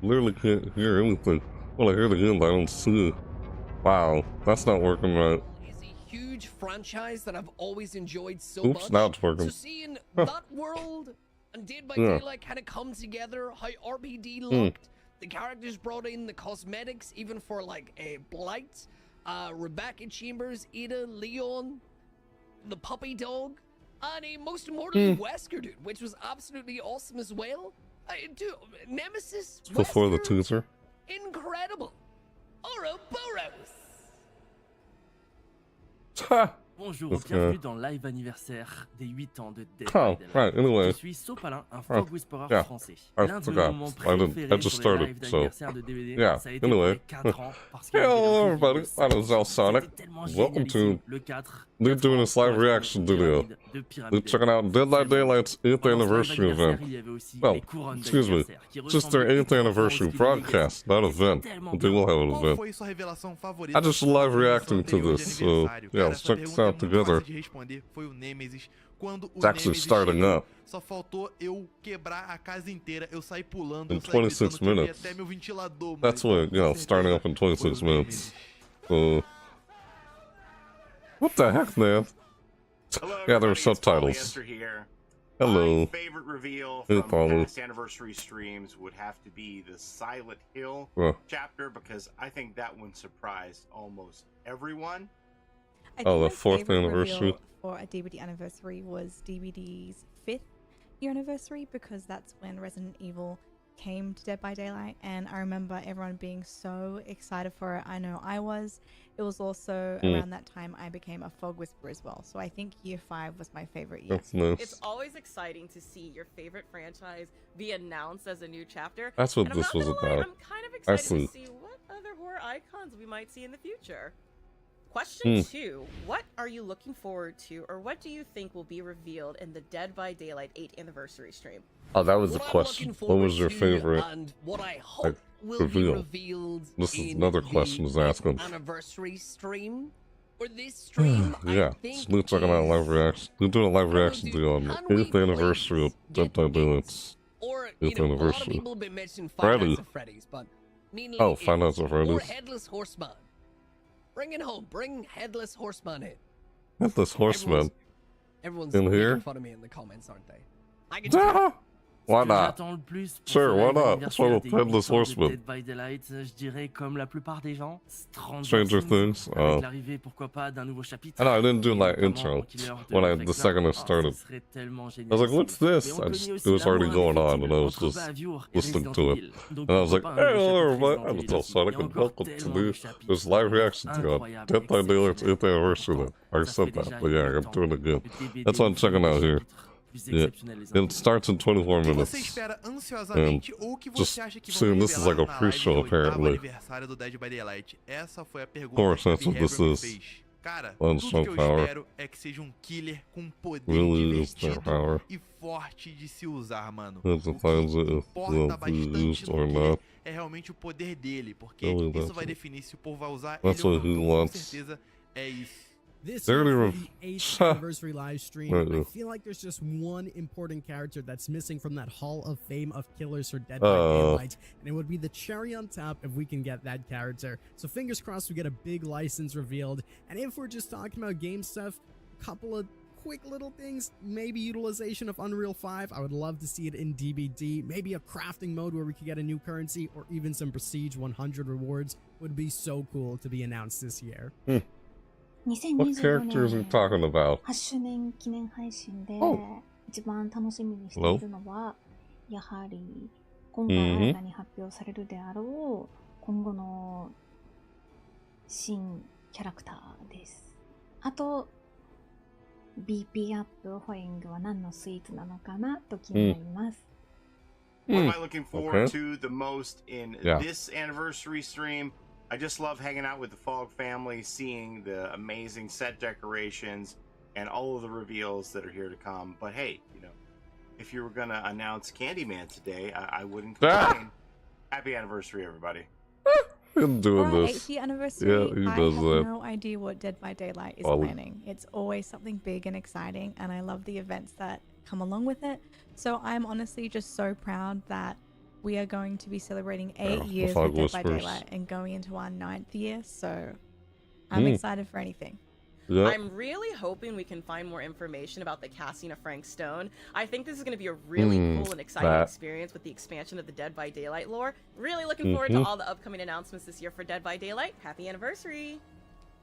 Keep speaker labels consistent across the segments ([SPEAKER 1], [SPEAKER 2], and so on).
[SPEAKER 1] literally can't hear anything. Well, I hear the game, but I don't see. Wow, that's not working right.
[SPEAKER 2] Is a huge franchise that I've always enjoyed so
[SPEAKER 1] Oops,
[SPEAKER 2] much.
[SPEAKER 1] now it's working.
[SPEAKER 2] So seeing that world and Dead by Daylight kind of come together, how RPD looked, the characters brought in, the cosmetics, even for like a Blight, Rebecca Chambers, Ada, Leon, the puppy dog, and most importantly Wesker, dude, which was absolutely awesome as well. Dude, Nemesis,
[SPEAKER 1] Before the
[SPEAKER 2] Wesker,
[SPEAKER 1] teaser.
[SPEAKER 2] incredible. Ouroboros.
[SPEAKER 3] Bonjour, bienvenue dans live anniversaire des 8 ans de Dead by
[SPEAKER 1] Oh,
[SPEAKER 3] Daylight.
[SPEAKER 1] right, anyway.
[SPEAKER 3] Je suis Sopalin, un fog whisperer
[SPEAKER 1] yeah.
[SPEAKER 3] français.
[SPEAKER 1] I
[SPEAKER 3] L'un de mes
[SPEAKER 1] forgot.
[SPEAKER 3] moments
[SPEAKER 1] I
[SPEAKER 3] préférés
[SPEAKER 1] just
[SPEAKER 3] sur les
[SPEAKER 1] started,
[SPEAKER 3] lives
[SPEAKER 1] so
[SPEAKER 3] d'anniversaire de DVD,
[SPEAKER 1] yeah.
[SPEAKER 3] ça a été pour
[SPEAKER 1] Anyway.
[SPEAKER 3] les 4 ans parce que
[SPEAKER 1] Hello everybody, my name is Alsonic. Welcome to they're doing this live reaction video. They're checking out Dead by Daylight's 8th anniversary event. Well, excuse me, just their 8th anniversary broadcast, not event. But they will have an event. I just live reacting to this, so yeah, let's check this out together. It's actually starting up.
[SPEAKER 4] Só faltou eu quebrar a casa inteira, eu saí pulando,
[SPEAKER 1] In 26 minutes.
[SPEAKER 4] até meu ventilador, mano.
[SPEAKER 1] That's what, you know, starting up in 26 minutes. What the heck, man?
[SPEAKER 5] Hello,
[SPEAKER 1] Yeah, there were
[SPEAKER 5] everybody, it's Paul
[SPEAKER 1] subtitles.
[SPEAKER 5] Answer here.
[SPEAKER 1] Hello.
[SPEAKER 5] My favorite reveal
[SPEAKER 1] Hey,
[SPEAKER 5] from
[SPEAKER 1] Paulo.
[SPEAKER 5] past anniversary streams would have to be the Silent Hill
[SPEAKER 1] Well.
[SPEAKER 5] chapter because I think that one surprised almost everyone.
[SPEAKER 6] I
[SPEAKER 1] Oh,
[SPEAKER 6] think
[SPEAKER 1] the
[SPEAKER 6] my
[SPEAKER 1] 4th
[SPEAKER 6] favorite
[SPEAKER 1] anniversary?
[SPEAKER 6] reveal for a DVD anniversary was DVD's 5th year anniversary because that's when Resident Evil came to Dead by Daylight, and I remember everyone being so excited for it. I know I was. It was also around that time I became a fog whisperer as well. So I think year 5 was my favorite year.
[SPEAKER 1] That's nice.
[SPEAKER 7] It's always exciting to see your favorite franchise be announced as a new chapter.
[SPEAKER 1] That's what
[SPEAKER 7] And I'm
[SPEAKER 1] this
[SPEAKER 7] not
[SPEAKER 1] was
[SPEAKER 7] gonna lie,
[SPEAKER 1] about.
[SPEAKER 7] I'm kind of
[SPEAKER 1] I
[SPEAKER 7] excited
[SPEAKER 1] see.
[SPEAKER 7] to see what other horror icons we might see in the future. Question 2. What are you looking forward to, or what do you think will be revealed in the Dead by Daylight 8th anniversary stream?
[SPEAKER 1] Oh, that was the
[SPEAKER 2] What I'm
[SPEAKER 1] question.
[SPEAKER 2] looking
[SPEAKER 1] What was your
[SPEAKER 2] forward to
[SPEAKER 1] favorite?
[SPEAKER 2] and what I hope will
[SPEAKER 1] reveal?
[SPEAKER 2] be revealed
[SPEAKER 1] This is
[SPEAKER 2] in
[SPEAKER 1] another
[SPEAKER 2] the
[SPEAKER 1] question was asking.
[SPEAKER 2] anniversary stream, or this stream.
[SPEAKER 1] Yeah,
[SPEAKER 2] I think
[SPEAKER 1] so they're checking out live reaction. They're doing a live reaction video on the 8th anniversary of Dead by Daylight's.
[SPEAKER 2] Or,
[SPEAKER 1] 8th
[SPEAKER 2] a lot of
[SPEAKER 1] anniversary.
[SPEAKER 2] people have been mentioning Five
[SPEAKER 1] Freddy.
[SPEAKER 2] Nights at Freddy's, but mainly
[SPEAKER 1] Oh, Five Nights at
[SPEAKER 2] or
[SPEAKER 1] Freddy's.
[SPEAKER 2] Headless Horseman. Bring it home. Bring Headless Horseman in.
[SPEAKER 1] Headless Horseman.
[SPEAKER 2] Everyone's
[SPEAKER 1] In here?
[SPEAKER 2] making fun of me in the comments, aren't they? I can tell.
[SPEAKER 1] Ah! Why not? Sure, why not? What's wrong with Headless Horseman?
[SPEAKER 3] Dead by Daylight, je dirais comme la plupart des gens,
[SPEAKER 1] Stranger Things? Oh.
[SPEAKER 3] Avec l'arrivée, pourquoi pas, d'un nouveau chapitre.
[SPEAKER 1] I know, I didn't do my
[SPEAKER 3] Et notamment
[SPEAKER 1] intro
[SPEAKER 3] en killer de
[SPEAKER 1] when the
[SPEAKER 3] Vexor.
[SPEAKER 1] second it
[SPEAKER 3] Ah,
[SPEAKER 1] started.
[SPEAKER 3] ce serait tellement
[SPEAKER 1] I was like, what's this?
[SPEAKER 3] Et on
[SPEAKER 1] I
[SPEAKER 3] connaît
[SPEAKER 1] just,
[SPEAKER 3] aussi
[SPEAKER 1] it was already
[SPEAKER 3] l'amour
[SPEAKER 1] going on, and I was
[SPEAKER 3] entre
[SPEAKER 1] just
[SPEAKER 3] Bavure et
[SPEAKER 1] listening
[SPEAKER 3] Resident
[SPEAKER 1] to it.
[SPEAKER 3] Evil. Donc,
[SPEAKER 1] And I was like,
[SPEAKER 3] pourquoi pas un
[SPEAKER 1] hey,
[SPEAKER 3] nouveau
[SPEAKER 1] hello,
[SPEAKER 3] chapitre
[SPEAKER 1] everybody.
[SPEAKER 3] Resident
[SPEAKER 1] I'm
[SPEAKER 3] Evil
[SPEAKER 1] Alsonic,
[SPEAKER 3] aussi.
[SPEAKER 1] and
[SPEAKER 3] Il y a
[SPEAKER 1] welcome
[SPEAKER 3] encore
[SPEAKER 1] to
[SPEAKER 3] tellement de
[SPEAKER 1] this
[SPEAKER 3] chapitres
[SPEAKER 1] live reaction to
[SPEAKER 3] incroyables,
[SPEAKER 1] Dead by Daylight's 8th anniversary.
[SPEAKER 3] exceptionnels.
[SPEAKER 1] I already
[SPEAKER 3] Ça
[SPEAKER 1] said
[SPEAKER 3] fait
[SPEAKER 1] that,
[SPEAKER 3] déjà
[SPEAKER 1] but yeah, I'm
[SPEAKER 3] 8
[SPEAKER 1] doing it
[SPEAKER 3] ans.
[SPEAKER 1] again.
[SPEAKER 3] Le DVD
[SPEAKER 1] That's what I'm checking out here.
[SPEAKER 3] plus
[SPEAKER 1] Yeah.
[SPEAKER 3] exceptionnels les
[SPEAKER 1] It
[SPEAKER 3] années.
[SPEAKER 1] starts in 24
[SPEAKER 4] O que você
[SPEAKER 1] minutes.
[SPEAKER 4] espera ansiosamente ou o que
[SPEAKER 1] just
[SPEAKER 4] você acha que
[SPEAKER 1] seeing
[SPEAKER 4] vão
[SPEAKER 1] this is like a
[SPEAKER 4] revelar na
[SPEAKER 1] pre-show,
[SPEAKER 4] live do 8º
[SPEAKER 1] apparently.
[SPEAKER 4] aniversário do Dead by Daylight? Essa foi a pergunta
[SPEAKER 1] course,
[SPEAKER 4] que
[SPEAKER 1] that's what this
[SPEAKER 4] Behavior me
[SPEAKER 1] is.
[SPEAKER 4] fez. Cara,
[SPEAKER 1] One
[SPEAKER 4] tudo
[SPEAKER 1] strong
[SPEAKER 4] que eu
[SPEAKER 1] power.
[SPEAKER 4] espero é que seja um killer com poder
[SPEAKER 1] Really is their
[SPEAKER 4] divertido
[SPEAKER 1] power.
[SPEAKER 4] e forte de se usar, mano.
[SPEAKER 1] It
[SPEAKER 4] O
[SPEAKER 1] defines it
[SPEAKER 4] que
[SPEAKER 1] if
[SPEAKER 4] importa
[SPEAKER 1] will be
[SPEAKER 4] bastante
[SPEAKER 1] used
[SPEAKER 4] no
[SPEAKER 1] or
[SPEAKER 4] killer
[SPEAKER 1] not.
[SPEAKER 4] é realmente o poder dele, porque
[SPEAKER 1] Really,
[SPEAKER 4] isso
[SPEAKER 1] that's
[SPEAKER 4] vai
[SPEAKER 1] it.
[SPEAKER 4] definir se o povo vai usar
[SPEAKER 1] That's
[SPEAKER 4] ele ou
[SPEAKER 1] what he
[SPEAKER 4] não. Com
[SPEAKER 1] wants.
[SPEAKER 4] certeza é isso.
[SPEAKER 8] This
[SPEAKER 1] They already
[SPEAKER 8] year for the 8th anniversary live stream,
[SPEAKER 1] Right.
[SPEAKER 8] I feel like there's just one important character that's missing from that Hall of Fame of killers for Dead by Daylight, and it would be the cherry on top if we can get that character. So fingers crossed we get a big license revealed, and if we're just talking about game stuff, a couple of quick little things, maybe utilization of Unreal 5. I would love to see it in DBD. Maybe a crafting mode where we could get a new currency, or even some Prestige 100 rewards would be so cool to be announced this year.
[SPEAKER 1] What characters are we talking about?
[SPEAKER 9] 8周年記念配信で
[SPEAKER 1] Oh.
[SPEAKER 9] 一番楽しみにしているのはやはり今回新たに発表されるであろう今後の新キャラクターです。あと BP アップホイングは何のスイーツなのかなと気になります。
[SPEAKER 5] What am I looking forward
[SPEAKER 1] Okay.
[SPEAKER 5] to the most in
[SPEAKER 1] Yeah.
[SPEAKER 5] this anniversary stream? I just love hanging out with the Fogg family, seeing the amazing set decorations and all of the reveals that are here to come. But hey, you know, if you were gonna announce Candyman today, I wouldn't complain. Happy anniversary, everybody.
[SPEAKER 1] Him doing
[SPEAKER 6] For our
[SPEAKER 1] this.
[SPEAKER 6] 8th year anniversary,
[SPEAKER 1] Yeah, he
[SPEAKER 6] I
[SPEAKER 1] does
[SPEAKER 6] have
[SPEAKER 1] that.
[SPEAKER 6] no idea what Dead by Daylight is
[SPEAKER 1] Well,
[SPEAKER 6] planning. It's always something big and exciting, and I love the events that come along with it. So I'm honestly just so proud that we are going to be celebrating 8
[SPEAKER 1] Yeah,
[SPEAKER 6] years
[SPEAKER 1] Fog
[SPEAKER 6] with Dead by
[SPEAKER 1] Whispers.
[SPEAKER 6] Daylight and going into our 9th year. So I'm excited for anything.
[SPEAKER 1] Yeah.
[SPEAKER 7] I'm really hoping we can find more information about the casting of Frank Stone. I think this is going to be a really cool and exciting
[SPEAKER 1] that.
[SPEAKER 7] experience with the expansion of the Dead by Daylight lore. Really looking forward to all the upcoming announcements this year for Dead by Daylight. Happy anniversary!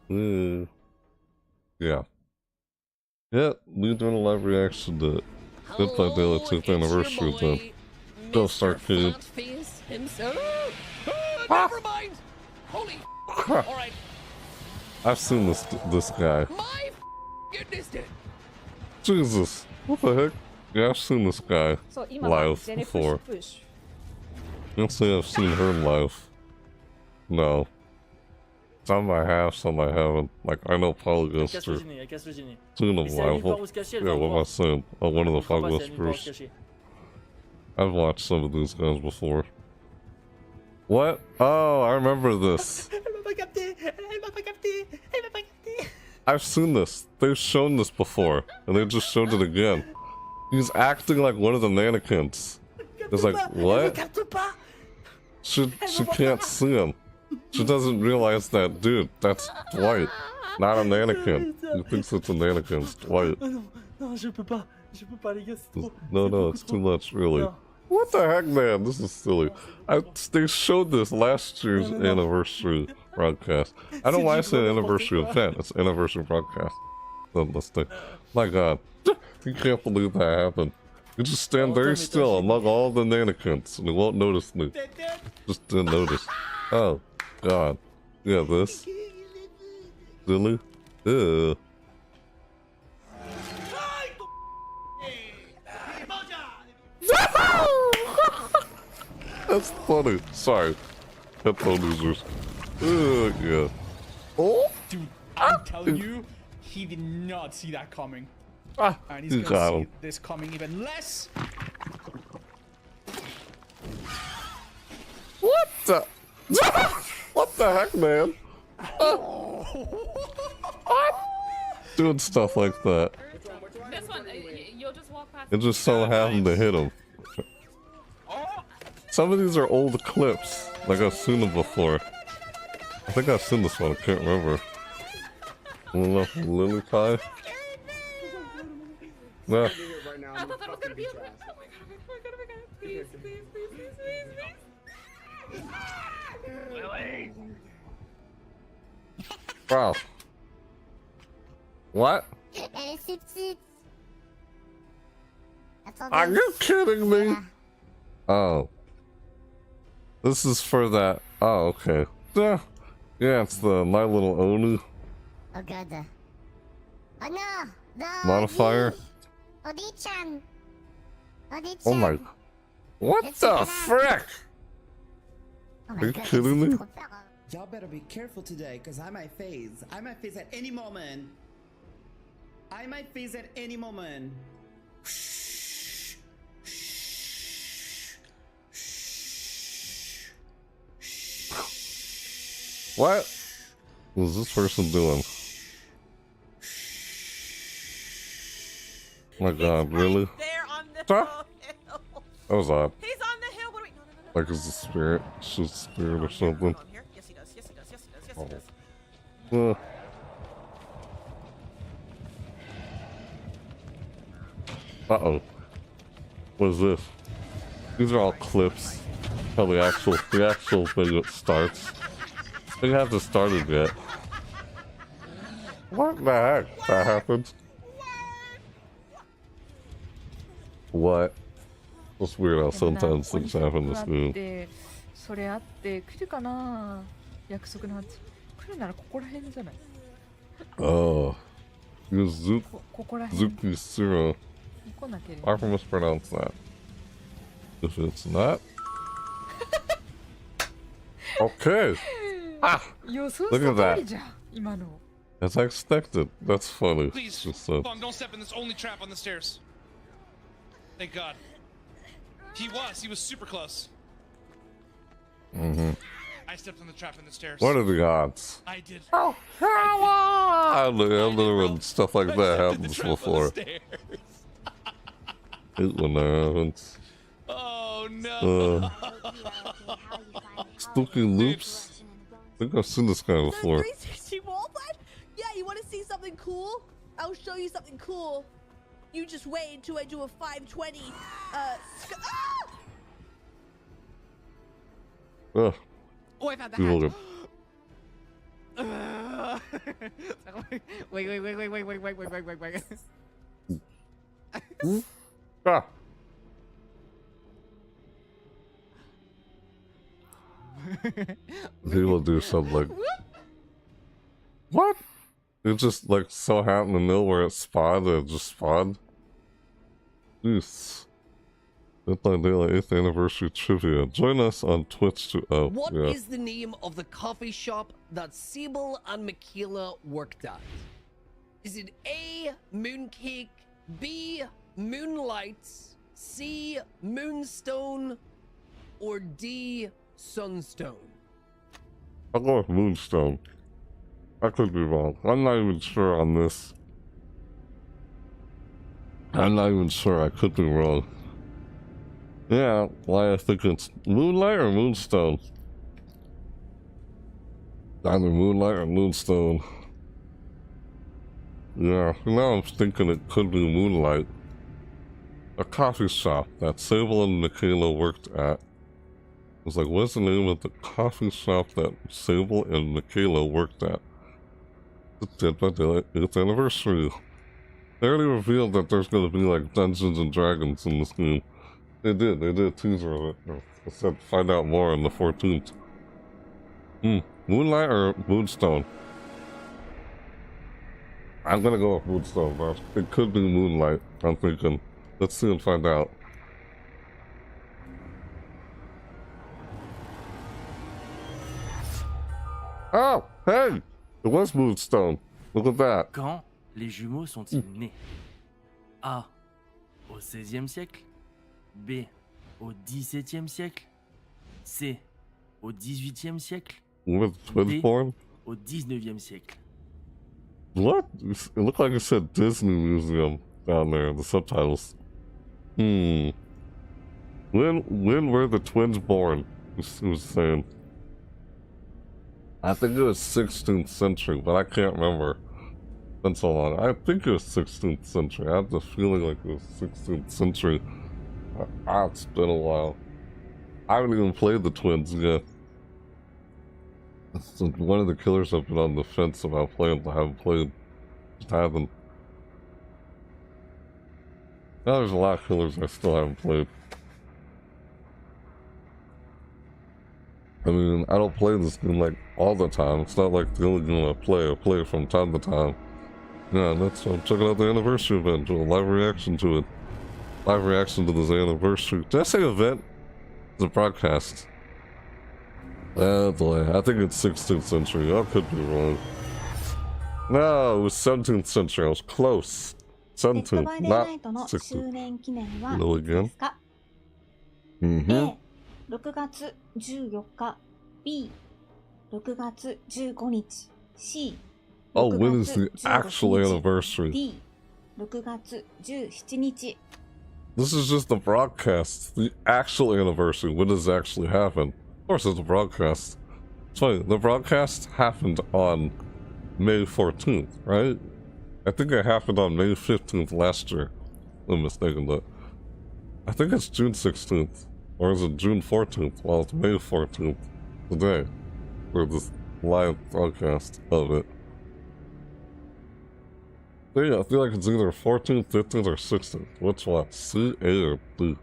[SPEAKER 1] Yeah. Yeah, we're doing a live reaction to Dead by Daylight 10th anniversary of the Ghost Arcade.
[SPEAKER 2] Never mind. Holy. All right.
[SPEAKER 1] I've seen this guy.
[SPEAKER 2] My goodness, dude.
[SPEAKER 1] Jesus, what the heck? Yeah, I've seen this guy live before. Can't say I've seen her live. No. Some I have, some I haven't. Like, I know Polyghost or seen him live. Well, yeah, what am I saying? Oh, one of the Fog Whispers. I've watched some of these guys before. What? Oh, I remember this. I've seen this. They've shown this before, and they just showed it again. He's acting like one of the mannequins. It's like, what? She can't see him. She doesn't realize that, dude, that's Dwight, not a mannequin. He thinks it's a mannequin, it's Dwight. No, it's too much, really. What the heck, man? This is silly. They showed this last year's anniversary broadcast. I don't know why I said anniversary event. It's anniversary broadcast. My God, you can't believe that happened. You just stand very still among all the mannequins, and you won't notice me. Just didn't notice. Oh, God. Yeah, this. Silly. Ew. That's funny. Sorry. Headphone users. Yeah. Oh!
[SPEAKER 10] Dude, I'm telling you, he did not see that coming. And he's gonna see this coming even less.
[SPEAKER 1] What the? What the heck, man? Doing stuff like that.
[SPEAKER 11] This one, you'll just walk past.
[SPEAKER 1] It just so happened to hit him. Some of these are old clips. Like I've seen them before. I think I've seen this one. I can't remember. Lily pie. No.
[SPEAKER 11] I thought that was gonna be a clip. Oh my god, please, please, please, please, please, please.
[SPEAKER 2] Lily.
[SPEAKER 1] Wow. What? Are you kidding me? Oh. This is for that. Oh, okay. Yeah, it's the My Little Onu modifier. Oh my. What the frick? Are you kidding me?
[SPEAKER 12] Y'all better be careful today, because I might phase. I might phase at any moment.
[SPEAKER 1] What is this person doing? Oh my God, really?
[SPEAKER 7] There on the hill.
[SPEAKER 1] That was odd.
[SPEAKER 7] He's on the hill. Wait, no.
[SPEAKER 1] Like, is the spirit? She's a spirit or something?
[SPEAKER 7] Yes, he does. Yes, he does. Yes, he does. Yes, he does.
[SPEAKER 1] Uh-oh. What is this? These are all clips. How the actual thing starts. They haven't started yet. What the heck? That happened? What? It's weird how sometimes things happen in this game.
[SPEAKER 11] それあって来るかな約束の8来るならここら辺じゃない
[SPEAKER 1] Oh. Zuki Sura. I can mispronounce that. If it's not. Okay. Ah! Look at that. As I expected. That's funny.
[SPEAKER 13] Please,
[SPEAKER 1] just,
[SPEAKER 13] hold on, don't step in this only trap on the stairs. Thank God. He was super close.
[SPEAKER 1] Mm-hmm.
[SPEAKER 13] I stepped on the trap in the stairs.
[SPEAKER 1] What are the odds?
[SPEAKER 13] I did.
[SPEAKER 1] Oh, I've never when stuff like that happens before. It when that happens.
[SPEAKER 13] Oh no! no.
[SPEAKER 1] Spooky Loops. I think I've seen this guy before.
[SPEAKER 2] 360 wall fight? Yeah, you want to see something cool? I'll show you something cool. You just wait until I do a 520.
[SPEAKER 1] Ugh.
[SPEAKER 2] Oh, I found the
[SPEAKER 1] Google
[SPEAKER 2] hat. Wait.
[SPEAKER 1] Ah. He will do something like... What? It just like so happened to know where it spawned and it just spawned? Jeez. Dead by Daylight 8th Anniversary Trivia. Join us on Twitch to... Oh,
[SPEAKER 2] What
[SPEAKER 1] yeah.
[SPEAKER 2] is the name of the coffee shop that Sybil and Michaela worked at? Is it A, Mooncake, B, Moonlights, C, Moonstone, or D, Sunstone?
[SPEAKER 1] I'll go with Moonstone. I could be wrong. I'm not even sure on this. I'm not even sure. I could be wrong. Yeah, why I think it's Moonlight or Moonstone. Either Moonlight or Moonstone. Yeah, now I'm thinking it could be Moonlight. A coffee shop that Sable and Michaela worked at. I was like, what's the name of the coffee shop that Sable and Michaela worked at? It's Dead by Daylight 8th Anniversary. They already revealed that there's gonna be like Dungeons and Dragons in this game. They did a teaser of it. I said find out more on the 14th. Moonlight or Moonstone? I'm gonna go with Moonstone, but it could be Moonlight. I'm thinking. Let's see and find out. Oh, hey! It was Moonstone. Look at that.
[SPEAKER 3] Quand les jumeaux sont-ils nés? A. Au XVIe siècle. B. Au XVIIe siècle. C. Au XVIIIe siècle.
[SPEAKER 1] With twins
[SPEAKER 3] D.
[SPEAKER 1] born?
[SPEAKER 3] Au XIXe siècle.
[SPEAKER 1] What? It looked like it said Disney Museum down there in the subtitles. When were the twins born? It was saying. I think it was 16th century, but I can't remember. Been so long. I think it was 16th century. I have the feeling like it was 16th century. It's been a while. I haven't even played the twins yet. It's one of the killers I've been on the fence about playing. I haven't played. Just haven't. Now there's a lot of killers I still haven't played. I mean, I don't play this game like all the time. It's not like the only game I play. I play it from time to time. Yeah, that's why I'm checking out the anniversary event, do a live reaction to it. Live reaction to this anniversary. Did I say event? It's a broadcast. Oh boy, I think it's 16th century. I could be wrong. No, it was 17th century. I was close. 17th, not 16th. Hello again.
[SPEAKER 9] A. 6月14日 B. 6月15日 C.
[SPEAKER 1] Oh, when is the actual anniversary?
[SPEAKER 9] D. 6月17日
[SPEAKER 1] This is just the broadcast. The actual anniversary. When does it actually happen? Of course it's a broadcast. It's funny, the broadcast happened on May 14th, right? I think it happened on May 15th last year. I'm mistaken, but I think it's June 16th. Or is it June 14th? Well, it's May 14th today for this live broadcast of it. So yeah, I feel like it's either 14th, 15th, or 16th. Which one? C, A, or B?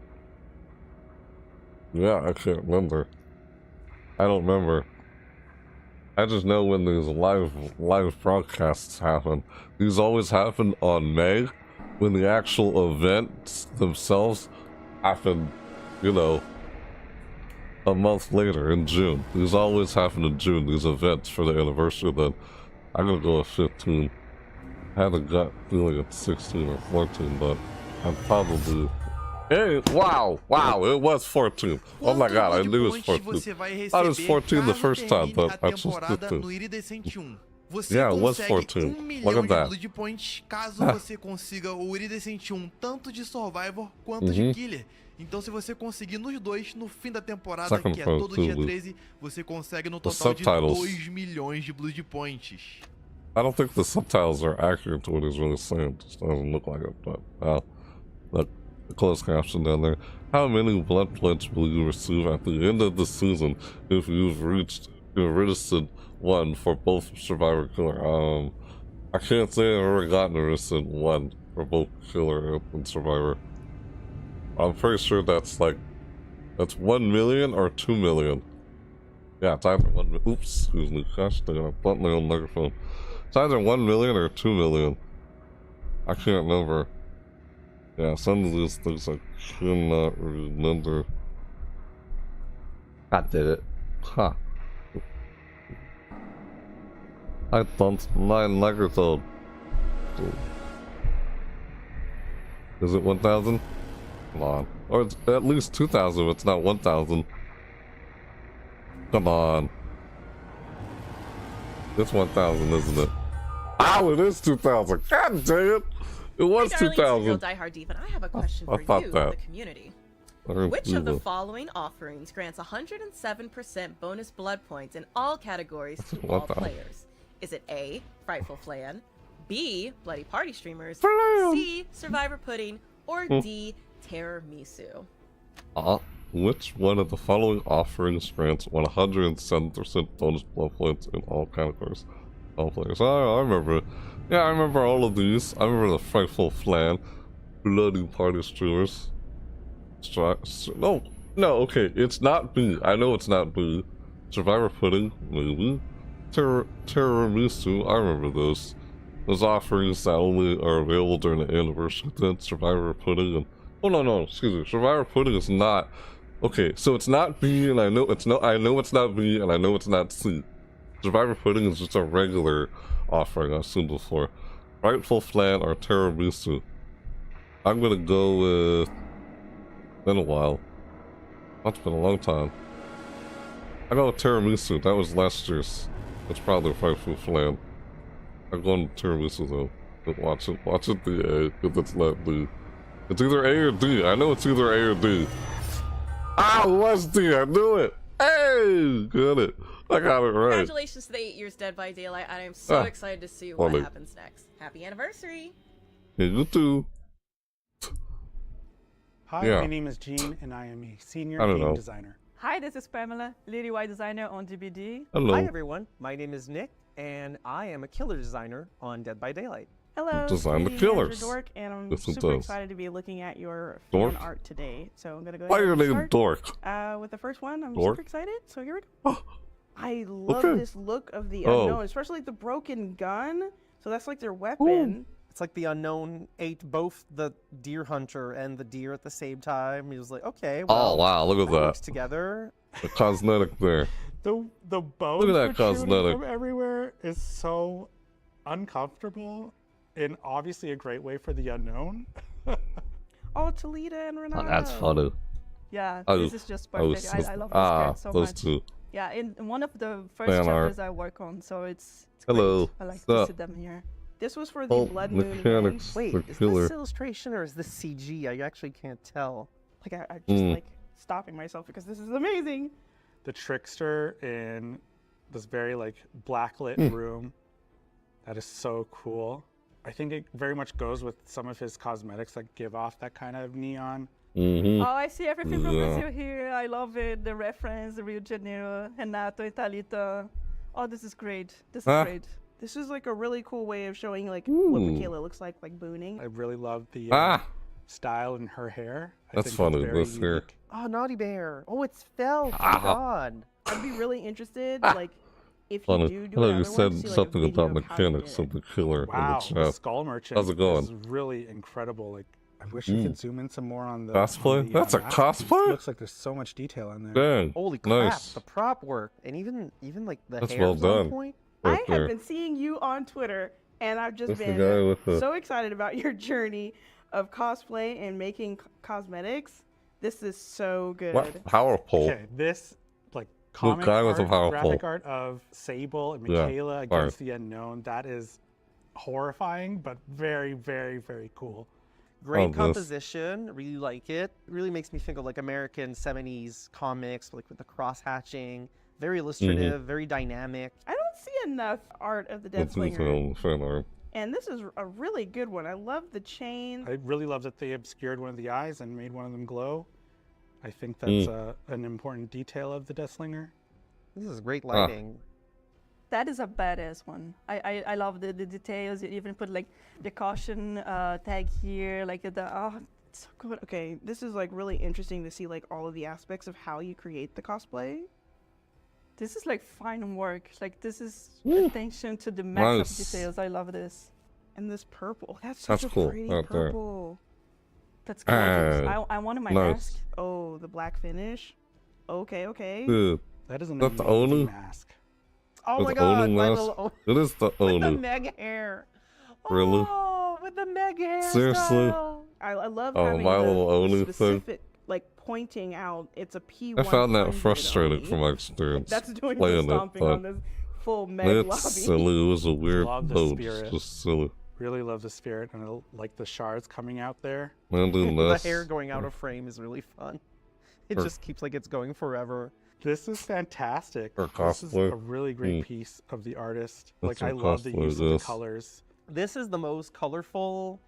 [SPEAKER 1] Yeah, I can't remember. I don't remember. I just know when these live broadcasts happen. These always happen on May, when the actual events themselves happen, you know, a month later in June. These always happen in June, these events for the anniversary. Then I'm gonna go with 15. I had a gut feeling it's 16 or 14, but I'm probably... Hey, wow, it was 14. Oh my god, I knew it was 14. I was 14 the first time, but I just did. Yeah, it was 14. Look at that.
[SPEAKER 4] De points caso você consiga o Iridescent 1, tanto de Survivor quanto de Killer. Então se você conseguir nos dois, no fim da temporada,
[SPEAKER 1] Second
[SPEAKER 4] que é
[SPEAKER 1] pro,
[SPEAKER 4] todo
[SPEAKER 1] too,
[SPEAKER 4] dia
[SPEAKER 1] Blue.
[SPEAKER 4] 13, você consegue no
[SPEAKER 1] The
[SPEAKER 4] total de
[SPEAKER 1] subtitles.
[SPEAKER 4] 2 milhões de Blood Points.
[SPEAKER 1] I don't think the subtitles are accurate to what he's really saying. It just doesn't look like it, but look, the closed caption down there. How many blood pledges will you receive at the end of the season if you've registered one for both Survivor Killer? I can't say I've ever gotten a registered one for both Killer and Survivor. I'm pretty sure that's 1 million or 2 million. Yeah, it's either 1 million. Oops, excuse me. Gosh, I got a button on the microphone. It's either 1 million or 2 million. I can't remember. Yeah, some of these things I cannot remember. I did it. Huh. I dumped 9 microphone. Is it 1,000? Come on. Or it's at least 2,000 if it's not 1,000. Come on. It's 1,000, isn't it? Oh, it is 2,000. God dang it. It was
[SPEAKER 7] Hey, darlings,
[SPEAKER 1] 2,000.
[SPEAKER 7] Real Die Hard Diva, and I have a question
[SPEAKER 1] I
[SPEAKER 7] for
[SPEAKER 1] thought
[SPEAKER 7] you,
[SPEAKER 1] that.
[SPEAKER 7] the community.
[SPEAKER 1] Or
[SPEAKER 7] Which of the
[SPEAKER 1] Google.
[SPEAKER 7] following offerings grants 107% bonus blood points in all categories to
[SPEAKER 1] What
[SPEAKER 7] all
[SPEAKER 1] the-
[SPEAKER 7] players? Is it A, Frightful Flan, B, Bloody Party Streamers,
[SPEAKER 1] Flan.
[SPEAKER 7] C, Survivor Pudding, or
[SPEAKER 1] Hmm.
[SPEAKER 7] D, Terror Misu?
[SPEAKER 1] Which one of the following offerings grants 107% bonus blood points in all categories? All players. I remember. Yeah, I remember all of these. I remember the Frightful Flan, Bloody Party Streamers. No, okay, it's not B. I know it's not B. Survivor Pudding, maybe. Tiramisu, I remember those. Those offerings that only are available during the anniversary. Then Survivor Pudding and no, excuse me. Survivor Pudding is not. Okay, so it's not B, and I know it's not B, and I know it's not C. Survivor Pudding is just a regular offering I've seen before. Frightful Flan or Tiramisu. I'm gonna go with. Been a while. That's been a long time. I go with Tiramisu. That was last year's. It's probably Frightful Flan. I'm going to Tiramisu though. But watch it the A, because it's not B. It's either A or D. I know it's either A or D. Ah, it was D. I knew it. Hey, got it. I got it right.
[SPEAKER 7] Congratulations to the 8 years Dead by Daylight, and I'm so
[SPEAKER 1] Ah,
[SPEAKER 7] excited to see what
[SPEAKER 1] funny.
[SPEAKER 7] happens next. Happy anniversary!
[SPEAKER 1] Yeah, you too.
[SPEAKER 14] Hi,
[SPEAKER 1] Yeah.
[SPEAKER 14] my name is Gene, and I am a senior
[SPEAKER 1] I don't
[SPEAKER 14] game
[SPEAKER 1] know.
[SPEAKER 14] designer.
[SPEAKER 15] Hi, this is Pamela, Lady Y designer on DBD.
[SPEAKER 1] Hello.
[SPEAKER 16] Hi everyone, my name is Nick, and I am a killer designer on Dead by Daylight.
[SPEAKER 15] Hello,
[SPEAKER 1] Design the
[SPEAKER 15] Katie,
[SPEAKER 1] killers.
[SPEAKER 15] Manager Dork, and I'm
[SPEAKER 1] Yes, it
[SPEAKER 15] super
[SPEAKER 1] does.
[SPEAKER 15] excited to be looking at your
[SPEAKER 1] Dork?
[SPEAKER 15] fan art today. So I'm gonna go
[SPEAKER 1] Why
[SPEAKER 15] ahead
[SPEAKER 1] your
[SPEAKER 15] and
[SPEAKER 1] name
[SPEAKER 15] start,
[SPEAKER 1] Dork?
[SPEAKER 15] with the first one. I'm
[SPEAKER 1] Dork?
[SPEAKER 15] super excited. So here we go. I love
[SPEAKER 1] Okay.
[SPEAKER 15] this look of the
[SPEAKER 1] Oh.
[SPEAKER 15] unknown, especially the broken gun. So that's like their weapon.
[SPEAKER 16] It's like the unknown ate both the deer hunter and the deer at the same time. He was like, okay, well,
[SPEAKER 1] Oh wow, look at
[SPEAKER 16] works
[SPEAKER 1] that.
[SPEAKER 16] together.
[SPEAKER 1] The cosmetic there.
[SPEAKER 14] The bones
[SPEAKER 1] Look at that
[SPEAKER 14] protruding
[SPEAKER 1] cosmetic.
[SPEAKER 14] from everywhere is so uncomfortable, and obviously a great way for the unknown.
[SPEAKER 15] Oh, Talita and Renato.
[SPEAKER 1] Oh, that's funny.
[SPEAKER 15] Yeah,
[SPEAKER 1] Oh,
[SPEAKER 15] this is just
[SPEAKER 1] oh,
[SPEAKER 15] perfect. I love this
[SPEAKER 1] ah,
[SPEAKER 15] card so
[SPEAKER 1] those
[SPEAKER 15] much.
[SPEAKER 1] two.
[SPEAKER 15] Yeah, in one of the first
[SPEAKER 1] Fan art.
[SPEAKER 15] chapters I work on, so it's
[SPEAKER 1] Hello.
[SPEAKER 15] great. I like
[SPEAKER 1] What's
[SPEAKER 15] to
[SPEAKER 1] up?
[SPEAKER 15] see them here. This was for the
[SPEAKER 1] Oh,
[SPEAKER 15] Blood Moon
[SPEAKER 1] mechanics.
[SPEAKER 15] event.
[SPEAKER 16] Wait,
[SPEAKER 1] The
[SPEAKER 16] is
[SPEAKER 1] killer.
[SPEAKER 16] this illustration or is this CG? I actually can't tell.
[SPEAKER 15] Like I just
[SPEAKER 1] Mm.
[SPEAKER 15] like stopping myself because this is amazing.
[SPEAKER 14] The trickster in this very like blacklit
[SPEAKER 1] Mm.
[SPEAKER 14] room. That is so cool. I think it very much goes with some of his cosmetics that give off that kind of neon.
[SPEAKER 1] Mm-hmm.
[SPEAKER 15] Oh, I see everything from
[SPEAKER 1] Yeah.
[SPEAKER 15] Brazil here. I love it. The reference, the Rio de Janeiro, Renato and Thalita. Oh, this is great. This is
[SPEAKER 1] Ah.
[SPEAKER 15] great. This is like a really cool way of showing like
[SPEAKER 1] Ooh.
[SPEAKER 15] what Michaela looks like booning.
[SPEAKER 14] I really love the
[SPEAKER 1] Ah.
[SPEAKER 14] style in her hair. I
[SPEAKER 1] That's
[SPEAKER 14] think it's
[SPEAKER 1] funny.
[SPEAKER 14] very
[SPEAKER 1] This here.
[SPEAKER 14] unique.
[SPEAKER 16] Oh, Naughty Bear. Oh, it's felt. Oh,
[SPEAKER 1] Ah.
[SPEAKER 16] God.
[SPEAKER 15] I'd be really interested, like, if you
[SPEAKER 1] Funny.
[SPEAKER 15] do
[SPEAKER 1] Hello,
[SPEAKER 15] another
[SPEAKER 1] you
[SPEAKER 15] one,
[SPEAKER 1] said
[SPEAKER 15] to see, like, a
[SPEAKER 1] something
[SPEAKER 15] video
[SPEAKER 1] about
[SPEAKER 15] of how you
[SPEAKER 1] mechanics
[SPEAKER 15] did
[SPEAKER 1] of the killer
[SPEAKER 14] Wow,
[SPEAKER 1] in
[SPEAKER 14] the
[SPEAKER 1] the chat.
[SPEAKER 14] Skull Merchant
[SPEAKER 1] How's it going?
[SPEAKER 14] is really incredible. Like, I wish you
[SPEAKER 1] Mm.
[SPEAKER 14] could zoom in some more on the
[SPEAKER 1] Cosplay?
[SPEAKER 14] on the,
[SPEAKER 1] That's a
[SPEAKER 14] masterpiece.
[SPEAKER 1] cosplay?
[SPEAKER 14] Looks like there's so much detail in there.
[SPEAKER 1] Dang.
[SPEAKER 16] Holy crap,
[SPEAKER 1] Nice.
[SPEAKER 16] the prop work. And even like the
[SPEAKER 1] That's
[SPEAKER 16] hair's
[SPEAKER 1] well
[SPEAKER 16] on
[SPEAKER 1] done.
[SPEAKER 16] point.
[SPEAKER 15] I
[SPEAKER 1] Right
[SPEAKER 15] have
[SPEAKER 1] there.
[SPEAKER 15] been seeing you on Twitter, and I've just
[SPEAKER 1] That's the
[SPEAKER 15] been
[SPEAKER 1] guy with the-
[SPEAKER 15] so excited about your journey of cosplay and making cosmetics. This is so good.
[SPEAKER 1] What? Powerful.
[SPEAKER 14] Okay, this like comic
[SPEAKER 1] guy with
[SPEAKER 14] art,
[SPEAKER 1] a powerful.
[SPEAKER 14] graphic art of Sable and
[SPEAKER 1] Yeah,
[SPEAKER 14] Michaela
[SPEAKER 1] fire.
[SPEAKER 14] against the unknown. That is horrifying, but very, very, very cool.
[SPEAKER 16] Great
[SPEAKER 1] this.
[SPEAKER 16] composition. Really like it. Really makes me think of like American 70s comics, like with the cross hatching. Very illustrative, very dynamic.
[SPEAKER 15] I don't see enough art of the Dead
[SPEAKER 1] Let's do
[SPEAKER 15] Slinger.
[SPEAKER 1] some fan art.
[SPEAKER 15] And this is a really good one. I love the chain.
[SPEAKER 14] I really love that they obscured one of the eyes and made one of them glow. I think that's an important detail of the Deathslinger.
[SPEAKER 16] This is great lighting.
[SPEAKER 17] That is a badass one. I love the details. You even put like the caution tag here, like it's so good.
[SPEAKER 15] Okay, this is like really interesting to see like all of the aspects of how you create the cosplay.
[SPEAKER 17] This is like fine work. Like this is attention to the max of details. I love this.
[SPEAKER 15] And this purple. That's such a
[SPEAKER 1] cool.
[SPEAKER 15] pretty
[SPEAKER 1] Right there.
[SPEAKER 15] purple.
[SPEAKER 17] That's gorgeous. I wanted my mask.
[SPEAKER 15] Oh, the black finish. Okay.
[SPEAKER 1] Dude,
[SPEAKER 14] that is an
[SPEAKER 1] the Onu
[SPEAKER 14] mask.
[SPEAKER 15] Oh
[SPEAKER 1] the
[SPEAKER 15] my god,
[SPEAKER 1] Onu
[SPEAKER 15] my
[SPEAKER 1] mask?
[SPEAKER 15] little
[SPEAKER 1] It is the
[SPEAKER 15] with the
[SPEAKER 1] Onu.
[SPEAKER 15] Meg hair.
[SPEAKER 1] Really?
[SPEAKER 15] Oh, with the Meg hair.
[SPEAKER 1] Seriously?
[SPEAKER 15] I love
[SPEAKER 1] Oh,
[SPEAKER 15] having
[SPEAKER 1] my
[SPEAKER 15] the
[SPEAKER 1] little Onu thing.
[SPEAKER 15] specific, like pointing out it's a P100.
[SPEAKER 1] I found that frustrating
[SPEAKER 15] Oni.
[SPEAKER 1] from my experience
[SPEAKER 15] That's doing the
[SPEAKER 1] playing it,
[SPEAKER 15] stomping on
[SPEAKER 1] but
[SPEAKER 15] this full Meg
[SPEAKER 1] it's
[SPEAKER 15] lobby.
[SPEAKER 1] silly. It was a weird
[SPEAKER 14] Love the
[SPEAKER 1] pose.
[SPEAKER 14] spirit.
[SPEAKER 1] Just silly.
[SPEAKER 14] Really love the spirit, and I like the shards coming out there.
[SPEAKER 1] Man, doing
[SPEAKER 16] The
[SPEAKER 1] this.
[SPEAKER 16] hair going out of frame is really fun. It just keeps like it's going forever.
[SPEAKER 14] This is fantastic.
[SPEAKER 1] Or
[SPEAKER 14] This is
[SPEAKER 1] cosplay.
[SPEAKER 14] a really great piece of the artist.
[SPEAKER 1] That's
[SPEAKER 14] Like I
[SPEAKER 1] some
[SPEAKER 14] love the
[SPEAKER 1] cosplay
[SPEAKER 14] use of the
[SPEAKER 1] this.
[SPEAKER 14] colors.
[SPEAKER 16] This is the most colorful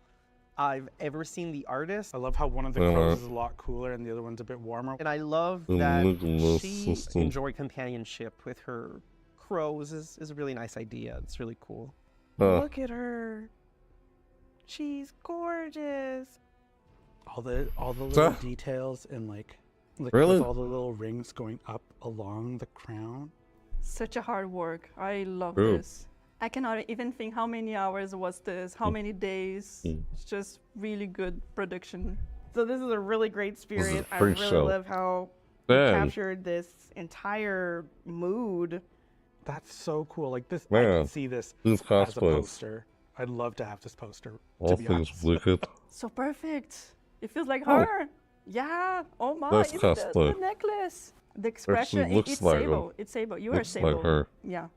[SPEAKER 16] I've ever seen the artist.
[SPEAKER 14] I love how one of the clothes is a lot cooler and the other one's a bit warmer.
[SPEAKER 16] And I love
[SPEAKER 1] The
[SPEAKER 16] that
[SPEAKER 1] Nicholas
[SPEAKER 16] she
[SPEAKER 1] system.
[SPEAKER 16] enjoyed companionship with her crows is a really nice idea. It's really cool.
[SPEAKER 15] Look at her. She's gorgeous.
[SPEAKER 14] All the little details and like
[SPEAKER 1] Really?
[SPEAKER 14] with all the little rings going up along the crown.
[SPEAKER 17] Such a hard work. I love
[SPEAKER 1] Ooh.
[SPEAKER 17] this. I cannot even think how many hours was this, how many days. It's just really good production.
[SPEAKER 15] So this is a really great
[SPEAKER 1] This is
[SPEAKER 15] spirit.
[SPEAKER 1] a
[SPEAKER 15] I
[SPEAKER 1] freak
[SPEAKER 15] really
[SPEAKER 1] show.
[SPEAKER 15] love how you
[SPEAKER 1] Dang.
[SPEAKER 15] captured this entire mood.
[SPEAKER 14] That's so cool. Like this, I
[SPEAKER 1] Man,
[SPEAKER 14] can see this
[SPEAKER 1] these
[SPEAKER 14] as a
[SPEAKER 1] cosplays.
[SPEAKER 14] poster. I'd love to have this poster.
[SPEAKER 1] All
[SPEAKER 14] to be
[SPEAKER 1] things
[SPEAKER 14] honest.
[SPEAKER 1] wicked.
[SPEAKER 17] So perfect. It feels like
[SPEAKER 1] Oh.
[SPEAKER 17] her. Yeah. Oh my.
[SPEAKER 1] Nice
[SPEAKER 17] It's
[SPEAKER 1] cosplay.
[SPEAKER 17] the necklace. The expression.
[SPEAKER 1] looks
[SPEAKER 17] It's
[SPEAKER 1] like
[SPEAKER 17] Sable.
[SPEAKER 1] him.
[SPEAKER 17] It's Sable. You are
[SPEAKER 1] Looks like
[SPEAKER 17] Sable.
[SPEAKER 1] her.
[SPEAKER 17] Yeah.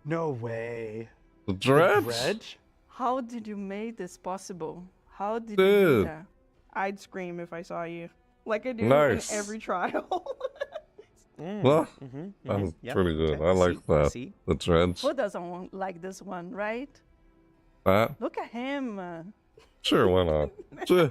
[SPEAKER 14] No way.
[SPEAKER 1] The dredge?
[SPEAKER 14] Dredge?
[SPEAKER 17] How did you make this possible? How did you
[SPEAKER 1] Dude.
[SPEAKER 17] do that?
[SPEAKER 15] I'd scream if I saw you. Like I do
[SPEAKER 1] Nice.
[SPEAKER 15] in every trial.
[SPEAKER 1] Well, that was pretty good. I like that. The dredge.
[SPEAKER 17] Who doesn't want like this one, right?
[SPEAKER 1] That?
[SPEAKER 17] Look at him.
[SPEAKER 1] Sure, why not? Sure.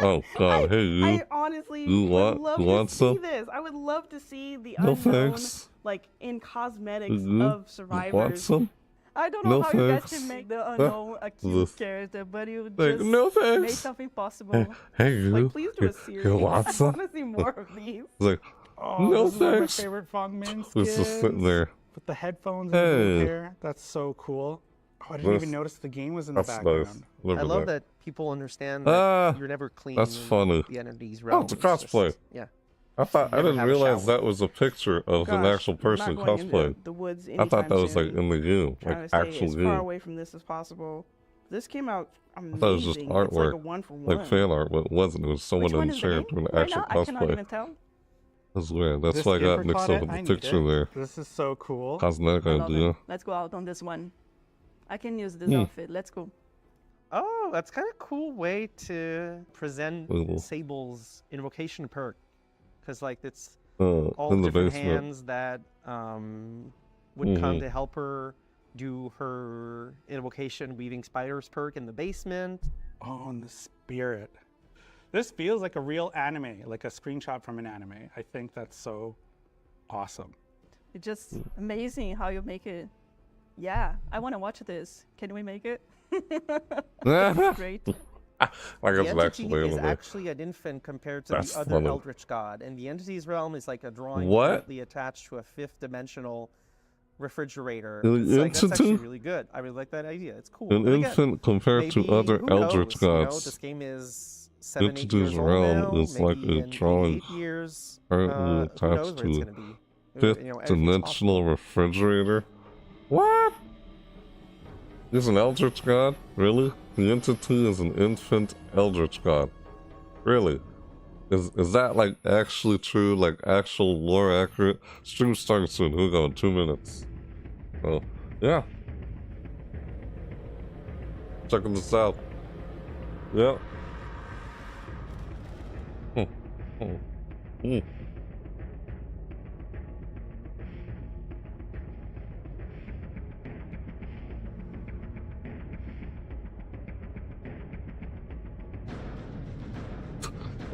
[SPEAKER 1] Oh, God. Hey, you.
[SPEAKER 15] I honestly
[SPEAKER 1] You
[SPEAKER 15] would
[SPEAKER 1] want,
[SPEAKER 15] love
[SPEAKER 1] you
[SPEAKER 15] to
[SPEAKER 1] want
[SPEAKER 15] see
[SPEAKER 1] some?
[SPEAKER 15] this. I would love to see the
[SPEAKER 1] No
[SPEAKER 15] unknown,
[SPEAKER 1] thanks.
[SPEAKER 15] like in cosmetics
[SPEAKER 1] You
[SPEAKER 15] of
[SPEAKER 1] want
[SPEAKER 15] survivors.
[SPEAKER 1] some?
[SPEAKER 17] I don't know
[SPEAKER 1] No
[SPEAKER 17] how you guys
[SPEAKER 1] thanks.
[SPEAKER 17] can make the unknown a cute
[SPEAKER 1] This-
[SPEAKER 17] character, but you
[SPEAKER 1] Like,
[SPEAKER 17] just
[SPEAKER 1] no thanks.
[SPEAKER 17] made something possible.
[SPEAKER 1] Hey, you.
[SPEAKER 15] Like, please do a
[SPEAKER 1] you,
[SPEAKER 15] series.
[SPEAKER 1] you want
[SPEAKER 15] I
[SPEAKER 1] some?
[SPEAKER 15] want to see more of these.
[SPEAKER 1] It's like,
[SPEAKER 14] Oh,
[SPEAKER 1] no
[SPEAKER 14] this is one of my
[SPEAKER 1] thanks.
[SPEAKER 14] favorite Fong Min skins.
[SPEAKER 1] This is sitting there.
[SPEAKER 14] With the headphones and the blue
[SPEAKER 1] Hey.
[SPEAKER 14] hair. That's so cool. Oh, I didn't
[SPEAKER 1] This-
[SPEAKER 14] even notice the game was in the
[SPEAKER 1] That's
[SPEAKER 14] background.
[SPEAKER 1] nice.
[SPEAKER 16] I
[SPEAKER 1] at
[SPEAKER 16] love that people understand that you're never clean.
[SPEAKER 1] That's
[SPEAKER 16] in
[SPEAKER 1] funny.
[SPEAKER 16] The entity's
[SPEAKER 1] Oh,
[SPEAKER 16] realm.
[SPEAKER 1] it's a
[SPEAKER 16] just-
[SPEAKER 1] cosplay.
[SPEAKER 16] yeah.
[SPEAKER 1] I thought I
[SPEAKER 16] Never
[SPEAKER 1] didn't
[SPEAKER 16] have a
[SPEAKER 1] realize
[SPEAKER 16] shower.
[SPEAKER 1] that was a picture of an
[SPEAKER 15] Gosh,
[SPEAKER 1] actual
[SPEAKER 15] I'm
[SPEAKER 1] person
[SPEAKER 15] not going into
[SPEAKER 1] cosplaying.
[SPEAKER 15] the woods
[SPEAKER 1] I thought that
[SPEAKER 15] anytime
[SPEAKER 1] was like
[SPEAKER 15] soon.
[SPEAKER 1] in the game,
[SPEAKER 15] Trying
[SPEAKER 1] like
[SPEAKER 15] to stay
[SPEAKER 1] actual
[SPEAKER 15] as
[SPEAKER 1] game.
[SPEAKER 15] far away from this as possible. This came out
[SPEAKER 1] I
[SPEAKER 15] amazing.
[SPEAKER 1] thought it was just
[SPEAKER 15] It's
[SPEAKER 1] artwork,
[SPEAKER 15] like a one for one.
[SPEAKER 1] like fan art, but it wasn't. It was someone
[SPEAKER 17] Which one
[SPEAKER 1] in
[SPEAKER 17] is
[SPEAKER 1] the
[SPEAKER 17] the
[SPEAKER 1] chair
[SPEAKER 17] game
[SPEAKER 1] doing
[SPEAKER 17] right
[SPEAKER 1] actual
[SPEAKER 17] now? I cannot
[SPEAKER 1] cosplay.
[SPEAKER 17] even tell.
[SPEAKER 1] That's weird. That's
[SPEAKER 14] This
[SPEAKER 1] why I got
[SPEAKER 14] Gipper
[SPEAKER 1] mixed
[SPEAKER 14] caught
[SPEAKER 1] up
[SPEAKER 14] it?
[SPEAKER 1] with
[SPEAKER 14] I
[SPEAKER 1] the
[SPEAKER 14] need
[SPEAKER 1] picture
[SPEAKER 14] it.
[SPEAKER 1] there.
[SPEAKER 14] This is so cool.
[SPEAKER 1] Cosmetic
[SPEAKER 17] I love
[SPEAKER 1] idea.
[SPEAKER 17] it. Let's go out on this one. I can use this
[SPEAKER 1] Hmm.
[SPEAKER 17] outfit. Let's go.
[SPEAKER 16] Oh, that's kind of cool way to present
[SPEAKER 1] Ooh.
[SPEAKER 16] Sable's invocation perk, because like it's
[SPEAKER 1] In
[SPEAKER 16] all
[SPEAKER 1] the
[SPEAKER 16] different
[SPEAKER 1] basement.
[SPEAKER 16] hands that would come
[SPEAKER 1] Mhm.
[SPEAKER 16] to help her do her invocation weaving spiders perk in the basement.
[SPEAKER 14] Oh, and the spirit. This feels like a real anime, like a screenshot from an anime. I think that's so awesome.
[SPEAKER 17] It's just amazing how you make it. Yeah, I want to watch this. Can we make it? Great.
[SPEAKER 1] Like
[SPEAKER 16] The
[SPEAKER 1] it's
[SPEAKER 16] entity
[SPEAKER 1] actually
[SPEAKER 16] is
[SPEAKER 1] in there.
[SPEAKER 16] actually an infant compared to
[SPEAKER 1] That's
[SPEAKER 16] the other
[SPEAKER 1] funny.
[SPEAKER 16] Eldritch God, and the entity's realm is like a drawing
[SPEAKER 1] What?
[SPEAKER 16] currently attached to a fifth-dimensional refrigerator.
[SPEAKER 1] An
[SPEAKER 16] It's like, that's actually
[SPEAKER 1] entity?
[SPEAKER 16] really good. I really like that idea. It's cool.
[SPEAKER 1] An
[SPEAKER 16] But again,
[SPEAKER 1] infant compared to
[SPEAKER 16] maybe,
[SPEAKER 1] other
[SPEAKER 16] who
[SPEAKER 1] Eldritch
[SPEAKER 16] knows, you know,
[SPEAKER 1] gods.
[SPEAKER 16] this game is 7-8
[SPEAKER 1] Entity's
[SPEAKER 16] years old
[SPEAKER 1] realm
[SPEAKER 16] now.
[SPEAKER 1] is like
[SPEAKER 16] Maybe
[SPEAKER 1] a
[SPEAKER 16] in
[SPEAKER 1] drawing
[SPEAKER 16] 8 years,
[SPEAKER 1] currently
[SPEAKER 16] who knows
[SPEAKER 1] attached
[SPEAKER 16] where it's
[SPEAKER 1] to
[SPEAKER 16] gonna be.
[SPEAKER 1] a
[SPEAKER 16] You know,
[SPEAKER 1] fifth
[SPEAKER 16] everything's
[SPEAKER 1] dimensional refrigerator. What? Is an Eldritch god? Really? The entity is an infant Eldritch god. Really? Is that like actually true? Like actual lore accurate? Stream starting soon. We'll go in 2 minutes. Oh, yeah. Checking this out. Yep.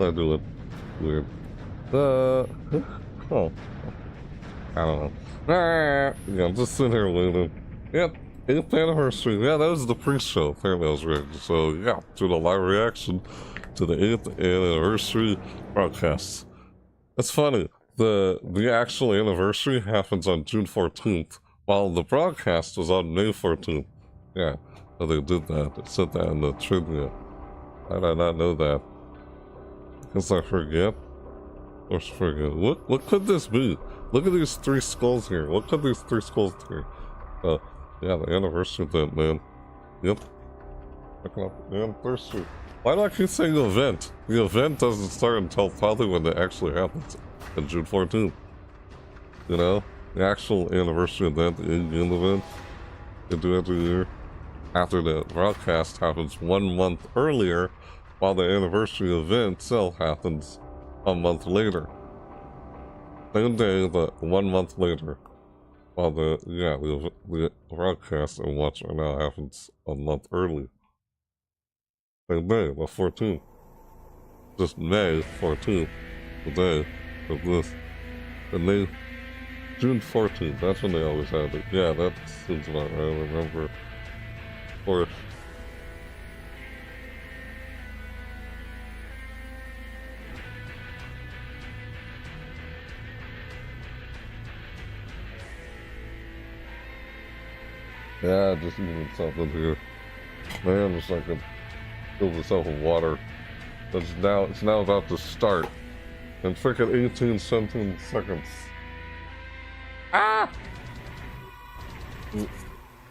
[SPEAKER 1] I do it weird. Oh. I don't know. Yeah, I'm just sitting here waiting. Yep, 8th anniversary. Yeah, that was the pre-show. Apparently I was reacting. So, yeah, doing a live reaction to the 8th anniversary broadcast. It's funny. The actual anniversary happens on June 14th, while the broadcast was on May 14th. Yeah, so they did that. They said that in the trivia. How did I not know that? Because I forget. Or forget. What could this be? Look at these 3 skulls here. What could these 3 skulls be? Yeah, the anniversary event, man. Yep. Looking up the anniversary. Why do I keep saying event? The event doesn't start until probably when it actually happens. On June 14th. You know? The actual anniversary event, the in-game event. They do every year. After the broadcast happens 1 month earlier, while the anniversary event itself happens a month later. Same day, but 1 month later. While the broadcast and watch right now happens a month early. Same day, the 14th. Just May 14th. The day of this. And they, June 14th, that's when they always have it. Yeah, that seems about right, I remember. Or yeah, just needed something here. Man, just like I filled myself with water. It's now about to start. In freaking 18, 17 seconds. Ah!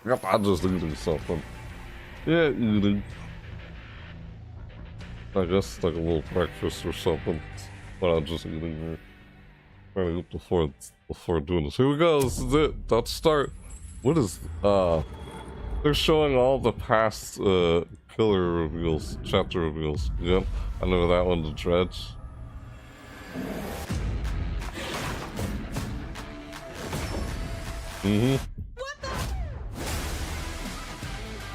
[SPEAKER 1] Yep, I'm just eating something. Yeah, eating. I guess like a little breakfast or something. But I'm just eating here. Trying to eat before doing this. Here we go, this is it. Let's start. What is, they're showing all the past, killer reveals, chapter reveals. Yep, I know that one, the Dredge. Mm-hmm.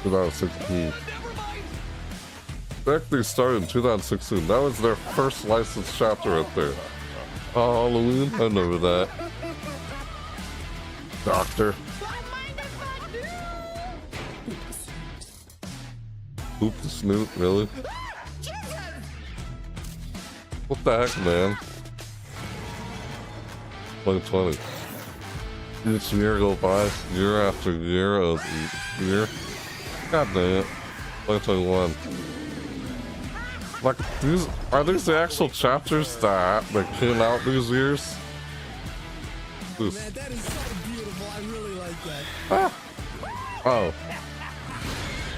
[SPEAKER 1] 2016. They started in 2016. That was their first licensed chapter right there. Oh, Halloween? I remember that. Doctor. Oop the snoot, really? What the heck, man? 2020. Each year go by, year after year of year. God damn it. 2021. Like, are these the actual chapters that came out these years?
[SPEAKER 8] Man, that is so beautiful. I really like that.
[SPEAKER 1] Ah. Oh.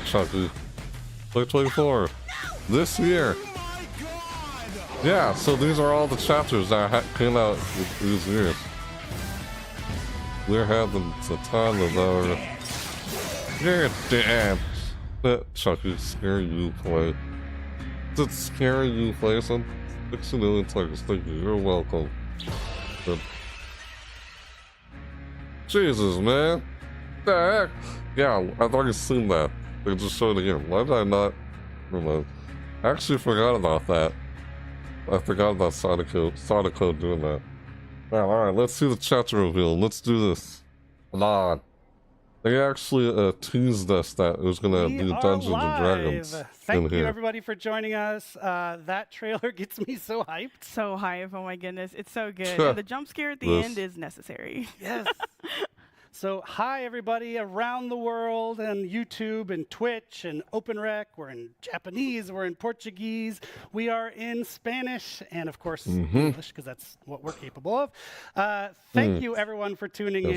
[SPEAKER 1] Chucky. 2024. This year. Yeah, so these are all the chapters that came out these years. We're having a ton of our... You're damn. That Chucky scary you play. Did scary you play some 6 million times? Thank you. You're welcome. But... Jesus, man. What the heck? Yeah, I've already seen that. They just showed it again. Why did I not? Never mind. I actually forgot about that. I forgot about Sonico doing that. Alright, let's see the chapter reveal. Let's do this. Come on. They actually teased us that it was gonna be Dungeons and Dragons.
[SPEAKER 18] Thank you everybody for joining us. That trailer gets me so hyped.
[SPEAKER 17] So hyped, oh my goodness. It's so good. And the jump scare at the end is necessary.
[SPEAKER 18] Yes. So, hi everybody around the world and YouTube and Twitch and OpenRec. We're in Japanese, we're in Portuguese, we are in Spanish, and of course English, because that's what we're capable of. Thank you everyone for tuning in.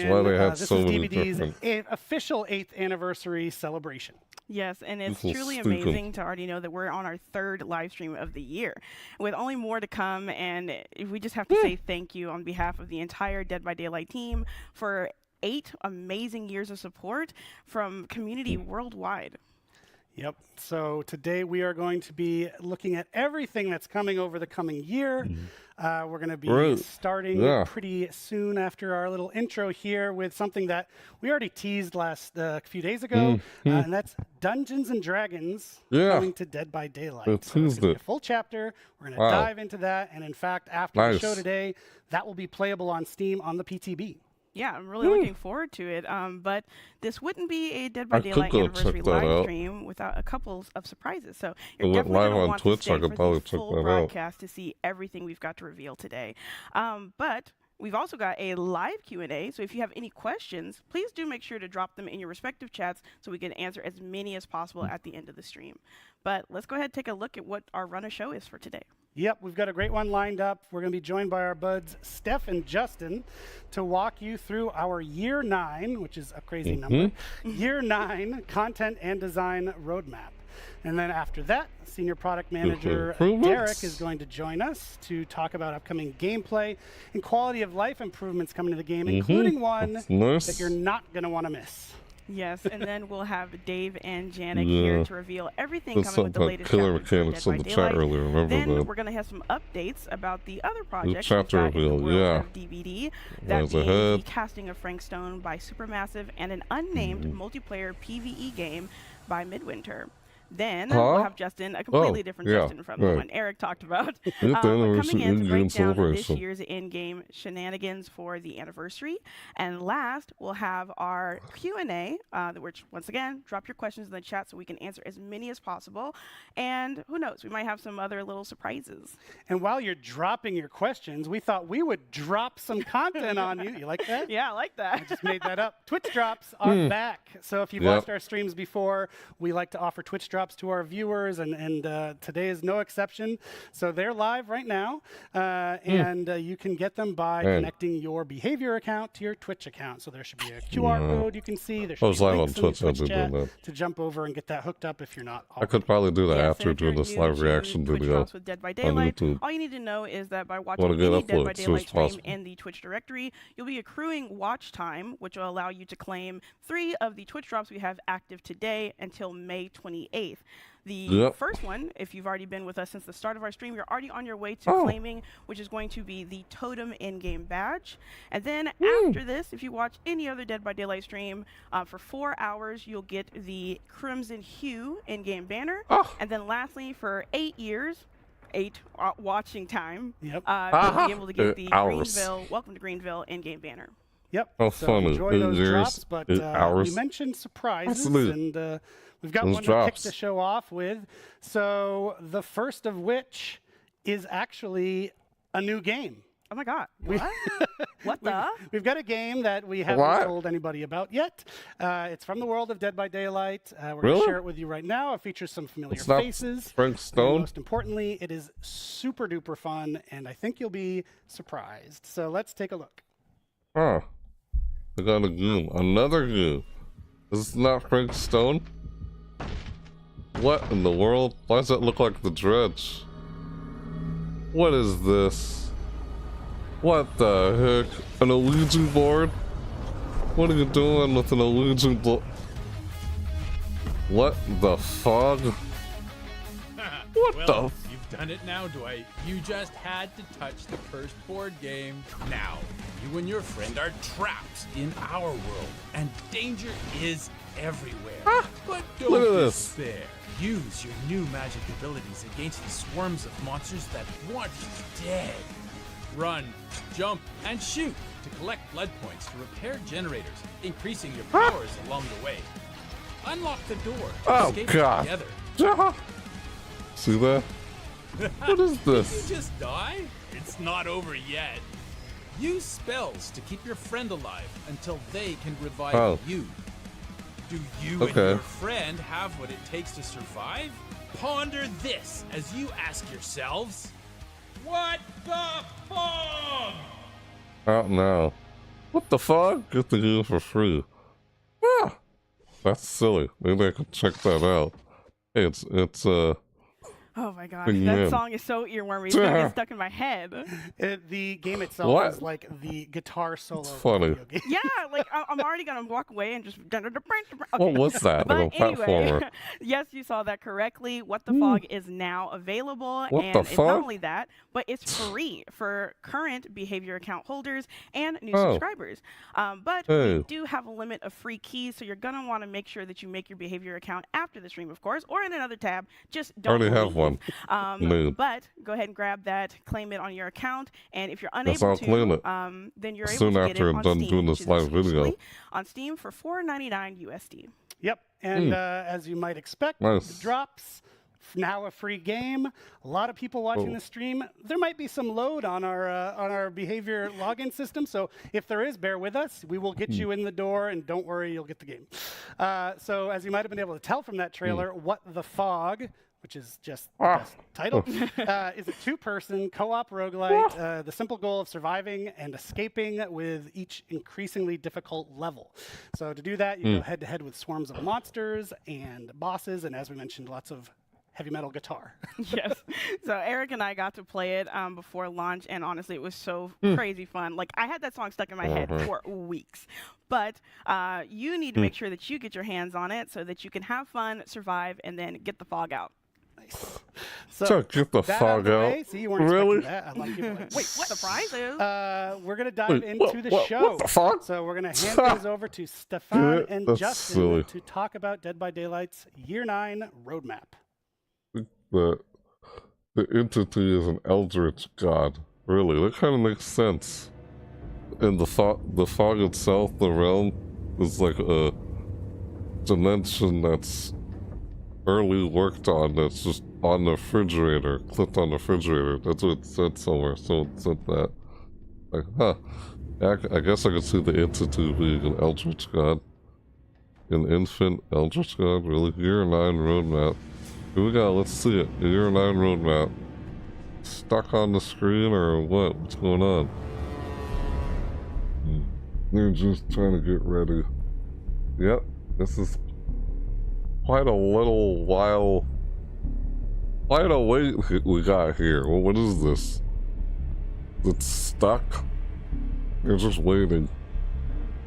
[SPEAKER 18] This is DVD's official 8th anniversary celebration.
[SPEAKER 17] Yes, and it's truly amazing to already know that we're on our 3rd live stream of the year, with only more to come, and we just have to say thank you on behalf of the entire Dead by Daylight team for 8 amazing years of support from community worldwide.
[SPEAKER 18] Yep. So today we are going to be looking at everything that's coming over the coming year. We're going to be starting pretty soon after our little intro here with something that we already teased last few days ago, and that's Dungeons and Dragons coming to Dead by Daylight. So it's going to be a full chapter. We're going to dive into that, and in fact, after the show today, that will be playable on Steam on the PTB.
[SPEAKER 17] Yeah, I'm really looking forward to it. But this wouldn't be a Dead by Daylight anniversary live stream without a couple of surprises. So you're definitely going to want to stay for the full broadcast to see everything we've got to reveal today. But we've also got a live Q&A. So if you have any questions, please do make sure to drop them in your respective chats so we can answer as many as possible at the end of the stream. But let's go ahead and take a look at what our run of show is for today.
[SPEAKER 18] Yep, we've got a great one lined up. We're going to be joined by our buds, Steph and Justin, to walk you through our Year 9, which is a crazy number, Year 9 content and design roadmap. And then after that, Senior Product Manager Derek is going to join us to talk about upcoming gameplay and quality of life improvements coming to the game, including one that you're not going to want to miss.
[SPEAKER 17] Yes, and then we'll have Dave and Janik here to reveal everything coming with the latest
[SPEAKER 1] killer mechanics in the chat earlier. Remember
[SPEAKER 17] then
[SPEAKER 1] that?
[SPEAKER 17] We're going to have some updates about the other projects
[SPEAKER 1] chapter reveal,
[SPEAKER 17] of DVD. That being the casting of Frank Stone by Supermassive and an unnamed multiplayer PvE game by Midwinter. Then we'll have Justin, a completely different Justin from the one Eric talked about, coming in to break down this year's in-game shenanigans for the anniversary. And last, we'll have our Q&A, which, once again, drop your questions in the chat so we can answer as many as possible. And who knows, we might have some other little surprises.
[SPEAKER 18] And while you're dropping your questions, we thought we would drop some content on you. You like that?
[SPEAKER 17] Yeah, I like that.
[SPEAKER 18] I just made that up. Twitch drops are back. So if you've watched our streams before, we like to offer Twitch drops to our viewers, and today is no exception. So they're live right now, and you can get them by connecting your behavior account to your Twitch account. So there should be a QR code you can see. There should be links in the Twitch chat to jump over and get that hooked up if you're not already.
[SPEAKER 1] I could probably do that after doing this live reaction video
[SPEAKER 17] with Dead by Daylight. All you need to know is that by watching any Dead by Daylight stream in the Twitch directory, you'll be accruing watch time, which will allow you to claim 3 of the Twitch drops we have active today until May 28th. The first one, if you've already been with us since the start of our stream, you're already on your way to claiming, which is going to be the Totem in-game badge. And then after this, if you watch any other Dead by Daylight stream, for 4 hours, you'll get the Crimson Hue in-game banner. And then lastly, for 8 years, 8 watching time, you'll be able to get the Greenville, Welcome to Greenville in-game banner.
[SPEAKER 18] Yep.
[SPEAKER 1] Oh,
[SPEAKER 18] so
[SPEAKER 1] funny.
[SPEAKER 18] enjoy those drops, but we mentioned surprises, and we've got one to kick the show off with. So the first of which is actually a new game.
[SPEAKER 17] Oh my God! What?
[SPEAKER 18] We've got a game that we haven't told anybody about yet. It's from the world of Dead by Daylight. We're going to share it with you right now. It features some familiar faces.
[SPEAKER 1] Frank Stone.
[SPEAKER 18] And most importantly, it is super duper fun, and I think you'll be surprised. So let's take a look.
[SPEAKER 1] I got a game. Another game. Is this not Frank Stone? What in the world? Why does that look like the Dredge? What is this? What the heck? An Ouija board? What are you doing with an Ouija board? What the fog? What
[SPEAKER 19] well, you've done it now, Dwight. You just had to touch the first board game. Now, you and your friend are trapped in our world, and danger is everywhere. But don't despair. Use your new magic abilities against the swarms of monsters that want you dead. Run, jump, and shoot to collect blood points to repair generators, increasing your powers along the way. Unlock the door to escape together.
[SPEAKER 1] See that? What is this?
[SPEAKER 19] Did you just die? It's not over yet. Use spells to keep your friend alive until they can revive you. Do you and your friend have what it takes to survive? Ponder this as you ask yourselves, what the fog?
[SPEAKER 1] Oh no. What the fuck? Get the game for free. That's silly. Maybe I could check that out. Hey, it's
[SPEAKER 17] Oh my gosh,
[SPEAKER 1] Bring
[SPEAKER 17] that
[SPEAKER 1] in.
[SPEAKER 17] song is so earwormy. It's gonna get stuck in my head.
[SPEAKER 18] The game itself
[SPEAKER 1] What?
[SPEAKER 18] is like the guitar solo.
[SPEAKER 1] It's funny.
[SPEAKER 17] Yeah, like I'm already gonna walk away and just. Okay.
[SPEAKER 1] What was that?
[SPEAKER 17] But
[SPEAKER 1] Like a
[SPEAKER 17] anyway,
[SPEAKER 1] platformer?
[SPEAKER 17] yes, you saw that correctly. What the Fog is now available,
[SPEAKER 1] What
[SPEAKER 17] and
[SPEAKER 1] the
[SPEAKER 17] it's
[SPEAKER 1] fuck?
[SPEAKER 17] not only that, but it's free for current behavior account holders and new
[SPEAKER 1] Oh.
[SPEAKER 17] subscribers. But
[SPEAKER 1] Hey.
[SPEAKER 17] we do have a limit of free keys, so you're gonna want to make sure that you make your behavior account after the stream, of course, or in another tab. Just don't
[SPEAKER 1] Already have
[SPEAKER 17] leave.
[SPEAKER 1] one. Mood.
[SPEAKER 17] But go ahead and grab that, claim it on your account, and if you're
[SPEAKER 1] Guess
[SPEAKER 17] unable
[SPEAKER 1] I'll claim it.
[SPEAKER 17] to, then you're
[SPEAKER 1] Soon
[SPEAKER 17] able to get
[SPEAKER 1] after
[SPEAKER 17] it
[SPEAKER 1] I'm
[SPEAKER 17] on
[SPEAKER 1] done
[SPEAKER 17] Steam,
[SPEAKER 1] doing
[SPEAKER 17] which
[SPEAKER 1] this
[SPEAKER 17] is
[SPEAKER 1] live video.
[SPEAKER 17] exclusively on Steam for $4.99 USD.
[SPEAKER 18] Yep, and
[SPEAKER 1] Mm.
[SPEAKER 18] as you might expect,
[SPEAKER 1] Nice.
[SPEAKER 18] the drops. Now a free game. A lot of people watching
[SPEAKER 1] Oh.
[SPEAKER 18] the stream. There might be some load on our behavior login system. So if there is, bear with us. We will get you in the door, and don't worry, you'll get the game. So as you might have been able to tell from that trailer, What the Fog, which is just the best title, is a two-person co-op roguelite. The simple goal of surviving and escaping with each increasingly difficult level. So to do that, you go head-to-head with swarms of monsters and bosses, and as we mentioned, lots of heavy metal guitar.
[SPEAKER 17] Yes. So Eric and I got to play it before launch, and honestly, it was so crazy fun. Like, I had that song stuck in my head for weeks. But you need to make sure that you get your hands on it so that you can have fun, survive, and then get the fog out.
[SPEAKER 1] So get the
[SPEAKER 18] that
[SPEAKER 1] fog
[SPEAKER 18] the
[SPEAKER 1] out.
[SPEAKER 18] way, see, you weren't
[SPEAKER 1] Really?
[SPEAKER 18] expecting that. I like people like,
[SPEAKER 17] Wait, what? Surprises?
[SPEAKER 18] we're going to dive
[SPEAKER 1] Wait,
[SPEAKER 18] into the
[SPEAKER 1] what
[SPEAKER 18] show.
[SPEAKER 1] the fuck?
[SPEAKER 18] So we're going to hand things over to Stefan
[SPEAKER 1] Yeah,
[SPEAKER 18] and
[SPEAKER 1] that's
[SPEAKER 18] Justin
[SPEAKER 1] silly.
[SPEAKER 18] to talk about Dead by Daylight's Year 9 roadmap.
[SPEAKER 1] The entity is an eldritch god. Really, that kind of makes sense. And the fog itself, the realm, is like a dimension that's early worked on. That's just on the refrigerator, clipped on the refrigerator. That's what it said somewhere. So it said that. Like, huh? I guess I could see the entity being an eldritch god, an infant eldritch god. Really, Year 9 roadmap. Here we go, let's see it. Year 9 roadmap. Stuck on the screen or what? What's going on? They're just trying to get ready. Yep, this is quite a little while. Quite a wait we got here. Well, what is this? It's stuck? They're just waiting.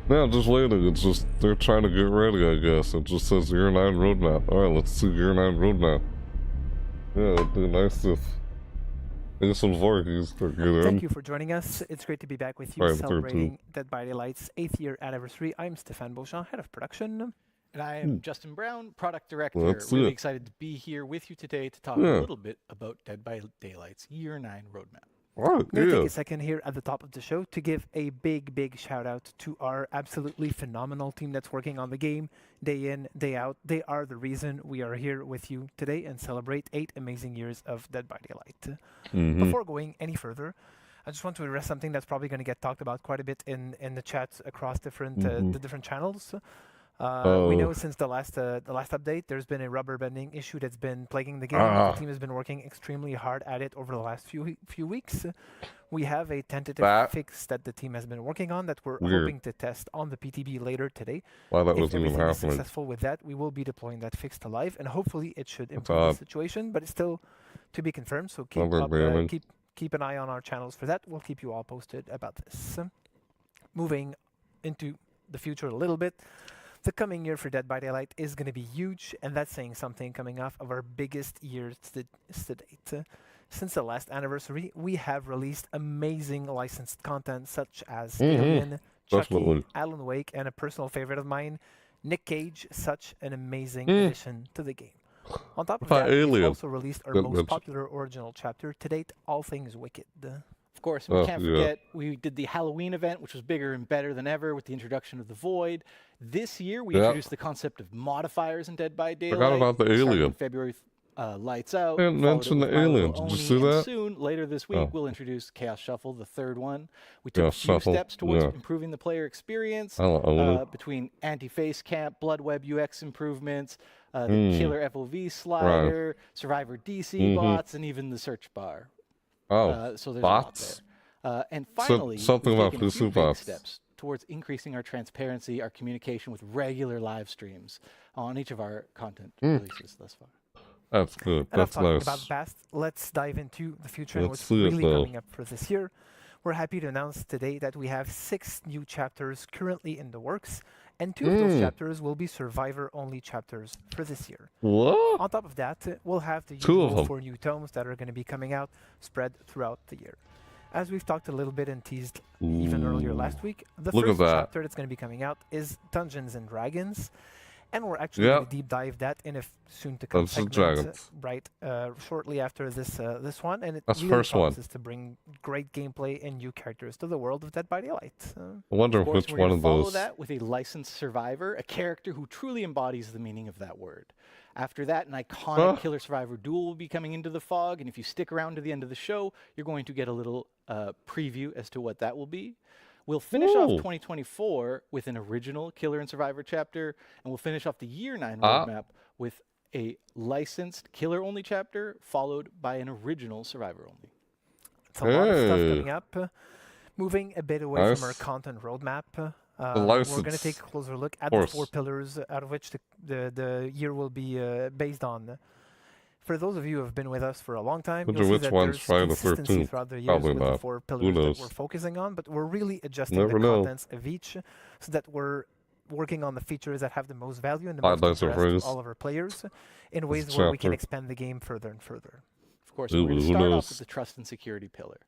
[SPEAKER 1] Yeah, just waiting. It's just, they're trying to get ready, I guess. It just says Year 9 roadmap. Alright, let's see Year 9 roadmap. Yeah, it'd be nice if some Vorkies could get in.
[SPEAKER 20] Thank you for joining us. It's great to be back with you,
[SPEAKER 1] Sorry,
[SPEAKER 20] celebrating Dead by Daylight's 8th year anniversary. I'm Stéphane Beauchamp, head of production.
[SPEAKER 21] And I am Justin Brown, product director.
[SPEAKER 1] Let's
[SPEAKER 21] Really
[SPEAKER 1] see it.
[SPEAKER 21] excited to be here with you today to talk
[SPEAKER 1] Yeah.
[SPEAKER 21] a little bit about Dead by Daylight's Year 9 roadmap.
[SPEAKER 1] Right,
[SPEAKER 20] I'm going to
[SPEAKER 1] yeah.
[SPEAKER 20] take a second here at the top of the show to give a big shout out to our absolutely phenomenal team that's working on the game day in, day out. They are the reason we are here with you today and celebrate 8 amazing years of Dead by Daylight. Before going any further, I just want to address something that's probably going to get talked about quite a bit in the chats across different the different channels. We know since the last update, there's been a rubber banding issue that's been plaguing the game. The team has been working extremely hard at it over the last few weeks. We have a tentative fix that the team has been working on that we're hoping to test on the PTB later today.
[SPEAKER 1] Why that
[SPEAKER 20] If
[SPEAKER 1] wasn't even
[SPEAKER 20] everything is
[SPEAKER 1] happening.
[SPEAKER 20] successful with that, we will be deploying that fix to live, and hopefully it should improve the situation. But it's still to be confirmed. So keep an eye on our channels for that. We'll keep you all posted about this. Moving into the future a little bit. The coming year for Dead by Daylight is going to be huge, and that's saying something coming off of our biggest years to date. Since the last anniversary, we have released amazing licensed content such as Alien, Chucky, Alan Wake, and a personal favorite of mine, Nick Cage, such an amazing addition to the game. On top of that, we've also released our most popular original chapter to date, All Things Wicked.
[SPEAKER 21] Of course, we can't forget we did the Halloween event, which was bigger and better than ever with the introduction of the Void. This year, we introduced the concept of modifiers in Dead by Daylight.
[SPEAKER 1] Forgot about the alien.
[SPEAKER 21] In February, Lights Out.
[SPEAKER 1] I didn't mention the alien. Did you see that?
[SPEAKER 21] Soon, later this week, we'll introduce Chaos Shuffle, the third one. We took a few steps towards improving the player experience between anti-face camp, blood web UX improvements, the killer FOV slider, survivor DC bots, and even the search bar. So there's
[SPEAKER 1] bots?
[SPEAKER 21] a lot there. And finally,
[SPEAKER 1] something
[SPEAKER 21] we've
[SPEAKER 1] about
[SPEAKER 21] taken a few
[SPEAKER 1] PC
[SPEAKER 21] big
[SPEAKER 1] bots.
[SPEAKER 21] steps towards increasing our transparency, our communication with regular live streams on each of our content releases thus far.
[SPEAKER 1] That's good.
[SPEAKER 20] Enough
[SPEAKER 1] That's
[SPEAKER 20] talking
[SPEAKER 1] nice.
[SPEAKER 20] about the past. Let's dive into the future and
[SPEAKER 1] Let's
[SPEAKER 20] what's
[SPEAKER 1] see it,
[SPEAKER 20] really
[SPEAKER 1] though.
[SPEAKER 20] coming up for this year. We're happy to announce today that we have 6 new chapters currently in the works, and 2 of those chapters will be survivor-only chapters for this year.
[SPEAKER 1] What?
[SPEAKER 20] On top of that, we'll have the
[SPEAKER 1] 2 of
[SPEAKER 20] usual
[SPEAKER 1] them.
[SPEAKER 20] 4 new tomes that are going to be coming out, spread throughout the year. As we've talked a little bit and teased even earlier last week, the
[SPEAKER 1] Look at
[SPEAKER 20] first
[SPEAKER 1] that.
[SPEAKER 20] chapter that's going to be coming out is Dungeons and Dragons. And we're actually going to deep dive that in a soon-to-come
[SPEAKER 1] Dungeons and
[SPEAKER 20] segment,
[SPEAKER 1] Dragons.
[SPEAKER 20] right, shortly after this one. And it
[SPEAKER 1] That's the
[SPEAKER 20] really
[SPEAKER 1] first one.
[SPEAKER 20] promises to bring great gameplay and new characters to the world of Dead by Daylight.
[SPEAKER 1] I wonder
[SPEAKER 21] Of course,
[SPEAKER 1] which
[SPEAKER 21] we're
[SPEAKER 1] one
[SPEAKER 21] gonna
[SPEAKER 1] of
[SPEAKER 21] follow
[SPEAKER 1] those.
[SPEAKER 21] that with a licensed survivor, a character who truly embodies the meaning of that word. After that, an iconic killer survivor duel will be coming into the fog, and if you stick around to the end of the show, you're going to get a little preview as to what that will be. We'll finish off 2024 with an original Killer and Survivor chapter, and we'll finish off the Year 9 roadmap with a licensed Killer-only chapter, followed by an original Survivor-only.
[SPEAKER 20] It's a lot of stuff coming up. Moving a bit away from our content roadmap, we're going to take a closer look at the 4 pillars out of which the year will be based on. For those of you who have been with us for a long time, you'll see that there's consistency throughout the years with the 4 pillars that we're focusing on, but we're really adjusting the contents of each so that we're working on the features that have the most value and the most interest to all of our players in ways where we can expand the game further and further.
[SPEAKER 21] Of course, we're going to start off with the trust and security pillar.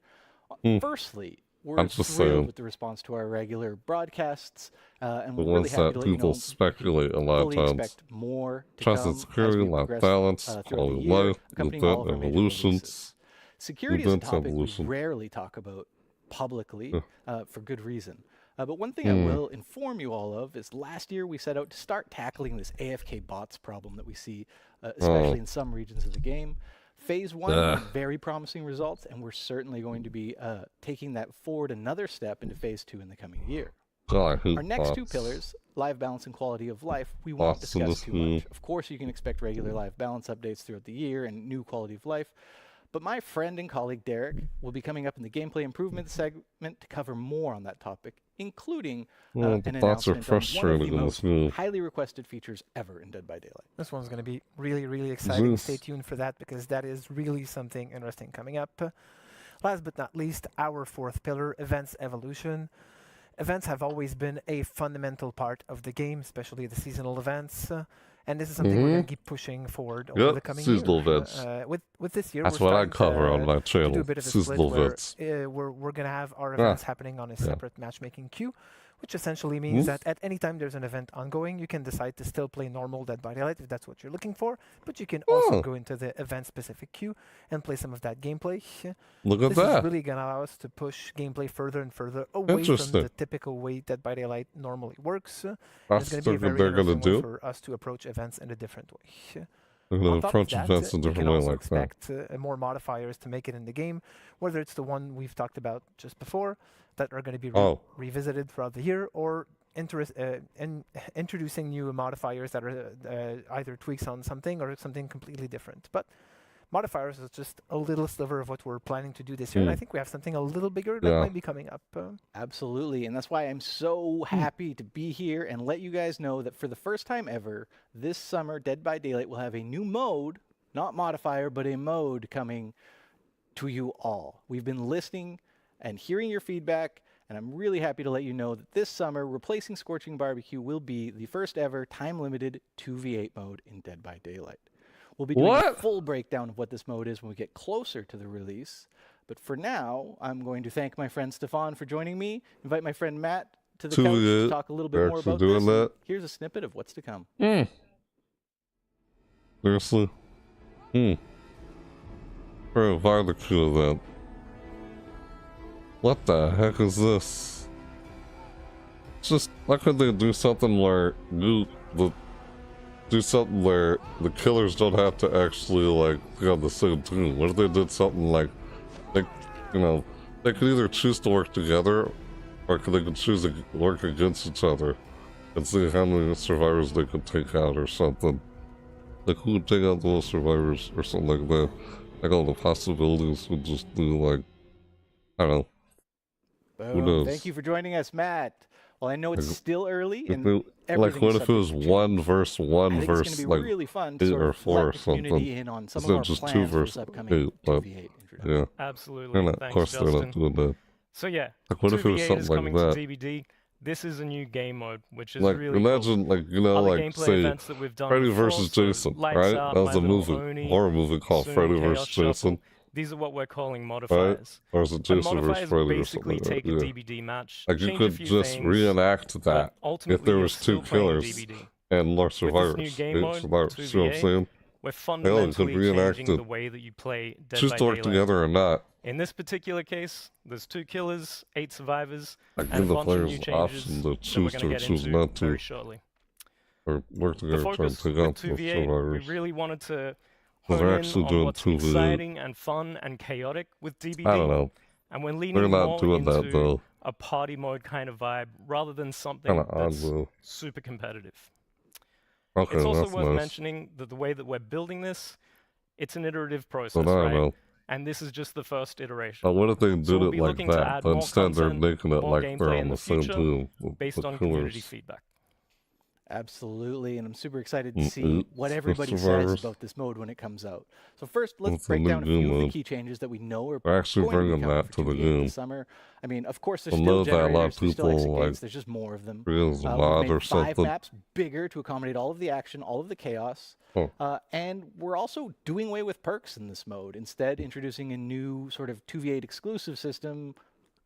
[SPEAKER 21] Firstly, we're thrilled with the response to our regular broadcasts, and we're really happy to let you know
[SPEAKER 1] speculate a lot of
[SPEAKER 21] fully
[SPEAKER 1] times.
[SPEAKER 21] expect more to
[SPEAKER 1] Trust
[SPEAKER 21] come
[SPEAKER 1] and security,
[SPEAKER 21] as we
[SPEAKER 1] life
[SPEAKER 21] progress,
[SPEAKER 1] balance,
[SPEAKER 21] throughout
[SPEAKER 1] quality
[SPEAKER 21] the
[SPEAKER 1] of
[SPEAKER 21] year,
[SPEAKER 1] life,
[SPEAKER 21] accompanying all of our major
[SPEAKER 1] evolutions.
[SPEAKER 21] releases. Security is a
[SPEAKER 1] Event
[SPEAKER 21] topic we
[SPEAKER 1] evolution.
[SPEAKER 21] rarely talk about publicly for good reason. But one thing I will inform you all of is last year we set out to start tackling this AFK bots problem that we see, especially in some regions of the game. Phase 1 had very promising results, and we're certainly going to be taking that forward another step into Phase 2 in the coming year.
[SPEAKER 1] Our
[SPEAKER 21] next 2 pillars, live balance and quality of life, we won't discuss too much. Of course, you can expect regular live balance updates throughout the year and new quality of life. But my friend and colleague Derek will be coming up in the gameplay improvement segment to cover more on that topic, including an announcement on one of the most highly requested features ever in Dead by Daylight.
[SPEAKER 20] This one's going to be really, really exciting. Stay tuned for that because that is really something interesting coming up. Last but not least, our 4th pillar, events evolution. Events have always been a fundamental part of the game, especially the seasonal events. And this is something we're going to keep pushing forward over the coming
[SPEAKER 1] seasonal
[SPEAKER 20] year.
[SPEAKER 1] events.
[SPEAKER 20] With this year,
[SPEAKER 1] That's
[SPEAKER 20] we're
[SPEAKER 1] what I cover on my
[SPEAKER 20] to
[SPEAKER 1] channel.
[SPEAKER 20] do a bit of a
[SPEAKER 1] Seasonal
[SPEAKER 20] split
[SPEAKER 1] events.
[SPEAKER 20] where we're going to have our events happening on a separate matchmaking queue, which essentially means that at any time there's an event ongoing, you can decide to still play normal Dead by Daylight if that's what you're looking for, but you can also go into the event-specific queue and play some of that gameplay.
[SPEAKER 1] Look at
[SPEAKER 20] this
[SPEAKER 1] that.
[SPEAKER 20] is really going to allow us to push gameplay further and further away from the typical way Dead by Daylight normally works. It's going to be a very interesting way for us to approach events in a different way.
[SPEAKER 1] We're going to approach events a different way like that.
[SPEAKER 20] Expect more modifiers to make it in the game, whether it's the one we've talked about just before that are going to be revisited throughout the year, or introducing new modifiers that are either tweaks on something or something completely different. But modifiers is just a little sliver of what we're planning to do this year, and I think we have something a little bigger that might be coming up.
[SPEAKER 21] Absolutely, and that's why I'm so happy to be here and let you guys know that for the first time ever, this summer, Dead by Daylight will have a new mode, not modifier, but a mode coming to you all. We've been listening and hearing your feedback, and I'm really happy to let you know that this summer, replacing Scorching Barbecue will be the first ever time-limited 2v8 mode in Dead by Daylight. We'll be doing a full breakdown of what this mode is when we get closer to the release. But for now, I'm going to thank my friend Stefan for joining me, invite my friend Matt to the couch to talk a little bit more about this. Here's a snippet of what's to come.
[SPEAKER 1] Seriously? For a barbecue event. What the heck is this? Just, why couldn't they do something where do something where the killers don't have to actually like be on the same team? What if they did something like they could either choose to work together, or they could choose to work against each other and see how many survivors they could take out or something. Like who would take out the most survivors or something like that? Like all the possibilities would just do like, I don't know.
[SPEAKER 21] Boom. Thank you for joining us, Matt. Well, I know it's still early, and
[SPEAKER 1] Like,
[SPEAKER 21] everything's
[SPEAKER 1] what if it was
[SPEAKER 21] subject to
[SPEAKER 1] one verse one
[SPEAKER 21] I think it's
[SPEAKER 1] verse
[SPEAKER 21] gonna be
[SPEAKER 1] like
[SPEAKER 21] really fun to
[SPEAKER 1] 8
[SPEAKER 21] sort
[SPEAKER 1] or
[SPEAKER 21] of
[SPEAKER 1] 4 or
[SPEAKER 21] let the community
[SPEAKER 1] something?
[SPEAKER 21] in on some
[SPEAKER 1] Instead
[SPEAKER 21] of our
[SPEAKER 1] of just 2
[SPEAKER 21] plans for
[SPEAKER 1] verse
[SPEAKER 21] this upcoming
[SPEAKER 1] 8, but
[SPEAKER 21] 2v8 introduction.
[SPEAKER 1] yeah.
[SPEAKER 3] Absolutely.
[SPEAKER 1] And of
[SPEAKER 3] Thanks,
[SPEAKER 1] course they're not
[SPEAKER 3] Justin.
[SPEAKER 1] doing that.
[SPEAKER 3] So yeah,
[SPEAKER 1] Like, what if it was
[SPEAKER 3] 2v8
[SPEAKER 1] something
[SPEAKER 3] is
[SPEAKER 1] like
[SPEAKER 3] coming
[SPEAKER 1] that?
[SPEAKER 3] to DBD. This is a new game mode, which is
[SPEAKER 1] Like,
[SPEAKER 3] really
[SPEAKER 1] imagine,
[SPEAKER 3] cool.
[SPEAKER 1] like, you know,
[SPEAKER 3] Other
[SPEAKER 1] like,
[SPEAKER 3] gameplay
[SPEAKER 1] say,
[SPEAKER 3] events that we've done
[SPEAKER 1] Freddy
[SPEAKER 3] before,
[SPEAKER 1] versus
[SPEAKER 3] so
[SPEAKER 1] Jason,
[SPEAKER 3] Lights
[SPEAKER 1] right?
[SPEAKER 3] Out,
[SPEAKER 1] That was
[SPEAKER 3] My
[SPEAKER 1] a
[SPEAKER 3] Little
[SPEAKER 1] movie,
[SPEAKER 3] Oni,
[SPEAKER 1] horror movie called
[SPEAKER 3] Soon
[SPEAKER 1] Freddy
[SPEAKER 3] Chaos
[SPEAKER 1] versus Jason,
[SPEAKER 3] Shuffle. These are what we're calling
[SPEAKER 1] right?
[SPEAKER 3] modifiers.
[SPEAKER 1] Or is it
[SPEAKER 3] And
[SPEAKER 1] Jason versus
[SPEAKER 3] modifiers
[SPEAKER 1] Freddy or
[SPEAKER 3] basically
[SPEAKER 1] something like
[SPEAKER 3] take
[SPEAKER 1] that?
[SPEAKER 3] a
[SPEAKER 1] Yeah.
[SPEAKER 3] DBD match,
[SPEAKER 1] Like, you
[SPEAKER 3] change a
[SPEAKER 1] could
[SPEAKER 3] few
[SPEAKER 1] just
[SPEAKER 3] things,
[SPEAKER 1] reenact
[SPEAKER 3] but
[SPEAKER 1] that if
[SPEAKER 3] ultimately
[SPEAKER 1] there
[SPEAKER 3] you're
[SPEAKER 1] was 2
[SPEAKER 3] still playing
[SPEAKER 1] killers
[SPEAKER 3] DBD.
[SPEAKER 1] and more
[SPEAKER 3] With this new
[SPEAKER 1] survivors.
[SPEAKER 3] game
[SPEAKER 1] Right? So
[SPEAKER 3] mode,
[SPEAKER 1] that, see what I'm
[SPEAKER 3] 2v8,
[SPEAKER 1] saying?
[SPEAKER 3] we're
[SPEAKER 1] Hell, you could
[SPEAKER 3] fundamentally
[SPEAKER 1] reenact
[SPEAKER 3] changing
[SPEAKER 1] it.
[SPEAKER 3] the way that you play Dead
[SPEAKER 1] Choose
[SPEAKER 3] by
[SPEAKER 1] to work
[SPEAKER 3] Daylight.
[SPEAKER 1] together or not.
[SPEAKER 3] In this particular case, there's 2 killers, 8 survivors,
[SPEAKER 1] Like,
[SPEAKER 3] and a
[SPEAKER 1] give the
[SPEAKER 3] bunch of new
[SPEAKER 1] players the
[SPEAKER 3] changes
[SPEAKER 1] option to
[SPEAKER 3] that we're
[SPEAKER 1] choose
[SPEAKER 3] going
[SPEAKER 1] to
[SPEAKER 3] to
[SPEAKER 1] or
[SPEAKER 3] get
[SPEAKER 1] choose
[SPEAKER 3] into
[SPEAKER 1] not
[SPEAKER 3] very
[SPEAKER 1] to.
[SPEAKER 3] shortly.
[SPEAKER 1] Or work
[SPEAKER 3] The
[SPEAKER 1] together trying to
[SPEAKER 3] focus
[SPEAKER 1] take
[SPEAKER 3] with
[SPEAKER 1] out the
[SPEAKER 3] 2v8, we
[SPEAKER 1] survivors.
[SPEAKER 3] really wanted to
[SPEAKER 1] Because
[SPEAKER 3] hone
[SPEAKER 1] they're
[SPEAKER 3] in
[SPEAKER 1] actually
[SPEAKER 3] on
[SPEAKER 1] doing
[SPEAKER 3] what's
[SPEAKER 1] 2v8.
[SPEAKER 3] exciting and fun and chaotic with
[SPEAKER 1] I don't
[SPEAKER 3] DBD,
[SPEAKER 1] know.
[SPEAKER 3] and we're
[SPEAKER 1] They're
[SPEAKER 3] leaning
[SPEAKER 1] not
[SPEAKER 3] more
[SPEAKER 1] doing that,
[SPEAKER 3] into
[SPEAKER 1] though.
[SPEAKER 3] a party mode kind of vibe rather than
[SPEAKER 1] Kind
[SPEAKER 3] something
[SPEAKER 1] of odd,
[SPEAKER 3] that's
[SPEAKER 1] though.
[SPEAKER 3] super competitive.
[SPEAKER 1] Okay,
[SPEAKER 3] It's also
[SPEAKER 1] that's
[SPEAKER 3] worth
[SPEAKER 1] nice.
[SPEAKER 3] mentioning that the way that we're building this, it's an iterative
[SPEAKER 1] But
[SPEAKER 3] process,
[SPEAKER 1] I don't
[SPEAKER 3] right?
[SPEAKER 1] know.
[SPEAKER 3] And this is just the first iteration.
[SPEAKER 1] But what if they
[SPEAKER 3] So
[SPEAKER 1] did
[SPEAKER 3] we'll
[SPEAKER 1] it
[SPEAKER 3] be
[SPEAKER 1] like
[SPEAKER 3] looking to
[SPEAKER 1] that,
[SPEAKER 3] add
[SPEAKER 1] but
[SPEAKER 3] more
[SPEAKER 1] instead they're
[SPEAKER 3] content,
[SPEAKER 1] making it
[SPEAKER 3] more
[SPEAKER 1] like they're
[SPEAKER 3] gameplay
[SPEAKER 1] on
[SPEAKER 3] in
[SPEAKER 1] the
[SPEAKER 3] the
[SPEAKER 1] same
[SPEAKER 3] future
[SPEAKER 1] team
[SPEAKER 3] based
[SPEAKER 1] with
[SPEAKER 3] on
[SPEAKER 1] the
[SPEAKER 3] community
[SPEAKER 1] killers?
[SPEAKER 3] feedback.
[SPEAKER 21] Absolutely, and I'm super excited to
[SPEAKER 1] Mm,
[SPEAKER 21] see
[SPEAKER 1] oops,
[SPEAKER 21] what
[SPEAKER 1] for
[SPEAKER 21] everybody says
[SPEAKER 1] survivors.
[SPEAKER 21] about this mode when it comes out. So first, let's
[SPEAKER 1] That's a
[SPEAKER 21] break
[SPEAKER 1] new
[SPEAKER 21] down a
[SPEAKER 1] game
[SPEAKER 21] few of the
[SPEAKER 1] mode.
[SPEAKER 21] key changes that we know are
[SPEAKER 1] They're actually
[SPEAKER 21] going to be
[SPEAKER 1] bringing
[SPEAKER 21] coming
[SPEAKER 1] that
[SPEAKER 21] for
[SPEAKER 1] to the
[SPEAKER 21] 2v8
[SPEAKER 1] game.
[SPEAKER 21] this summer. I mean, of course,
[SPEAKER 1] I
[SPEAKER 21] there's still
[SPEAKER 1] know that a lot of
[SPEAKER 21] generators, there's still
[SPEAKER 1] people,
[SPEAKER 21] exit
[SPEAKER 1] like,
[SPEAKER 21] gates, there's just more of them.
[SPEAKER 1] create a
[SPEAKER 21] We've
[SPEAKER 1] mod or
[SPEAKER 21] made 5
[SPEAKER 1] something.
[SPEAKER 21] maps bigger to accommodate all of the action, all of the chaos.
[SPEAKER 1] Huh.
[SPEAKER 21] And we're also doing away with perks in this mode, instead introducing a new sort of 2v8 exclusive system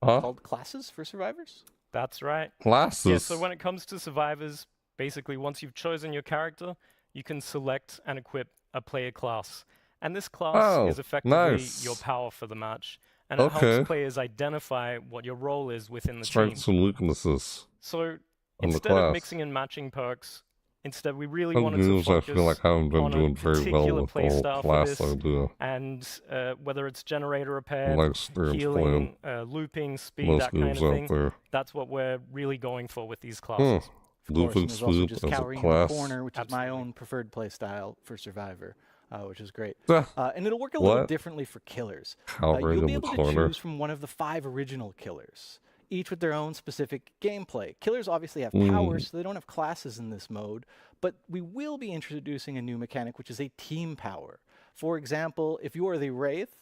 [SPEAKER 1] Huh?
[SPEAKER 21] called classes for survivors.
[SPEAKER 3] That's right.
[SPEAKER 1] Classes?
[SPEAKER 3] Yeah, so when it comes to survivors, basically once you've chosen your character, you can select and equip a player class. And this class
[SPEAKER 1] Oh,
[SPEAKER 3] is effectively
[SPEAKER 1] nice.
[SPEAKER 3] your power for the match. And it
[SPEAKER 1] Okay.
[SPEAKER 3] helps players identify what your role is within the team.
[SPEAKER 1] Strengths and weaknesses
[SPEAKER 3] So
[SPEAKER 1] on the
[SPEAKER 3] instead of
[SPEAKER 1] class.
[SPEAKER 3] mixing and matching perks, instead we really
[SPEAKER 1] Some
[SPEAKER 3] wanted to
[SPEAKER 1] games I
[SPEAKER 3] focus
[SPEAKER 1] feel like haven't been
[SPEAKER 3] on a
[SPEAKER 1] doing very well
[SPEAKER 3] particular
[SPEAKER 1] with the whole
[SPEAKER 3] playstyle for
[SPEAKER 1] class
[SPEAKER 3] this,
[SPEAKER 1] idea.
[SPEAKER 3] and whether it's generator repair,
[SPEAKER 1] Like Stearns
[SPEAKER 3] healing,
[SPEAKER 1] playing
[SPEAKER 3] looping, speed,
[SPEAKER 1] most
[SPEAKER 3] that kind
[SPEAKER 1] games
[SPEAKER 3] of
[SPEAKER 1] out
[SPEAKER 3] thing,
[SPEAKER 1] there.
[SPEAKER 3] that's what we're really going for with these
[SPEAKER 1] Huh.
[SPEAKER 3] classes.
[SPEAKER 21] Of course,
[SPEAKER 1] Looping
[SPEAKER 21] and there's also
[SPEAKER 1] speed
[SPEAKER 21] just
[SPEAKER 1] as a
[SPEAKER 21] cowering in the
[SPEAKER 1] class.
[SPEAKER 21] corner, which is my own preferred play style for Survivor, which is great.
[SPEAKER 1] Ah,
[SPEAKER 21] And it'll work a little
[SPEAKER 1] what?
[SPEAKER 21] differently for killers.
[SPEAKER 1] Cowering
[SPEAKER 21] You'll
[SPEAKER 1] in
[SPEAKER 21] be
[SPEAKER 1] the
[SPEAKER 21] able to
[SPEAKER 1] corner?
[SPEAKER 21] choose from one of the 5 original killers, each with their own specific gameplay. Killers obviously have
[SPEAKER 1] Mm.
[SPEAKER 21] powers, so they don't have classes in this mode, but we will be introducing a new mechanic, which is a team power. For example, if you are the Wraith,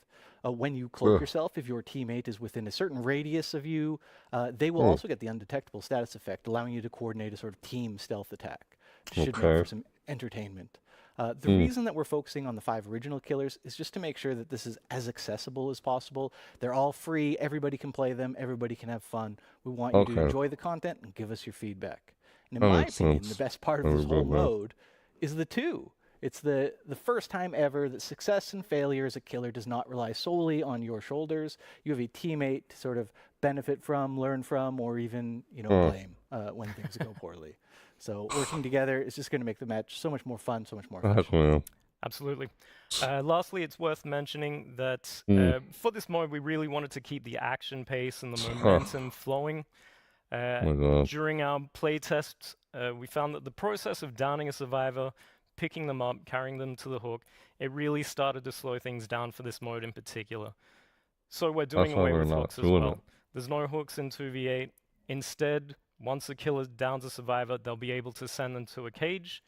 [SPEAKER 21] when you cloak
[SPEAKER 1] Ugh.
[SPEAKER 21] yourself, if your teammate is within a certain radius of you, they will
[SPEAKER 1] Hmm.
[SPEAKER 21] also get the undetectable status effect, allowing you to coordinate a sort of team stealth attack. Should make
[SPEAKER 1] Okay.
[SPEAKER 21] for some entertainment. The
[SPEAKER 1] Hmm.
[SPEAKER 21] reason that we're focusing on the 5 original killers is just to make sure that this is as accessible as possible. They're all free, everybody can play them, everybody can have fun. We want you to
[SPEAKER 1] Okay.
[SPEAKER 21] enjoy the content and give us your feedback. And in
[SPEAKER 1] That
[SPEAKER 21] my
[SPEAKER 1] makes
[SPEAKER 21] opinion,
[SPEAKER 1] sense.
[SPEAKER 21] the best part of
[SPEAKER 1] I
[SPEAKER 21] this whole
[SPEAKER 1] remember that.
[SPEAKER 21] mode is the 2. It's the first time ever that success and failure as a killer does not rely solely on your shoulders. You have a teammate to sort of benefit from, learn from, or even
[SPEAKER 1] Huh.
[SPEAKER 21] blame when things go poorly. So working together is just going to make the match so much more fun, so much more
[SPEAKER 1] Heck,
[SPEAKER 21] efficient.
[SPEAKER 1] man.
[SPEAKER 3] Absolutely. Lastly, it's worth mentioning that
[SPEAKER 1] Mm.
[SPEAKER 3] for this mode, we really wanted to keep the action pace and the momentum flowing.
[SPEAKER 1] my God.
[SPEAKER 3] During our playtest, we found that the process of downing a survivor, picking them up, carrying them to the hook, it really started to slow things down for this mode in particular. So we're doing
[SPEAKER 1] That's why
[SPEAKER 3] away
[SPEAKER 1] we're
[SPEAKER 3] with
[SPEAKER 1] not
[SPEAKER 3] hooks as
[SPEAKER 1] doing
[SPEAKER 3] well.
[SPEAKER 1] it.
[SPEAKER 3] There's no hooks in 2v8. Instead, once a killer downs a survivor, they'll be able to send them to a cage.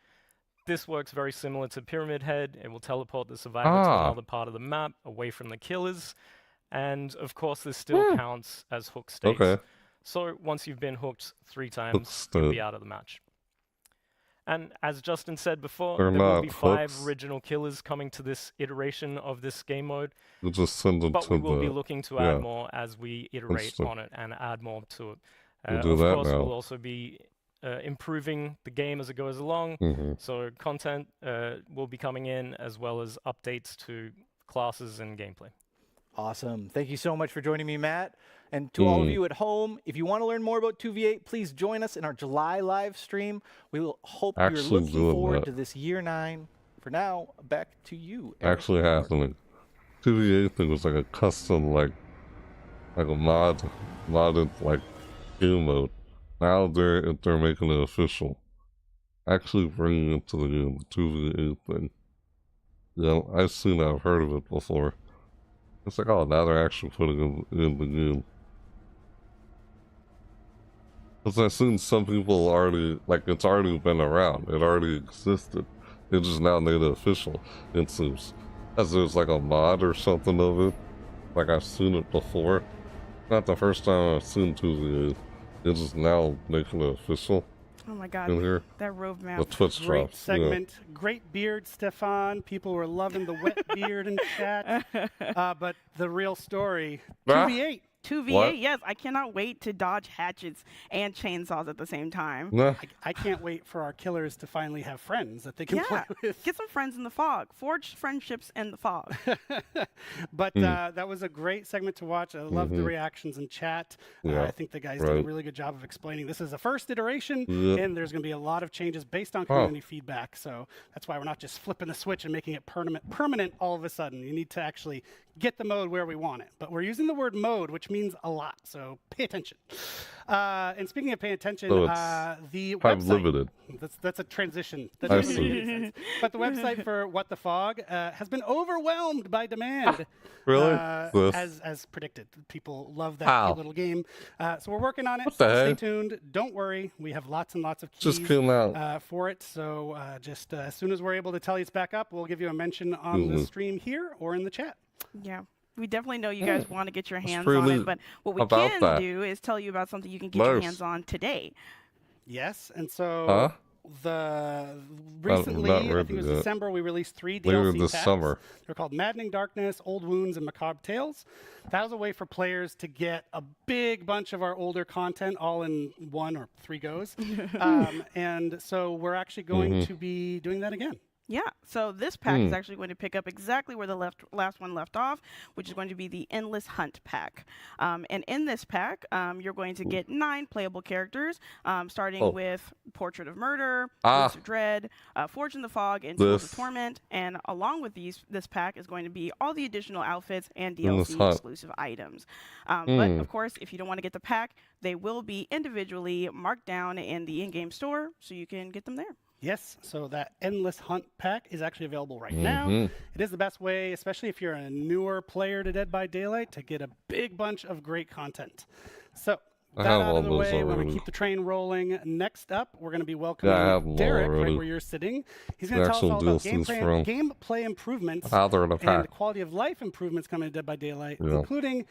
[SPEAKER 3] This works very similar to Pyramid Head. It will teleport the survivor to
[SPEAKER 1] Ah.
[SPEAKER 3] another part of the map, away from the killers. And of course, this still counts as hook states.
[SPEAKER 1] Okay.
[SPEAKER 3] So once you've been hooked 3 times, you'll be out of the match. And as Justin said before,
[SPEAKER 1] They're
[SPEAKER 3] there will
[SPEAKER 1] not
[SPEAKER 3] be 5
[SPEAKER 1] hooks.
[SPEAKER 3] original killers coming to this iteration of this game mode.
[SPEAKER 1] We'll just send them
[SPEAKER 3] But
[SPEAKER 1] to
[SPEAKER 3] we will be
[SPEAKER 1] the-
[SPEAKER 3] looking to
[SPEAKER 1] yeah.
[SPEAKER 3] add more as we iterate
[SPEAKER 1] Interesting.
[SPEAKER 3] on it and add more to it.
[SPEAKER 1] We'll do
[SPEAKER 3] of
[SPEAKER 1] that
[SPEAKER 3] course,
[SPEAKER 1] now.
[SPEAKER 3] we'll also be improving the game as it goes along.
[SPEAKER 1] Mhm.
[SPEAKER 3] So content will be coming in as well as updates to classes and gameplay.
[SPEAKER 21] Awesome. Thank you so much for joining me, Matt. And to all of
[SPEAKER 1] Mm.
[SPEAKER 21] you at home, if you want to learn more about 2v8, please join us in our July live stream. We will hope you're
[SPEAKER 1] Actually
[SPEAKER 21] looking
[SPEAKER 1] doing
[SPEAKER 21] forward
[SPEAKER 1] that.
[SPEAKER 21] to this year 9. For now, back to you, Eric.
[SPEAKER 1] Actually happening. 2v8 thing was like a custom, like a modded like game mode. Now they're making it official. Actually bringing it to the game, the 2v8 thing. Yeah, I've seen it, I've heard of it before. It's like, oh, now they're actually putting it in the game. Because I've seen some people already, like, it's already been around. It already existed. They just now made it official, it seems. As there's like a mod or something of it. Like I've seen it before. Not the first time I've seen 2v8. They're just now making it official.
[SPEAKER 17] Oh my god,
[SPEAKER 1] in here.
[SPEAKER 17] that roadmap.
[SPEAKER 1] The Twitch
[SPEAKER 18] Great
[SPEAKER 1] drops.
[SPEAKER 18] segment. Yeah. Great beard, Stefan. People were loving the wet beard in chat. But the real story, 2v8.
[SPEAKER 17] 2v8, yes. I cannot wait to dodge hatchets and chainsaws at the same time.
[SPEAKER 18] I can't wait for our killers to finally have friends that they can play with.
[SPEAKER 17] Get some friends in the fog. Forge friendships in the fog.
[SPEAKER 18] But that was a great segment to watch. I love the reactions in chat. I think the guys did a really good job of explaining this is the first iteration, and there's going to be a lot of changes based on community feedback. So that's why we're not just flipping the switch and making it permanent all of a sudden. You need to actually get the mode where we want it. But we're using the word mode, which means a lot. So pay attention. And speaking of paying attention, the website.
[SPEAKER 1] Limited.
[SPEAKER 18] That's a transition. That doesn't make any sense. But the website for What the Fog has been overwhelmed by demand.
[SPEAKER 1] Really?
[SPEAKER 18] As predicted. People love that cute little game. So we're working on it. Stay tuned. Don't worry. We have lots and lots of keys
[SPEAKER 1] just came out.
[SPEAKER 18] For it. So just as soon as we're able to tell you it's back up, we'll give you a mention on the stream here or in the chat.
[SPEAKER 17] Yeah. We definitely know you guys want to get your hands on it, but what we can do is tell you about something you can get your hands on today.
[SPEAKER 18] Yes, and so recently, I think it was December, we released 3 DLC packs.
[SPEAKER 1] Summer.
[SPEAKER 18] They're called Maddening Darkness, Old Wounds, and Macabre Tales. That was a way for players to get a big bunch of our older content all in 1 or 3 goes. And so we're actually going to be doing that again.
[SPEAKER 17] Yeah, so this pack is actually going to pick up exactly where the last one left off, which is going to be the Endless Hunt pack. And in this pack, you're going to get 9 playable characters, starting with Portrait of Murder, Roots of Dread, Forge in the Fog, and Tools of Torment. And along with this pack is going to be all the additional outfits and DLC exclusive items. But of course, if you don't want to get the pack, they will be individually marked down in the in-game store, so you can get them there.
[SPEAKER 18] Yes, so that Endless Hunt pack is actually available right now. It is the best way, especially if you're a newer player to Dead by Daylight, to get a big bunch of great content. So, that out of the way, we're going to keep the train rolling. Next up, we're going to be welcoming Derek, right where you're sitting. He's going to tell us all about gameplay improvements and quality of life improvements coming to Dead by Daylight, including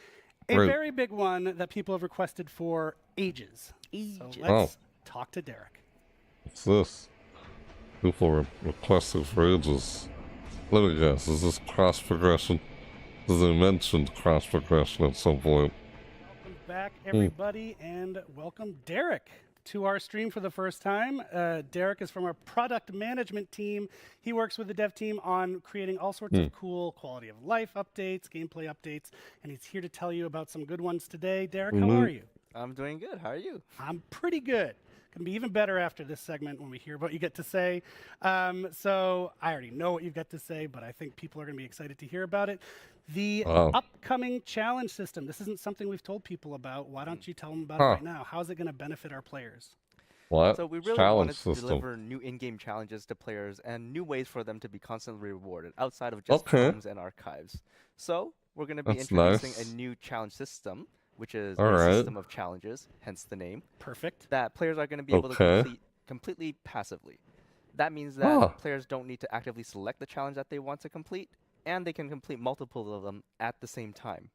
[SPEAKER 18] a very big one that people have requested for ages. So let's talk to Derek.
[SPEAKER 1] What's this? People requested for ages. Let me guess, is this cross progression? Because they mentioned cross progression at some point.
[SPEAKER 18] Welcome back, everybody, and welcome Derek to our stream for the first time. Derek is from our product management team. He works with the dev team on creating all sorts of cool quality of life updates, gameplay updates, and he's here to tell you about some good ones today. Derek, how are you?
[SPEAKER 5] I'm doing good. How are you?
[SPEAKER 18] I'm pretty good. Can be even better after this segment when we hear what you get to say. So I already know what you've got to say, but I think people are going to be excited to hear about it. The upcoming challenge system. This isn't something we've told people about. Why don't you tell them about it right now? How is it going to benefit our players?
[SPEAKER 1] What?
[SPEAKER 5] So we really wanted to deliver new in-game challenges to players and new ways for them to be constantly rewarded outside of just games and archives. So we're going to be introducing a new challenge system, which is a system of challenges, hence the name.
[SPEAKER 18] Perfect.
[SPEAKER 5] That players are going to be able to complete completely passively. That means that players don't need to actively select the challenge that they want to complete, and they can complete multiple of them at the same time.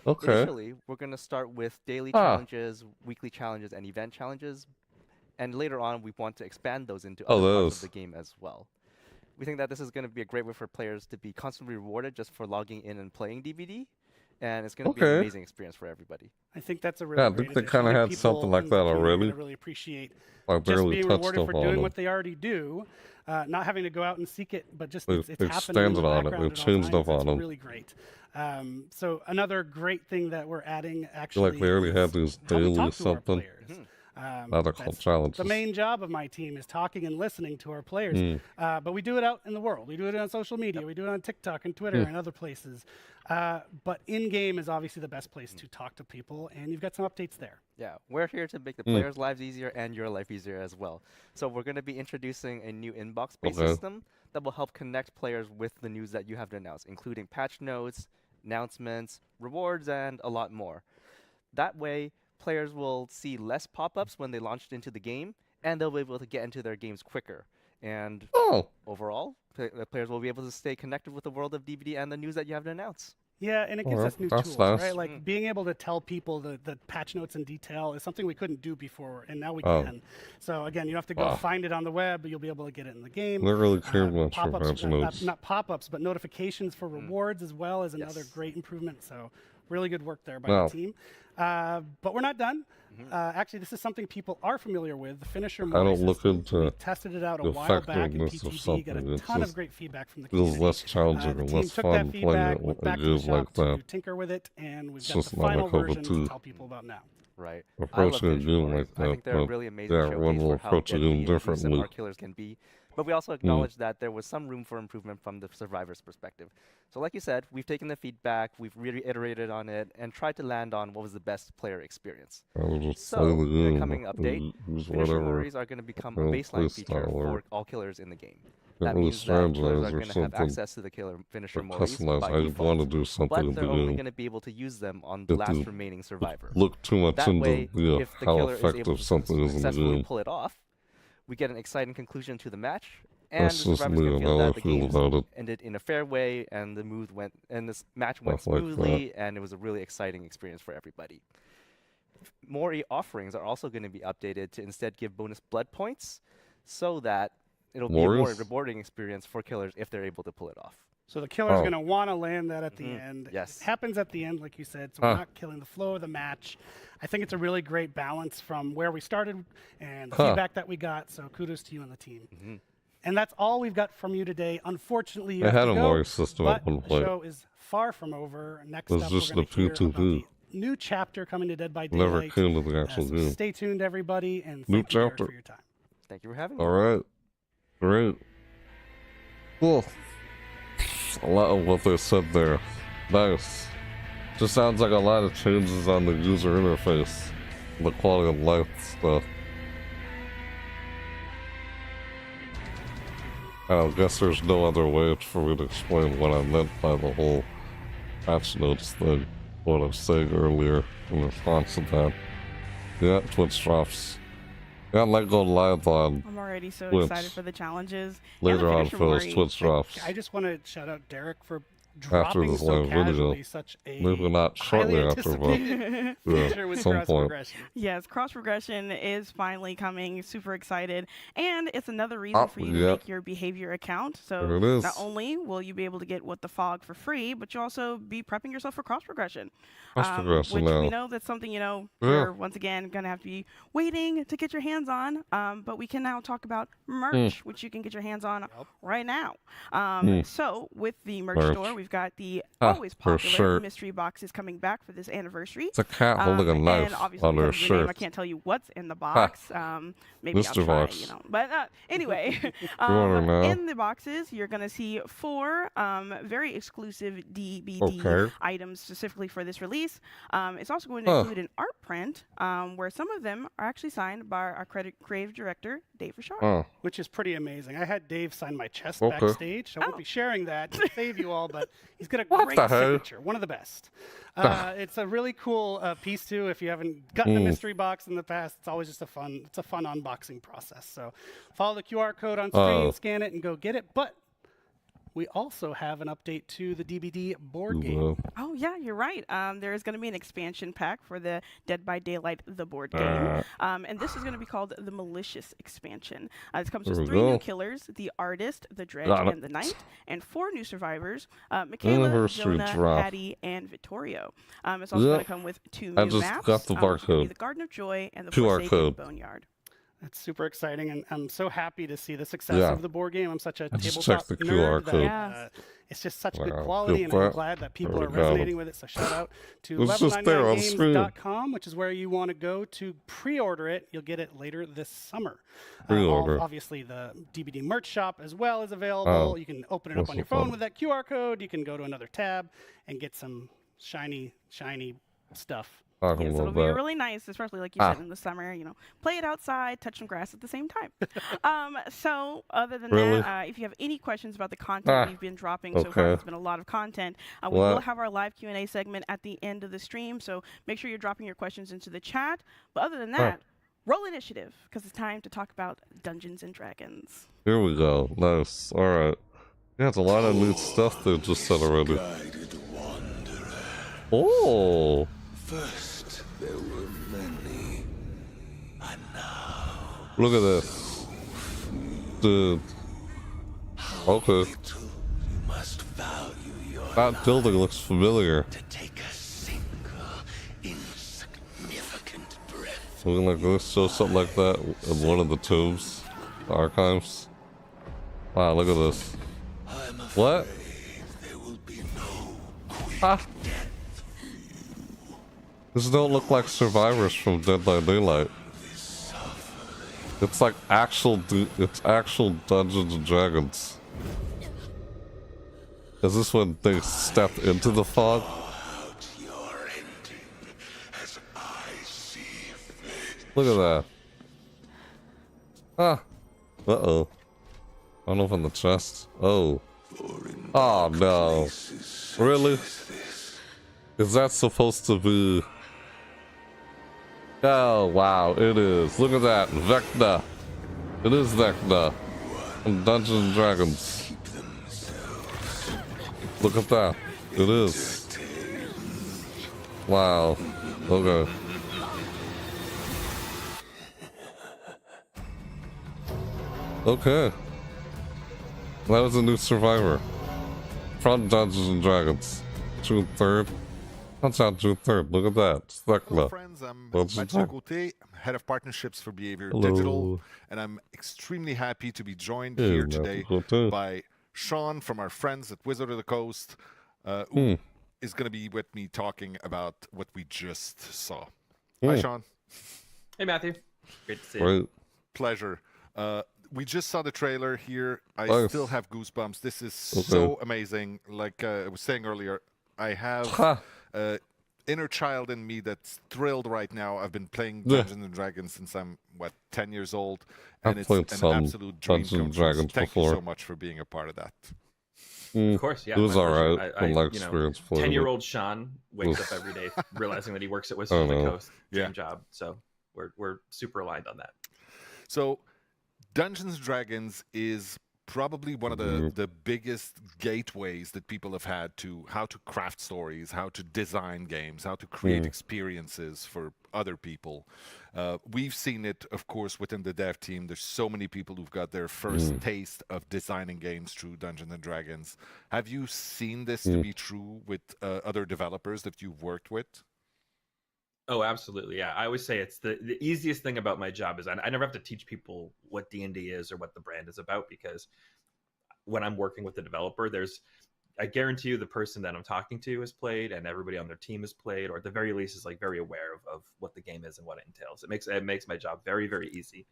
[SPEAKER 5] Initially, we're going to start with daily challenges, weekly challenges, and event challenges, and later on, we want to expand those into other parts of the game as well. We think that this is going to be a great way for players to be constantly rewarded just for logging in and playing DBD. And it's going to be an amazing experience for everybody.
[SPEAKER 18] I think that's a really great
[SPEAKER 1] I think they kind of had something like that already.
[SPEAKER 18] I really appreciate just being rewarded for doing what they already do, not having to go out and seek it, but just it's happening in the background. They changed up on it. It's really great. So another great thing that we're adding actually
[SPEAKER 1] like they already had these daily something. Challenges.
[SPEAKER 18] The main job of my team is talking and listening to our players, but we do it out in the world. We do it on social media. We do it on TikTok and Twitter and other places. But in-game is obviously the best place to talk to people, and you've got some updates there.
[SPEAKER 5] Yeah, we're here to make the players' lives easier and your life easier as well. So we're going to be introducing a new inbox-based system that will help connect players with the news that you have to announce, including patch notes, announcements, rewards, and a lot more. That way, players will see less pop-ups when they launch into the game, and they'll be able to get into their games quicker. And overall, the players will be able to stay connected with the world of DBD and the news that you have to announce.
[SPEAKER 18] Yeah, and it gives us new tools, right? Like being able to tell people the patch notes in detail is something we couldn't do before, and now we can. So again, you don't have to go find it on the web, but you'll be able to get it in the game.
[SPEAKER 1] Not really care about your patch notes.
[SPEAKER 18] Not pop-ups, but notifications for rewards as well is another great improvement. So really good work there by the team. But we're not done. Actually, this is something people are familiar with. The finisher mode.
[SPEAKER 1] I don't look into
[SPEAKER 18] we tested it out a while back in PTB. Got a ton of great feedback from the community.
[SPEAKER 1] Feels less challenging and less fun playing it with a game like that.
[SPEAKER 18] Tinker with it, and we've
[SPEAKER 1] It's
[SPEAKER 18] got
[SPEAKER 1] just
[SPEAKER 18] the
[SPEAKER 1] not
[SPEAKER 18] final
[SPEAKER 1] my cup of
[SPEAKER 18] version
[SPEAKER 1] tea.
[SPEAKER 18] to tell people about now.
[SPEAKER 5] Right.
[SPEAKER 1] Approaching a game like that,
[SPEAKER 5] I think they're a really amazing
[SPEAKER 1] everyone will
[SPEAKER 5] showcase for how
[SPEAKER 1] approach a
[SPEAKER 5] deadly
[SPEAKER 1] game
[SPEAKER 5] and elusive
[SPEAKER 1] differently.
[SPEAKER 5] our killers can be. But we also acknowledge that there was some room for improvement from the survivor's perspective. So like you said, we've taken the feedback, we've reiterated on it, and tried to land on what was the best player experience. So in the coming update, finisher memories are going to become a baseline feature for all killers in the game. That means that players are going to have access to the killer finisher memories by default, but they're only going to be able to use them on the last remaining survivor.
[SPEAKER 1] Look too much
[SPEAKER 5] That
[SPEAKER 1] into
[SPEAKER 5] way, if the
[SPEAKER 1] how
[SPEAKER 5] killer is able
[SPEAKER 1] effective
[SPEAKER 5] to
[SPEAKER 1] something is in the
[SPEAKER 5] successfully
[SPEAKER 1] game.
[SPEAKER 5] pull it off, we get an exciting conclusion to the match, and
[SPEAKER 1] That's
[SPEAKER 5] the
[SPEAKER 1] just
[SPEAKER 5] survivors
[SPEAKER 1] me
[SPEAKER 5] can
[SPEAKER 1] and
[SPEAKER 5] feel
[SPEAKER 1] how I
[SPEAKER 5] that the
[SPEAKER 1] feel
[SPEAKER 5] game
[SPEAKER 1] about it.
[SPEAKER 5] ended in a fair way, and this match went
[SPEAKER 1] Stuff like
[SPEAKER 5] smoothly, and it was a really exciting experience for everybody. More offerings are also going to be updated to instead give bonus blood points, so that it'll be a more rewarding experience for killers if they're able to pull it off.
[SPEAKER 18] So the killer's going to want to land that at the end.
[SPEAKER 5] Yes.
[SPEAKER 18] It happens at the end, like you said, so we're not killing the flow of the match. I think it's a really great balance from where we started and the feedback that we got, so kudos to you and the team. And that's all we've got from you today. Unfortunately, you have to go,
[SPEAKER 1] Mario system
[SPEAKER 18] but
[SPEAKER 1] at one
[SPEAKER 18] the
[SPEAKER 1] point.
[SPEAKER 18] show is far from over. Next
[SPEAKER 1] It was
[SPEAKER 18] up,
[SPEAKER 1] just
[SPEAKER 18] we're going
[SPEAKER 1] the
[SPEAKER 18] to hear about
[SPEAKER 1] P2P.
[SPEAKER 18] the new chapter coming to Dead by
[SPEAKER 1] Never
[SPEAKER 18] Daylight.
[SPEAKER 1] came to the actual
[SPEAKER 18] So
[SPEAKER 1] game.
[SPEAKER 18] stay tuned, everybody, and
[SPEAKER 1] New
[SPEAKER 18] thank you, Derek,
[SPEAKER 1] chapter.
[SPEAKER 18] for your time.
[SPEAKER 5] Thank you for having me.
[SPEAKER 1] All right. Great. Cool. A lot of what they said there. Nice. Just sounds like a lot of changes on the user interface. The quality of life stuff. I guess there's no other way for me to explain what I meant by the whole patch notes thing. What I was saying earlier in response to that. Yeah, Twitch drops. Yeah, I might go live on
[SPEAKER 17] I'm already so
[SPEAKER 1] Twitch
[SPEAKER 17] excited for the challenges.
[SPEAKER 1] later on
[SPEAKER 17] for
[SPEAKER 1] for those Twitch drops.
[SPEAKER 18] I just want to shout out Derek for
[SPEAKER 1] After
[SPEAKER 18] dropping
[SPEAKER 1] this
[SPEAKER 18] so
[SPEAKER 1] live video.
[SPEAKER 18] casually such a
[SPEAKER 1] Maybe not shortly
[SPEAKER 18] highly
[SPEAKER 1] after, but
[SPEAKER 18] anticipated
[SPEAKER 1] yeah,
[SPEAKER 18] feature with
[SPEAKER 1] some
[SPEAKER 18] cross
[SPEAKER 1] point.
[SPEAKER 18] progression.
[SPEAKER 17] Yes, cross progression is finally coming. Super excited, and it's another reason for you to
[SPEAKER 1] yeah.
[SPEAKER 17] make your behavior account. So
[SPEAKER 1] There it is.
[SPEAKER 17] not only will you be able to get What the Fog for free, but you also be prepping yourself for cross progression.
[SPEAKER 1] Cross progression
[SPEAKER 17] which
[SPEAKER 1] now.
[SPEAKER 17] we know that's something
[SPEAKER 1] Yeah.
[SPEAKER 17] you're once again gonna have to be waiting to get your hands on. But we can now talk about merch, which you can get your hands on right now. So with the merch store, we've got the always
[SPEAKER 1] for
[SPEAKER 17] popular
[SPEAKER 1] sure.
[SPEAKER 17] mystery boxes coming back for this anniversary.
[SPEAKER 1] It's a cat holding a knife
[SPEAKER 17] and obviously
[SPEAKER 1] on their
[SPEAKER 17] because of the name, I
[SPEAKER 1] shirt.
[SPEAKER 17] can't tell you what's in the box. Maybe
[SPEAKER 1] Mystery
[SPEAKER 17] I'll try,
[SPEAKER 1] box.
[SPEAKER 17] But anyway,
[SPEAKER 1] wanna know?
[SPEAKER 17] in the boxes, you're going to see 4 very exclusive DBD
[SPEAKER 1] Okay.
[SPEAKER 17] items specifically for this release. It's also going to include an art print where some of them are actually signed by our creative director, Dave Richard.
[SPEAKER 18] Which is pretty amazing. I had Dave sign my chest
[SPEAKER 1] Okay.
[SPEAKER 18] backstage. So I won't be sharing that to save you all, but he's got a
[SPEAKER 1] What
[SPEAKER 18] great
[SPEAKER 1] the hell?
[SPEAKER 18] signature, one of the best. It's a really cool piece too. If you haven't gotten a mystery box in the past, it's always just a fun unboxing process. So follow the QR code on screen, scan it, and go get it. But we also have an update to the DBD board game.
[SPEAKER 17] Oh, yeah, you're right. There is going to be an expansion pack for the Dead by Daylight, the board game. And this is going to be called the Malicious expansion. This comes
[SPEAKER 1] There
[SPEAKER 17] with
[SPEAKER 1] we
[SPEAKER 17] 3 new
[SPEAKER 1] go.
[SPEAKER 17] killers, the Artist, the Dredge,
[SPEAKER 1] Got it.
[SPEAKER 17] and the Knight, and 4 new survivors, Michaela,
[SPEAKER 1] Anniversary
[SPEAKER 17] Jonah,
[SPEAKER 1] drop.
[SPEAKER 17] Patty, and Vittorio. It's also
[SPEAKER 1] Yep.
[SPEAKER 17] going to come with 2
[SPEAKER 1] I
[SPEAKER 17] new
[SPEAKER 1] just
[SPEAKER 17] maps.
[SPEAKER 1] got the
[SPEAKER 17] which will be
[SPEAKER 1] barcode.
[SPEAKER 17] the Garden of Joy and the
[SPEAKER 1] QR
[SPEAKER 17] Forsaken
[SPEAKER 1] code.
[SPEAKER 17] Boneyard.
[SPEAKER 18] That's super exciting, and I'm so happy to see the success
[SPEAKER 1] Yeah.
[SPEAKER 18] of the board game. I'm such a
[SPEAKER 1] I just
[SPEAKER 18] tabletop
[SPEAKER 1] checked the
[SPEAKER 18] nerd
[SPEAKER 1] QR
[SPEAKER 18] that,
[SPEAKER 1] code.
[SPEAKER 18] it's just such good
[SPEAKER 1] Wow,
[SPEAKER 18] quality,
[SPEAKER 1] good
[SPEAKER 18] and I'm
[SPEAKER 1] that.
[SPEAKER 18] glad that people
[SPEAKER 1] There
[SPEAKER 18] are
[SPEAKER 1] we go.
[SPEAKER 18] resonating with it. So shout out to
[SPEAKER 1] It's just there on screen.
[SPEAKER 18] level99games.com, which is where you want to go to pre-order it. You'll get it later this summer.
[SPEAKER 1] Pre-order.
[SPEAKER 18] Obviously, the DBD merch shop as well is available.
[SPEAKER 1] Oh,
[SPEAKER 18] You can open it up
[SPEAKER 1] that's
[SPEAKER 18] on your
[SPEAKER 1] no
[SPEAKER 18] phone
[SPEAKER 1] fun.
[SPEAKER 18] with that QR code. You can go to another tab and get some shiny stuff.
[SPEAKER 1] Talk
[SPEAKER 17] Yes,
[SPEAKER 1] about
[SPEAKER 17] it'll be
[SPEAKER 1] that.
[SPEAKER 17] really nice, especially like you said in the summer. You know, play it outside, touch some grass at the same time. So other than
[SPEAKER 1] Really?
[SPEAKER 17] that, if you have any questions about the content we've been dropping so far,
[SPEAKER 1] Okay.
[SPEAKER 17] it's been a lot of content. We will have our live Q&A segment at the end of the stream, so make sure you're dropping your questions into the chat. But other than that, roll initiative because it's time to talk about Dungeons and Dragons.
[SPEAKER 1] Here we go. Nice. All right. Yeah, it's a lot of neat stuff they just said already. Oh.
[SPEAKER 6] First, there were many, and now...
[SPEAKER 1] Look at this. Dude. Okay.
[SPEAKER 6] You must value your
[SPEAKER 1] That building looks familiar.
[SPEAKER 6] to take a single insignificant breath.
[SPEAKER 1] Looking like this, show something like that in one of the tombs, archives. Wow, look at this. What?
[SPEAKER 6] There will be no
[SPEAKER 1] Ah. This don't look like survivors from Dead by Daylight. It's like it's actual Dungeons and Dragons. Is this when they stepped into the fog? Look at that. Ah. Uh-oh. I don't know if on the chest. Oh. Oh no. Really? Is that supposed to be... Oh wow, it is. Look at that. Vecna. It is Vecna. From Dungeons and Dragons. Look at that. It is. Wow. Okay. Okay. That was a new survivor. From Dungeons and Dragons. June 3rd. That's out June 3rd. Look at that.
[SPEAKER 22] Hello friends, I'm Mathieu Gauthier, Head of Partnerships for Behavior Digital, and I'm extremely happy to be joined here today by Sean from our friends at Wizard of the Coast, who is going to be with me talking about what we just saw. Hi Sean.
[SPEAKER 23] Hey Matthew. Great to see you.
[SPEAKER 22] Pleasure. We just saw the trailer here. I still have goosebumps. This is so amazing. Like I was saying earlier, I have inner child in me that's thrilled right now. I've been playing Dungeons and Dragons since I'm 10 years old, and it's an absolute dream come true. Thank you so much for being a part of that.
[SPEAKER 23] Of course, yeah.
[SPEAKER 1] It was alright.
[SPEAKER 23] You know, 10-year-old Sean wakes up every day realizing that he works at Wizard of the Coast. Dream job. So we're super aligned on that.
[SPEAKER 22] So Dungeons & Dragons is probably one of the biggest gateways that people have had to how to craft stories, how to design games, how to create experiences for other people. We've seen it, of course, within the dev team. There's so many people who've got their first taste of designing games through Dungeons & Dragons. Have you seen this to be true with other developers that you've worked with?
[SPEAKER 23] Oh, absolutely. Yeah. I always say it's the easiest thing about my job is I never have to teach people what D&D is or what the brand is about, because when I'm working with the developer, I guarantee you the person that I'm talking to has played and everybody on their team has played, or at the very least is like very aware of what the game is and what it entails. It makes my job very, very easy.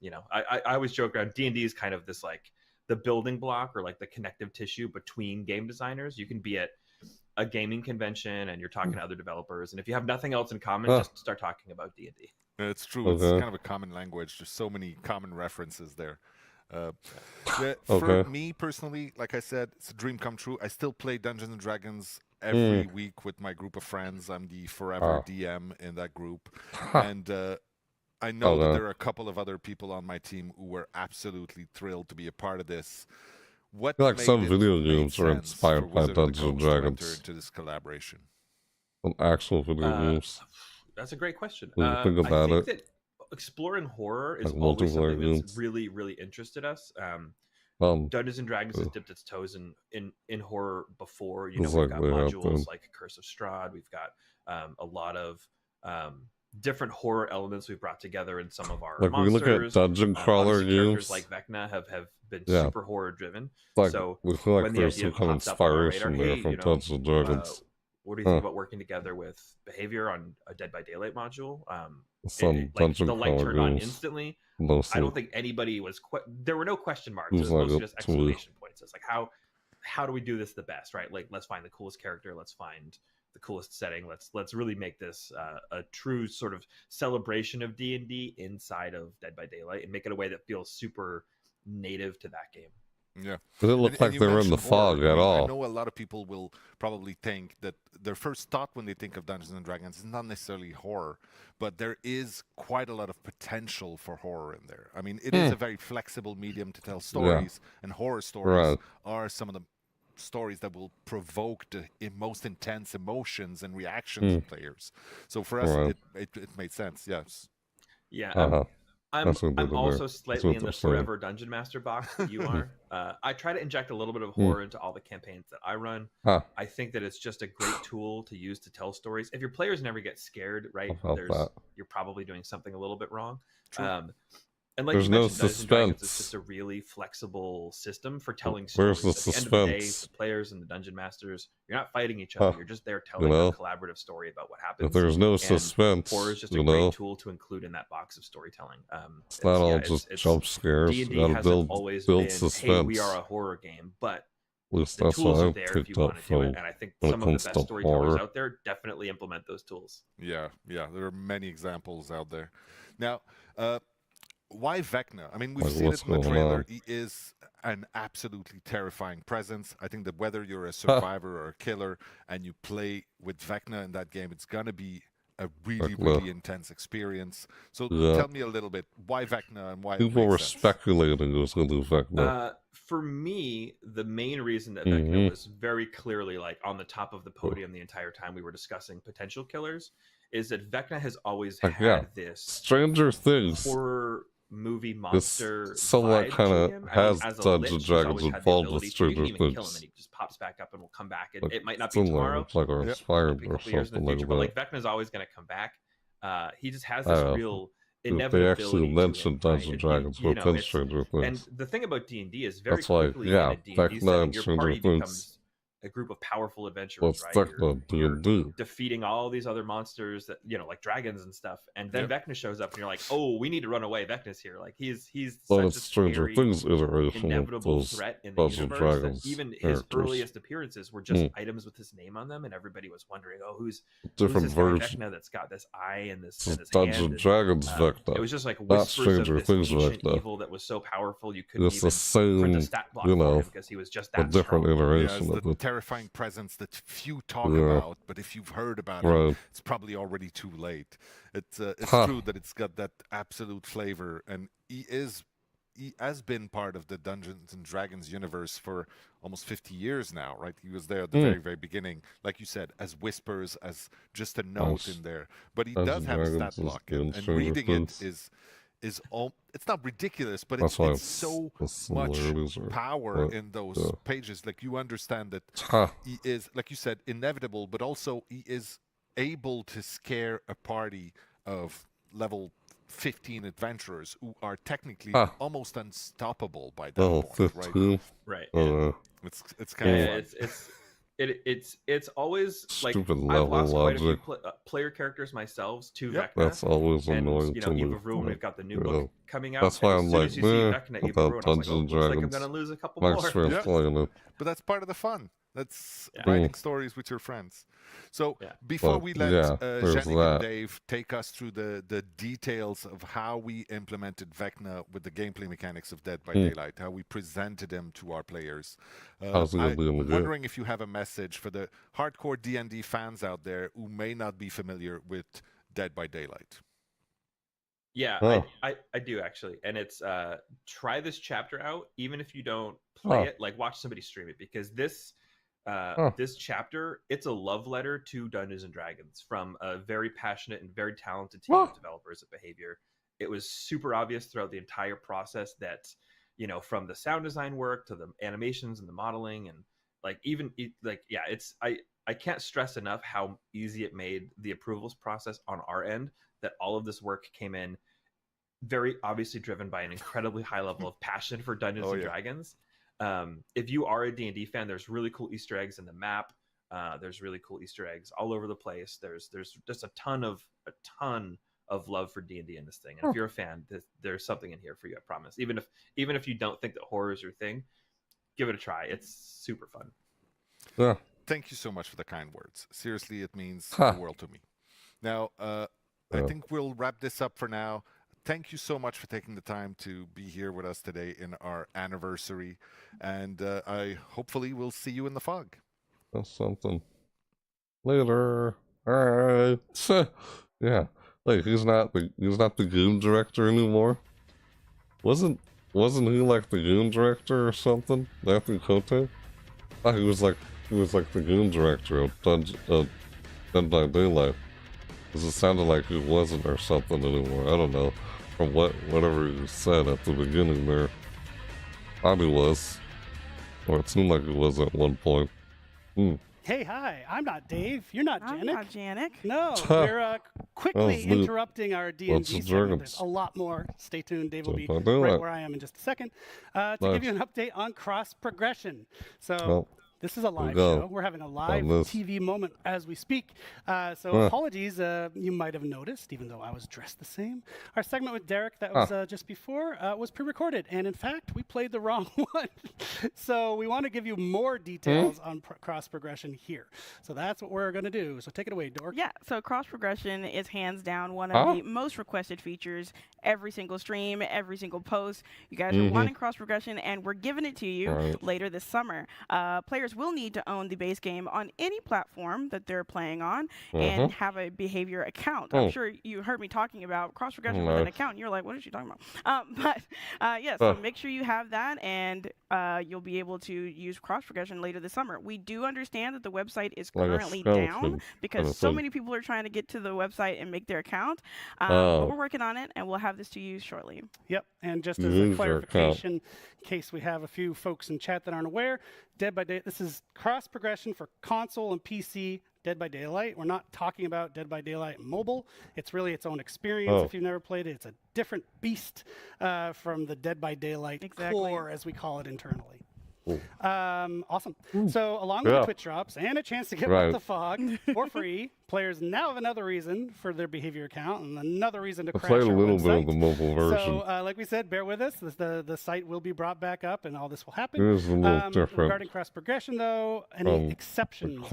[SPEAKER 23] You know, I always joke around D&D is kind of this like the building block or like the connective tissue between game designers. You can be at a gaming convention and you're talking to other developers, and if you have nothing else in common, just start talking about D&D.
[SPEAKER 22] It's true. It's kind of a common language. There's so many common references there. For me personally, like I said, it's a dream come true. I still play Dungeons and Dragons every week with my group of friends. I'm the forever DM in that group, and I know that there are a couple of other people on my team who were absolutely thrilled to be a part of this. What
[SPEAKER 1] like some video games are inspired by Dungeons and Dragons.
[SPEAKER 22] Into this collaboration.
[SPEAKER 1] Some actual video games.
[SPEAKER 23] That's a great question.
[SPEAKER 1] I think that
[SPEAKER 23] exploring horror is
[SPEAKER 1] like
[SPEAKER 23] always something that's really, really interested us. Dungeons and Dragons has dipped its toes in horror before. You know, we've got modules like Curse of Strahd. We've got a lot of different horror elements we've brought together in some of our
[SPEAKER 1] like
[SPEAKER 23] monsters.
[SPEAKER 1] We look at dungeon crawler games
[SPEAKER 23] like Vecna have been super horror driven.
[SPEAKER 1] Like,
[SPEAKER 23] so
[SPEAKER 1] we feel like
[SPEAKER 23] when the
[SPEAKER 1] there's
[SPEAKER 23] idea
[SPEAKER 1] some kind of
[SPEAKER 23] pops up on our
[SPEAKER 1] inspiration
[SPEAKER 23] radar,
[SPEAKER 1] there
[SPEAKER 23] hey,
[SPEAKER 1] from
[SPEAKER 23] you know,
[SPEAKER 1] Dungeons and Dragons.
[SPEAKER 23] What do you think about working together with Behavior on a Dead by Daylight module?
[SPEAKER 1] Some dungeon
[SPEAKER 23] the light
[SPEAKER 1] crawler
[SPEAKER 23] turned on
[SPEAKER 1] games.
[SPEAKER 23] instantly.
[SPEAKER 1] Mostly.
[SPEAKER 23] I don't think anybody was. There were no question marks. It was
[SPEAKER 1] like
[SPEAKER 23] mostly just exclamation points. It's like how do we do this the best, right? Like let's find the coolest character. Let's find the coolest setting. Let's really make this a true sort of celebration of D&D inside of Dead by Daylight and make it a way that feels super native to that game.
[SPEAKER 22] Yeah.
[SPEAKER 1] It didn't look like
[SPEAKER 22] you
[SPEAKER 1] they were in the
[SPEAKER 22] mentioned horror.
[SPEAKER 1] fog at all.
[SPEAKER 22] I know a lot of people will probably think that their first thought when they think of Dungeons and Dragons is not necessarily horror, but there is quite a lot of potential for horror in there. I mean, it is a very flexible medium to tell stories, and horror stories are some of the stories that will provoke the most intense emotions and reactions of players. So for us, it made sense. Yes.
[SPEAKER 23] Yeah. I'm also slightly in the forever dungeon master box that you are. I try to inject a little bit of horror into all the campaigns that I run. I think that it's just a great tool to use to tell stories. If your players never get scared, right, you're probably doing something a little bit wrong. And like
[SPEAKER 1] There's
[SPEAKER 23] you
[SPEAKER 1] no
[SPEAKER 23] mentioned, Dungeons and Dragons is
[SPEAKER 1] suspense.
[SPEAKER 23] just a really flexible system for telling
[SPEAKER 1] Where's
[SPEAKER 23] stories.
[SPEAKER 1] the
[SPEAKER 23] At the end of the day,
[SPEAKER 1] suspense?
[SPEAKER 23] the players and the dungeon masters, you're not fighting each other. You're just there telling a collaborative story about what happens.
[SPEAKER 1] If there's no
[SPEAKER 23] and
[SPEAKER 1] suspense,
[SPEAKER 23] horror is just a great tool to include in that box of storytelling.
[SPEAKER 1] It's not all just jump scares.
[SPEAKER 23] D&D
[SPEAKER 1] You gotta
[SPEAKER 23] hasn't always been,
[SPEAKER 1] suspense.
[SPEAKER 23] hey, we are a horror game, but
[SPEAKER 1] At least
[SPEAKER 23] the
[SPEAKER 1] that's
[SPEAKER 23] tools
[SPEAKER 1] what
[SPEAKER 23] are
[SPEAKER 1] I
[SPEAKER 23] there if
[SPEAKER 1] picked
[SPEAKER 23] you
[SPEAKER 1] up
[SPEAKER 23] want to do it.
[SPEAKER 1] from
[SPEAKER 23] And I think
[SPEAKER 1] when it
[SPEAKER 23] some of the
[SPEAKER 1] comes
[SPEAKER 23] best
[SPEAKER 1] to
[SPEAKER 23] storytellers
[SPEAKER 1] horror.
[SPEAKER 23] out there definitely implement those tools.
[SPEAKER 22] Yeah, there are many examples out there. Now, why Vecna? I mean, we've
[SPEAKER 1] Like,
[SPEAKER 22] seen
[SPEAKER 1] what's
[SPEAKER 23] Oh,
[SPEAKER 22] it in the
[SPEAKER 1] going
[SPEAKER 22] trailer.
[SPEAKER 1] on?
[SPEAKER 22] He is an absolutely terrifying presence. I think that whether you're a survivor or a killer and you play with Vecna in that game, it's gonna be a really,
[SPEAKER 1] Vecna.
[SPEAKER 22] really intense experience. So tell me a little bit, why Vecna and why it
[SPEAKER 1] People
[SPEAKER 22] makes
[SPEAKER 1] were
[SPEAKER 22] sense?
[SPEAKER 1] speculating it was going to do Vecna.
[SPEAKER 23] For me, the main reason that Vecna was very clearly like on the top of the podium the entire time we were discussing potential killers is that Vecna has always had this
[SPEAKER 1] Stranger Things.
[SPEAKER 23] horror movie monster
[SPEAKER 1] It's somewhat
[SPEAKER 23] vibe
[SPEAKER 1] kind
[SPEAKER 23] to
[SPEAKER 1] of
[SPEAKER 23] him.
[SPEAKER 1] has
[SPEAKER 23] As a
[SPEAKER 1] Dungeons
[SPEAKER 23] lich,
[SPEAKER 1] and
[SPEAKER 23] he's
[SPEAKER 1] Dragons
[SPEAKER 23] always had the
[SPEAKER 1] involved with
[SPEAKER 23] ability to, you
[SPEAKER 1] Stranger
[SPEAKER 23] can even kill him
[SPEAKER 1] Things.
[SPEAKER 23] and he just pops back up and will come back.
[SPEAKER 1] Like,
[SPEAKER 23] It might not
[SPEAKER 1] it's
[SPEAKER 23] be
[SPEAKER 1] in there.
[SPEAKER 23] tomorrow.
[SPEAKER 1] It's like inspired
[SPEAKER 23] Might be a
[SPEAKER 1] or
[SPEAKER 23] couple years in
[SPEAKER 1] something
[SPEAKER 23] the
[SPEAKER 1] like
[SPEAKER 23] future,
[SPEAKER 1] that.
[SPEAKER 23] but like Vecna's always going to come back. He just has
[SPEAKER 1] I
[SPEAKER 23] this
[SPEAKER 1] don't know.
[SPEAKER 23] real
[SPEAKER 1] They
[SPEAKER 23] inevitability
[SPEAKER 1] actually
[SPEAKER 23] to
[SPEAKER 1] mentioned
[SPEAKER 23] him,
[SPEAKER 1] Dungeons
[SPEAKER 23] right?
[SPEAKER 1] and Dragons
[SPEAKER 23] You know,
[SPEAKER 1] within
[SPEAKER 23] it's-
[SPEAKER 1] Stranger
[SPEAKER 23] and
[SPEAKER 1] Things.
[SPEAKER 23] the thing about D&D is very
[SPEAKER 1] That's why,
[SPEAKER 23] quickly
[SPEAKER 1] yeah,
[SPEAKER 23] in a D&D
[SPEAKER 1] Vecna
[SPEAKER 23] setting,
[SPEAKER 1] and
[SPEAKER 23] your
[SPEAKER 1] Stranger
[SPEAKER 23] party
[SPEAKER 1] Things.
[SPEAKER 23] becomes a group of powerful adventurers,
[SPEAKER 1] Well, it's
[SPEAKER 23] right?
[SPEAKER 1] Vecna D&D.
[SPEAKER 23] Defeating all these other monsters that, you know, like dragons and stuff. And then Vecna shows up and you're like, oh, we need to run away. Vecna's here. Like he's
[SPEAKER 1] Well,
[SPEAKER 23] such
[SPEAKER 1] it's
[SPEAKER 23] a
[SPEAKER 1] Stranger
[SPEAKER 23] scary,
[SPEAKER 1] Things iteration of
[SPEAKER 23] inevitable
[SPEAKER 1] those
[SPEAKER 23] threat in the
[SPEAKER 1] Dungeons and
[SPEAKER 23] universe that
[SPEAKER 1] Dragons
[SPEAKER 23] even his
[SPEAKER 1] characters.
[SPEAKER 23] earliest appearances were just items with his name on them, and everybody was wondering, oh, who's
[SPEAKER 1] Different
[SPEAKER 23] this guy
[SPEAKER 1] version.
[SPEAKER 23] Vecna that's got this eye and this,
[SPEAKER 1] This
[SPEAKER 23] and
[SPEAKER 1] is
[SPEAKER 23] this
[SPEAKER 1] Dungeons
[SPEAKER 23] hand?
[SPEAKER 1] and
[SPEAKER 23] And,
[SPEAKER 1] Dragons Vecna.
[SPEAKER 23] It was just like
[SPEAKER 1] Not
[SPEAKER 23] whispers of
[SPEAKER 1] Stranger
[SPEAKER 23] this
[SPEAKER 1] Things
[SPEAKER 23] ancient
[SPEAKER 1] Vecna.
[SPEAKER 23] evil that was so powerful you couldn't
[SPEAKER 1] It's
[SPEAKER 23] even
[SPEAKER 1] the same,
[SPEAKER 23] print a stat block
[SPEAKER 1] you
[SPEAKER 23] for
[SPEAKER 1] know,
[SPEAKER 23] him because he was just
[SPEAKER 1] a
[SPEAKER 23] that
[SPEAKER 1] different
[SPEAKER 23] strong.
[SPEAKER 1] iteration
[SPEAKER 22] it's
[SPEAKER 1] of
[SPEAKER 22] the
[SPEAKER 1] it.
[SPEAKER 22] terrifying presence that few talk
[SPEAKER 1] Yeah.
[SPEAKER 22] about, but if you've heard about
[SPEAKER 1] Right.
[SPEAKER 22] it, it's probably already too late. It's
[SPEAKER 1] Huh.
[SPEAKER 22] true that it's got that absolute flavor, and he has been part of the Dungeons and Dragons universe for almost 50 years now, right? He was there at the very, very beginning, like you said, as whispers, as just a note
[SPEAKER 1] Nice.
[SPEAKER 22] in there. But he
[SPEAKER 1] Dungeons
[SPEAKER 22] does have a
[SPEAKER 1] and
[SPEAKER 22] stat
[SPEAKER 1] Dragons is
[SPEAKER 22] block,
[SPEAKER 1] good.
[SPEAKER 22] and
[SPEAKER 1] Stranger
[SPEAKER 22] reading it
[SPEAKER 1] Things.
[SPEAKER 22] is all. It's not ridiculous, but
[SPEAKER 1] That's
[SPEAKER 22] it's,
[SPEAKER 1] why
[SPEAKER 22] it's so
[SPEAKER 1] the
[SPEAKER 22] much
[SPEAKER 1] similarities are-
[SPEAKER 22] power
[SPEAKER 1] but,
[SPEAKER 22] in those
[SPEAKER 1] yeah.
[SPEAKER 22] pages. Like you understand that
[SPEAKER 1] Huh.
[SPEAKER 22] he is, like you said, inevitable, but also he is able to scare a party of level 15 adventurers who are technically
[SPEAKER 1] Huh.
[SPEAKER 22] almost unstoppable by that
[SPEAKER 1] Level
[SPEAKER 22] point,
[SPEAKER 1] 15?
[SPEAKER 23] Right.
[SPEAKER 22] It's kind
[SPEAKER 23] Yeah,
[SPEAKER 22] of fun.
[SPEAKER 23] it's always like
[SPEAKER 1] Stupid
[SPEAKER 23] I've
[SPEAKER 1] level
[SPEAKER 23] lost quite a few
[SPEAKER 1] logic.
[SPEAKER 23] player characters myself to
[SPEAKER 22] Yep.
[SPEAKER 23] Vecna.
[SPEAKER 1] That's always
[SPEAKER 23] and,
[SPEAKER 1] annoying
[SPEAKER 23] you
[SPEAKER 1] to
[SPEAKER 23] know,
[SPEAKER 1] me.
[SPEAKER 23] Eve of Ruin, we've got the new book coming out.
[SPEAKER 1] That's why
[SPEAKER 23] and
[SPEAKER 1] I'm
[SPEAKER 23] as soon
[SPEAKER 1] like,
[SPEAKER 23] as you see Vecna, Eve of
[SPEAKER 1] without
[SPEAKER 23] Ruin, I was like,
[SPEAKER 1] Dungeons
[SPEAKER 23] oh,
[SPEAKER 1] and
[SPEAKER 23] looks like
[SPEAKER 1] Dragons.
[SPEAKER 23] I'm gonna lose a couple
[SPEAKER 1] Max
[SPEAKER 23] more.
[SPEAKER 1] Friend's playing it.
[SPEAKER 22] But that's part of the fun. That's
[SPEAKER 23] Yeah.
[SPEAKER 22] writing stories with your friends. So before
[SPEAKER 1] But,
[SPEAKER 22] we let
[SPEAKER 1] yeah, there's
[SPEAKER 22] Jenny
[SPEAKER 1] that.
[SPEAKER 22] and Dave take us through the details of how we implemented Vecna with the gameplay mechanics of Dead by Daylight, how we presented him to our players,
[SPEAKER 1] How's it gonna be in the
[SPEAKER 22] I'm
[SPEAKER 1] game?
[SPEAKER 22] wondering if you have a message for the hardcore D&D fans out there who may not be familiar with Dead by Daylight.
[SPEAKER 23] Yeah,
[SPEAKER 1] Oh.
[SPEAKER 23] I do actually, and it's try this chapter out, even if you don't play
[SPEAKER 1] Oh.
[SPEAKER 23] it. Like watch somebody stream it because this
[SPEAKER 1] Oh.
[SPEAKER 23] this chapter it's a love letter to Dungeons and Dragons from a very passionate and very talented team of developers at Behavior. It was super obvious throughout the entire process that, you know, from the sound design work to the animations and the modeling and like it's I can't stress enough how easy it made the approvals process on our end, that all of this work came in very obviously driven by an incredibly high level of passion for Dungeons and Dragons. If you are a D&D fan, there's really cool Easter eggs in the map. There's really cool Easter eggs all over the place. There's just a ton of love for D&D in this thing. And if you're a fan, there's something in here for you, I promise. Even if you don't think that horror is your thing, give it a try. It's super fun.
[SPEAKER 1] Yeah.
[SPEAKER 22] thank you so much for the kind words. Seriously, it means the world to me. Now, I think we'll wrap this up for now. Thank you so much for taking the time to be here with us today in our anniversary, and I hopefully will see you in the fog.
[SPEAKER 1] That's something. Later. All right. Yeah. Like he's not the game director anymore. Wasn't he like the game director or something? Matthew Kote? Oh, he was like the game director of Dead by Daylight. Because it sounded like he wasn't or something anymore. I don't know. From whatever he said at the beginning there. Thought he was. Or it seemed like he was at one point.
[SPEAKER 18] Hey, hi, I'm not Dave. You're not Janik.
[SPEAKER 17] I'm not Janik.
[SPEAKER 18] No, we're quickly interrupting our D&D segment. There's a lot more. Stay tuned. Dave will be right where I am in just a second to give you an update on cross progression. So this is a live show. We're having a live TV moment as we speak. So apologies, you might have noticed, even though I was dressed the same. Our segment with Derek that was just before was pre-recorded. And in fact, we played the wrong one. So we want to give you more details on cross progression here. So that's what we're going to do. So take it away, Dork.
[SPEAKER 17] Yeah, so cross progression is hands down one of the most requested features. Every single stream, every single post. You guys are wanting cross progression, and we're giving it to you later this summer. Players will need to own the base game on any platform that they're playing on and have a behavior account. I'm sure you heard me talking about cross progression with an account, and you're like, what is she talking about? So make sure you have that, and you'll be able to use cross progression later this summer. We do understand that the website is currently down because so many people are trying to get to the website and make their account. But we're working on it, and we'll have this to you shortly.
[SPEAKER 18] Yep, and just as a clarification, in case we have a few folks in chat that aren't aware, Dead by Daylight, this is cross progression for console and PC Dead by Daylight. We're not talking about Dead by Daylight mobile. It's really its own experience. If you've never played it, it's a different beast from the Dead by Daylight core, as we call it internally. Awesome. So along with the Twitch drops and a chance to get out the fog for free, players now have another reason for their behavior account and another reason to crash our website.
[SPEAKER 1] I played a little bit of the mobile version.
[SPEAKER 18] So like we said, bear with us. The site will be brought back up and all this will happen.
[SPEAKER 1] It is a little different.
[SPEAKER 18] Regarding cross progression though, any exceptions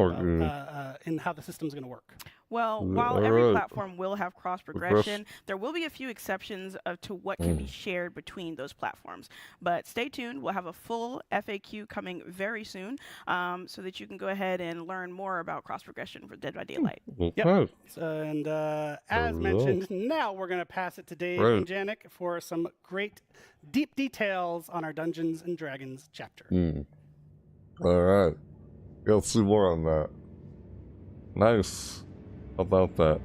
[SPEAKER 18] in how the system's going to work?
[SPEAKER 17] Well, while every platform will have cross progression, there will be a few exceptions to what can be shared between those platforms. But stay tuned. We'll have a full FAQ coming very soon so that you can go ahead and learn more about cross progression for Dead by Daylight.
[SPEAKER 18] Yep. And as mentioned, now we're going to pass it to Dave and Janik for some great deep details on our Dungeons and Dragons chapter.
[SPEAKER 1] All right. Let's see more on that. Nice. How about that?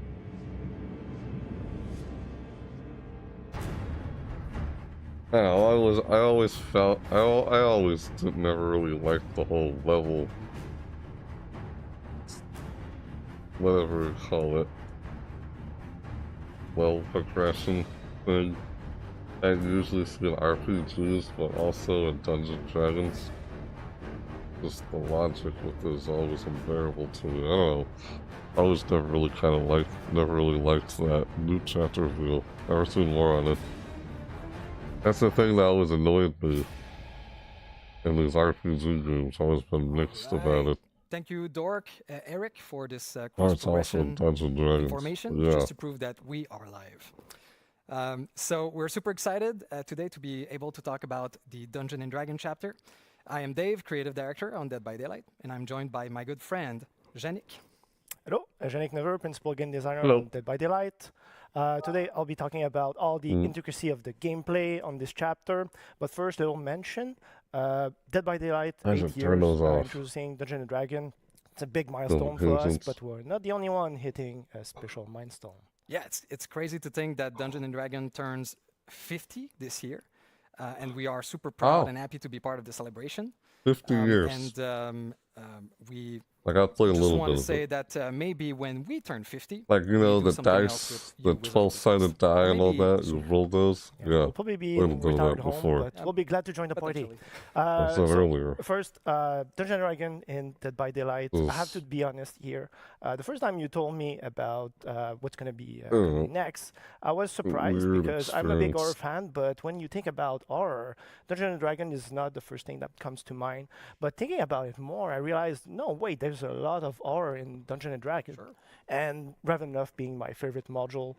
[SPEAKER 1] I always never really liked the whole level, whatever you call it, level progression thing. I usually see in RPGs, but also in Dungeons and Dragons. Just the logic with it is always unbearable to me. I don't know. I always never really liked that new chapter reveal. Never seen more on it. That's the thing that always annoyed me in these RPG games. I've always been mixed about it.
[SPEAKER 10] Thank you, Dork, Eric, for this cross-progression information, just to prove that we are live. So we're super excited today to be able to talk about the Dungeon and Dragon chapter. I am Dave, creative director on Dead by Daylight, and I'm joined by my good friend, Janik.
[SPEAKER 11] Hello, Janik Never, principal game designer on Dead by Daylight. Today I'll be talking about all the intricacy of the gameplay on this chapter. But first, a little mention. Dead by Daylight, 8 years introducing Dungeon & Dragon. It's a big milestone for us, but we're not the only one hitting a special milestone.
[SPEAKER 10] Yeah, it's crazy to think that Dungeon & Dragon turns 50 this year. And we are super proud and happy to be part of the celebration.
[SPEAKER 1] 50 years.
[SPEAKER 10] And we
[SPEAKER 1] Like, I'll play a little bit of it.
[SPEAKER 10] Just want to say that maybe when we turn 50...
[SPEAKER 1] Like, you know, the dice, the 12-sided die and all that, you roll those? Yeah.
[SPEAKER 11] We'll probably be in retired home, but we'll be glad to join the party. So first, Dungeon & Dragon in Dead by Daylight. I have to be honest here. The first time you told me about what's going to be next, I was surprised because I'm a big horror fan, but when you think about horror, Dungeon & Dragon is not the first thing that comes to mind. But thinking about it more, I realized, no, wait, there's a lot of horror in Dungeons and Dragons, and Ravenloft being my favorite module.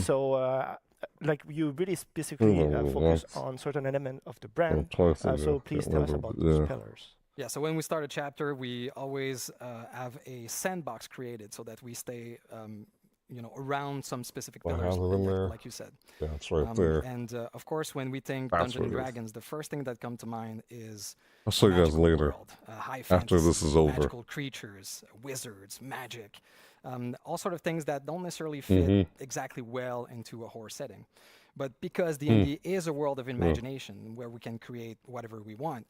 [SPEAKER 11] So, like, you really specifically focus on certain element of the brand. So please tell us about those pillars.
[SPEAKER 10] Yeah, so when we start a chapter, we always have a sandbox created so that we stay, around some specific pillars, like you said.
[SPEAKER 1] Yeah, it's right there.
[SPEAKER 10] And of course, when we think Dungeons and Dragons, the first thing that comes to mind is
[SPEAKER 1] I'll show you guys later.
[SPEAKER 10] World, high
[SPEAKER 1] after
[SPEAKER 10] fantasy,
[SPEAKER 1] this is over.
[SPEAKER 10] Magical creatures, wizards, magic, all sort of things that don't necessarily fit exactly well into a horror setting. But because D&D is a world of imagination where we can create whatever we want,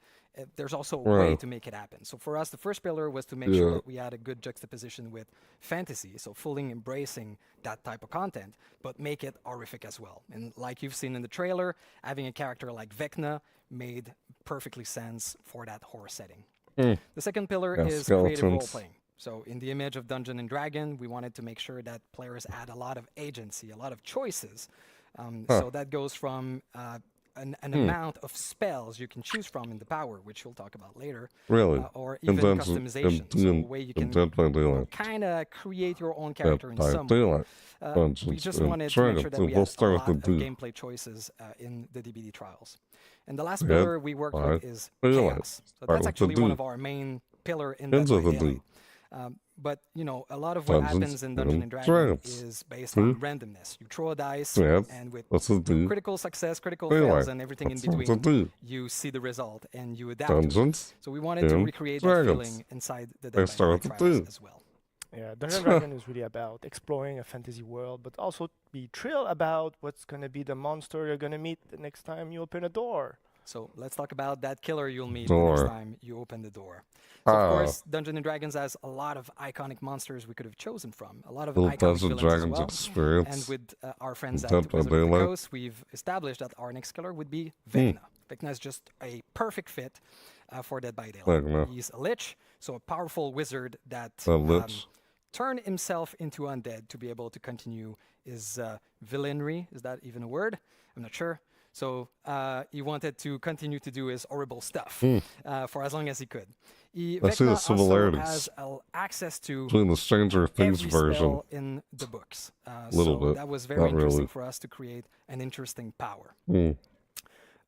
[SPEAKER 10] there's also a way to make it happen. So for us, the first pillar was to make sure that we had a good juxtaposition with fantasy, so fully embracing that type of content, but make it horrific as well. And like you've seen in the trailer, having a character like Vecna made perfectly sense for that horror setting. The second pillar is creative role-playing. So in the image of Dungeon and Dragon, we wanted to make sure that players had a lot of agency, a lot of choices. So that goes from an amount of spells you can choose from in the power, which we'll talk about later.
[SPEAKER 1] Really?
[SPEAKER 10] Or even customization, so a way you can kind of create your own character in some way. We just wanted to make sure that we had a lot of gameplay choices in the DBD trials. And the last pillar we worked with is chaos. So that's actually one of our main pillar in Dead by Daylight. But, a lot of what happens in Dungeons and Dragons is based on randomness. You throw a dice, and with critical success, critical fails, and everything in between, you see the result, and you adapt to it. So we wanted to recreate that feeling inside the Dead by Daylight trials as well.
[SPEAKER 11] Yeah, Dungeons & Dragons is really about exploring a fantasy world, but also be thrilled about what's going to be the monster you're going to meet the next time you open a door.
[SPEAKER 10] So let's talk about that killer you'll meet the next time you open the door. So of course, Dungeons & Dragons has a lot of iconic monsters we could have chosen from. A lot of iconic villains as well.
[SPEAKER 1] Experience.
[SPEAKER 10] And with our friends at Wizard of the Coast, we've established that our next killer would be Vecna. Vecna is just a perfect fit for Dead by Daylight. He's a lich, so a powerful wizard that turned himself into undead to be able to continue his villainy. Is that even a word? I'm not sure. So he wanted to continue to do his horrible stuff for as long as he could.
[SPEAKER 1] I see the similarities
[SPEAKER 10] has access to
[SPEAKER 1] between the Stranger Things version
[SPEAKER 10] in the books.
[SPEAKER 1] Little bit.
[SPEAKER 10] That was very interesting for us to create an interesting power.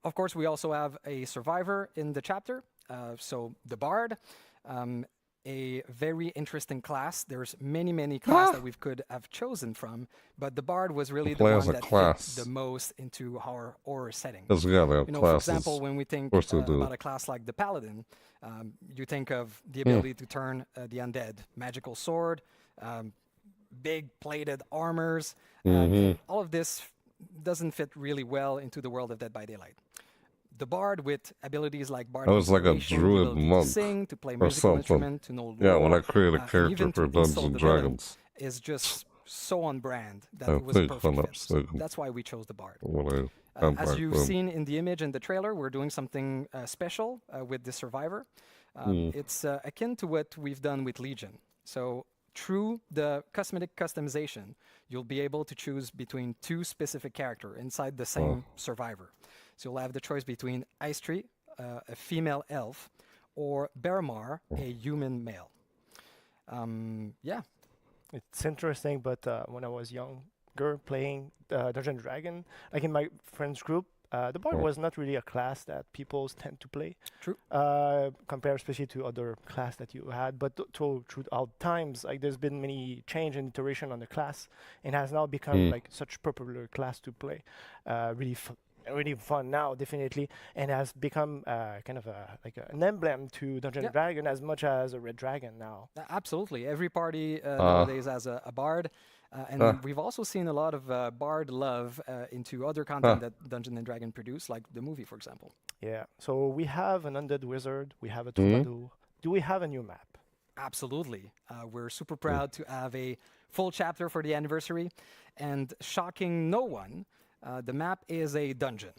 [SPEAKER 10] Of course, we also have a survivor in the chapter. So the Bard. A very interesting class. There's many classes that we could have chosen from, but the Bard was really the one that fit the most into our horror setting. For example, when we think about a class like the Paladin, you think of the ability to turn the undead, magical sword, big plated armors. All of this doesn't fit really well into the world of Dead by Daylight. The Bard with abilities like Bard.
[SPEAKER 1] I was like a druid monk
[SPEAKER 10] to sing, to play musical instrument, to know
[SPEAKER 1] lore, when I create a character for Dungeons and Dragons,
[SPEAKER 10] is just so on brand that it was a perfect fit. So that's why we chose the Bard. As you've seen in the image and the trailer, we're doing something special with the Survivor. It's akin to what we've done with Legion. So through the cosmetic customization, you'll be able to choose between two specific characters inside the same Survivor. So you'll have the choice between Ice Tree, a female elf, or Bearmar, a human male.
[SPEAKER 11] It's interesting, but when I was younger playing Dungeons and Dragons, like in my friends group, the Bard was not really a class that people tend to play.
[SPEAKER 10] True.
[SPEAKER 11] Compared especially to other class that you had, but throughout times, like there's been many change and iteration on the class, and has now become like such popular class to play. Really fun now, definitely, and has become kind of an emblem to Dungeons and Dragons as much as a Red Dragon now.
[SPEAKER 10] Absolutely, every party nowadays has a Bard, and we've also seen a lot of Bard love into other content that Dungeons and Dragons produce, like the movie, for example.
[SPEAKER 11] Yeah, so we have an undead wizard, we have a troubadour. Do we have a new map?
[SPEAKER 10] Absolutely, we're super proud to have a full chapter for the anniversary, and shocking no one. The map is a dungeon.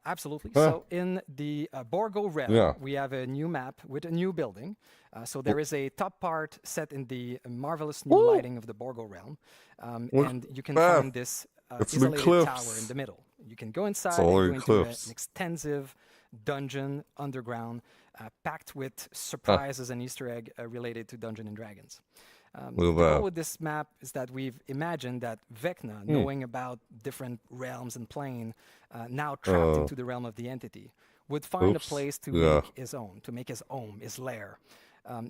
[SPEAKER 10] Absolutely. So in the Borgo realm, we have a new map with a new building. So there is a top part set in the marvelous new lighting of the Borgo realm. And you can find this isolated tower in the middle. You can go inside and go into an extensive dungeon underground packed with surprises and Easter egg related to Dungeons and Dragons. The goal with this map is that we've imagined that Vecna, knowing about different realms and plane, now trapped into the realm of the entity, would find a place to make his own, his lair,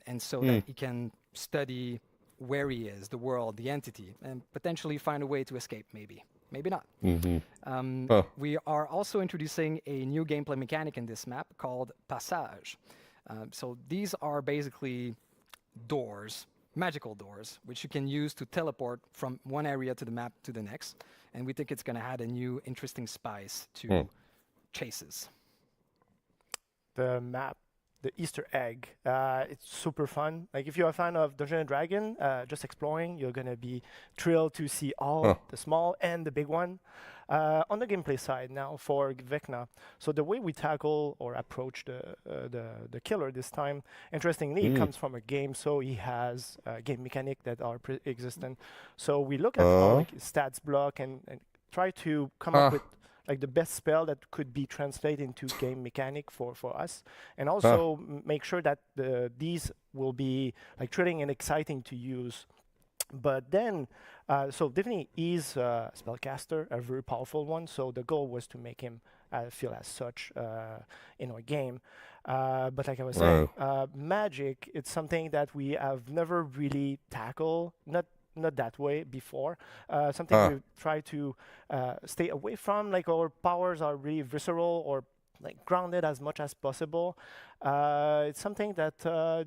[SPEAKER 10] and so that he can study where he is, the world, the entity, and potentially find a way to escape, maybe not. We are also introducing a new gameplay mechanic in this map called Passage. So these are basically doors, magical doors, which you can use to teleport from one area to the map to the next. And we think it's going to add a new interesting spice to chases.
[SPEAKER 11] The map, the Easter egg, it's super fun. Like if you're a fan of Dungeons & Dragons, just exploring, you're going to be thrilled to see all the small and the big one. On the gameplay side now for Vecna, so the way we tackle or approach the killer this time, interestingly, it comes from a game, so he has game mechanic that are pre-existent. So we look at all, like stats block and try to come up with like the best spell that could be translated into game mechanic for us, and also make sure that these will be like thrilling and exciting to use. But then, so definitely he's a spellcaster, a very powerful one. So the goal was to make him feel as such in our game. But like I was saying, magic, it's something that we have never really tackled, not that way before. Something we try to stay away from. Like our powers are really visceral or like grounded as much as possible. It's something that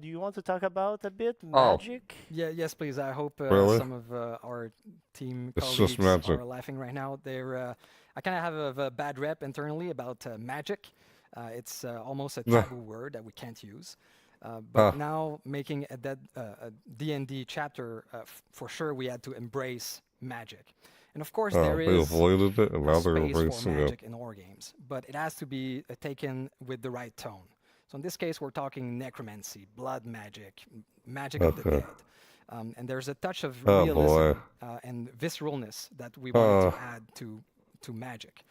[SPEAKER 11] do you want to talk about a bit? Magic?
[SPEAKER 10] Yes, please. I hope some of our team colleagues are laughing right now. I kind of have a bad rep internally about magic. It's almost a taboo word that we can't use. But now making a D&D chapter, for sure we had to embrace magic. And of course there is a space for magic in our games, but it has to be taken with the right tone. So in this case we're talking necromancy, blood magic, magic of the dead. And there's a touch of realism and visceralness that we wanted to add to magic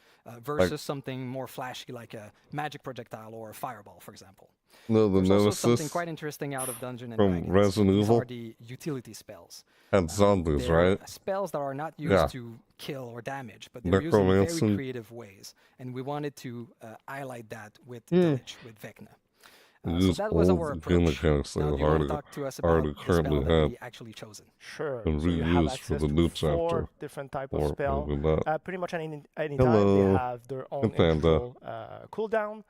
[SPEAKER 10] versus something more flashy like a magic projectile or a fireball, for example. There's also something quite interesting out of Dungeons & Dragons. These are the utility spells.
[SPEAKER 1] And zombies, right?
[SPEAKER 10] Spells that are not used to kill or damage, but they're used in very creative ways. And we wanted to highlight that with Village, with Vecna. So that was our approach. Now do you want to talk to us about the spell that we actually chosen?
[SPEAKER 11] Sure.
[SPEAKER 1] And
[SPEAKER 11] so you have access to 4 different types of spell. Pretty much any time they have their own individual cooldown.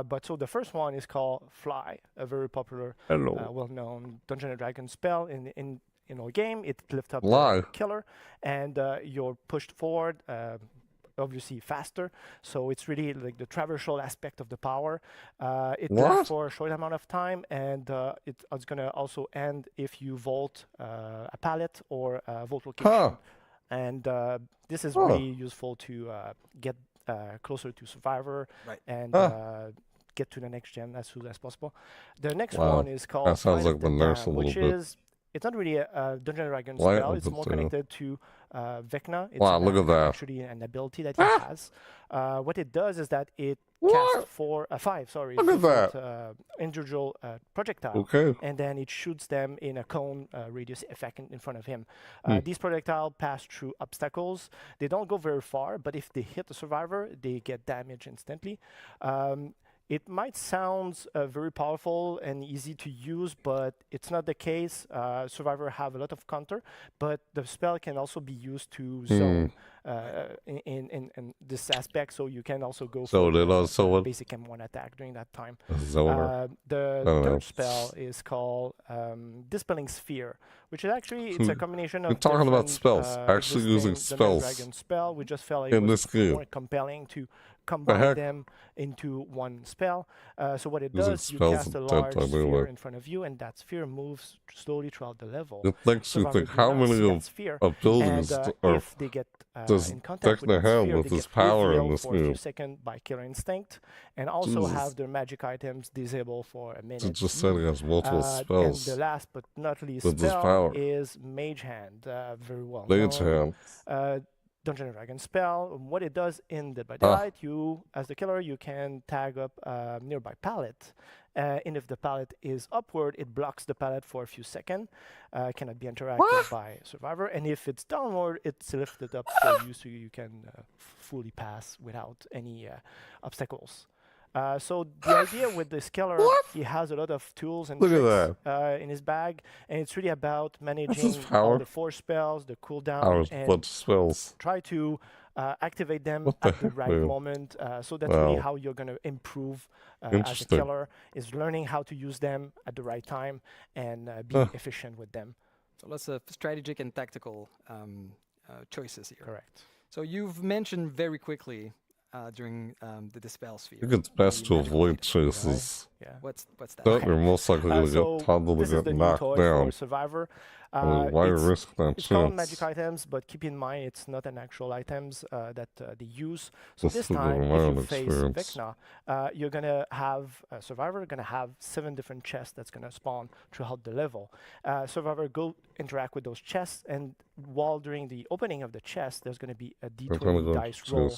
[SPEAKER 11] But so the first one is called Fly, a very popular, well-known Dungeons & Dragons spell in our game. It lifts up the killer, and you're pushed forward. Obviously faster, so it's really like the traversal aspect of the power. It lasts for a short amount of time, and it's gonna also end if you vault a pallet or a vault location. And this is really useful to get closer to Survivor and get to the next gen as soon as possible. The next one is called
[SPEAKER 1] that sounds like the nurse a little bit.
[SPEAKER 11] It's not really a Dungeons & Dragons spell. It's more connected to Vecna. It's
[SPEAKER 1] look at that.
[SPEAKER 11] Actually an ability that he has. What it does is that it casts 5 individual projectile, and then it shoots them in a cone radius effect in front of him. These projectiles pass through obstacles. They don't go very far, but if they hit the survivor, they get damaged instantly. It might sound very powerful and easy to use, but it's not the case. Survivor have a lot of counter, but the spell can also be used to zone in this aspect, so you can also go for basic M1 attack during that time. The third spell is called Dispelling Sphere, which is actually it's a combination of
[SPEAKER 1] You're talking about spells, actually using spells.
[SPEAKER 11] Dragon spell. We just felt it was more compelling to combine them into one spell. So what it does, you cast a large sphere in front of you, and that sphere moves slowly throughout the level.
[SPEAKER 1] It makes you think how many abilities
[SPEAKER 11] if they get in contact with that sphere, they get revealed for a few seconds by Killer Instinct, and also have their magic items disabled for a minute.
[SPEAKER 1] It just said he has multiple spells.
[SPEAKER 11] And the last but not least spell is Mage Hand, very well known. Dungeon and Dragon spell. What it does in Dead by Daylight, you, as the killer, you can tag up a nearby pallet. And if the pallet is upward, it blocks the pallet for a few seconds. Cannot be interacted by survivor. And if it's downward, it's lifted up for you so you can fully pass without any obstacles. So the idea with this killer, he has a lot of tools and tricks in his bag, and it's really about managing all the force spells, the cooldown, and
[SPEAKER 1] spells.
[SPEAKER 11] try to activate them at the right moment. So that's really how you're going to improve as a killer, is learning how to use them at the right time and be efficient with them.
[SPEAKER 10] So lots of strategic and tactical choices here.
[SPEAKER 11] Correct.
[SPEAKER 10] So you've mentioned very quickly during the Dispel Sphere.
[SPEAKER 1] I think it's best to avoid choices.
[SPEAKER 11] Yeah.
[SPEAKER 10] What's that?
[SPEAKER 1] You're most likely to get totally get knocked down.
[SPEAKER 11] Survivor.
[SPEAKER 1] Why risk that
[SPEAKER 11] it's called
[SPEAKER 1] chance?
[SPEAKER 11] magic items, but keep in mind it's not an actual items that they use. So
[SPEAKER 1] This
[SPEAKER 11] this
[SPEAKER 1] is
[SPEAKER 11] time,
[SPEAKER 1] my
[SPEAKER 11] if
[SPEAKER 1] own
[SPEAKER 11] you face
[SPEAKER 1] experience.
[SPEAKER 11] Vecna, you're gonna have Survivor gonna have 7 different chests that's gonna spawn throughout the level. Survivor go interact with those chests, and while during the opening of the chest, there's gonna be a D20 dice roll.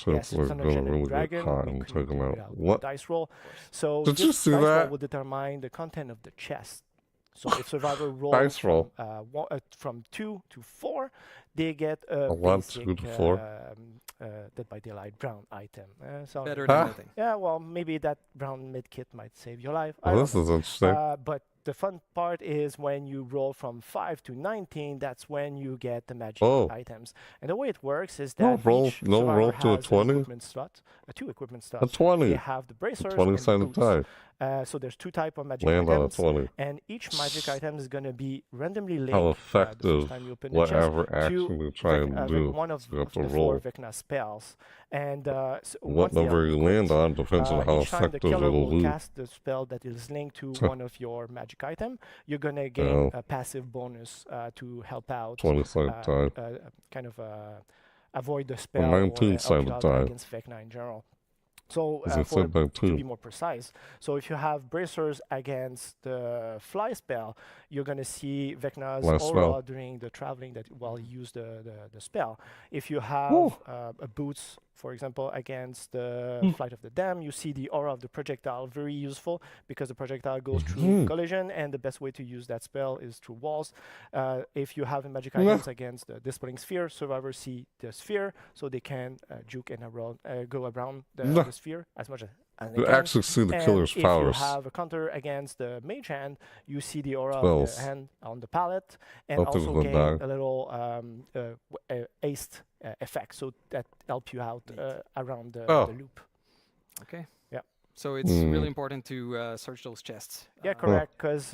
[SPEAKER 11] Yes, it's under Dungeon Dragon. We couldn't do it without the dice roll. So
[SPEAKER 1] Did
[SPEAKER 11] this
[SPEAKER 1] you see
[SPEAKER 11] dice roll
[SPEAKER 1] that?
[SPEAKER 11] will determine the content of the chest. So if Survivor rolls
[SPEAKER 1] Dice roll.
[SPEAKER 11] from 2 to 4, they get a
[SPEAKER 1] 1,
[SPEAKER 11] basic
[SPEAKER 1] 2 to 4.
[SPEAKER 11] Dead by Daylight brown item. So
[SPEAKER 10] Better than nothing.
[SPEAKER 11] Yeah, well, maybe that brown mid kit might save your life. I
[SPEAKER 1] Well,
[SPEAKER 11] don't
[SPEAKER 1] this
[SPEAKER 11] know.
[SPEAKER 1] is interesting.
[SPEAKER 11] But the fun part is when you roll from 5 to 19, that's when you get the magic items. And the way it works is that
[SPEAKER 1] roll
[SPEAKER 11] each survivor
[SPEAKER 1] roll to a
[SPEAKER 11] has
[SPEAKER 1] 20.
[SPEAKER 11] an equipment slot, 2 equipment slots.
[SPEAKER 1] A 20.
[SPEAKER 11] They have the bracers
[SPEAKER 1] 20
[SPEAKER 11] and
[SPEAKER 1] sided
[SPEAKER 11] boots.
[SPEAKER 1] die.
[SPEAKER 11] So there's 2 type of magic
[SPEAKER 1] Land on a
[SPEAKER 11] items,
[SPEAKER 1] 20.
[SPEAKER 11] and each magic item is going to be randomly linked.
[SPEAKER 1] How
[SPEAKER 11] the
[SPEAKER 1] effective
[SPEAKER 11] first time you open the chest
[SPEAKER 1] whatever action you try and do.
[SPEAKER 11] one of
[SPEAKER 1] You have to
[SPEAKER 11] the
[SPEAKER 1] roll.
[SPEAKER 11] 4 Vecna spells. And so
[SPEAKER 1] What
[SPEAKER 11] once they
[SPEAKER 1] number
[SPEAKER 11] are
[SPEAKER 1] you
[SPEAKER 11] equipped,
[SPEAKER 1] land on depends on how
[SPEAKER 11] each time the
[SPEAKER 1] effective
[SPEAKER 11] killer
[SPEAKER 1] it'll
[SPEAKER 11] will
[SPEAKER 1] be.
[SPEAKER 11] cast the spell that is linked to one of your magic item, you're going to gain a passive bonus to help out
[SPEAKER 1] 20-sided die.
[SPEAKER 11] kind of avoid the spell or
[SPEAKER 1] 19-sided
[SPEAKER 11] help you out
[SPEAKER 1] die.
[SPEAKER 11] against Vecna in general. So
[SPEAKER 1] As I
[SPEAKER 11] for,
[SPEAKER 1] said, by
[SPEAKER 11] to
[SPEAKER 1] 2.
[SPEAKER 11] be more precise, so if you have bracers against the fly spell, you're going to see Vecna's
[SPEAKER 1] Fly
[SPEAKER 11] aura
[SPEAKER 1] spell.
[SPEAKER 11] during the traveling that while you use the spell. If you have a boots, for example, against the Flight of the Dam, you see the aura of the projectile, very useful because the projectile goes through collision, and the best way to use that spell is through walls. If you have a magic items against the Dispelling Sphere, survivors see the sphere, so they can juke and go around the sphere as much as they
[SPEAKER 1] You
[SPEAKER 11] can.
[SPEAKER 1] actually see the
[SPEAKER 11] And
[SPEAKER 1] killer's powers.
[SPEAKER 11] If you have a counter against the mage hand, you see the aura of the hand on the palette, and also gain a little aced effect, so that help you out around the loop.
[SPEAKER 10] Okay.
[SPEAKER 11] Yeah.
[SPEAKER 10] So it's really important to search those chests.
[SPEAKER 11] Yeah, correct. Because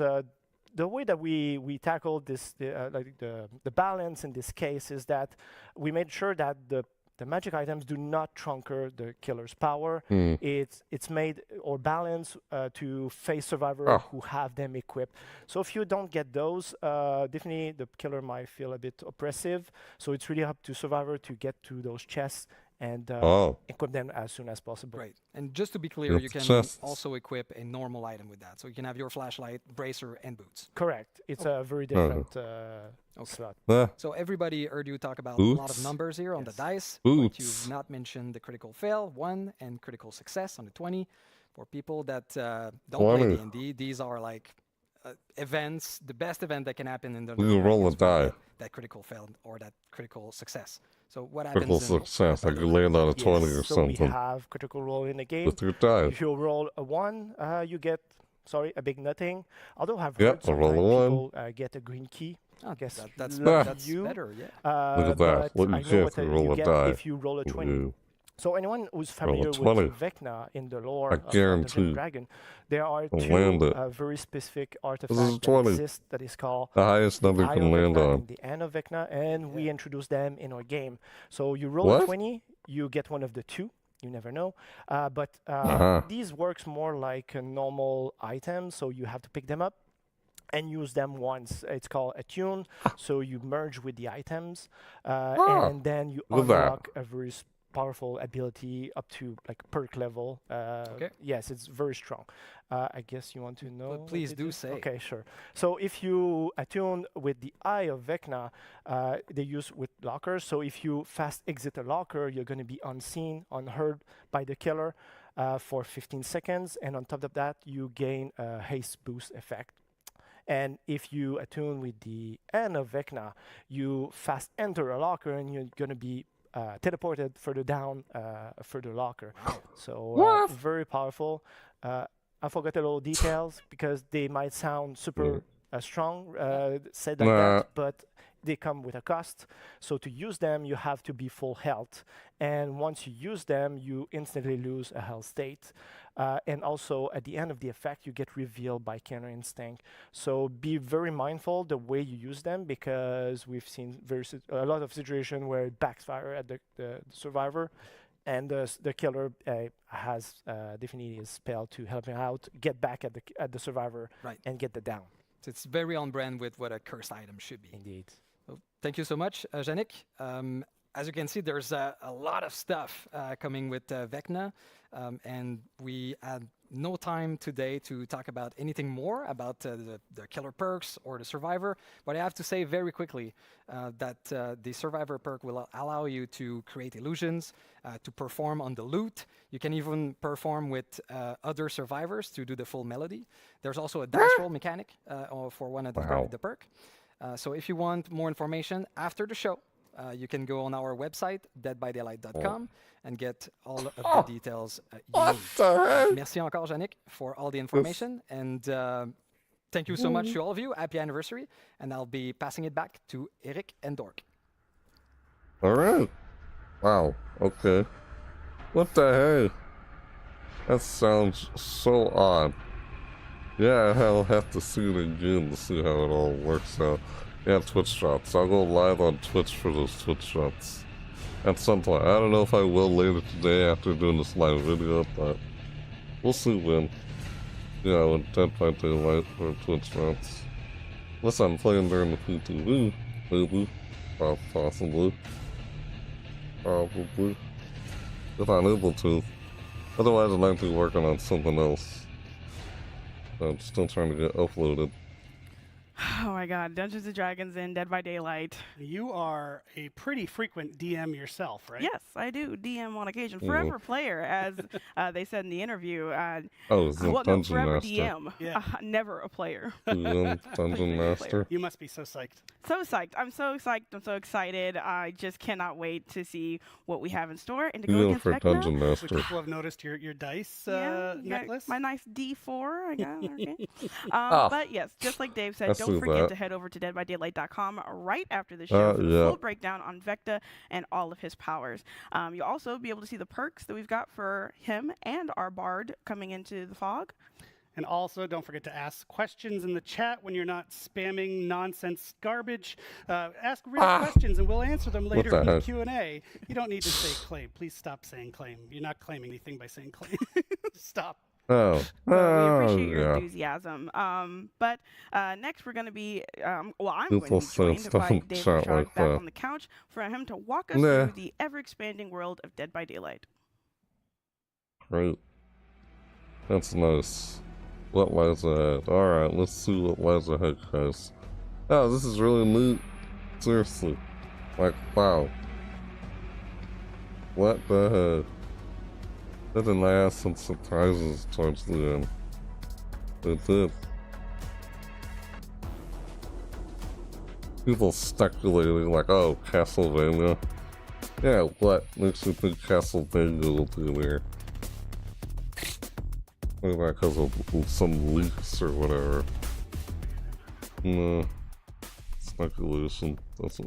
[SPEAKER 11] the way that we tackled this, the balance in this case is that we made sure that the magic items do not trunker the killer's power. It's made or balanced to face survivors who have them equipped. So if you don't get those, definitely the killer might feel a bit oppressive. So it's really up to survivor to get to those chests and equip them as soon as possible.
[SPEAKER 10] Right. And just to be clear, you can also equip a normal item with that. So you can have your flashlight, bracer, and boots.
[SPEAKER 11] Correct. It's a very different slot.
[SPEAKER 10] So everybody heard you talk about a lot of numbers here on the dice, but you've not mentioned the critical fail, 1, and critical success on the 20. For people that don't play D&D, these are like events, the best event that can happen in the
[SPEAKER 1] You roll a die.
[SPEAKER 10] That critical fail or that critical success. So what happens?
[SPEAKER 1] Critical success. I could land on a 20 or something.
[SPEAKER 11] So we have critical roll in the game.
[SPEAKER 1] With your die.
[SPEAKER 11] If you roll a 1, you get a big nothing. Although I've
[SPEAKER 1] Yep,
[SPEAKER 11] heard
[SPEAKER 1] I roll a
[SPEAKER 11] sometimes
[SPEAKER 1] 1.
[SPEAKER 11] people get a green key. I guess
[SPEAKER 10] that's
[SPEAKER 11] you.
[SPEAKER 10] better. Yeah.
[SPEAKER 1] Look at that. What you get if you roll a die.
[SPEAKER 11] If you roll a 20. So anyone who's familiar with Vecna in the lore of Dungeons & Dragons, there are 2 very specific artifacts that exist that is called
[SPEAKER 1] the highest number you can land on.
[SPEAKER 11] The end of Vecna, and we introduce them in our game. So you roll a 20, you get one of the 2. You never know. But these works more like a normal item, so you have to pick them up and use them once. It's called attune, so you merge with the items, and then you unlock a very powerful ability up to like perk level.
[SPEAKER 10] Okay.
[SPEAKER 11] Yes, it's very strong. I guess you want to know.
[SPEAKER 10] But please do say.
[SPEAKER 11] Okay, sure. So if you attune with the Eye of Vecna, they use with lockers. So if you fast exit a locker, you're going to be unseen, unheard by the killer for 15 seconds. And on top of that, you gain a haste boost effect. And if you attune with the End of Vecna, you fast enter a locker and you're going to be teleported further down, further locker. So very powerful. I forgot a little details because they might sound super strong, said like that, but they come with a cost. So to use them, you have to be full health. And once you use them, you instantly lose a health state. And also at the end of the effect, you get revealed by Killer Instinct. So be very mindful the way you use them because we've seen a lot of situations where it backfire at the survivor. And the killer has definitely a spell to help him out, get back at the survivor, and get the down.
[SPEAKER 10] So it's very on brand with what a cursed item should be.
[SPEAKER 11] Indeed.
[SPEAKER 10] So thank you so much, Yannick. As you can see, there's a lot of stuff coming with Vecna, and we had no time today to talk about anything more about the killer perks or the survivor, but I have to say very quickly that the survivor perk will allow you to create illusions, to perform on the loot. You can even perform with other survivors to do the full melody. There's also a dice roll mechanic for one of the perk. So if you want more information after the show, you can go on our website, deadbydaylight.com, and get all of the details you need. Merci encore, Yannick, for all the information. And thank you so much to all of you. Happy anniversary. And I'll be passing it back to Eric and Dork.
[SPEAKER 1] All right. Wow. Okay. What the heck? That sounds so odd. Yeah, I'll have to see it again to see how it all works out. Yeah, Twitch shots. I'll go live on Twitch for those Twitch shots at some point. I don't know if I will later today after doing this live video, but we'll see when. Yeah, with Dead by Daylight for Twitch shots. Unless I'm playing during the PTV, maybe. Possibly. Probably. If I'm able to. Otherwise, I might be working on something else. I'm still trying to get uploaded.
[SPEAKER 17] Oh my god, Dungeons & Dragons and Dead by Daylight.
[SPEAKER 18] You are a pretty frequent DM yourself, right?
[SPEAKER 17] Yes, I do DM on occasion. Forever player, as they said in the interview.
[SPEAKER 1] Dungeon
[SPEAKER 17] forever
[SPEAKER 1] Master.
[SPEAKER 17] DM, never a player.
[SPEAKER 1] Dungeon Master.
[SPEAKER 18] You must be so psyched.
[SPEAKER 17] So psyched. I'm so psyched. I'm so excited. I just cannot wait to see what we have in store. And to go against Vecna.
[SPEAKER 1] Dungeon Master.
[SPEAKER 18] People have noticed your dice necklace.
[SPEAKER 17] My nice D4, I guess. Okay. But yes, just like Dave said, don't forget to head over to deadbydaylight.com right after the show for the full breakdown on Vecna and all of his powers. You'll also be able to see the perks that we've got for him and our bard coming into the fog.
[SPEAKER 18] And also, don't forget to ask questions in the chat when you're not spamming nonsense garbage. Ask real questions, and we'll answer them later in the Q&A. You don't need to say claim. Please stop saying claim. You're not claiming anything by saying claim. Stop.
[SPEAKER 17] We appreciate your enthusiasm. But next we're going to be, I'm going to be joined by Dave Rashad back on the couch for him to walk us through the ever-expanding world of Dead by Daylight.
[SPEAKER 1] Great. That's nice. What lies ahead? Alright, let's see what lies ahead, guys. Oh, this is really neat. Seriously. Like, wow. What the heck? Didn't I have some surprises towards the end? They did. People speculating like, oh, Castlevania. Yeah, what makes you think Castlevania will be there? Maybe because of some leaks or whatever. No. Speculation.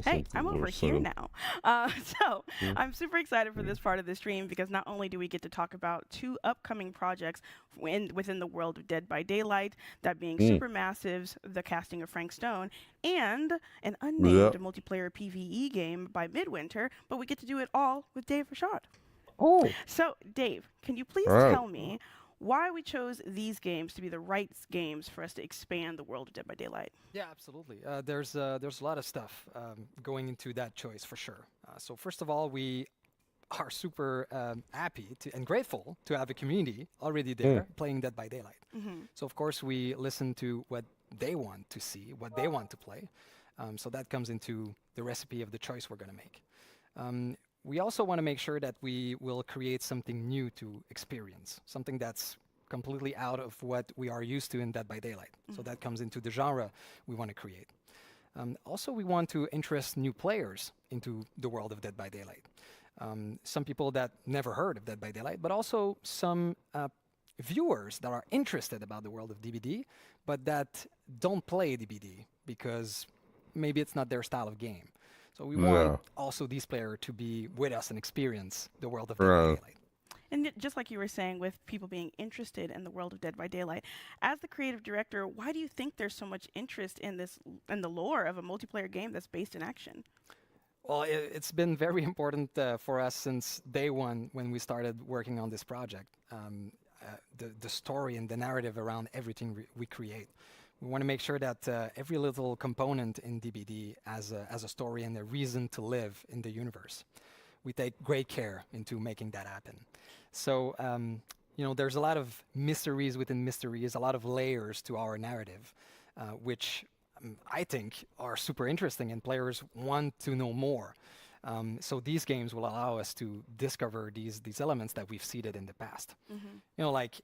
[SPEAKER 17] Hey, I'm over here now. I'm super excited for this part of the stream because not only do we get to talk about 2 upcoming projects within the world of Dead by Daylight, that being Supermassive's The Casting of Frank Stone and an unnamed multiplayer PvE game by Midwinter, but we get to do it all with Dave Rashad.
[SPEAKER 1] Oh.
[SPEAKER 17] So, Dave, can you please tell me why we chose these games to be the right games for us to expand the world of Dead by Daylight?
[SPEAKER 10] Yeah, absolutely. There's a lot of stuff going into that choice for sure. So first of all, we are super happy and grateful to have a community already there playing Dead by Daylight. So of course we listen to what they want to see, what they want to play. So that comes into the recipe of the choice we're going to make. We also want to make sure that we will create something new to experience, something that's completely out of what we are used to in Dead by Daylight. So that comes into the genre we want to create. Also, we want to interest new players into the world of Dead by Daylight. Some people that never heard of Dead by Daylight, but also some viewers that are interested about the world of DBD, but that don't play DBD because maybe it's not their style of game. So we want also these players to be with us and experience the world of Dead by Daylight.
[SPEAKER 17] And just like you were saying, with people being interested in the world of Dead by Daylight, as the creative director, why do you think there's so much interest in the lore of a multiplayer game that's based in action?
[SPEAKER 10] Well, it's been very important for us since day one when we started working on this project. The story and the narrative around everything we create. We want to make sure that every little component in DBD has a story and a reason to live in the universe. We take great care into making that happen. So, there's a lot of mysteries within mysteries, a lot of layers to our narrative, which I think are super interesting and players want to know more. So these games will allow us to discover these elements that we've seeded in the past. Like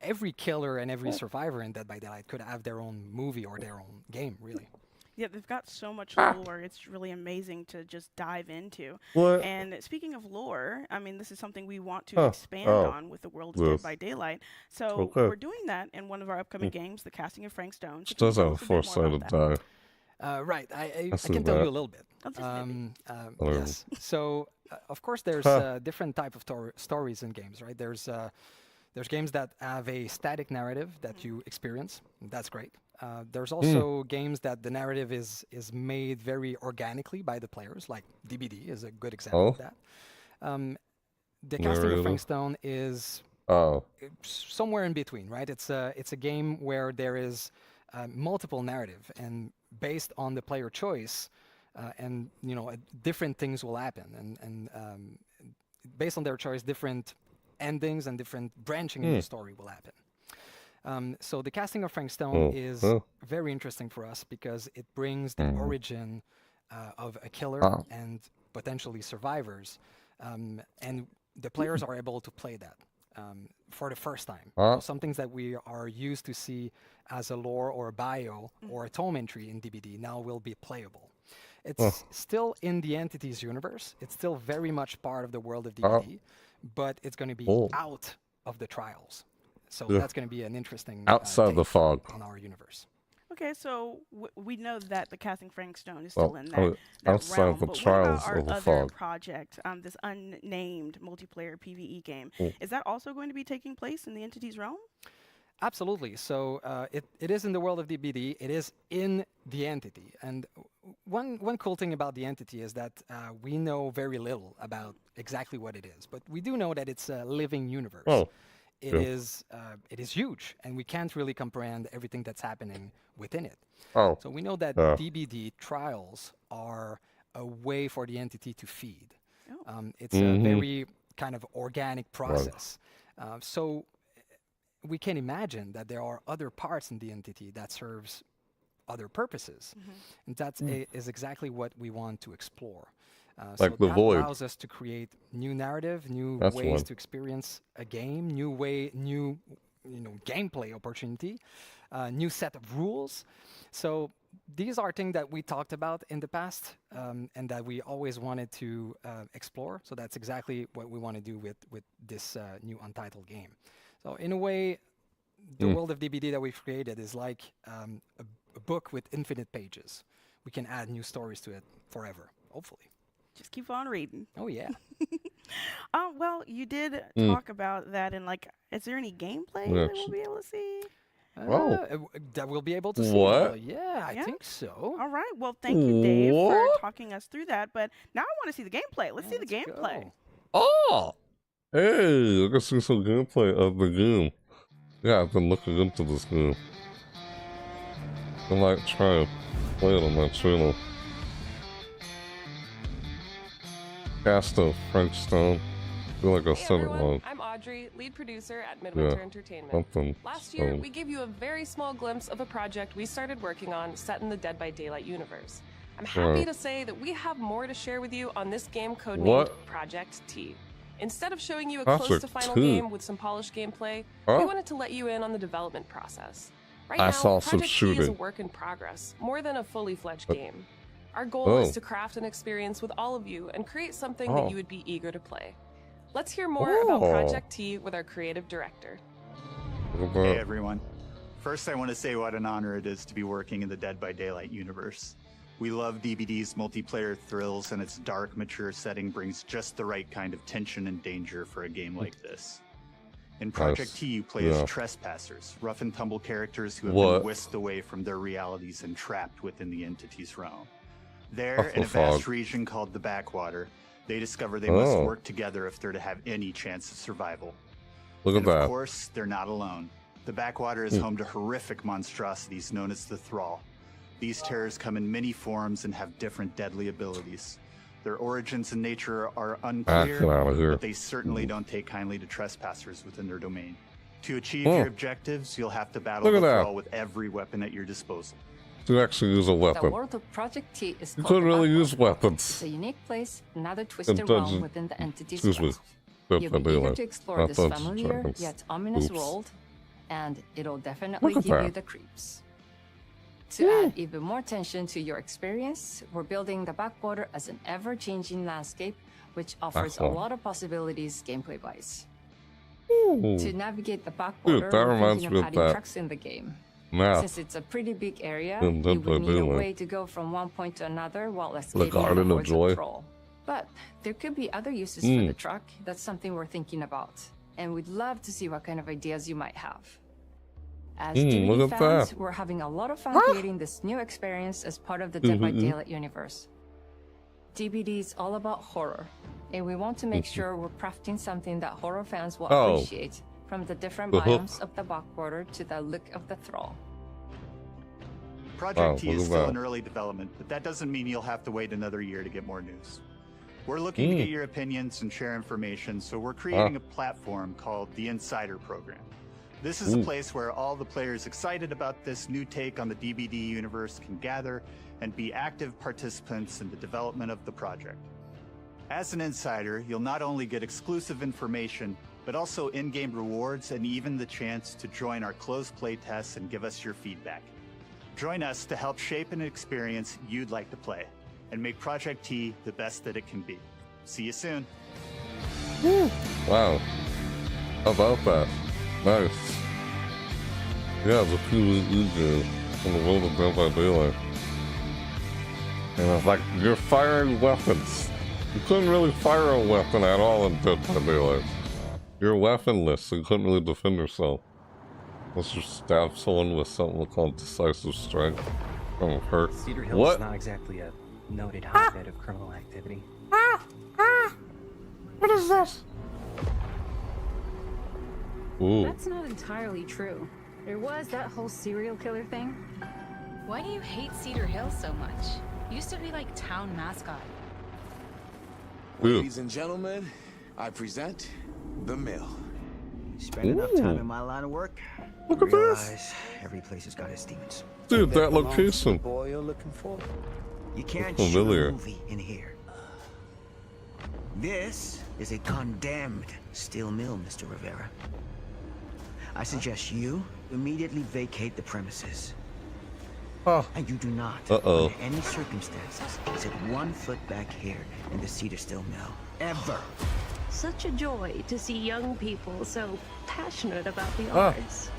[SPEAKER 10] every killer and every survivor in Dead by Daylight could have their own movie or their own game, really.
[SPEAKER 17] Yeah, they've got so much lore. It's really amazing to just dive into.
[SPEAKER 1] What?
[SPEAKER 17] And speaking of lore, I mean, this is something we want to expand on with the world of Dead by Daylight. So we're doing that in one of our upcoming games, The Casting of Frank Stone.
[SPEAKER 1] It does have a four-sided die.
[SPEAKER 10] Right, I can tell you a little bit. Yes. So, of course, there's different type of stories in games, right? There's games that have a static narrative that you experience. That's great. There's also games that the narrative is made very organically by the players, like DBD is a good example of that. The Casting of Frank Stone is somewhere in between, right? It's a game where there is multiple narrative, and based on the player choice, and different things will happen, and based on their choice, different endings and different branching in the story will happen. So the Casting of Frank Stone is very interesting for us because it brings the origin of a killer and potentially survivors, and the players are able to play that for the first time. Some things that we are used to see as a lore or a bio or a tome entry in DBD now will be playable. It's still in the Entities universe. It's still very much part of the world of DBD, but it's going to be out of the trials. So that's going to be an interesting
[SPEAKER 1] outside the fog
[SPEAKER 10] on our universe.
[SPEAKER 17] Okay, so we know that the Casting Frank Stone is still in that
[SPEAKER 1] outside
[SPEAKER 17] realm,
[SPEAKER 1] of the
[SPEAKER 17] but
[SPEAKER 1] trials
[SPEAKER 17] what about
[SPEAKER 1] of
[SPEAKER 17] our
[SPEAKER 1] the
[SPEAKER 17] other
[SPEAKER 1] fog
[SPEAKER 17] project, this unnamed multiplayer PvE game? Is that also going to be taking place in the Entities realm?
[SPEAKER 10] Absolutely. So it is in the world of DBD. It is in the Entity. And one cool thing about the Entity is that we know very little about exactly what it is, but we do know that it's a living universe. It is huge, and we can't really comprehend everything that's happening within it. So we know that DBD trials are a way for the Entity to feed. It's a very kind of organic process. So we can imagine that there are other parts in the Entity that serves other purposes. And that is exactly what we want to explore.
[SPEAKER 1] Like
[SPEAKER 10] so
[SPEAKER 1] the
[SPEAKER 10] that
[SPEAKER 1] Void.
[SPEAKER 10] allows us to create new narrative, new ways to experience a game, new gameplay opportunity, new set of rules. So these are things that we talked about in the past and that we always wanted to explore. So that's exactly what we want to do with this new Untitled game. So in a way, the world of DBD that we've created is like a book with infinite pages. We can add new stories to it forever, hopefully.
[SPEAKER 17] Just keep on reading.
[SPEAKER 10] Oh, yeah.
[SPEAKER 17] Well, you did talk about that, and is there any gameplay that we'll be able to see?
[SPEAKER 10] That we'll be able to see.
[SPEAKER 1] What?
[SPEAKER 10] Yeah, I think so.
[SPEAKER 17] All right. Well, thank you, Dave, for talking us through that. But now I want to see the gameplay. Let's see the gameplay.
[SPEAKER 1] Hey, I can see some gameplay of the game. Yeah, I've been looking into this game. I might try and play it on my channel. Castle, French Stone. I feel like I said it wrong.
[SPEAKER 2] I'm Audrey, lead producer at Midwinter Entertainment. Last year, we gave you a very small glimpse of a project we started working on set in the Dead by Daylight universe. I'm happy to say that we have more to share with you on this game codenamed Project T. Instead of showing you a close to final game with some polished gameplay, we wanted to let you in on the development process. Right now, Project T is a work in progress, more than a fully fledged game. Our goal is to craft an experience with all of you and create something that you would be eager to play. Let's hear more about Project T with our creative director.
[SPEAKER 12] Hey everyone. First I want to say what an honor it is to be working in the Dead by Daylight universe. We love DBD's multiplayer thrills, and its dark, mature setting brings just the right kind of tension and danger for a game like this. In Project T, you play as trespassers, rough and tumble characters who have been whisked away from their realities and trapped within the entity's realm. There, in a vast region called the Backwater, they discover they must work together if they're to have any chance of survival.
[SPEAKER 1] Look at that.
[SPEAKER 12] Of course, they're not alone. The Backwater is home to horrific monstrosities known as the Thrall. These terrors come in many forms and have different deadly abilities. Their origins and nature are unclear, but they certainly don't take kindly to trespassers within their domain. To achieve your objectives, you'll have to battle the Thrall with every weapon at your disposal.
[SPEAKER 1] To actually use a weapon.
[SPEAKER 13] The world of Project T is
[SPEAKER 1] You
[SPEAKER 13] called
[SPEAKER 1] couldn't really use weapons.
[SPEAKER 13] It's a unique place, another twisted realm within the entity's realm.
[SPEAKER 1] You'll
[SPEAKER 13] be eager to explore this familiar yet ominous world, and it'll definitely give you the creeps. To add even more tension to your experience, we're building the Backwater as an ever-changing landscape, which offers a lot of possibilities gameplay-wise. To navigate the Backwater, we're thinking of adding trucks in the game. Since it's a pretty big area, you would need a way to go from one point to another while escaping the Thrall. But there could be other uses for the truck. That's something we're thinking about, and we'd love to see what kind of ideas you might have. As DVD fans, we're having a lot of fun creating this new experience as part of the Dead by Daylight universe. DBD is all about horror, and we want to make sure we're crafting something that horror fans will appreciate, from the different biomes of the Backwater to the look of the Thrall.
[SPEAKER 12] Project T is still in early development, but that doesn't mean you'll have to wait another year to get more news. We're looking to get your opinions and share information, so we're creating a platform called the Insider Program. This is a place where all the players excited about this new take on the DBD universe can gather and be active participants in the development of the project. As an insider, you'll not only get exclusive information, but also in-game rewards and even the chance to join our closed playtests and give us your feedback. Join us to help shape an experience you'd like to play and make Project T the best that it can be. See you soon.
[SPEAKER 1] Wow. How about that? Nice. Yeah, the PvE from the world of Dead by Daylight. And it's like, you're firing weapons. You couldn't really fire a weapon at all in Dead by Daylight. You're weaponless, so you couldn't really defend yourself. Unless you stab someone with something called decisive strike. Don't hurt.
[SPEAKER 24] Cedar Hill is not exactly a noted hotbed of criminal activity.
[SPEAKER 1] What is this? Ooh.
[SPEAKER 25] That's not entirely true. There was that whole serial killer thing.
[SPEAKER 26] Why do you hate Cedar Hill so much? Used to be like town mascot.
[SPEAKER 6] Ladies and gentlemen, I present the Mill.
[SPEAKER 27] Spend enough time in my line of work.
[SPEAKER 1] Look at this.
[SPEAKER 27] Every place has got its demons.
[SPEAKER 1] Dude, that location.
[SPEAKER 27] Boy you're looking for. You can't
[SPEAKER 1] familiar.
[SPEAKER 27] shoot a movie in here. This is a condemned steel mill, Mr. Rivera. I suggest you immediately vacate the premises. And you do not, under any circumstances, set 1 foot back here in the Cedar Steel Mill. Ever.
[SPEAKER 25] Such a joy to see young people so passionate about the arts.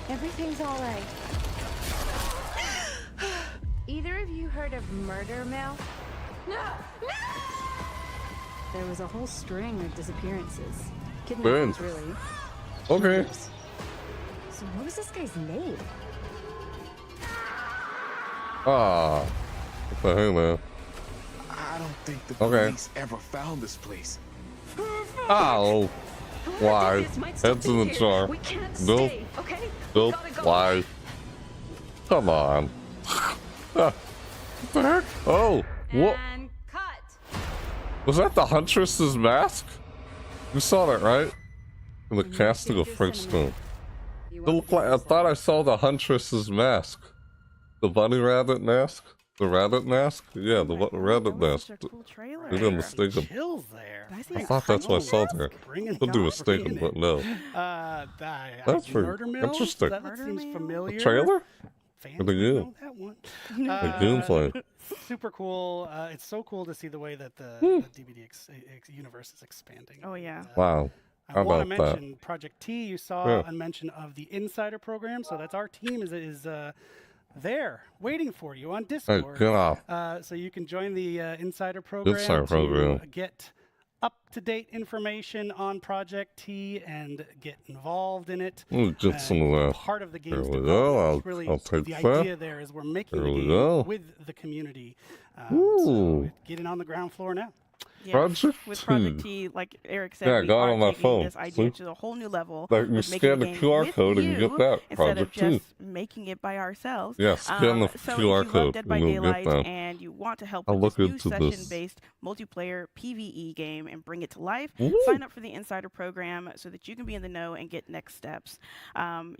[SPEAKER 25] Everything's all right.
[SPEAKER 26] Either of you heard of Murder Mill?
[SPEAKER 25] No! There was a whole string of disappearances.
[SPEAKER 1] Kidnappings,
[SPEAKER 25] really.
[SPEAKER 1] Okay.
[SPEAKER 25] So what was this guy's name?
[SPEAKER 1] What the hell, man?
[SPEAKER 6] I don't think the police ever found this place.
[SPEAKER 1] Oh. Why? Heads in the jar. Nope. Nope. Why? Come on. What the heck? Oh. What?
[SPEAKER 26] And cut.
[SPEAKER 1] Was that the Huntress's mask? You saw that, right? In the casting of Frank Stone. It looked like, I thought I saw the Huntress's mask. The bunny rabbit mask? The rabbit mask? Yeah, the rabbit mask. Maybe I'm mistaken.
[SPEAKER 18] Chills there.
[SPEAKER 1] I thought that's what I saw there. Could be mistaken, but no. That's pretty interesting.
[SPEAKER 18] That seems familiar.
[SPEAKER 1] The trailer?
[SPEAKER 18] Fans
[SPEAKER 1] Or the game?
[SPEAKER 18] that one.
[SPEAKER 1] The gameplay.
[SPEAKER 18] Super cool. It's so cool to see the way that the DBD universe is expanding.
[SPEAKER 17] Oh yeah.
[SPEAKER 1] Wow.
[SPEAKER 18] I want to mention Project T. You saw a mention of the Insider program, so that's our team is there waiting for you on Discord. So you can join the Insider program to get up-to-date information on Project T and get involved in it.
[SPEAKER 1] Get some of that.
[SPEAKER 18] Part of the game's
[SPEAKER 1] There we go.
[SPEAKER 18] really
[SPEAKER 1] I'll take
[SPEAKER 18] the
[SPEAKER 1] that.
[SPEAKER 18] idea there is we're making the game with the community. So getting on the ground floor now.
[SPEAKER 17] Yes, with Project T, like Eric said,
[SPEAKER 1] yeah,
[SPEAKER 17] we
[SPEAKER 1] got
[SPEAKER 17] are
[SPEAKER 1] on my
[SPEAKER 17] taking
[SPEAKER 1] phone.
[SPEAKER 17] this idea to a whole new level.
[SPEAKER 1] Like you scan the QR code and you get that.
[SPEAKER 17] Instead of
[SPEAKER 1] Project T.
[SPEAKER 17] just making it by ourselves.
[SPEAKER 1] Yeah, scan the
[SPEAKER 17] so
[SPEAKER 1] QR
[SPEAKER 17] if you
[SPEAKER 1] code
[SPEAKER 17] love Dead by
[SPEAKER 1] and you'll get
[SPEAKER 17] Daylight
[SPEAKER 1] that.
[SPEAKER 17] and you want to help
[SPEAKER 1] I'll
[SPEAKER 17] with
[SPEAKER 1] look
[SPEAKER 17] this new
[SPEAKER 1] into this.
[SPEAKER 17] session-based multiplayer PvE game and bring it to life,
[SPEAKER 1] Ooh.
[SPEAKER 17] sign up for the Insider program so that you can be in the know and get next steps.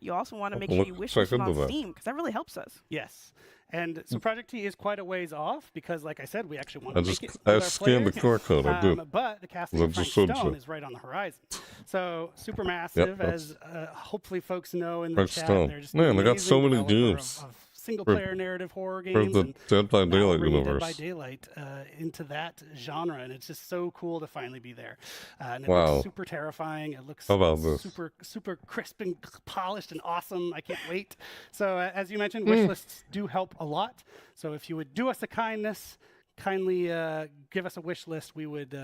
[SPEAKER 17] You also want to make sure you wish this on Steam because that really helps us.
[SPEAKER 18] Yes. And so Project T is quite a ways off because, like I said, we actually want to make it
[SPEAKER 1] I
[SPEAKER 18] with our
[SPEAKER 1] scanned the
[SPEAKER 18] players.
[SPEAKER 1] QR code. I did.
[SPEAKER 18] But the casting of Frank Stone is right on the horizon. So super massive, as hopefully folks know in the
[SPEAKER 1] Frank
[SPEAKER 18] chat.
[SPEAKER 1] Stone. Man, they got so many games.
[SPEAKER 18] Single-player narrative horror
[SPEAKER 1] For
[SPEAKER 18] games.
[SPEAKER 1] the Dead by Daylight
[SPEAKER 18] bringing
[SPEAKER 1] universe.
[SPEAKER 18] Dead by Daylight into that genre, and it's just so cool to finally be there. And it
[SPEAKER 1] Wow.
[SPEAKER 18] looks super terrifying. It looks
[SPEAKER 1] How about this?
[SPEAKER 18] super crisp and polished and awesome. I can't wait. So as you mentioned, wish lists do help a lot. So if you would do us a kindness, kindly give us a wish list. We would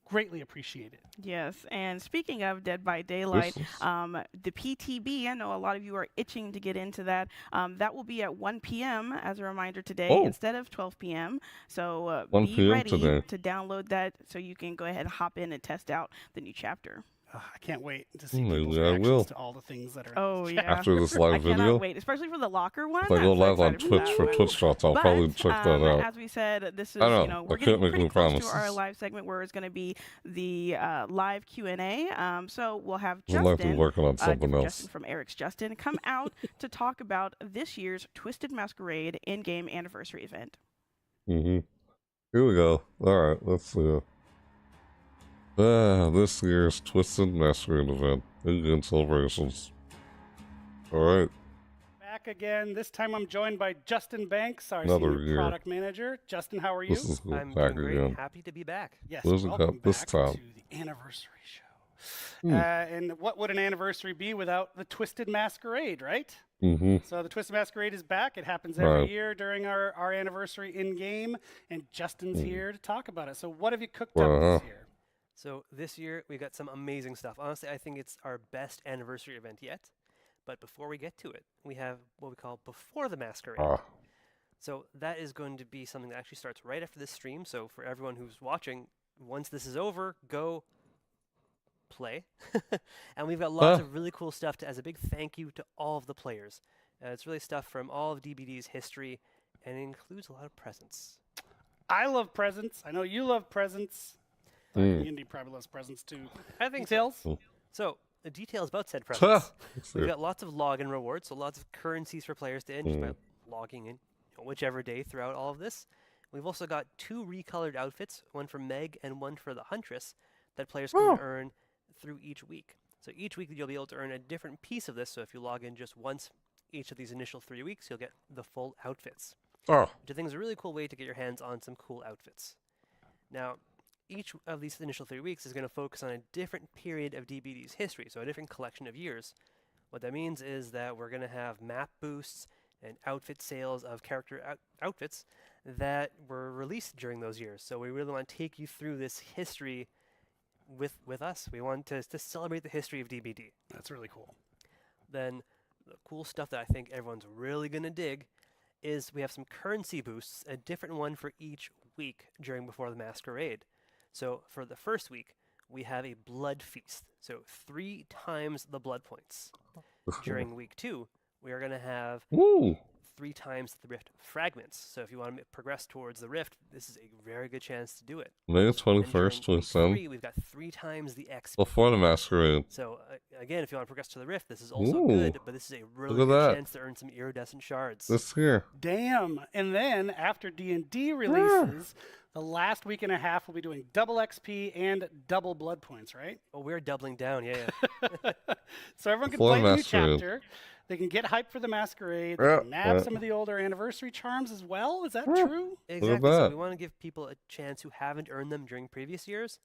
[SPEAKER 18] greatly appreciate it.
[SPEAKER 17] Yes, and speaking of Dead by Daylight, the PTB, I know a lot of you are itching to get into that. That will be at 1 p.m. as a reminder today instead of 12 p.m. So
[SPEAKER 1] 1
[SPEAKER 17] be
[SPEAKER 1] p.m.
[SPEAKER 17] ready
[SPEAKER 1] today.
[SPEAKER 17] to download that so you can go ahead and hop in and test out the new chapter.
[SPEAKER 18] I can't wait to see
[SPEAKER 1] Maybe
[SPEAKER 18] people's
[SPEAKER 1] I
[SPEAKER 18] reactions
[SPEAKER 1] will.
[SPEAKER 18] to all the things that are.
[SPEAKER 17] Oh yeah!
[SPEAKER 1] After this live
[SPEAKER 17] I
[SPEAKER 1] video,
[SPEAKER 17] cannot wait, especially for the locker one.
[SPEAKER 1] if I go
[SPEAKER 17] I'm so
[SPEAKER 1] live on
[SPEAKER 17] excited
[SPEAKER 1] Twitch for
[SPEAKER 17] that.
[SPEAKER 1] Twitch shots, I'll probably check that out.
[SPEAKER 17] As we said, this is
[SPEAKER 1] I know,
[SPEAKER 17] you know
[SPEAKER 1] I
[SPEAKER 17] we're
[SPEAKER 1] can't
[SPEAKER 17] getting
[SPEAKER 1] make
[SPEAKER 17] pretty
[SPEAKER 1] any
[SPEAKER 17] close
[SPEAKER 1] promises.
[SPEAKER 17] to our live segment where it's going to be the live Q&A. So we'll have
[SPEAKER 1] We'll have to
[SPEAKER 17] Justin,
[SPEAKER 1] work on something else.
[SPEAKER 17] Justin from Eric's Justin, come out to talk about this year's Twisted Masquerade in-game anniversary event.
[SPEAKER 1] Here we go. Alright, let's see. This year's Twisted Masquerade event. In-game celebrations. Alright.
[SPEAKER 18] Back again. This time I'm joined by Justin Banks, our
[SPEAKER 1] Another
[SPEAKER 18] senior
[SPEAKER 1] year.
[SPEAKER 18] product manager. Justin, how are you?
[SPEAKER 1] This is cool.
[SPEAKER 4] I'm
[SPEAKER 1] Back
[SPEAKER 4] doing great.
[SPEAKER 1] again.
[SPEAKER 4] Happy to be back.
[SPEAKER 18] Yes,
[SPEAKER 1] What does it
[SPEAKER 18] welcome
[SPEAKER 1] got this
[SPEAKER 18] back
[SPEAKER 1] time?
[SPEAKER 18] to the anniversary show. And what would an anniversary be without the Twisted Masquerade, right? So the Twisted Masquerade is back. It happens every year during our anniversary in-game, and Justin's here to talk about it. So what have you cooked up this year?
[SPEAKER 4] So this year we got some amazing stuff. Honestly, I think it's our best anniversary event yet. But before we get to it, we have what we call Before the Masquerade. So that is going to be something that actually starts right after this stream. So for everyone who's watching, once this is over, go play. And we've got lots of really cool stuff as a big thank you to all of the players. It's really stuff from all of DBD's history, and it includes a lot of presents.
[SPEAKER 18] I love presents. I know you love presents. The community probably loves presents too.
[SPEAKER 4] I think
[SPEAKER 18] Details?
[SPEAKER 4] So the details about said presents. We've got lots of login rewards, so lots of currencies for players to earn just by logging in whichever day throughout all of this. We've also got 2 recolored outfits, one for Meg and one for the Huntress, that players can earn through each week. So each week you'll be able to earn a different piece of this, so if you log in just once each of these initial 3 weeks, you'll get the full outfits. Which I think is a really cool way to get your hands on some cool outfits. Now, each of these initial 3 weeks is going to focus on a different period of DBD's history, so a different collection of years. What that means is that we're going to have map boosts and outfit sales of character outfits that were released during those years. So we really want to take you through this history with us. We want to celebrate the history of DBD.
[SPEAKER 18] That's really cool.
[SPEAKER 4] Then the cool stuff that I think everyone's really going to dig is we have some currency boosts, a different one for each week during Before the Masquerade. So for the first week, we have a blood feast. So 3 times the blood points. During week 2, we are going to have 3 times the rift fragments. So if you want to progress towards the rift, this is a very good chance to do it.
[SPEAKER 1] May 21st, 27th.
[SPEAKER 4] We've got 3 times the XP.
[SPEAKER 1] Before the Masquerade.
[SPEAKER 4] So again, if you want to progress to the rift, this is also good, but this is a really good chance to earn some iridescent shards.
[SPEAKER 1] This here.
[SPEAKER 18] Damn. And then after D&D releases, the last week and a half we'll be doing double XP and double blood points, right?
[SPEAKER 4] Oh, we're doubling down, yeah.
[SPEAKER 18] So everyone can play the new chapter. They can get hyped for the Masquerade. They can nab some of the older anniversary charms as well. Is that true?
[SPEAKER 4] Exactly. So we want to give people a chance who haven't earned them during previous years,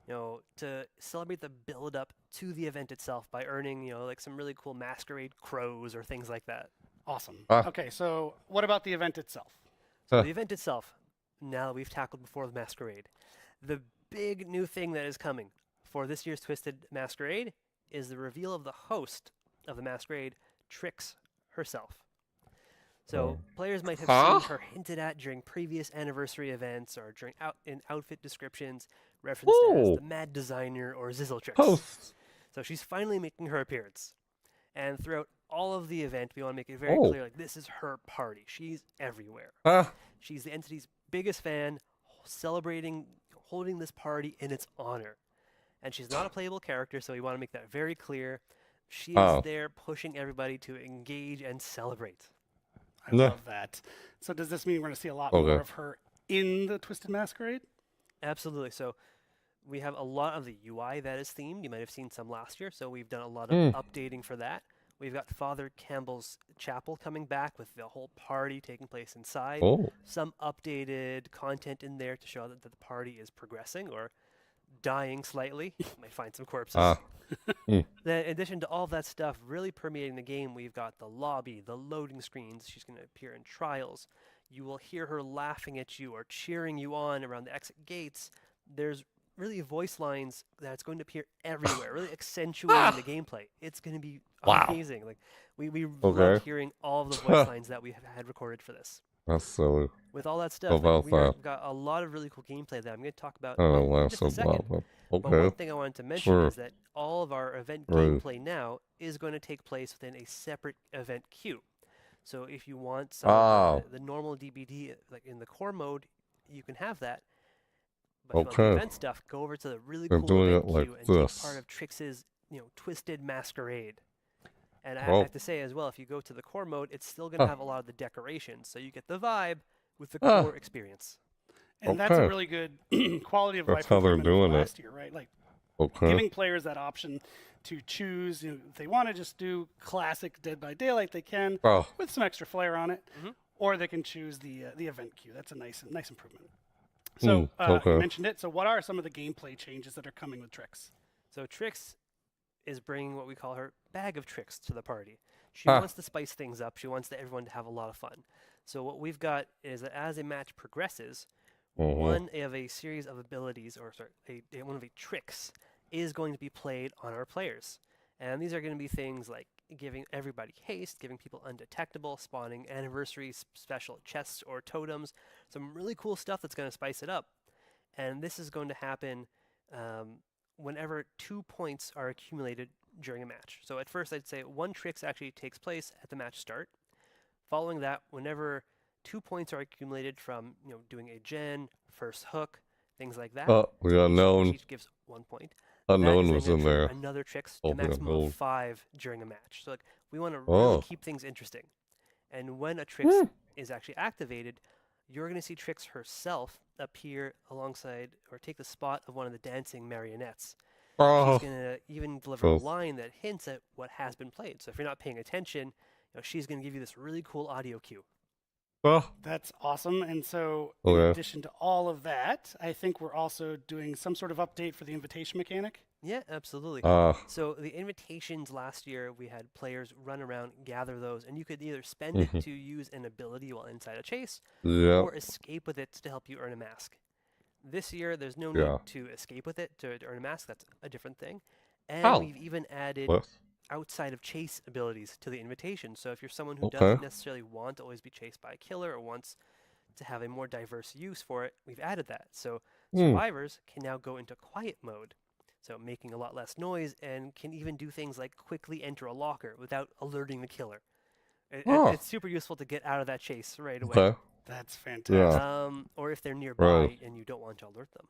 [SPEAKER 4] to celebrate the build up to the event itself by earning, like some really cool Masquerade crows or things like that.
[SPEAKER 18] Awesome. Okay, so what about the event itself?
[SPEAKER 4] So the event itself, now that we've tackled before the Masquerade, the big new thing that is coming for this year's Twisted Masquerade is the reveal of the host of the Masquerade, Trix herself. So players might have seen her hinted at during previous anniversary events or during in outfit descriptions, referenced as the Mad Designer or Zizzletrix. So she's finally making her appearance. And throughout all of the event, we want to make it very clear, like, this is her party. She's everywhere. She's the entity's biggest fan, celebrating, holding this party in its honor. And she's not a playable character, so we want to make that very clear. She is there pushing everybody to engage and celebrate.
[SPEAKER 18] I love that. So does this mean we're going to see a lot more of her in the Twisted Masquerade?
[SPEAKER 4] Absolutely. So we have a lot of the UI that is themed. You might have seen some last year, so we've done a lot of updating for that. We've got Father Campbell's Chapel coming back with the whole party taking place inside. Some updated content in there to show that the party is progressing or dying slightly. You might find some corpses. Then in addition to all that stuff really permeating the game, we've got the lobby, the loading screens. She's going to appear in trials. You will hear her laughing at you or cheering you on around the exit gates. There's really voice lines that's going to appear everywhere, really accentuating the gameplay. It's going to be amazing. Like we love hearing all of the voice lines that we have had recorded for this.
[SPEAKER 1] That's silly.
[SPEAKER 4] With all that stuff, we've got a lot of really cool gameplay that I'm going to talk about in just a second. But one thing I wanted to mention is that all of our event gameplay now is going to take place within a separate event queue. So if you want some of the normal DBD, like in the core mode, you can have that. But if you want the event stuff, go over to the really cool event queue and take part of Trix's, Twisted Masquerade. And I have to say as well, if you go to the core mode, it's still going to have a lot of the decorations, so you get the vibe with the core experience.
[SPEAKER 18] And that's a really good quality of life improvement last year, right? Like giving players that option to choose. If they want to just do classic Dead by Daylight, they can with some extra flair on it, or they can choose the event queue. That's a nice improvement. So you mentioned it. So what are some of the gameplay changes that are coming with Trix?
[SPEAKER 4] So Trix is bringing what we call her bag of tricks to the party. She wants to spice things up. She wants everyone to have a lot of fun. So what we've got is that as a match progresses, one of a series of abilities, or sorry, one of a tricks is going to be played on our players. And these are going to be things like giving everybody haste, giving people undetectable, spawning anniversary special chests or totems, some really cool stuff that's going to spice it up. And this is going to happen whenever 2 points are accumulated during a match. So at first I'd say 1 tricks actually takes place at the match start. Following that, whenever 2 points are accumulated from doing a gen, first hook, things like that.
[SPEAKER 1] The unknown.
[SPEAKER 4] Each gives 1 point.
[SPEAKER 1] Unknown was in there.
[SPEAKER 4] Another tricks to maximum of 5 during a match. So we want to really keep things interesting. And when a tricks is actually activated, you're going to see Trix herself appear alongside or take the spot of one of the dancing marionettes. She's going to even deliver a line that hints at what has been played. So if you're not paying attention, she's going to give you this really cool audio cue.
[SPEAKER 18] That's awesome. And so in addition to all of that, I think we're also doing some sort of update for the invitation mechanic.
[SPEAKER 4] Yeah, absolutely. So the invitations last year, we had players run around, gather those, and you could either spend it to use an ability while inside a chase, or escape with it to help you earn a mask. This year, there's no need to escape with it to earn a mask. That's a different thing. And we've even added outside of chase abilities to the invitation. So if you're someone who doesn't necessarily want to always be chased by a killer or wants to have a more diverse use for it, we've added that. So survivors can now go into quiet mode, so making a lot less noise, and can even do things like quickly enter a locker without alerting the killer. It's super useful to get out of that chase right away.
[SPEAKER 1] Okay.
[SPEAKER 18] That's fantastic.
[SPEAKER 4] Or if they're nearby and you don't want to alert them.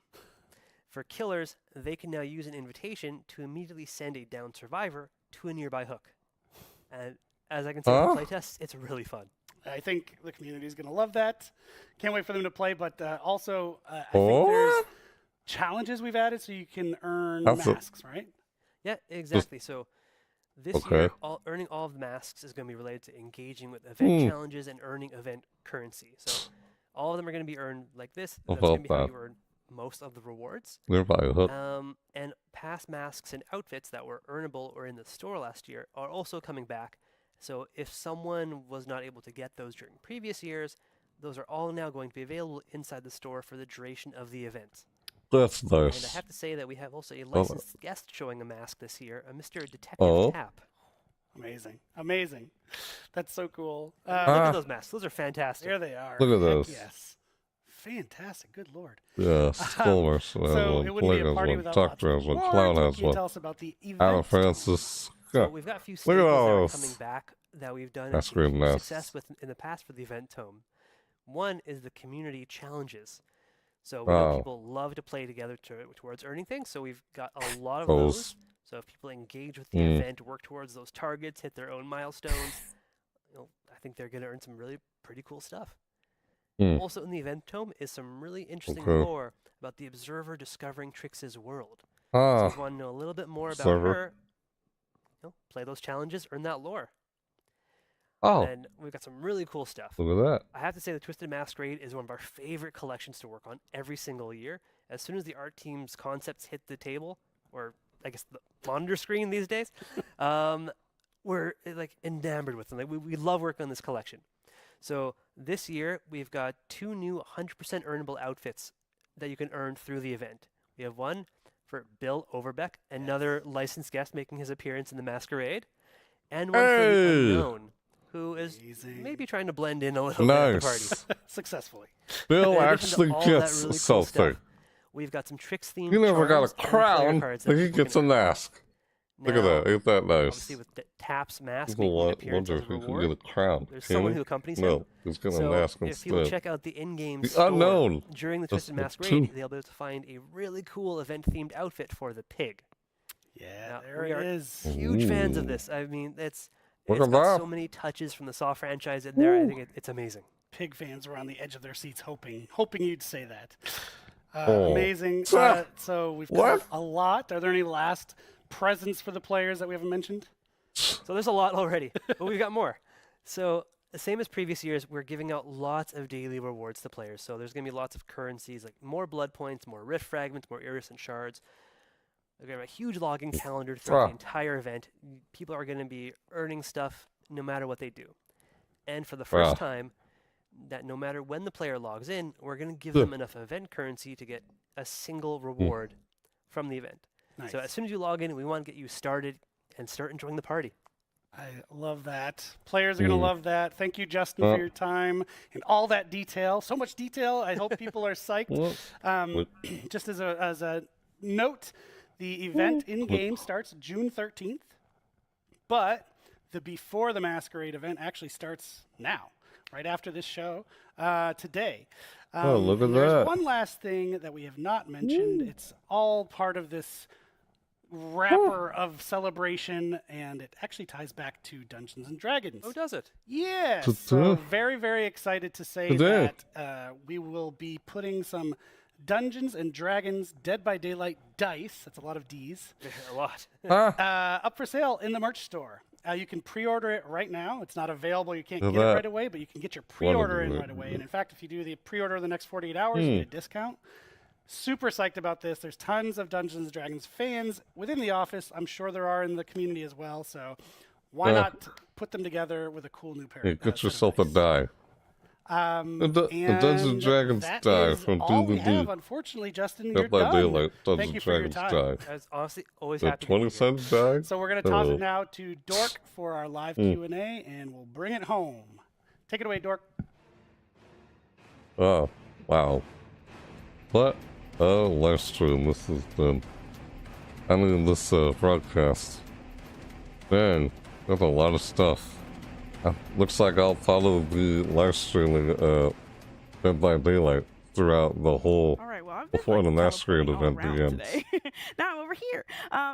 [SPEAKER 4] For killers, they can now use an invitation to immediately send a downed survivor to a nearby hook. And as I can see from playtests, it's really fun.
[SPEAKER 18] I think the community is going to love that. Can't wait for them to play, but also I think there's challenges we've added so you can earn masks, right?
[SPEAKER 4] Yeah, exactly. So this year, earning all of the masks is going to be related to engaging with event challenges and earning event currency. So all of them are going to be earned like this. That's going to be how you earn most of the rewards. And past masks and outfits that were earnable or in the store last year are also coming back. So if someone was not able to get those during previous years, those are all now going to be available inside the store for the duration of the event.
[SPEAKER 1] That's nice.
[SPEAKER 4] And I have to say that we have also a licensed guest showing a mask this year, a Mr. Detective Tap.
[SPEAKER 18] Amazing. Amazing. That's so cool.
[SPEAKER 4] Look at those masks. Those are fantastic.
[SPEAKER 18] There they are.
[SPEAKER 1] Look at those.
[SPEAKER 18] Yes. Fantastic. Good Lord.
[SPEAKER 1] Yes. Skullers.
[SPEAKER 18] So it wouldn't be a party without
[SPEAKER 1] Doctor has one. Clown has one.
[SPEAKER 18] Tell us about the event.
[SPEAKER 1] Alan Francis.
[SPEAKER 4] So we've got a few staples that are coming back that we've done and seen huge success with in the past for the event tome. One is the community challenges. So we know people love to play together towards earning things, so we've got a lot of those. So if people engage with the event, work towards those targets, hit their own milestones, I think they're going to earn some really pretty cool stuff. Also in the event tome is some really interesting lore about the observer discovering Trix's world. So if you want to know a little bit more about her, play those challenges, earn that lore. And we've got some really cool stuff.
[SPEAKER 1] Look at that.
[SPEAKER 4] I have to say the Twisted Masquerade is one of our favorite collections to work on every single year. As soon as the art team's concepts hit the table, or I guess the monitor screen these days, we're like enamored with them. Like, we love working on this collection. So this year we've got 2 new 100% earnable outfits that you can earn through the event. We have one for Bill Overbeck, another licensed guest making his appearance in the Masquerade, and one for the Unknown, who is maybe trying to blend in a little bit at the party.
[SPEAKER 18] Successfully.
[SPEAKER 1] Bill actually gets really something.
[SPEAKER 4] We've got some Tricks themed.
[SPEAKER 1] He never got a crown, but he gets a mask. Look at that. Ain't that nice?
[SPEAKER 4] Obviously with the Tap's mask making an appearance as a reward.
[SPEAKER 1] He can get a crown.
[SPEAKER 4] There's someone who accompanies him.
[SPEAKER 1] No, he's got a mask instead.
[SPEAKER 4] If people check out the in-game
[SPEAKER 1] the
[SPEAKER 4] store
[SPEAKER 1] Unknown.
[SPEAKER 4] During the Twisted Masquerade, they'll be able to find a really cool event-themed outfit for the pig.
[SPEAKER 18] Yeah, there it is.
[SPEAKER 4] Huge fans of this. I mean, it's got so many touches from the Saw franchise in there. I think it's amazing.
[SPEAKER 18] Pig fans were on the edge of their seats hoping you'd say that. Amazing. So we've got a lot. Are there any last presents for the players that we haven't mentioned?
[SPEAKER 4] So there's a lot already, but we've got more. So the same as previous years, we're giving out lots of daily rewards to players. So there's going to be lots of currencies, like more blood points, more rift fragments, more iridescent shards. We're going to have a huge logging calendar throughout the entire event. People are going to be earning stuff no matter what they do. And for the first time, that no matter when the player logs in, we're going to give them enough event currency to get a single reward from the event.
[SPEAKER 18] Nice.
[SPEAKER 4] So as soon as you log in, we want to get you started and start enjoying the party.
[SPEAKER 18] I love that. Players are going to love that. Thank you, Justin, for your time and all that detail. So much detail. I hope people are psyched. Just as a note, the event in-game starts June 13th, but the Before the Masquerade event actually starts now, right after this show, today.
[SPEAKER 1] Look at
[SPEAKER 18] there's
[SPEAKER 1] that.
[SPEAKER 18] One last thing that we have not mentioned. It's all part of this wrapper of celebration, and it actually ties back to Dungeons and Dragons.
[SPEAKER 4] Oh, does it?
[SPEAKER 18] Yes. So very, very excited to say that we will be putting some Dungeons and Dragons Dead by Daylight dice, that's a lot of Ds,
[SPEAKER 4] a lot,
[SPEAKER 18] up for sale in the merch store. You can pre-order it right now. It's not available. You can't get it right away, but you can get your pre-order in right away. And in fact, if you do the pre-order in the next 48 hours, you get a discount. Super psyched about this. There's tons of Dungeons and Dragons fans within the office. I'm sure there are in the community as well. So why not put them together with a cool new pair?
[SPEAKER 1] Get yourself a die.
[SPEAKER 18] And
[SPEAKER 1] Dungeons and Dragons die from
[SPEAKER 18] all we have,
[SPEAKER 1] D&D.
[SPEAKER 18] Unfortunately, Justin,
[SPEAKER 1] Dead
[SPEAKER 18] you're
[SPEAKER 1] by
[SPEAKER 18] done.
[SPEAKER 1] Daylight,
[SPEAKER 18] Thank
[SPEAKER 1] Dungeons
[SPEAKER 18] you
[SPEAKER 1] and
[SPEAKER 18] for your
[SPEAKER 1] Dragons
[SPEAKER 18] time.
[SPEAKER 1] die.
[SPEAKER 4] I was honestly always
[SPEAKER 1] The
[SPEAKER 4] happy to be here.
[SPEAKER 1] 20-cent die?
[SPEAKER 18] So we're going to toss it now to Dork for our live Q&A, and we'll bring it home. Take it away, Dork.
[SPEAKER 1] Oh, wow. What? Oh, live stream. This has been... I mean, this broadcast. Man, that's a lot of stuff. Looks like I'll probably be live streaming Dead by Daylight throughout the whole before the Masquerade event begins.
[SPEAKER 17] Now I'm over here.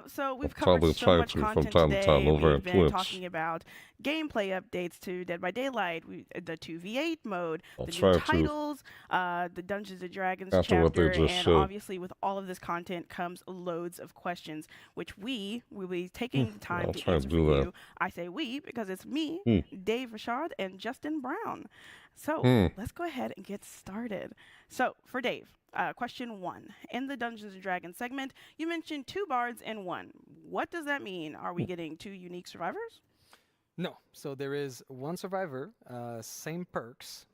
[SPEAKER 17] So we've covered so much content today. We've been talking about gameplay updates to Dead by Daylight, the 2v8 mode, the new titles, the Dungeons & Dragons chapter, and obviously with all of this content comes loads of questions, which we will be taking the time to answer for you. I say we because it's me, Dave Rashad, and Justin Brown. So let's go ahead and get started. So for Dave, question 1. In the Dungeons & Dragons segment, you mentioned 2 bards and 1. What does that mean? Are we getting 2 unique survivors?
[SPEAKER 10] No. So there is 1 survivor, same perks,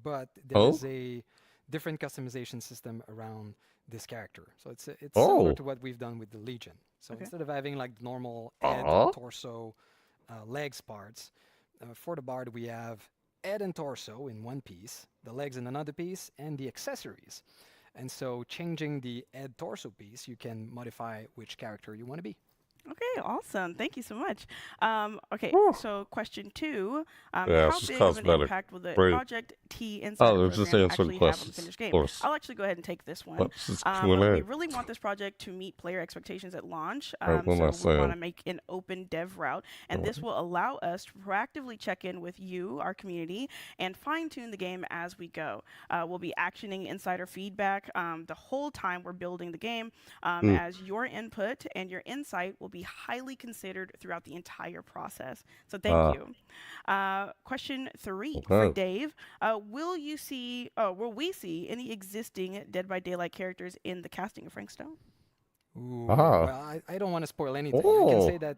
[SPEAKER 10] but there is a different customization system around this character. So it's similar to what we've done with the Legion. So instead of having like normal head, torso, legs parts, for the bard we have head and torso in one piece, the legs in another piece, and the accessories. And so changing the head torso piece, you can modify which character you want to be.
[SPEAKER 17] Okay, awesome. Thank you so much. Okay, so question 2. How big of an impact will the Project T Insider program actually have on the finished game? I'll actually go ahead and take this one. We really want this project to meet player expectations at launch, so we want to make an open dev route, and this will allow us to proactively check in with you, our community, and fine-tune the game as we go. We'll be actioning insider feedback the whole time we're building the game, as your input and your insight will be highly considered throughout the entire process. So thank you. Question 3 for Dave. Will we see any existing Dead by Daylight characters in the casting of Frank Stone?
[SPEAKER 10] Well, I don't want to spoil anything. I can say that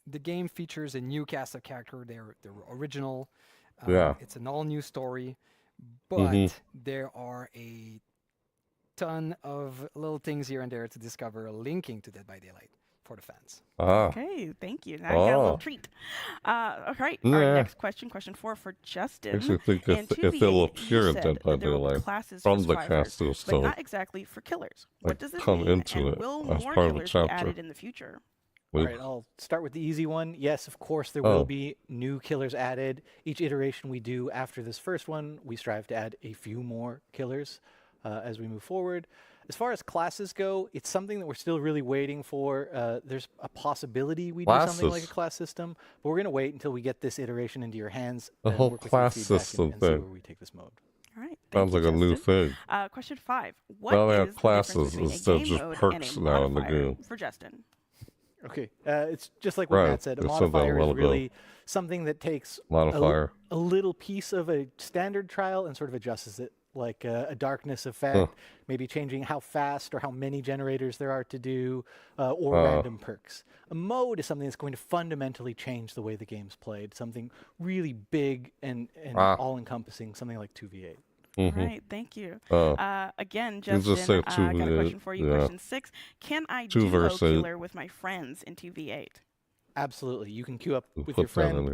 [SPEAKER 10] the game features a new cast of characters. They're original. It's an all-new story, but there are a ton of little things here and there to discover linking to Dead by Daylight for the fans.
[SPEAKER 17] Okay, thank you. Now you got a little treat. All right, our next question, question 4 for Justin.
[SPEAKER 1] Makes me think if they'll appear in Dead by Daylight from the cast of
[SPEAKER 17] but not exactly for killers. What does this mean? And will more killers be added in the future?
[SPEAKER 21] All right, I'll start with the easy one. Yes, of course, there will be new killers added. Each iteration we do after this first one, we strive to add a few more killers as we move forward. As far as classes go, it's something that we're still really waiting for. There's a possibility we do something like a class system, but we're going to wait until we get this iteration into your hands.
[SPEAKER 1] The whole class system
[SPEAKER 21] and see where we take this mode.
[SPEAKER 17] All right.
[SPEAKER 1] Sounds like a new thing.
[SPEAKER 17] Question 5. What is
[SPEAKER 1] classes instead of just perks now in the game?
[SPEAKER 17] For Justin.
[SPEAKER 21] Okay, it's just like what Matt said. A modifier is really something that takes a little piece of a standard trial and sort of adjusts it, like a darkness effect, maybe changing how fast or how many generators there are to do, or random perks. A mode is something that's going to fundamentally change the way the game's played, something really big and all-encompassing, something like 2v8.
[SPEAKER 17] All right, thank you. Again, Justin, I got a question for you. Question 6. Can I duo killer with my friends in 2v8?
[SPEAKER 21] Absolutely. You can queue up with your friend.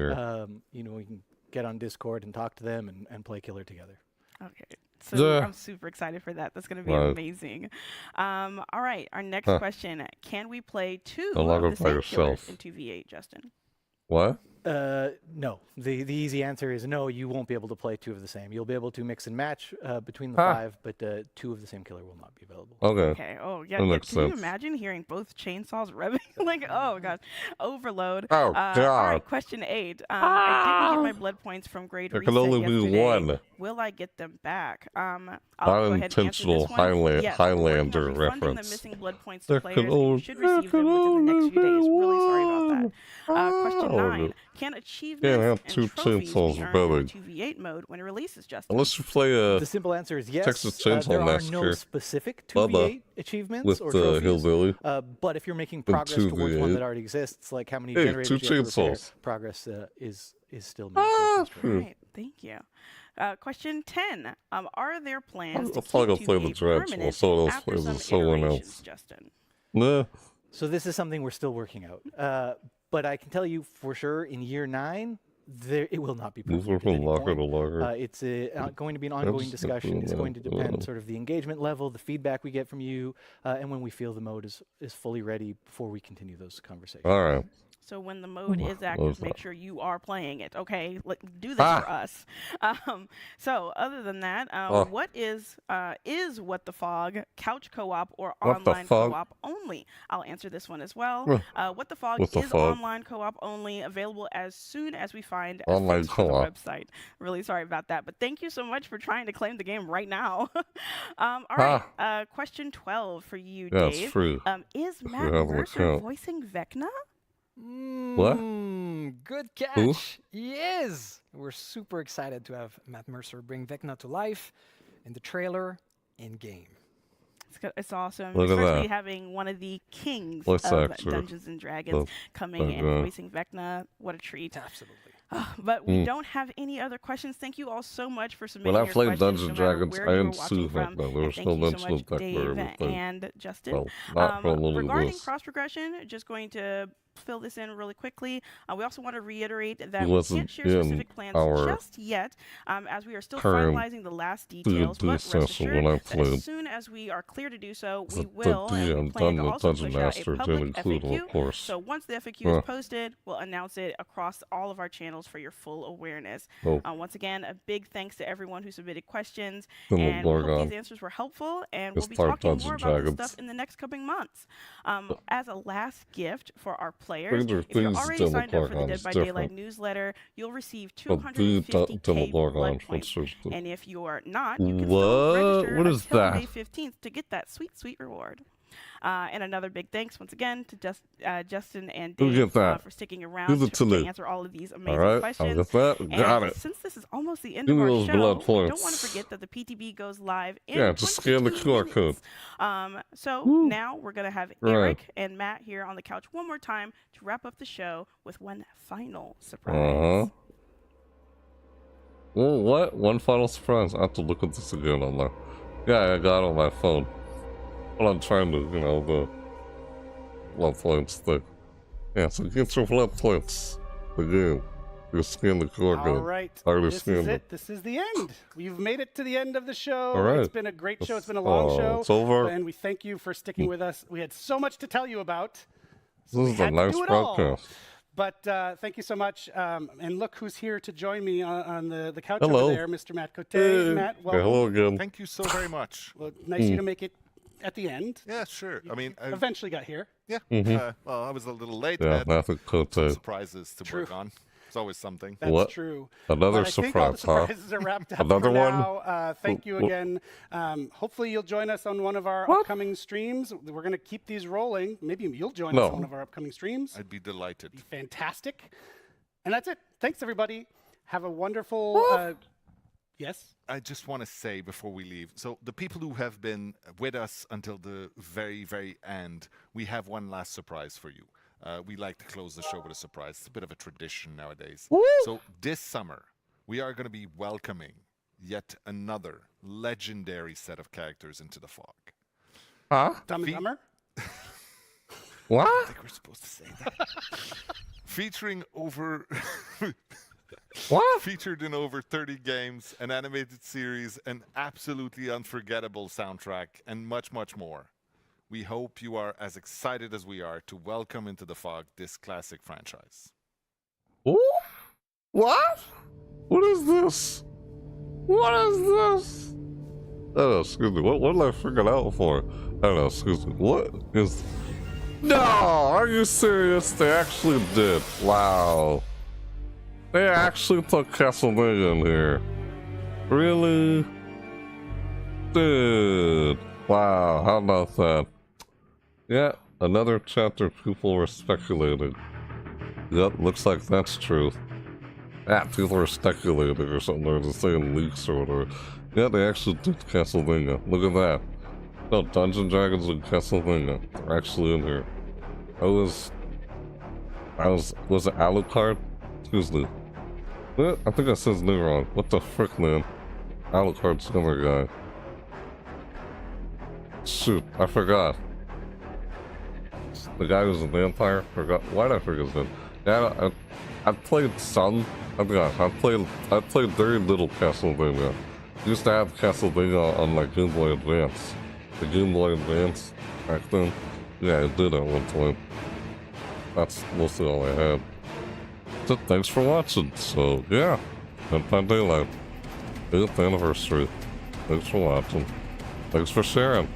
[SPEAKER 21] You know, you can get on Discord and talk to them and play killer together.
[SPEAKER 17] Okay. So I'm super excited for that. That's going to be amazing. All right, our next question. Can we play 2 of the same killers in 2v8, Justin?
[SPEAKER 1] What?
[SPEAKER 21] No. The easy answer is no, you won't be able to play 2 of the same. You'll be able to mix and match between the 5, but 2 of the same killer will not be available.
[SPEAKER 1] Okay.
[SPEAKER 17] Oh, yeah. Can you imagine hearing both chainsaws revving? Like, oh, gosh. Overload.
[SPEAKER 1] Oh, God.
[SPEAKER 17] All right, question 8. I didn't get my blood points from grade reset
[SPEAKER 1] can only be
[SPEAKER 17] yesterday.
[SPEAKER 1] 1.
[SPEAKER 17] Will I get them back? I'll
[SPEAKER 1] Unintentional Highlander reference.
[SPEAKER 17] The missing blood points to players. You should receive them within the next few days. Really sorry about that. Question 9. Can achievements and trophies be earned in 2v8 mode when it releases, Justin?
[SPEAKER 1] Unless you play
[SPEAKER 21] the simple answer is yes.
[SPEAKER 1] Texas Chainsaw
[SPEAKER 21] there
[SPEAKER 1] Massacre.
[SPEAKER 21] are no specific 2v8 achievements or trophies.
[SPEAKER 1] Hillbilly.
[SPEAKER 21] But if you're making progress towards one that already exists, like how many generators you have to repair, progress is still moving.
[SPEAKER 17] All right, thank you. Question 10. Are there plans to keep 2v8 permanent after some iterations, Justin?
[SPEAKER 1] No.
[SPEAKER 21] So this is something we're still working out. But I can tell you for sure, in year 9, it will not be permanent anymore. It's going to be an ongoing discussion. It's going to depend sort of the engagement level, the feedback we get from you, and when we feel the mode is fully ready before we continue those conversations.
[SPEAKER 1] All right.
[SPEAKER 17] So when the mode is active, make sure you are playing it. Okay, do this for us. So other than that, what is What the Fog couch co-op or online co-op only? I'll answer this one as well. What the Fog is online co-op only, available as soon as we find a fix for the website. Really sorry about that, but thank you so much for trying to claim the game right now. All right, question 12 for you, Dave.
[SPEAKER 1] It's free.
[SPEAKER 17] Is Matt Mercer voicing Vecna?
[SPEAKER 1] What?
[SPEAKER 10] Good catch. He is. We're super excited to have Matt Mercer bring Vecna to life in the trailer, in game.
[SPEAKER 17] It's awesome,
[SPEAKER 1] Look
[SPEAKER 17] especially having one of the kings of Dungeons and Dragons coming and voicing Vecna. What a treat!
[SPEAKER 10] Absolutely.
[SPEAKER 17] But we don't have any other questions. Thank you all so much for submitting
[SPEAKER 1] when
[SPEAKER 17] your
[SPEAKER 1] I played
[SPEAKER 17] questions.
[SPEAKER 1] Dungeons and Dragons, I didn't sue Vecna. There was no mention of Vecna.
[SPEAKER 17] And Justin.
[SPEAKER 1] Well, not for a little
[SPEAKER 17] regarding cross progression, just going to fill this in really quickly. We also want to reiterate that we can't share specific plans just yet, as we are still finalizing the last details. But rest assured that as soon as we are clear to do so, we will. And we plan to also push out a public FAQ. So once the FAQ is posted, we'll announce it across all of our channels for your full awareness. Once again, a big thanks to everyone who submitted questions, and we hope these answers were helpful. And we'll be talking more about this stuff in the next coming months. As a last gift for our players, if you're already signed up for the Dead by Daylight newsletter, you'll receive 250k blood points. And if you're not, you can still register until May 15th to get that sweet, sweet reward. And another big thanks once again to Justin and Dave for sticking around to answer all of these amazing questions. Since this is almost the end of our show, I don't want to forget that the PTB goes live in
[SPEAKER 1] just scan the QR code.
[SPEAKER 17] So now we're going to have Eric and Matt here on the couch one more time to wrap up the show with one final surprise.
[SPEAKER 1] Well, what? One final surprise? I have to look at this again on there. Yeah, I got it on my phone. Well, I'm trying to, the blood points thing. Yeah, so get your blood points. The game. You scan the QR code.
[SPEAKER 18] All right. This is it. This is the end. We've made it to the end of the show.
[SPEAKER 1] All right.
[SPEAKER 18] It's been a great show. It's been a long show.
[SPEAKER 1] It's over.
[SPEAKER 18] And we thank you for sticking with us. We had so much to tell you about. So
[SPEAKER 1] this is a nice broadcast.
[SPEAKER 18] But thank you so much. And look who's here to join me on the couch over there, Mr. Matt Cote. Matt, welcome.
[SPEAKER 1] Hello again.
[SPEAKER 22] Thank you so very much.
[SPEAKER 18] Well, nice of you to make it at the end.
[SPEAKER 22] Yeah, sure. I mean, I
[SPEAKER 18] eventually got here.
[SPEAKER 22] Yeah. Well, I was a little late.
[SPEAKER 1] Yeah,
[SPEAKER 22] some surprises to work on. It's always something.
[SPEAKER 18] That's true.
[SPEAKER 1] Another
[SPEAKER 18] but
[SPEAKER 1] surprise,
[SPEAKER 18] I think all the surprises are wrapped up
[SPEAKER 1] Another
[SPEAKER 18] for
[SPEAKER 1] one?
[SPEAKER 18] now. Thank you again. Hopefully you'll join us on one of our upcoming streams. We're going to keep these rolling. Maybe you'll join us on one of our upcoming streams.
[SPEAKER 22] I'd be delighted.
[SPEAKER 18] Be fantastic. And that's it. Thanks, everybody. Have a wonderful... Yes?
[SPEAKER 22] I just want to say before we leave, so the people who have been with us until the very, very end, we have one last surprise for you. We like to close the show with a surprise. It's a bit of a tradition nowadays. So this summer, we are going to be welcoming yet another legendary set of characters into the fog.
[SPEAKER 18] Dumb and Dumber?
[SPEAKER 1] What?
[SPEAKER 22] I think we're supposed to say that. Featuring over... Featured in over 30 games, an animated series, an absolutely unforgettable soundtrack, and much, much more. We hope you are as excited as we are to welcome into the fog this classic franchise.
[SPEAKER 1] Ooh? What? What is this? What is this? Oh, excuse me. What did I figure it out for? Oh, excuse me. What is... No! Are you serious? They actually did. Wow. They actually took Castlevania in here. Really? Dude. Wow, how about that? Yeah, another chapter people were speculating. Yep, looks like that's true. Yeah, people were speculating or something, or just saying leaks or whatever. Yeah, they actually did Castlevania. Look at that. No, Dungeons & Dragons and Castlevania. They're actually in here. Was it Alucard? Excuse me. I think I said his name wrong. What the frick, man? Alucard's the other guy. Shoot, I forgot. The guy who's a vampire? Forgot. Why did I forget his name? Yeah, I played some. I forgot. I played very little Castlevania. I used to have Castlevania on my Game Boy Advance. The Game Boy Advance back then. Yeah, I did at one point. that's mostly all I had. So thanks for watching. So yeah, Dead by Daylight, 8th anniversary. Thanks for watching. Thanks for sharing.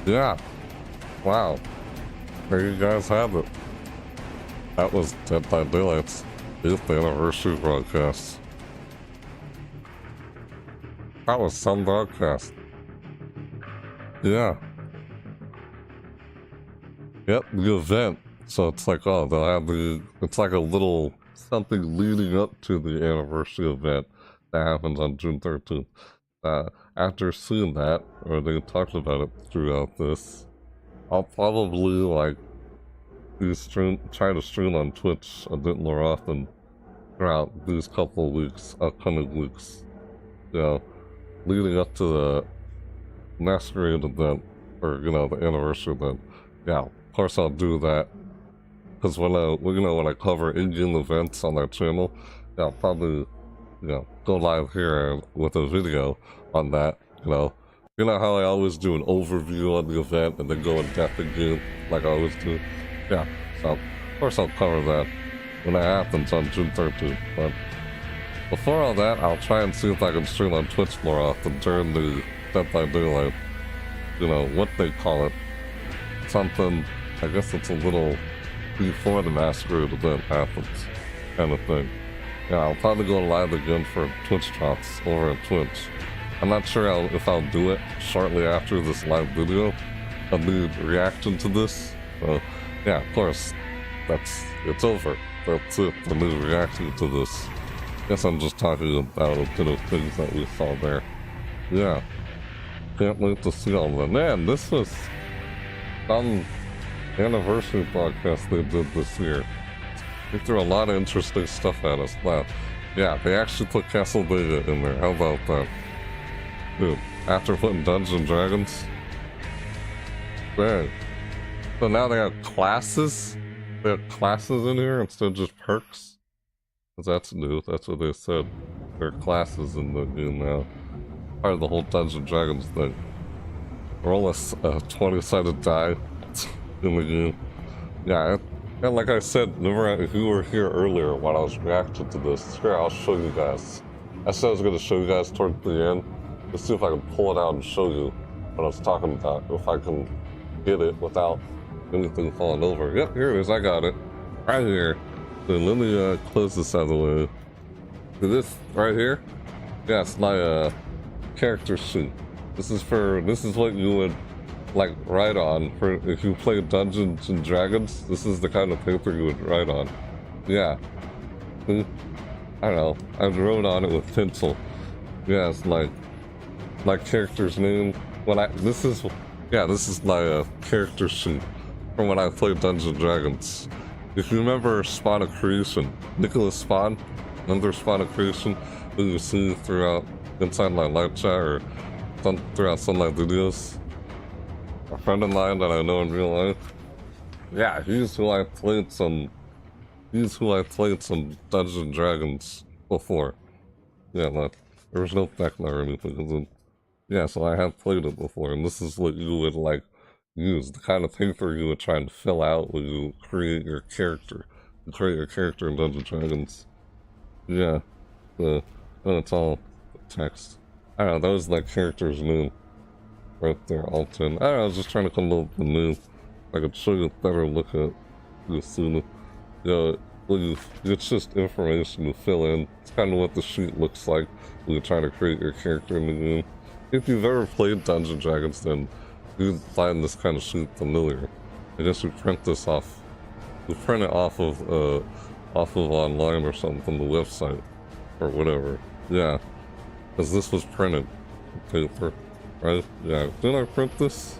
[SPEAKER 1] Yeah. Wow. There you guys have it. That was Dead by Daylight's 8th anniversary broadcast. That was some broadcast. Yeah. Yep, the event. So it's like, oh, they'll have it's like a little something leading up to the anniversary event that happens on June 13th. After seeing that, or they talked about it throughout this, I'll probably, like, try to stream on Twitch a bit more often throughout these couple of weeks, upcoming weeks. You know, leading up to the Masquerade event, or, you know, the anniversary event. Yeah, of course I'll do that. Because when I cover in-game events on our channel, yeah, I'll probably, go live here with a video on that, you know. You know how I always do an overview on the event and then go in depth again, like I always do? Yeah, so of course I'll cover that when that happens on June 13th. But before all that, I'll try and see if I can stream on Twitch more often during the Dead by Daylight, you know, what they call it. Something, I guess it's a little before the Masquerade event happens, kind of thing. Yeah, I'll probably go live again for Twitch drops over at Twitch. I'm not sure if I'll do it shortly after this live video, a new reaction to this. So, yeah, of course, it's over. That's it, the new reaction to this. Guess I'm just talking about a bit of things that we saw there. Yeah. Can't wait to see all of them. Man, this was some anniversary broadcast they did this year. They threw a lot of interesting stuff at us. Wow. Yeah, they actually put Castlevania in there. How about that? Dude, after putting Dungeons & Dragons? Man. So now they have classes? They have classes in here instead of just perks? Because that's new. That's what they said. There are classes in the game now. Part of the whole Dungeons & Dragons thing. Roll a 20-sided die in the game. Yeah, and like I said, if you were here earlier when I was reacting to this, here, I'll show you guys. I said I was going to show you guys toward the end. Let's see if I can pull it out and show you what I was talking about. If I can get it without anything falling over. Yep, here it is. I got it. Right here. So let me close this out of the way. See this right here? Yeah, it's my character sheet. This is what you would like write on for if you play Dungeons and Dragons. This is the kind of paper you would write on. Yeah. I don't know. I wrote on it with pencil. Yeah, it's like my character's name. This is my character sheet from when I played Dungeons and Dragons. If you remember Spawn of Creation, Nicholas Spawn, another Spawn of Creation, who you see throughout inside my live chat or throughout some of my videos. A friend of mine that I know in real life. Yeah, he's who I played some Dungeons and Dragons before. Yeah, but there was no background or anything. Yeah, so I have played it before, and this is what you would like use, the kind of paper you would try and fill out when you create your character. You create your character in Dungeons and Dragons. Yeah, and it's all text. I don't know, that was like character's name. Right there, Alton. I don't know, I was just trying to come up with the name. I could show you a better look at you sooner. Yeah, it's just information to fill in. It's kind of what the sheet looks like when you're trying to create your character in the game. If you've ever played Dungeons & Dragons, then you find this kind of sheet familiar. I guess you print this off. You print it off of online or something from the website or whatever. Yeah, because this was printed paper, right? Yeah. Didn't I print this?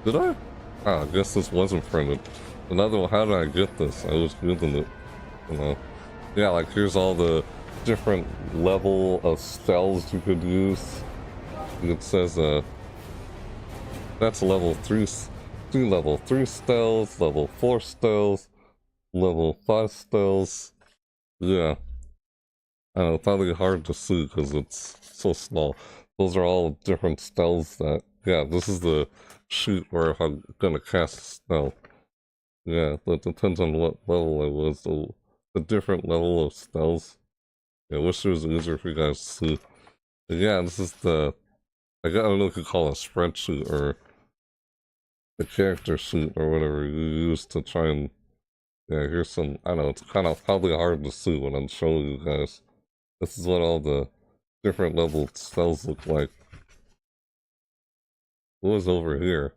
[SPEAKER 1] Did I? I guess this wasn't printed. Another one. How did I get this? I was using it. You know. Yeah, like here's all the different level of spells you could use. It says that's level 3 level 3 spells, level 4 spells, level 5 spells. Yeah. I don't know, probably hard to see because it's so small. Those are all different spells that, yeah, this is the sheet where if I'm gonna cast a spell. Yeah, that depends on what level I was. The different level of spells. Yeah, I wish it was easier for you guys to see. But yeah, this is the... I don't know if you call it a spreadsheet or the character sheet or whatever you use to try and... Yeah, here's some... I don't know, it's kind of probably hard to see when I'm showing you guys. This is what all the different level spells look like. What was over here?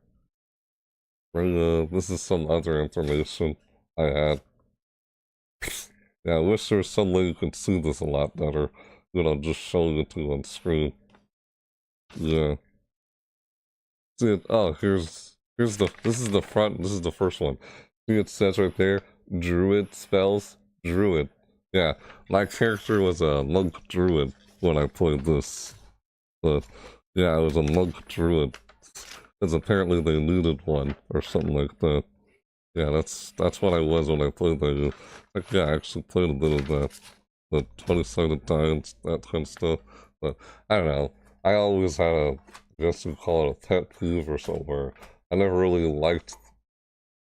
[SPEAKER 1] This is some other information I had. Yeah, I wish there was some way you could see this a lot better than I'm just showing it to you on screen. Yeah. See it? Oh, here's this is the front, this is the first one. See it says right there, Druid spells? Druid. Yeah, my character was a monk druid when I played this. But, yeah, I was a monk druid. Because apparently they needed one, or something like that. Yeah, that's what I was when I played that. Like, yeah, I actually played a bit of that. The 20-sided die and that kind of stuff. But, I don't know. I always had I guess you call it a pet peeve or somewhere. I never really liked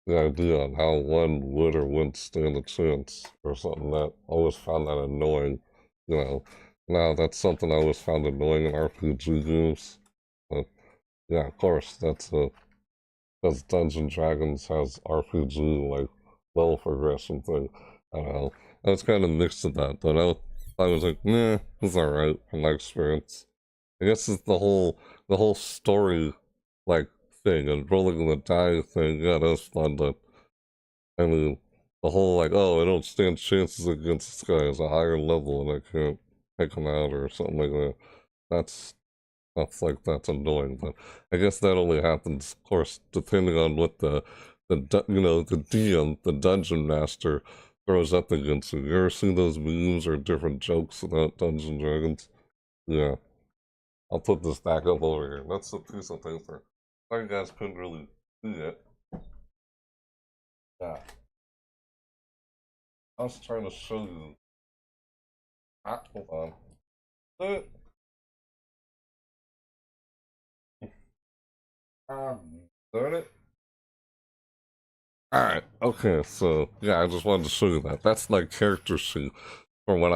[SPEAKER 1] the idea on how one would or wouldn't stand a chance or something. That always found that annoying, you know. Now, that's something I always found annoying in RPG games. But, yeah, of course, that's because Dungeons & Dragons has RPG, like, level progression thing. I don't know. I was kind of mixed to that, but I was like, nah, it's alright from my experience. I guess it's the whole story, like, thing, and rolling the die thing, yeah, that's fun, but, I mean, the whole, like, oh, I don't stand chances against this guy as a higher level, and I can't take him out, or something like that. That's annoying, but I guess that only happens, of course, depending on what the DM, the dungeon master, throws up against you. You ever see those memes or different jokes about Dungeons and Dragons? Yeah. I'll put this back up over here. That's a piece of paper. You guys couldn't really see it. Yeah. I was trying to show you. Hold on. Darn it. Alright, okay, so, yeah, I just wanted to show you that. That's like character sheet from when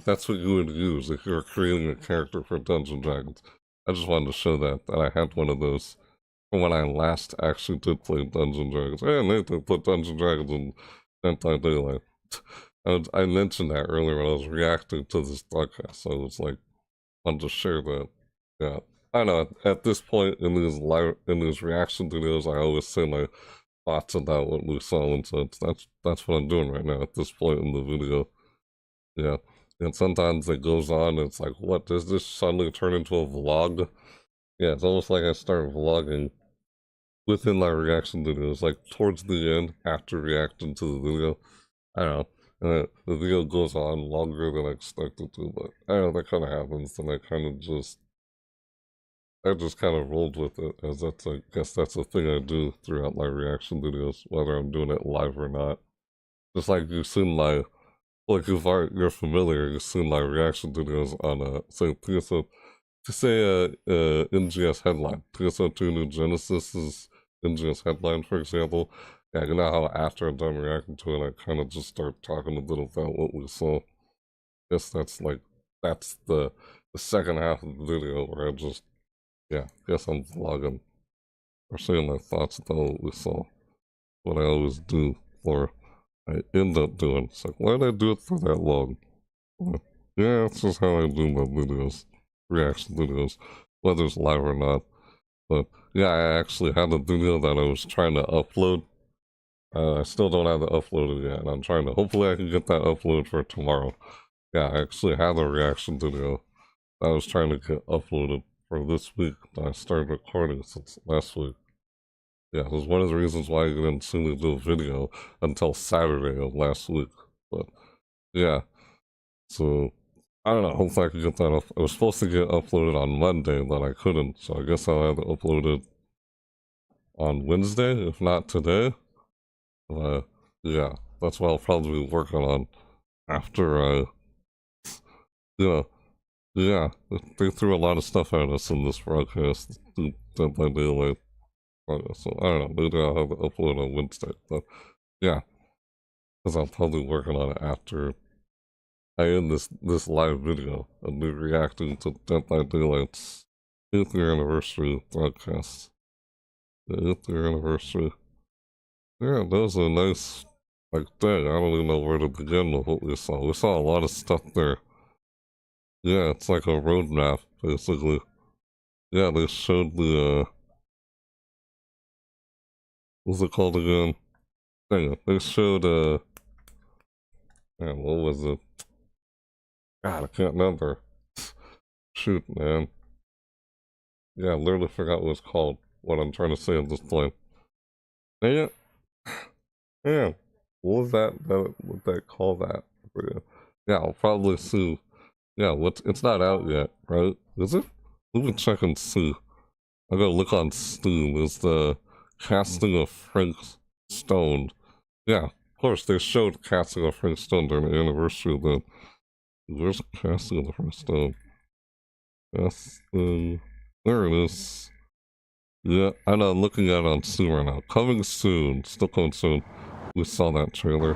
[SPEAKER 1] that's what you would use if you were creating a character for Dungeons & Dragons. I just wanted to show that I had one of those from when I last actually did play Dungeons & Dragons. Hey, Nathan put Dungeons & Dragons in Dead by Daylight. I mentioned that earlier when I was reacting to this podcast, so I was like, I wanted to share that. Yeah. I know, at this point in these reaction videos, I always say my thoughts about what we saw, and so that's what I'm doing right now at this point in the video. Yeah. And sometimes it goes on, and it's like, what, does this suddenly turn into a vlog? Yeah, it's almost like I start vlogging within my reaction videos, like towards the end, after reacting to the video. I don't know. And the video goes on longer than I expected to, but I don't know, that kind of happens, and I just kind of rolled with it, as I guess that's the thing I do throughout my reaction videos, whether I'm doing it live or not. Just like you've seen if you're familiar, you've seen my reaction videos on, say, NGS headline. TSO2 New Genesis's NGS headline, for example. Yeah, you know how after I'm done reacting to it, I kind of just start talking a bit about what we saw. Guess that's the second half of the video where I just, yeah, guess I'm vlogging or saying my thoughts about what we saw. What I always do, or I end up doing. It's like, why did I do it for that long? Yeah, that's just how I do my videos, reaction videos, whether it's live or not. But yeah, I actually had a video that I was trying to upload. I still don't have it uploaded yet, and I'm trying to, hopefully I can get that uploaded for tomorrow. Yeah, I actually had a reaction video that I was trying to get uploaded for this week that I started recording since last week. Yeah, it was one of the reasons why I didn't see me do a video until Saturday of last week. But yeah, so I don't know, hopefully I can get that up. It was supposed to get uploaded on Monday, but I couldn't, so I guess I'll have it uploaded on Wednesday, if not today. Yeah, that's what I'll probably be working on after yeah, they threw a lot of stuff at us in this broadcast, Dead by Daylight. So I don't know, maybe I'll have to upload on Wednesday. But yeah, because I'm probably working on it after I end this live video of me reacting to Dead by Daylight's 8th year anniversary broadcast. The 8th year anniversary. Yeah, that was a nice day. I don't even know where to begin with what we saw. We saw a lot of stuff there. Yeah, it's like a roadmap, basically. Yeah, they showed the, what's it called again? Dang it, they showed, man, what was it? God, I can't remember. Shoot, man. Yeah, I literally forgot what it's called, what I'm trying to say at this point. Dang it. Yeah, what was what they call that? Yeah, I'll probably see. Yeah, it's not out yet, right? Is it? We can check and see. I gotta look on Steam. Is the casting of Frank Stone? Yeah, of course they showed casting of Frank Stone during the anniversary. Then where's the casting of Frank Stone? Casting. There it is. Yeah, I know. I'm looking at it on Steam right now. Coming soon. Still coming soon. We saw that trailer.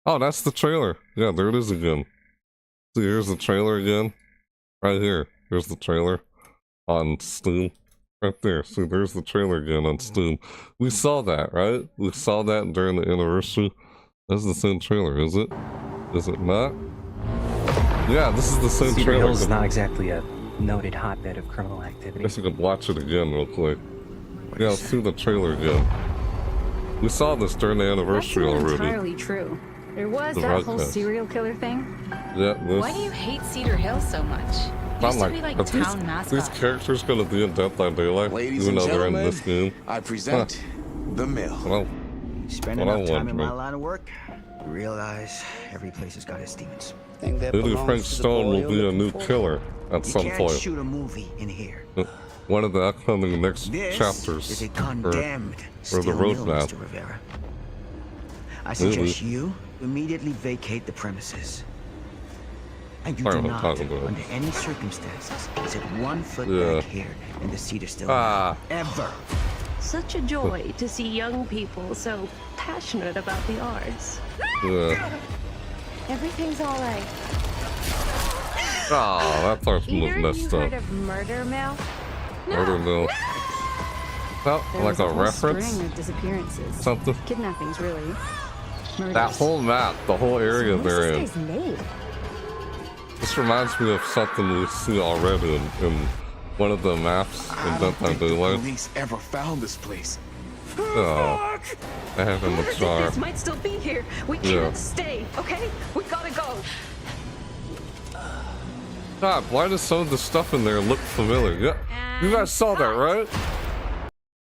[SPEAKER 1] Oh, that's the trailer. Yeah, there it is again. See, here's the trailer again. Right here. Here's the trailer on Steam. Right there. See, there's the trailer again on Steam. We saw that, right? We saw that during the anniversary. That's the same trailer, is it? Is it not? Yeah, this is the same
[SPEAKER 24] Cedar
[SPEAKER 1] trailer.
[SPEAKER 24] Hills is not exactly a noted hotbed of criminal activity.
[SPEAKER 1] I guess you could watch it again real quick. Yeah, let's see the trailer again. We saw this during the anniversary
[SPEAKER 13] That's not
[SPEAKER 1] already.
[SPEAKER 13] entirely true. There was
[SPEAKER 1] The
[SPEAKER 13] that whole
[SPEAKER 1] broadcast.
[SPEAKER 13] serial killer thing.
[SPEAKER 1] Yeah, this.
[SPEAKER 26] Why do you hate Cedar Hills so much?
[SPEAKER 1] Not
[SPEAKER 26] Used to be like
[SPEAKER 1] are
[SPEAKER 26] town mascot.
[SPEAKER 1] these characters gonna be in Dead by Daylight,
[SPEAKER 6] Ladies
[SPEAKER 1] even
[SPEAKER 6] and
[SPEAKER 1] though they're in
[SPEAKER 6] gentlemen,
[SPEAKER 1] this game?
[SPEAKER 6] I present the mill.
[SPEAKER 1] Well,
[SPEAKER 27] Spend enough time in my line of work, you realize every place has got its demons.
[SPEAKER 1] maybe Frank Stone will be a new killer at some
[SPEAKER 27] You can't
[SPEAKER 1] point.
[SPEAKER 27] shoot a movie in here.
[SPEAKER 1] One of the upcoming next
[SPEAKER 27] This
[SPEAKER 1] chapters
[SPEAKER 27] is a
[SPEAKER 1] for
[SPEAKER 27] condemned
[SPEAKER 1] the
[SPEAKER 27] steel mill,
[SPEAKER 1] roadmap.
[SPEAKER 27] Mr. Rivera. I suggest you immediately vacate the premises. And you
[SPEAKER 1] I
[SPEAKER 27] do
[SPEAKER 1] don't know what
[SPEAKER 27] not,
[SPEAKER 1] I'm talking about.
[SPEAKER 27] under any circumstances, set 1 foot
[SPEAKER 1] Yeah.
[SPEAKER 27] back here in the Cedar Still
[SPEAKER 1] Ah.
[SPEAKER 27] ever.
[SPEAKER 25] Such a joy to see young people so passionate about the arts.
[SPEAKER 1] Yeah.
[SPEAKER 25] Everything's all right.
[SPEAKER 1] Oh, that part's
[SPEAKER 25] Either
[SPEAKER 1] messed
[SPEAKER 25] you
[SPEAKER 1] up.
[SPEAKER 25] heard of Murder Mill?
[SPEAKER 1] Murder Mill. Oh,
[SPEAKER 25] There
[SPEAKER 1] like
[SPEAKER 25] was
[SPEAKER 1] a
[SPEAKER 25] whole
[SPEAKER 1] reference?
[SPEAKER 25] string of disappearances.
[SPEAKER 1] Something?
[SPEAKER 25] Kidnappings, really. Murders.
[SPEAKER 1] That whole map, the whole area
[SPEAKER 25] So
[SPEAKER 1] they're
[SPEAKER 25] what's
[SPEAKER 1] in.
[SPEAKER 25] this guy's name?
[SPEAKER 1] This reminds me of something we see already in one of the maps in
[SPEAKER 6] I
[SPEAKER 1] Dead
[SPEAKER 6] don't
[SPEAKER 1] by
[SPEAKER 6] think the
[SPEAKER 1] Daylight.
[SPEAKER 6] police ever found this place.
[SPEAKER 1] Oh, I have in the
[SPEAKER 25] These
[SPEAKER 1] jar.
[SPEAKER 25] guys might still be here. We
[SPEAKER 1] Yeah.
[SPEAKER 25] can't stay, okay? We gotta go.
[SPEAKER 1] God, why does some of the stuff in there look familiar? Yeah, you guys saw that, right?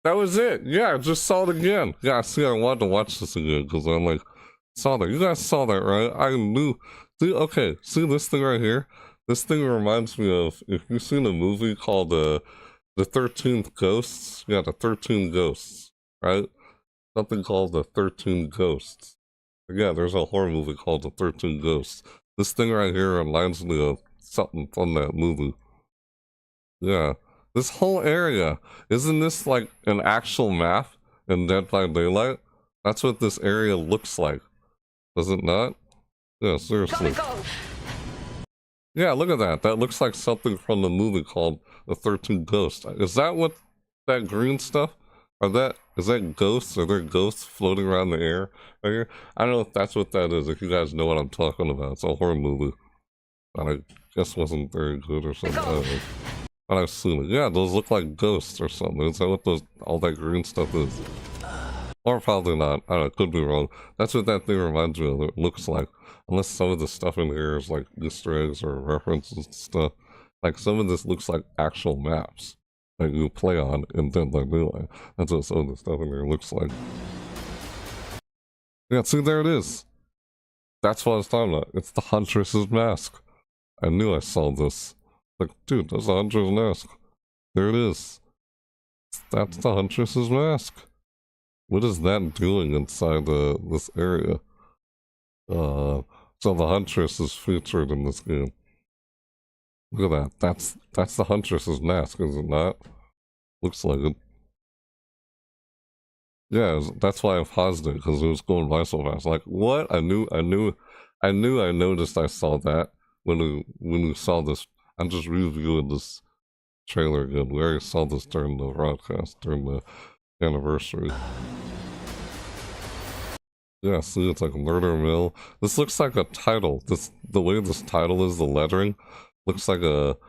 [SPEAKER 1] That was it. Yeah, I just saw it again. Yeah, see, I wanted to watch this again because I'm like, saw that. You guys saw that, right? I knew. See, okay, see this thing right here? This thing reminds me of, if you've seen a movie called The 13th Ghosts. Yeah, The 13 Ghosts, right? Something called The 13 Ghosts. Yeah, there's a horror movie called The 13 Ghosts. This thing right here reminds me of something from that movie. Yeah. This whole area, isn't this like an actual map in Dead by Daylight? That's what this area looks like. Does it not? Yeah, seriously. Yeah, look at that. That looks like something from the movie called The 13 Ghosts. Is that what that green stuff? Is that ghosts? Are there ghosts floating around the air right here? I don't know if that's what that is, if you guys know what I'm talking about. It's a horror movie that I guess wasn't very good or something. I don't know. But I've seen it. Yeah, those look like ghosts or something. Is that what all that green stuff is? Or probably not. I don't know, could be wrong. That's what that thing reminds me of. It looks like. Unless some of the stuff in here is like Easter eggs or references and stuff. Like some of this looks like actual maps that you play on in Dead by Daylight. That's what some of the stuff in here looks like. Yeah, see, there it is. That's what I was talking about. It's the Huntress's mask. I knew I saw this. Like, dude, that's the Huntress mask. There it is. That's the Huntress's mask. What is that doing inside this area? So the Huntress is featured in this game. Look at that. That's the Huntress's mask, is it not? Looks like it. Yeah, that's why I paused it, because it was going by so fast. Like, what? I noticed I saw that when we saw this. I'm just reviewing this trailer again. We already saw this during the broadcast, during the anniversary. Yeah, see, it's like Murder Mill. This looks like a title. The way this title is, the lettering, looks like it's,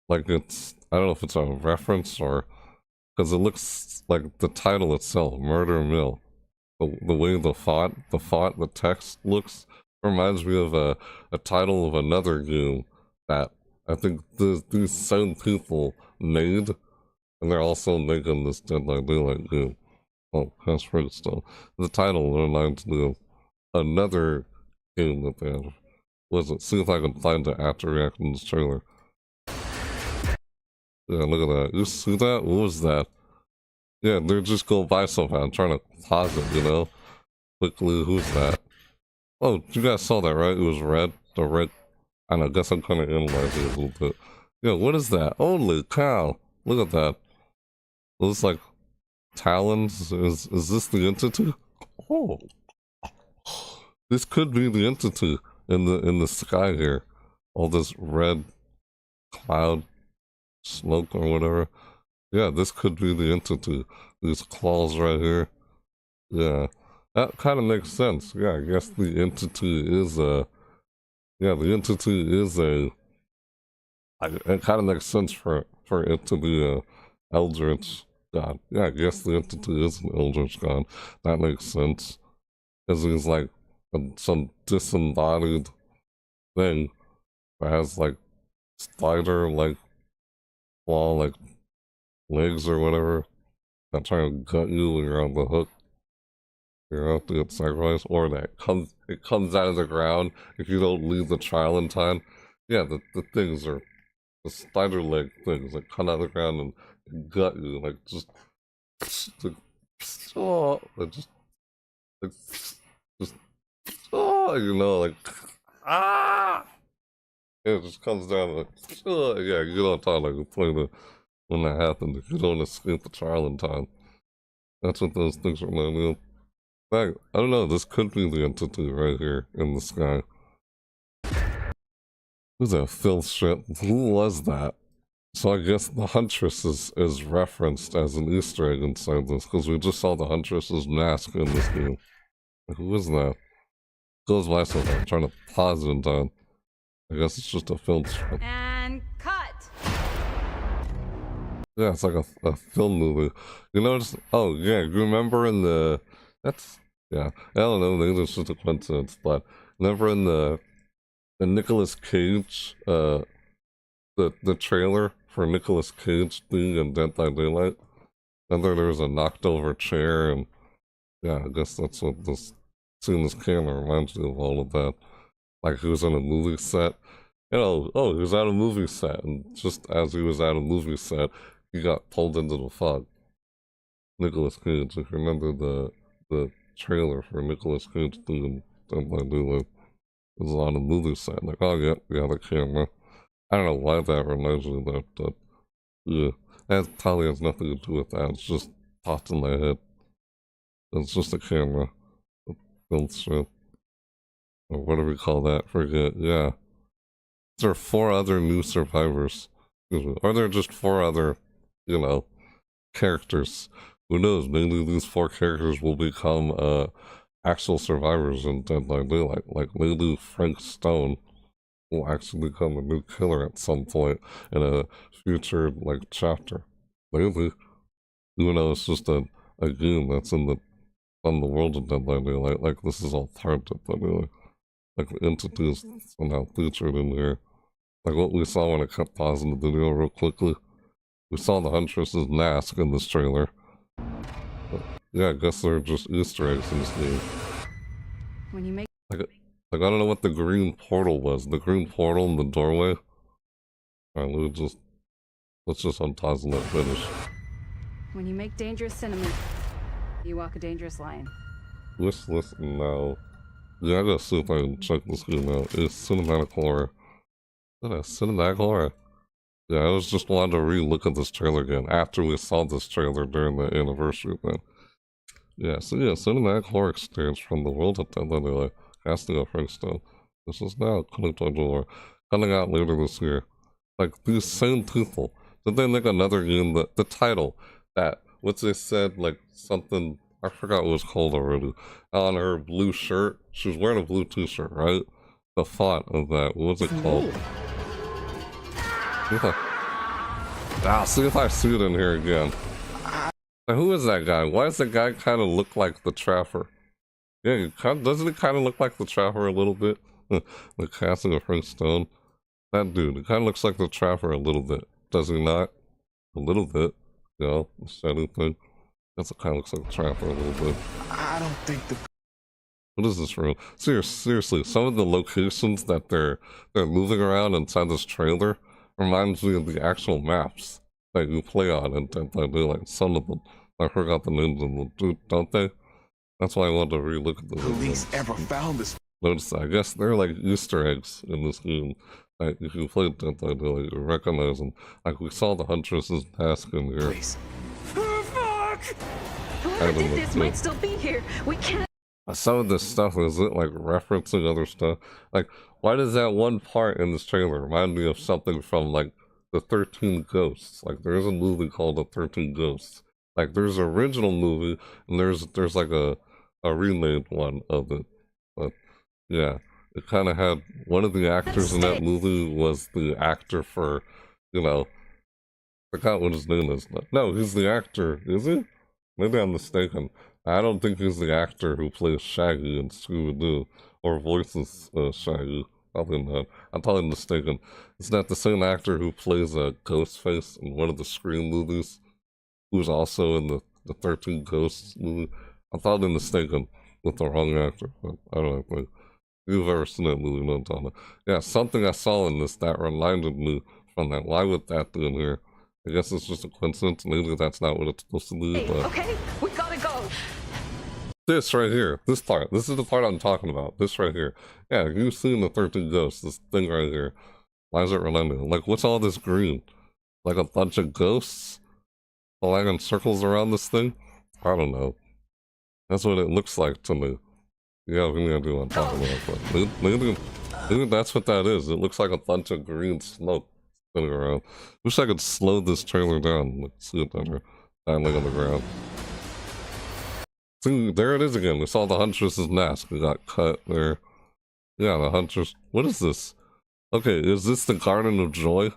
[SPEAKER 1] I don't know if it's a reference or, because it looks like the title itself, Murder Mill. The way the text looks reminds me of a title of another game that I think these same people made, and they're also making this Dead by Daylight game. Oh, that's pretty stuff. The title reminds me of another game that they have. See if I can find the after reaction in this trailer. Yeah, look at that. You see that? What was that? Yeah, they're just going by somehow. I'm trying to pause it, you know? Quickly, who's that? Oh, you guys saw that, right? It was red. The red. I don't know, I guess I'm kind of analyzing it a little bit. Yeah, what is that? Holy cow. Look at that. Looks like talons. Is this the entity? Oh. This could be the entity in the sky here. All this red cloud smoke or whatever. Yeah, this could be the entity. These claws right here. Yeah. That kind of makes sense. Yeah, I guess the entity is a... Yeah, the entity is a... It kind of makes sense for it to be a Eldritch God. Yeah, I guess the entity is an Eldritch God. That makes sense. Because he's like some disembodied thing that has like spider like claw like legs or whatever that try to gut you when you're on the hook. You're out to get sacrificed, or that it comes out of the ground if you don't leave the trial in time. Yeah, the things are the spider leg things that come out of the ground and gut you, like just you know, like it just comes down like yeah, you don't talk like you play the when that happens if you don't escape the trial in time. That's what those things remind me of. I don't know, this could be the entity right here in the sky. Who's that filth shit? Who was that? So I guess the Huntress is referenced as an Easter egg inside this, because we just saw the Huntress's mask in this game. Who is that? Goes by so I'm trying to pause it in time. I guess it's just a film strip.
[SPEAKER 13] And cut!
[SPEAKER 1] Yeah, it's like a film movie. You notice? Oh, yeah, you remember in the... That's... Yeah, I don't know, maybe it's just a coincidence, but remember in the Nicolas Cage, the trailer for Nicolas Cage being in Dead by Daylight? Remember there was a knocked over chair, and yeah, I guess that's what this scene this camera reminds me of all of that. Like he was in a movie set. You know, oh, he was at a movie set, and just as he was at a movie set, he got pulled into the fog. Nicolas Cage, if you remember the trailer for Nicolas Cage doing Dead by Daylight, it was on a movie set. Like, oh yeah, the camera. I don't know why that reminds me of that, but yeah, that probably has nothing to do with that. It's just popped in my head. It's just a camera. Film strip. Or what do we call that? Forget. Yeah. There are 4 other new survivors. Are there just 4 other, you know, characters? Who knows? Maybe these 4 characters will become actual survivors in Dead by Daylight. Like maybe Frank Stone will actually become a new killer at some point in a future like chapter. Maybe. Even though it's just a game that's on the world of Dead by Daylight. Like this is all part of Dead by Daylight. Like the entities somehow featured in here. Like what we saw when I kept pausing the video real quickly. We saw the Huntress's mask in this trailer. But yeah, I guess they're just Easter eggs in this game.
[SPEAKER 13] When you make
[SPEAKER 1] like I don't know what the green portal was. The green portal in the doorway. Alright, let's just unpause and let finish.
[SPEAKER 13] When you make dangerous cinnamon, you walk a dangerous line.
[SPEAKER 1] Let's listen now. Yeah, I gotta see if I can check this game out. It's cinematic horror. Is that a cinematic horror? Yeah, I was just wanting to re-look at this trailer again after we saw this trailer during the anniversary event. Yeah, so yeah, cinematic horror experience from the world of Dead by Daylight. Casting of Frankenstein. This is now coming out later this year. Like, these same people. Did they make another game that the title that what they said, like something I forgot what it was called already. On her blue shirt. She was wearing a blue t-shirt, right? The font of that. What was it called? Ah, see if I see it in here again. Now, who is that guy? Why does that guy kind of look like the Trapper? Yeah, doesn't it kind of look like the Trapper a little bit? The casting of Frank Stone. That dude, it kind of looks like the Trapper a little bit. Does he not? A little bit. You know, the shadow thing. That's what kind of looks like the Trapper a little bit.
[SPEAKER 6] I don't think the...
[SPEAKER 1] What is this room? Seriously, some of the locations that they're moving around inside this trailer reminds me of the actual maps that you play on and Dead by Daylight. Some of them. I forgot the names of them, don't they? That's why I wanted to re-look at the
[SPEAKER 6] police ever found this.
[SPEAKER 1] Notice that. I guess they're like Easter eggs in this game. Like, if you play Dead by Daylight, you recognize them. Like, we saw the Huntress's task in here.
[SPEAKER 25] Please. Whoever did this might still be here. We can't.
[SPEAKER 1] Some of this stuff, is it like referencing other stuff? Like, why does that one part in this trailer remind me of something from like the 13 Ghosts? Like, there is a movie called The 13 Ghosts. Like, there's an original movie, and there's like a remade one of it. But yeah, it kind of had one of the actors in that movie was the actor for, you know, I forgot what his name is. No, he's the actor, is he? Maybe I'm mistaken. I don't think he's the actor who plays Shaggy in Scooby-Doo or voices Shaggy. Probably not. I'm probably mistaken. Is that the same actor who plays Ghostface in one of the Scream movies? Who's also in the 13 Ghosts movie? I'm probably mistaken with the wrong actor, but I don't think. If you've ever seen that movie, no time. Yeah, something I saw in this that reminded me from that. Why would that be in here? I guess it's just a coincidence. Maybe that's not what it's supposed to be, but...
[SPEAKER 25] Okay, we gotta go.
[SPEAKER 1] This right here, this part, this is the part I'm talking about. This right here. Yeah, you've seen the 13 Ghosts, this thing right here. Why is it reminding? Like, what's all this green? Like a bunch of ghosts flying in circles around this thing? I don't know. That's what it looks like to me. Yeah, we need to do what I'm talking about, but maybe that's what that is. It looks like a bunch of green smoke spinning around. Wish I could slow this trailer down. Let's see it better. Finally on the ground. See, there it is again. We saw the Huntress's mask. We got cut there. Yeah, the Huntress. What is this? Okay, is this the Garden of Joy?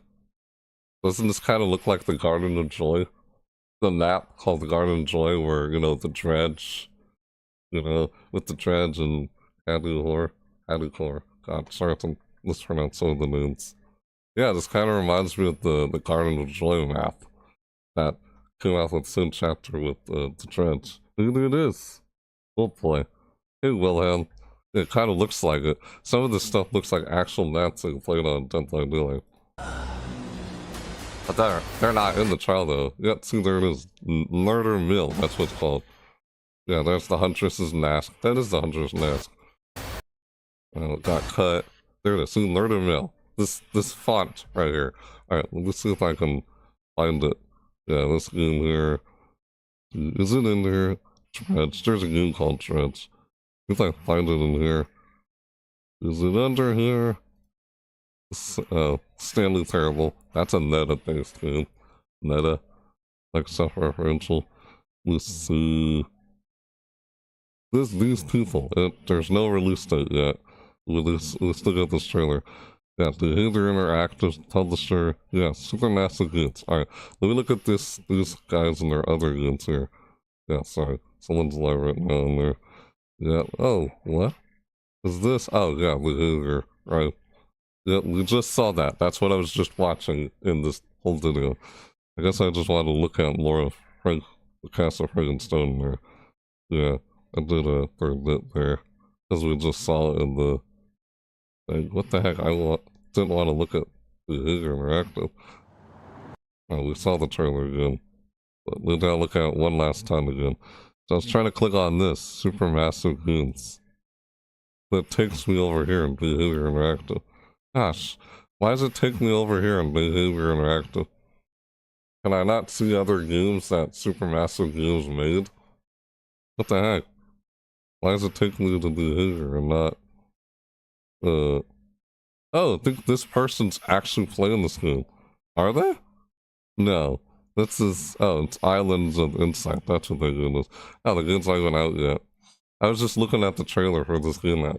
[SPEAKER 1] Doesn't this kind of look like the Garden of Joy? The map called the Garden of Joy where, you know, the dredge, you know, with the dredge and Hadoucore. God, sorry if I'm mispronouncing some of the names. Yeah, this kind of reminds me of the Garden of Joy map that came out with the same chapter with the dredge. Look at this. Oh boy. Hey, Wilhelm. It kind of looks like it. Some of this stuff looks like actual maps that you played on Dead by Daylight. But they're not in the trial though. Yep, see, there it is. Murder Mill, that's what it's called. Yeah, there's the Huntress's mask. That is the Huntress's mask. It got cut. There it is. See, Murder Mill. This font right here. Alright, let's see if I can find it. Yeah, this game here. Is it in there? Dredge. There's a game called Dredge. If I find it in here. Is it under here? Stanley Terrible. That's a Neta-based game. Neta. Like self-referential. Let's see. These people. There's no release date yet. Let's look at this trailer. Yeah, Behavior Interactive, Publisher. Yeah, Supermassive Goods. Alright, let me look at these guys and their other goods here. Yeah, sorry. Someone's live right now in there. Yeah, oh, what? Is this? Oh, yeah, Behavior. Right. Yeah, we just saw that. That's what I was just watching in this whole video. I guess I just wanted to look at more of the cast of Frankenstein there. Yeah, I did a third bit there. Because we just saw it in the... Like, what the heck? I didn't want to look at Behavior Interactive. Oh, we saw the trailer again. But we gotta look at it one last time again. So I was trying to click on this, Supermassive Goons. But it takes me over here in Behavior Interactive. Gosh, why does it take me over here in Behavior Interactive? Can I not see other games that Supermassive Goons made? What the heck? Why is it taking me to do here and not? Oh, I think this person's actually playing this game. Are they? No. This is, oh, it's Islands of Insight. That's what the game is. Oh, the game's not even out yet. I was just looking at the trailer for this game that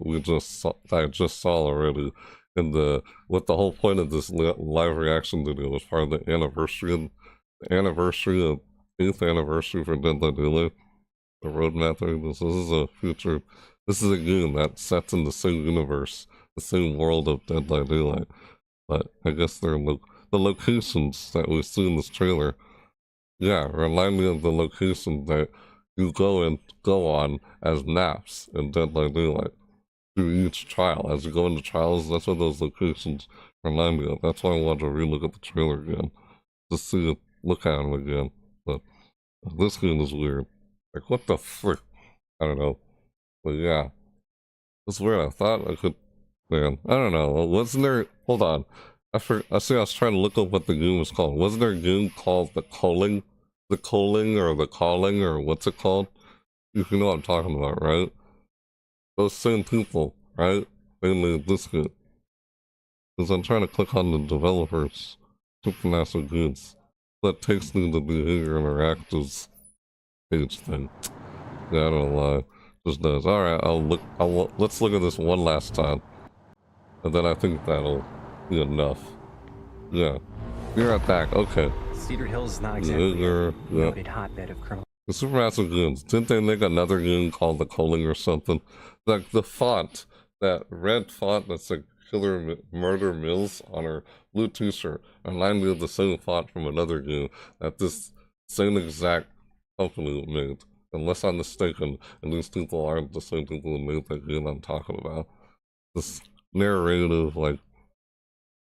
[SPEAKER 1] I just saw already. And what the whole point of this live reaction video was part of the anniversary of 8th anniversary for Dead by Daylight. The roadmap thing. This is a future. This is a game that sets in the same universe, the same world of Dead by Daylight. But I guess they're the locations that we see in this trailer. Yeah, remind me of the location that you go on as naps in Dead by Daylight through each trial. As you go into trials, that's what those locations remind me of. That's why I wanted to relook at the trailer again, just see it, look at them again. But this game is weird. Like, what the frick? I don't know. But yeah, it's weird. I thought I could, man. I don't know. Wasn't there? Hold on. I see. I was trying to look up what the game was called. Wasn't there a game called the Calling, or what's it called? You know what I'm talking about, right? Those same people, right? They made this game. Because I'm trying to click on the developers, Supermassive Games. That takes me to the Behavior Interactives page thing. Yeah, I don't know why. Just does. Alright, let's look at this one last time. And then I think that'll be enough. Yeah. You're at back, okay.
[SPEAKER 24] Cedar Hills is not exactly a noted hotbed of criminal.
[SPEAKER 1] The Supermassive Games, didn't they make another game called The Calling or something? Like the font, that red font that's like Killer Murder Mills on her blue t-shirt, reminded me of the same font from another game that this same exact company made. Unless I'm mistaken, and these people aren't the same people who made that game I'm talking about. This narrative, what's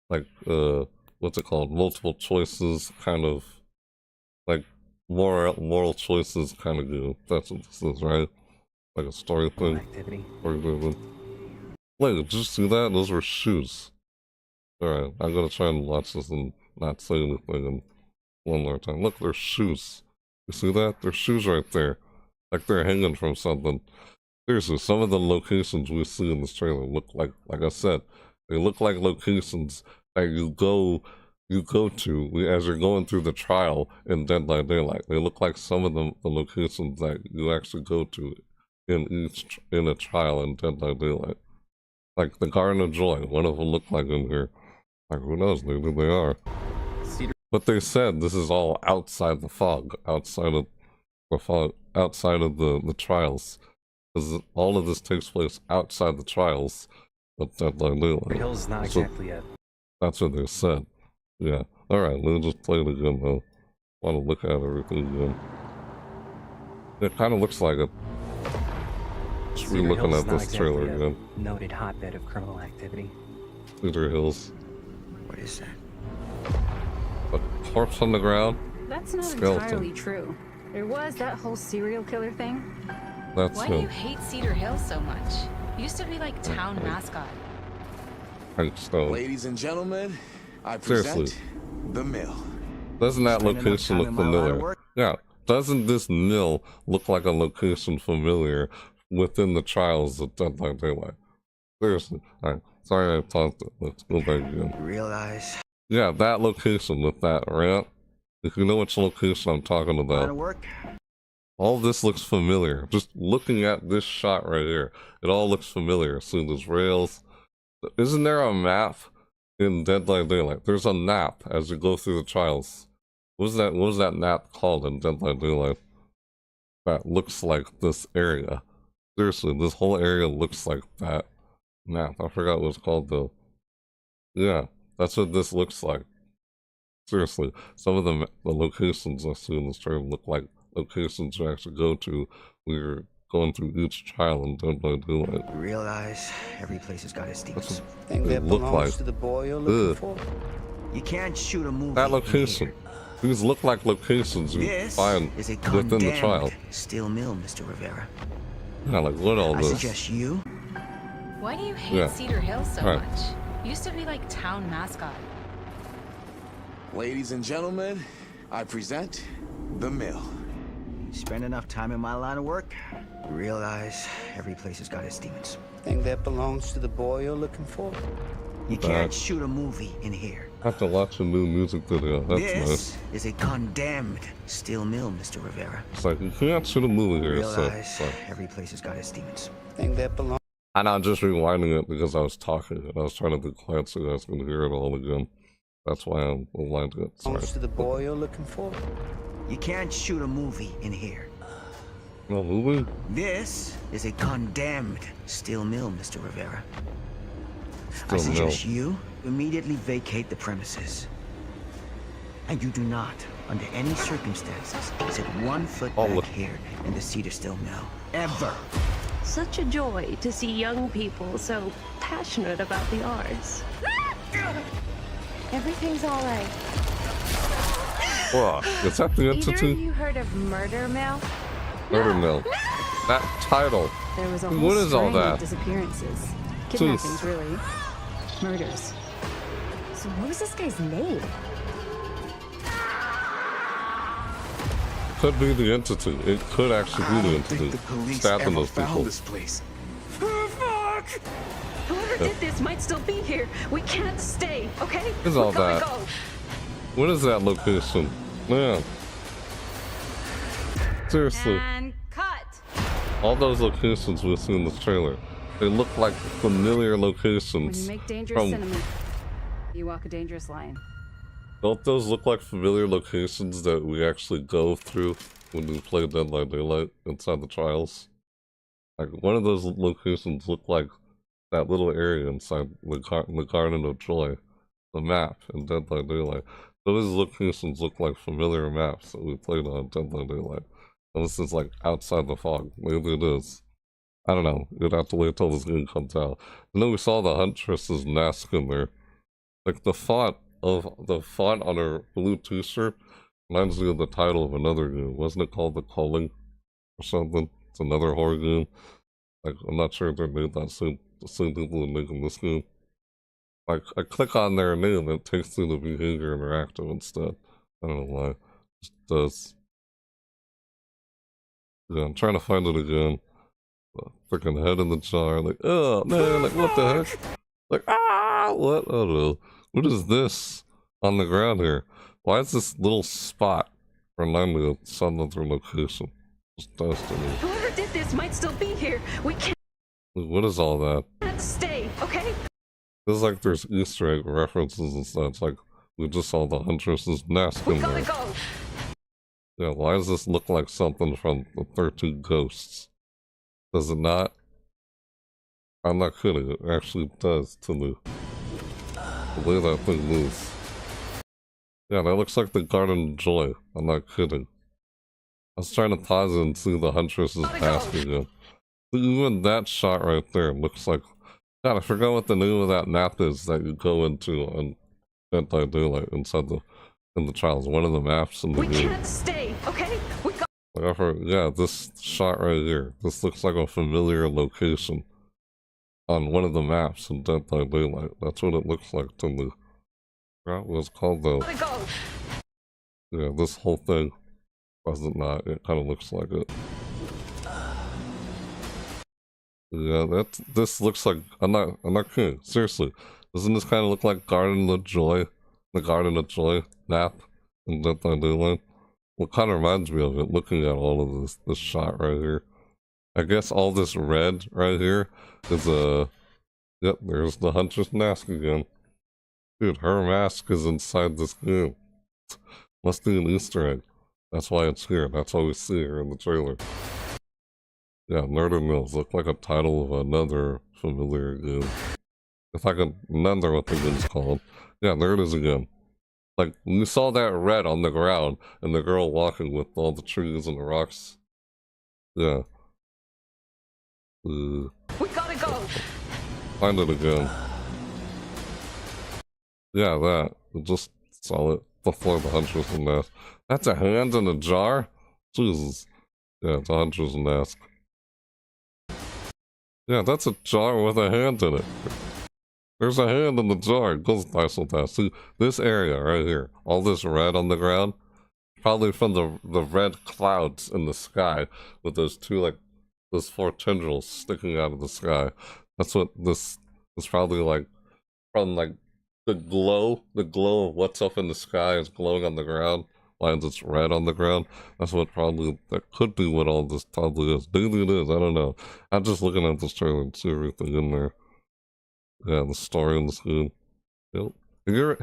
[SPEAKER 1] it called? Multiple choices, kind of, like, moral choices kind of game. That's what this is, right? Like a story thing. Wait, did you see that? Those were shoes. Alright, I'm gonna try and watch this and not say anything one more time. Look, there's shoes. You see that? There's shoes right there. Like they're hanging from something. Seriously, some of the locations we see in this trailer look like I said, they look like locations that you go to as you're going through the trial in Dead by Daylight. They look like some of the locations that you actually go to in a trial in Dead by Daylight. Like the Garden of Joy, one of them look like in here. Like who knows, maybe they are. But they said this is all outside the fog, outside of the trials. Because all of this takes place outside the trials of Dead by Daylight.
[SPEAKER 24] Hill's not exactly it.
[SPEAKER 1] That's what they said. Yeah. Alright, let me just play it again though. I want to look at everything again. It kind of looks like it. Just re-looking at this trailer again.
[SPEAKER 24] Noted hotbed of criminal activity.
[SPEAKER 1] Cedar Hills.
[SPEAKER 27] What is that?
[SPEAKER 1] A corpse on the ground?
[SPEAKER 13] That's not
[SPEAKER 1] Skeleton.
[SPEAKER 13] entirely true. There was that whole serial killer thing.
[SPEAKER 1] That's
[SPEAKER 26] Why do you hate Cedar Hill so much? Used to be like town mascot.
[SPEAKER 6] Ladies and gentlemen, I present the mill.
[SPEAKER 1] Doesn't that location look familiar? Yeah. Doesn't this mill look like a location familiar within the trials of Dead by Daylight? Seriously. Alright. Sorry I paused it. Let's go back again.
[SPEAKER 27] Realize.
[SPEAKER 1] Yeah, that location with that ramp. If you know which location I'm talking about. All this looks familiar. Just looking at this shot right here. It all looks familiar. See those rails. Isn't there a map in Dead by Daylight? There's a map as you go through the trials. What was that map called in Dead by Daylight? That looks like this area. Seriously, this whole area looks like that map. I forgot what it's called though. Yeah, that's what this looks like. Seriously, some of the locations I see in this trailer look like locations you actually go to when you're going through each trial in Dead by Daylight.
[SPEAKER 27] Realize every place has got its demons.
[SPEAKER 1] Think that look like
[SPEAKER 27] to the boy you're looking for? You can't shoot a movie.
[SPEAKER 1] That location. These look like locations you find within the trial.
[SPEAKER 27] Steel mill, Mr. Rivera.
[SPEAKER 1] Yeah, like what all this?
[SPEAKER 27] I suggest you.
[SPEAKER 26] Why do you hate Cedar Hill so much? Used to be like town mascot.
[SPEAKER 6] Ladies and gentlemen, I present the mill.
[SPEAKER 27] spend enough time in my line of work, you realize every place has got its demons.
[SPEAKER 7] Think that belongs to the boy you're looking for?
[SPEAKER 27] You can't shoot a movie in here.
[SPEAKER 1] I have to watch a new music video. That's
[SPEAKER 27] This
[SPEAKER 1] nice.
[SPEAKER 27] is a condemned steel mill, Mr. Rivera.
[SPEAKER 1] It's like, you can't shoot a movie here,
[SPEAKER 27] Realize
[SPEAKER 1] so.
[SPEAKER 27] every place has got its demons.
[SPEAKER 7] Think that belongs.
[SPEAKER 1] And I'm just rewinding it because I was talking and I was trying to be quiet so you guys can hear it all again. That's why I'm rewinding it. Sorry.
[SPEAKER 7] Belongs to the boy you're looking for?
[SPEAKER 27] You can't shoot a movie in here.
[SPEAKER 1] No movie?
[SPEAKER 27] This is a condemned steel mill, Mr. Rivera. I
[SPEAKER 1] Steel
[SPEAKER 27] suggest you immediately vacate the premises. And you do not, under any circumstances, set 1 foot back here in the Cedar Steel Mill. Ever.
[SPEAKER 25] Such a joy to see young people so passionate about the arts.
[SPEAKER 13] Everything's all right.
[SPEAKER 1] Whoa, is that the
[SPEAKER 13] Either
[SPEAKER 1] entity?
[SPEAKER 13] of you heard of Murder Mill?
[SPEAKER 1] Murder Mill. That title.
[SPEAKER 13] There was a
[SPEAKER 1] What
[SPEAKER 13] whole
[SPEAKER 1] is all
[SPEAKER 13] string
[SPEAKER 1] that?
[SPEAKER 13] of disappearances. Kidnappings, really. Murders. So what was this guy's name?
[SPEAKER 1] Could be the entity. It could actually be the
[SPEAKER 6] think
[SPEAKER 1] entity.
[SPEAKER 6] the police
[SPEAKER 1] Stabbing
[SPEAKER 6] ever
[SPEAKER 1] those
[SPEAKER 6] found
[SPEAKER 1] people.
[SPEAKER 6] this place.
[SPEAKER 25] Oh, fuck! Whoever did this might still be here. We can't stay, okay?
[SPEAKER 1] What is all
[SPEAKER 25] We gotta
[SPEAKER 1] that?
[SPEAKER 25] go.
[SPEAKER 1] What is that location? Man. Seriously.
[SPEAKER 13] And cut.
[SPEAKER 1] All those locations we see in the trailer, they look like familiar
[SPEAKER 13] When you
[SPEAKER 1] locations.
[SPEAKER 13] make dangerous
[SPEAKER 1] From,
[SPEAKER 13] cinema, you walk a dangerous line.
[SPEAKER 1] don't those look like familiar locations that we actually go through when we play Dead by Daylight inside the trials? Like, one of those locations look like that little area inside the Garden of Joy, the map in Dead by Daylight. Those locations look like familiar maps that we played on Dead by Daylight. And this is like outside the fog. Maybe it is. I don't know. You'd have to wait till this game comes out. And then we saw the Huntress's mask in there. Like the font on her blue t-shirt reminds me of the title of another game. Wasn't it called The Calling or something? It's another horror game. Like, I'm not sure if they made that the same people who making this game. Like, I click on their name and it takes me to Behavior Interactive instead. I don't know why. It just does. Yeah, I'm trying to find it again. Freaking head in the jar. Like, oh man, like what the heck? Like, what? I don't know. What is this on the ground here? Why is this little spot remind me of some other location? Just does to me.
[SPEAKER 25] Whoever did this might still be here. We can't
[SPEAKER 1] What is all that?
[SPEAKER 25] stay, okay?
[SPEAKER 1] Feels like there's Easter egg references and stuff. Like, we just saw the Huntress's mask in there.
[SPEAKER 25] Go.
[SPEAKER 1] Yeah, why does this look like something from the 13 Ghosts? Does it not? I'm not kidding, it actually does to me. The way that thing moves. Yeah, that looks like the Garden of Joy. I'm not kidding. I was trying to pause it and see the Huntress's mask again. Even that shot right there looks like... God, I forgot what the name of that map is that you go into on Dead by Daylight inside in the trials. One of the maps in the game.
[SPEAKER 25] We can't stay, okay? We got
[SPEAKER 1] Yeah, this shot right here. This looks like a familiar location on one of the maps in Dead by Daylight. That's what it looks like to me. That was called though. Yeah, this whole thing wasn't not. It kind of looks like it. Yeah, this looks like I'm not kidding. Seriously, doesn't this kind of look like Garden of Joy, the Garden of Joy map in Dead by Daylight? What kind of reminds me of it, looking at all of this shot right here. I guess all this red right here is yep, there's the Huntress mask again. Dude, her mask is inside this game. Must be an Easter egg. That's why it's here. That's why we see her in the trailer. Yeah, Murder Mills look like a title of another familiar game. If I could remember what the game's called. Yeah, there it is again. Like, we saw that red on the ground, and the girl walking with all the trees and the rocks. Yeah.
[SPEAKER 25] We gotta go.
[SPEAKER 1] Find it again. Yeah, that. We just saw it before the Huntress mask. That's a hand in a jar? Jesus. Yeah, it's a Huntress mask. Yeah, that's a jar with a hand in it. There's a hand in the jar. It goes by so fast. See, this area right here, all this red on the ground, probably from the red clouds in the sky with those two, like, those 4 tendrils sticking out of the sky. That's what this is probably like, from like the glow of what's up in the sky is glowing on the ground. Why it's red on the ground? That's what probably, that could be what all this probably is. Maybe it is, I don't know. I'm just looking at this trailer and see everything in there. Yeah, the story in the scene. Yep.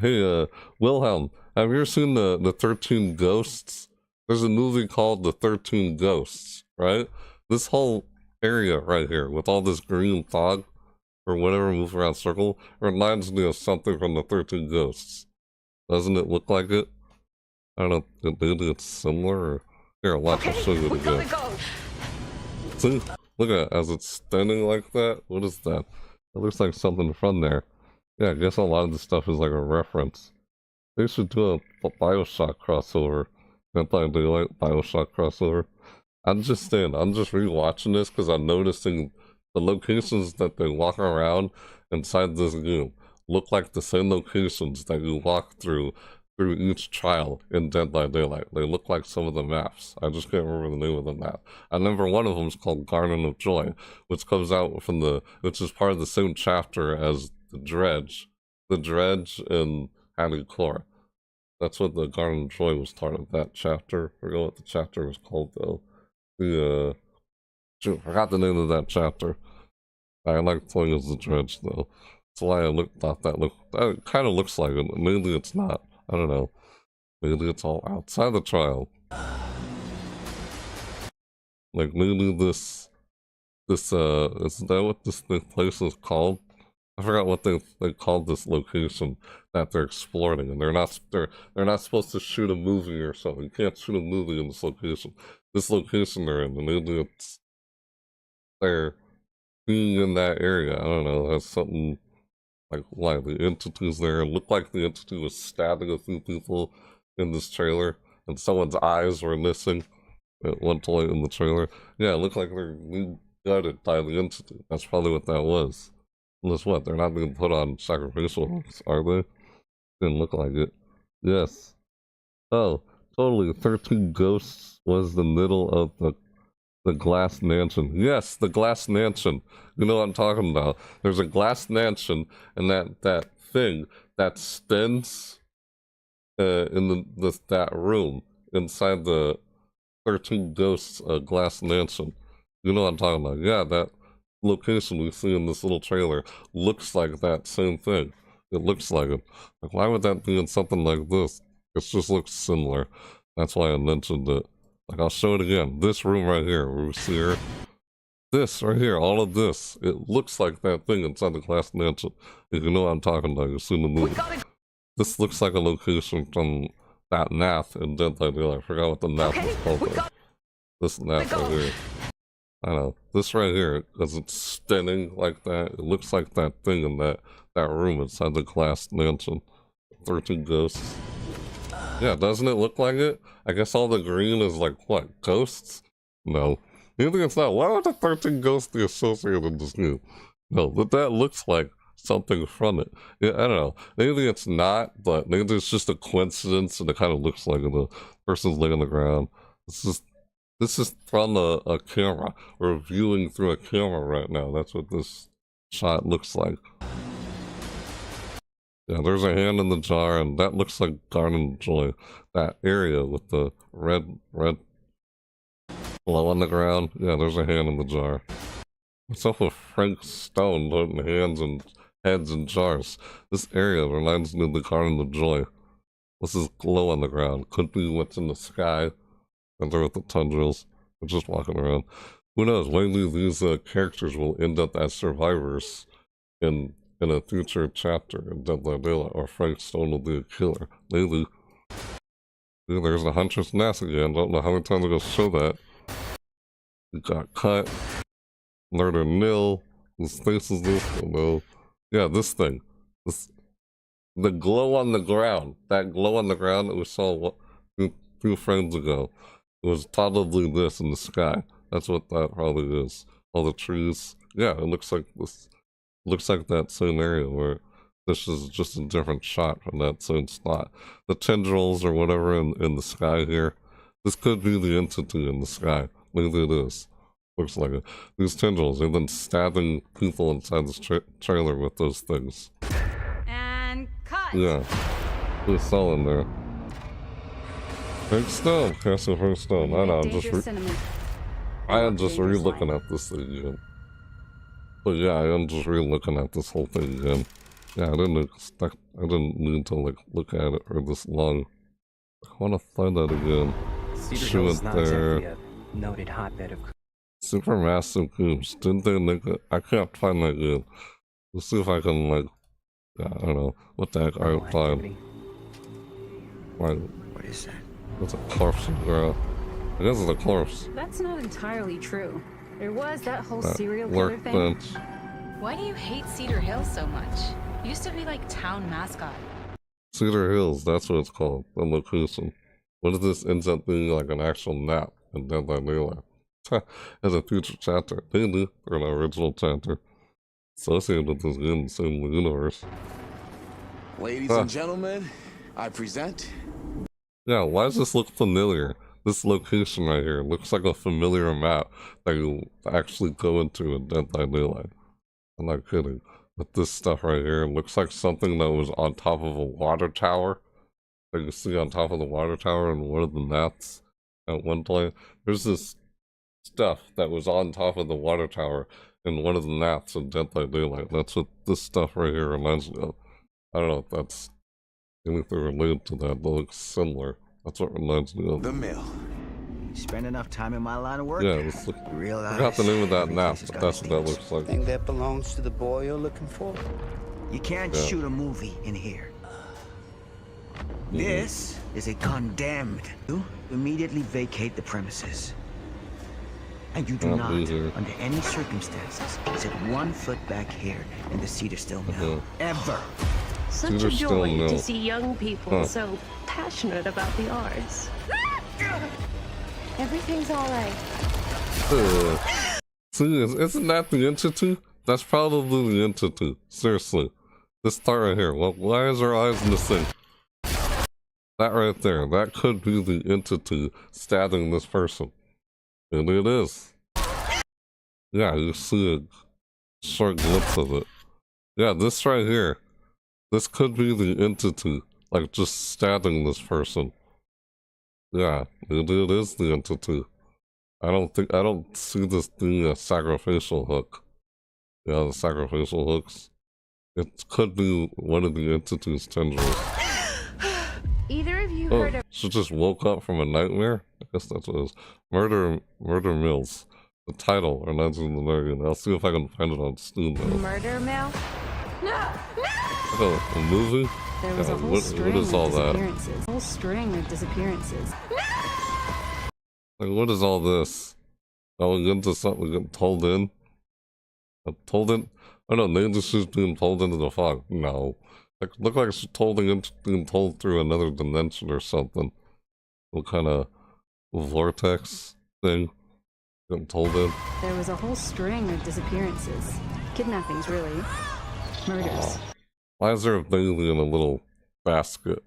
[SPEAKER 1] Hey, Wilhelm, have you ever seen the 13 Ghosts? There's a movie called The 13 Ghosts, right? This whole area right here with all this green fog or whatever move around circle reminds me of something from the 13 Ghosts. Doesn't it look like it? I don't know, maybe it's similar or... Here, watch, I'll show you it again. See? Look at it, as it's standing like that. What is that? It looks like something from there. Yeah, I guess a lot of this stuff is like a reference. They should do a Bioshock crossover. Anti-Daylight Bioshock crossover. I'm just rewatching this because I'm noticing the locations that they walk around inside this game look like the same locations that you walk through each trial in Dead by Daylight. They look like some of the maps. I just can't remember the name of the map. I remember one of them is called Garden of Joy, which comes out from which is part of the same chapter as the Dredge in Hattie Core. That's what the Garden of Joy was part of, that chapter. I forgot what the chapter was called though. I forgot the name of that chapter. I like playing as the Dredge though. That's why I thought that kind of looks like it. Maybe it's not. I don't know. Maybe it's all outside the trial. Like maybe this is that what this place is called? I forgot what they called this location that they're exploring, and they're not supposed to shoot a movie or something. You can't shoot a movie in this location. This location they're in, and maybe it's they're being in that area. I don't know. That's something like why the entity's there. It looked like the entity was stabbing a few people in this trailer, and someone's eyes were missing at one point in the trailer. Yeah, it looked like they're being gutted by the entity. That's probably what that was. Unless what? They're not being put on sacrificial hooks, are they? Didn't look like it. Yes. Oh, totally. 13 Ghosts was the middle of the glass mansion. Yes, the glass mansion. You know what I'm talking about. There's a glass mansion, and that thing that spins in that room inside the 13 Ghosts glass mansion. You know what I'm talking about. Yeah, that location we see in this little trailer looks like that same thing. It looks like it. Like, why would that be in something like this? It just looks similar. That's why I mentioned it. Like, I'll show it again. This room right here, where we see her. This right here, all of this. It looks like that thing inside the glass mansion. If you know what I'm talking about, you've seen the movie. This looks like a location from that math in Dead by Daylight. I forgot what the math was called though. This math right here. I know. This right here, because it's spinning like that, it looks like that thing in that room inside the glass mansion. 13 Ghosts. Yeah, doesn't it look like it? I guess all the green is like, what, ghosts? No. You think it's not? Why would the 13 Ghosts be associated with this game? No, but that looks like something from it. Yeah, I don't know. Maybe it's not, but maybe it's just a coincidence and it kind of looks like it. The person's laying on the ground. This is from a camera. We're viewing through a camera right now. That's what this shot looks like. Yeah, there's a hand in the jar, and that looks like Garden of Joy. That area with the red glow on the ground. Yeah, there's a hand in the jar. What's up with Frank Stone putting hands and heads in jars? This area reminds me of the Garden of Joy. This is glow on the ground. Could be what's in the sky. And they're with the tundrils. They're just walking around. Who knows? Maybe these characters will end up as survivors in a future chapter in Dead by Daylight, or Frank Stone will be a killer. Maybe. Yeah, there's the Huntress Nest again. Don't know how many times I'm gonna show that. He got cut. Murder nil. Whose face is this? I don't know. Yeah, this thing. The glow on the ground. That glow on the ground that we saw few frames ago. It was probably this in the sky. That's what that probably is. All the trees. Yeah, it looks like this. Looks like that same area where This is just a different shot from that, so it's not the tendrils or whatever in the sky here. This could be the entity in the sky. Maybe it is. Looks like it. These tendrils, they've been stabbing people inside this trailer with those things.
[SPEAKER 13] And cut!
[SPEAKER 1] Yeah. There's Saul in there. Frank Stone, Castle Frank Stone. I know, I am just re-looking at this thing again. But yeah, I am just re-looking at this whole thing again. Yeah, I didn't need to like look at it for this long. I want to find that again.
[SPEAKER 24] Cedar Hill's not exactly a noted hotbed of
[SPEAKER 1] Supermassive cubes. Didn't they make it? I can't find that good. Let's see if I can like. Yeah, I don't know what the heck I applied. Like,
[SPEAKER 27] what is that?
[SPEAKER 1] It's a corpse, girl. I guess it's a corpse.
[SPEAKER 13] That's not entirely true. There was that whole
[SPEAKER 1] That
[SPEAKER 13] serial killer thing.
[SPEAKER 1] workbench.
[SPEAKER 26] Why do you hate Cedar Hill so much? Used to be like town mascot.
[SPEAKER 1] Cedar Hills, that's what it's called. The location. What if this ends up being like an actual map in Dead by Daylight? As a future chapter, maybe, or an original chapter associated with this game in the same universe.
[SPEAKER 6] Ladies and gentlemen, I present.
[SPEAKER 1] Yeah, why does this look familiar? This location right here looks like a familiar map that you actually go into in Dead by Daylight. I'm not kidding. But this stuff right here looks like something that was on top of a water tower. That you see on top of the water tower in one of the maps at one point. There's this stuff that was on top of the water tower in one of the maps in Dead by Daylight. That's what this stuff right here reminds me of. I don't know if that's anything related to that, but it looks similar. That's what reminds me of.
[SPEAKER 27] The mill. Spend enough time in my line of work.
[SPEAKER 1] Yeah, let's look. I forgot the name of that map, but that's what that looks like.
[SPEAKER 7] Thing that belongs to the boy you're looking for.
[SPEAKER 27] You can't shoot a movie in here. This is a condemned. You immediately vacate the premises. And you do not, under any circumstances, set 1 foot back here in the Cedar Still Mill. Ever.
[SPEAKER 25] Such a joy to see young people so passionate about the arts. Everything's all right.
[SPEAKER 1] See, isn't that the entity? That's probably the entity. Seriously. This part right here. Well, why is her eyes missing? That right there. That could be the entity stabbing this person. And it is. Yeah, you see a short glimpse of it. Yeah, this right here. This could be the entity, like just stabbing this person. Yeah, it is the entity. I don't see this being a sacrificial hook. Yeah, the sacrificial hooks. It could be one of the entity's tendrils.
[SPEAKER 13] Either of you heard of...
[SPEAKER 1] She just woke up from a nightmare? I guess that's what it is. Murder Mills. The title reminds me of the American. I'll see if I can find it on Steam though.
[SPEAKER 13] Murder Mill? No!
[SPEAKER 1] Oh, a movie?
[SPEAKER 13] There was a whole string
[SPEAKER 1] what is all that?
[SPEAKER 13] A whole string of disappearances.
[SPEAKER 1] Like, what is all this? Are we into something getting told in? Told in? I don't know, maybe she's being told into the fog. No. Like, look like she's being told through another dimension or something. What kind of vortex thing? Getting told in?
[SPEAKER 13] There was a whole string of disappearances. Kidnappings, really. Murders.
[SPEAKER 1] Why is there a baby in a little basket?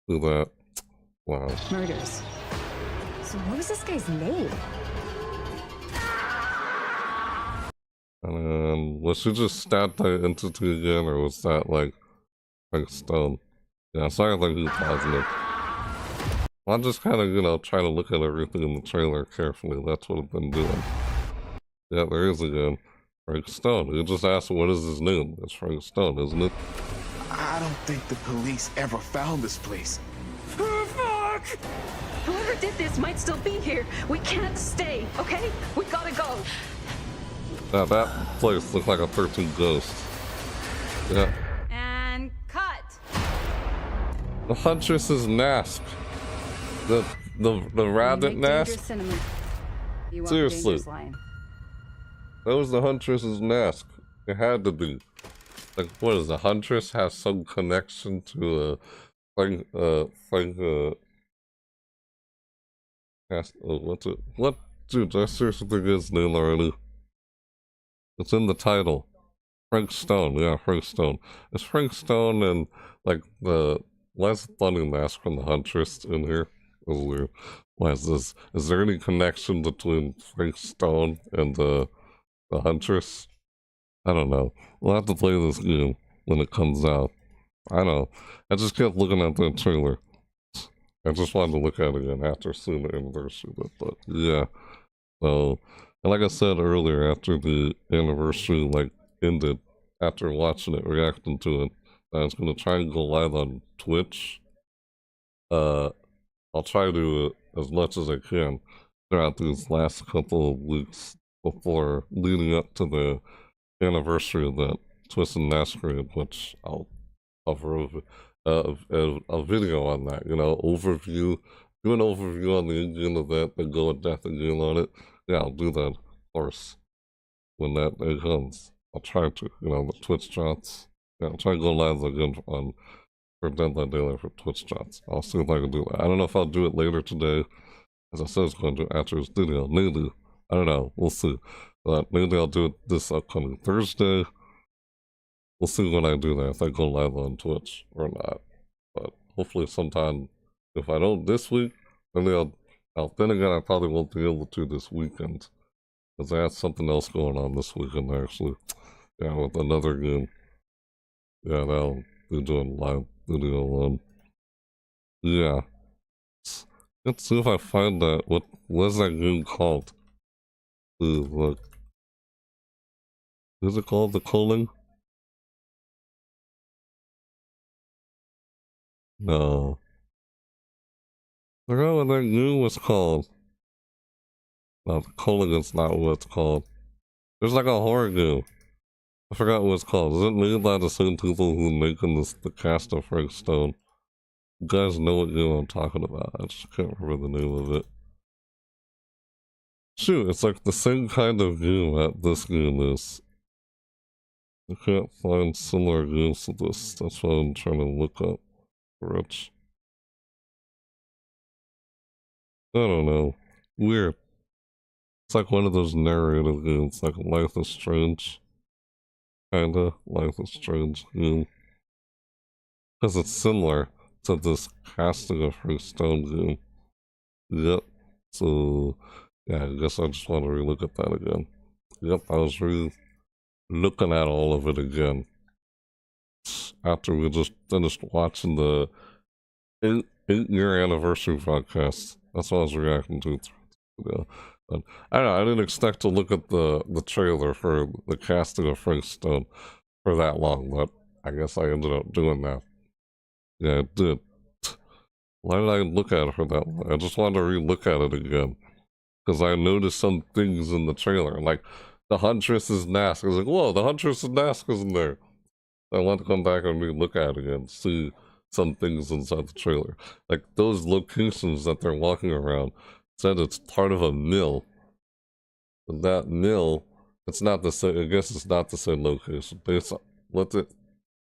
[SPEAKER 1] Do that. Wow.
[SPEAKER 13] Murders. So what was this guy's name?
[SPEAKER 1] And was she just stabbed by entity again, or was that like Stone? Yeah, sorry, like he's positive. I'm just kind of, trying to look at everything in the trailer carefully. That's what I've been doing. Yeah, there is again. Frank Stone. You just asked what is his name. It's Frank Stone, isn't it?
[SPEAKER 6] I don't think the police ever found this place.
[SPEAKER 25] Fuck! Whoever did this might still be here. We can't stay, okay? We gotta go.
[SPEAKER 1] Yeah, that place looked like a 13 ghost. Yeah.
[SPEAKER 13] And cut.
[SPEAKER 1] The Huntress's mask. The rabbit mask. Seriously. That was the Huntress's mask. It had to be. Like, what is the Huntress has some connection to what's it? What? Dude, I seriously think his name already. It's in the title. Frank Stone, yeah, Frank Stone. Is Frank Stone and like the why is the Thunder Mask from the Huntress in here? That's weird. Why is this? Is there any connection between Frank Stone and the Huntress? I don't know. We'll have to play this game when it comes out. I know. I just kept looking at the trailer. I just wanted to look at it again after seeing the anniversary. But yeah. So, and like I said earlier, after the anniversary like ended, after watching it, reacting to it, I was gonna try and go live on Twitch. I'll try to do it as much as I can throughout these last couple of weeks before leading up to the anniversary of that Twist and Masquerade, which I'll cover a video on that, you know, overview, do an overview on the Indian event, then go in depth again on it. Yeah, I'll do that, of course, when that day comes. I'll try to, you know, the Twitch chats. Yeah, I'll try to go live again on for Dead by Daylight for Twitch chats. I'll see if I can do that. I don't know if I'll do it later today. As I said, it's going to do after this video. Maybe. I don't know. We'll see. But maybe I'll do it this upcoming Thursday. We'll see when I do that, if I go live on Twitch or not. But hopefully sometime, if I don't this week, then then again, I probably won't be able to this weekend. Because I have something else going on this weekend, actually. Yeah, with another game. Yeah, I'll be doing live video on. Yeah. Let's see if I find that. What's that game called? Look. Is it called The Calling? No. I forgot what that game was called. No, The Calling is not what it's called. There's like a horror game. I forgot what it's called. Is it made by the same people who making the cast of Frank Stone? You guys know what game I'm talking about. I just can't remember the name of it. Shoot, it's like the same kind of game that this game is. I can't find similar games to this. That's what I'm trying to look up. Rich. I don't know. Weird. It's like one of those narrative games, like Life is Strange. Kinda. Life is Strange game. Because it's similar to this casting of Frank Stone game. Yep. So, yeah, I guess I just want to relook at that again. Yep, I was looking at all of it again. After we just finished watching the 8-year anniversary podcast. That's what I was reacting to. But I don't know, I didn't expect to look at the trailer for the casting of Frank Stone for that long, but I guess I ended up doing that. Yeah, it did. Why did I look at it for that long? I just wanted to re-look at it again. Because I noticed some things in the trailer, like the Huntress's mask. I was like, whoa, the Huntress's mask isn't there. I want to come back and re-look at it and see some things inside the trailer. Like those locations that they're walking around said it's part of a mill. But that mill, it's not the same, I guess it's not the same location. Did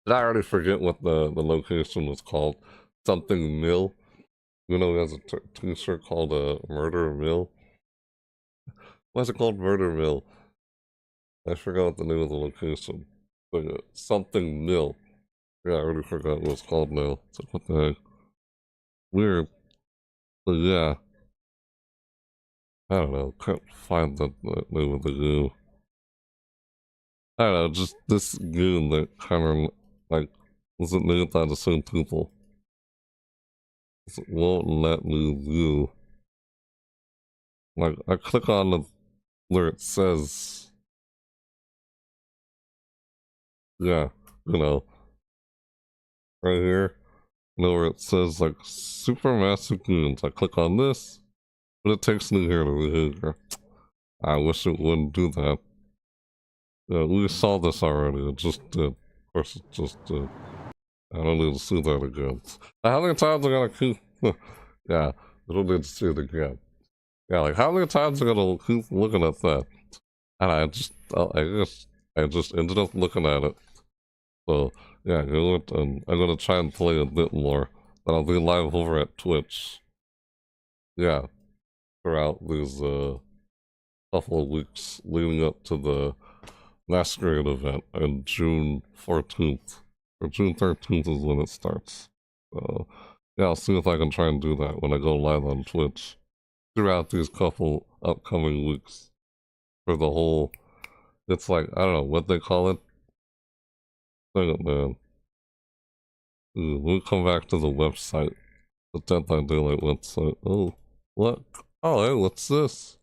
[SPEAKER 1] I already forget what the location was called? Something Mill. You know, he has a t-shirt called Murder Mill. Why is it called Murder Mill? I forgot what the name of the location. But something Mill. Yeah, I already forgot what it's called now. It's like, what the heck? Weird. But yeah. I don't know. Can't find the name of the game. I don't know, just this game that kind of, like, wasn't made by the same people. It won't let me view. Like, I click on where it says, yeah, you know, right here, you know, where it says, like, Supermassive Games. I click on this, but it takes me here to the behavior. I wish it wouldn't do that. Yeah, we saw this already, it just did. Of course, it just did. I don't need to see that again. How many times I gotta keep... yeah, I don't need to see it again. Yeah, like, how many times I gotta keep looking at that? And I just ended up looking at it. So, yeah, I'm gonna try and play a bit more. Then I'll be live over at Twitch. Yeah, throughout these couple of weeks leading up to the Masquerade event on June 14th. Or June 13th is when it starts. So, yeah, I'll see if I can try and do that when I go live on Twitch throughout these couple upcoming weeks for the whole. It's like, I don't know what they call it. Dang it, man. We'll come back to the website. The Dead by Daylight website. Oh, what? Oh, hey, what's this?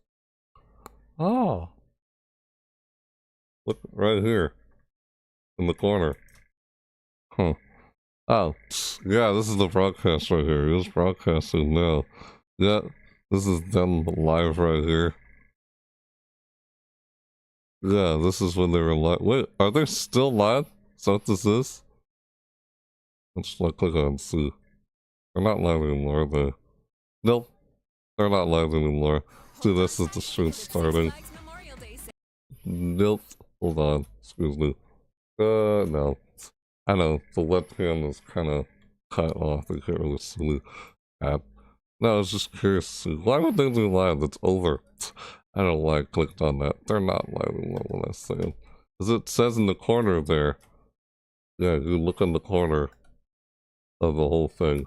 [SPEAKER 1] Oh. Look, right here. In the corner. Huh. Oh, yeah, this is the broadcast right here. It's broadcasting now. Yeah, this is them live right here. Yeah, this is when they were live. Wait, are they still live? Is that what this is? Let's click on see. They're not live anymore, are they? Nope. They're not live anymore. See, this is the stream starting. Nope. Hold on. Excuse me. No. I know, the webcam is kind of cut off. I can't really see that. No, I was just curious. Why would they do live? That's over. I don't know why I clicked on that. They're not live anymore when I say it. Because it says in the corner there. Yeah, you look in the corner of the whole thing.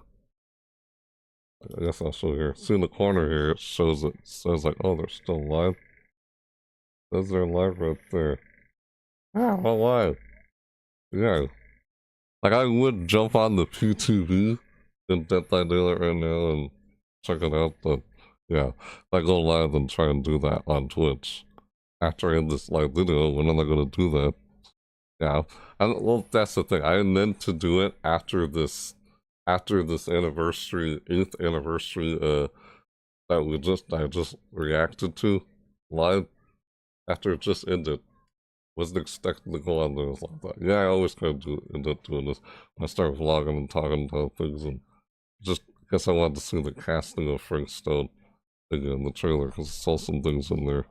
[SPEAKER 1] I guess I'll show here. See in the corner here, it shows it. It says like, oh, they're still live. It says they're live right there. Ah, well, why? Yeah. Like, I would jump on the PTV in Dead by Daylight right now and check it out, but yeah, if I go live and try and do that on Twitch after I end this live video, when am I going to do that? Yeah, well, that's the thing. I meant to do it after this anniversary, 8th anniversary, that I just reacted to live after it just ended. Wasn't expecting to go on there like that. Yeah, I always kind of end up doing this when I start vlogging and talking about things, and just guess I wanted to see the casting of Frank Stone again in the trailer because I saw some things in there.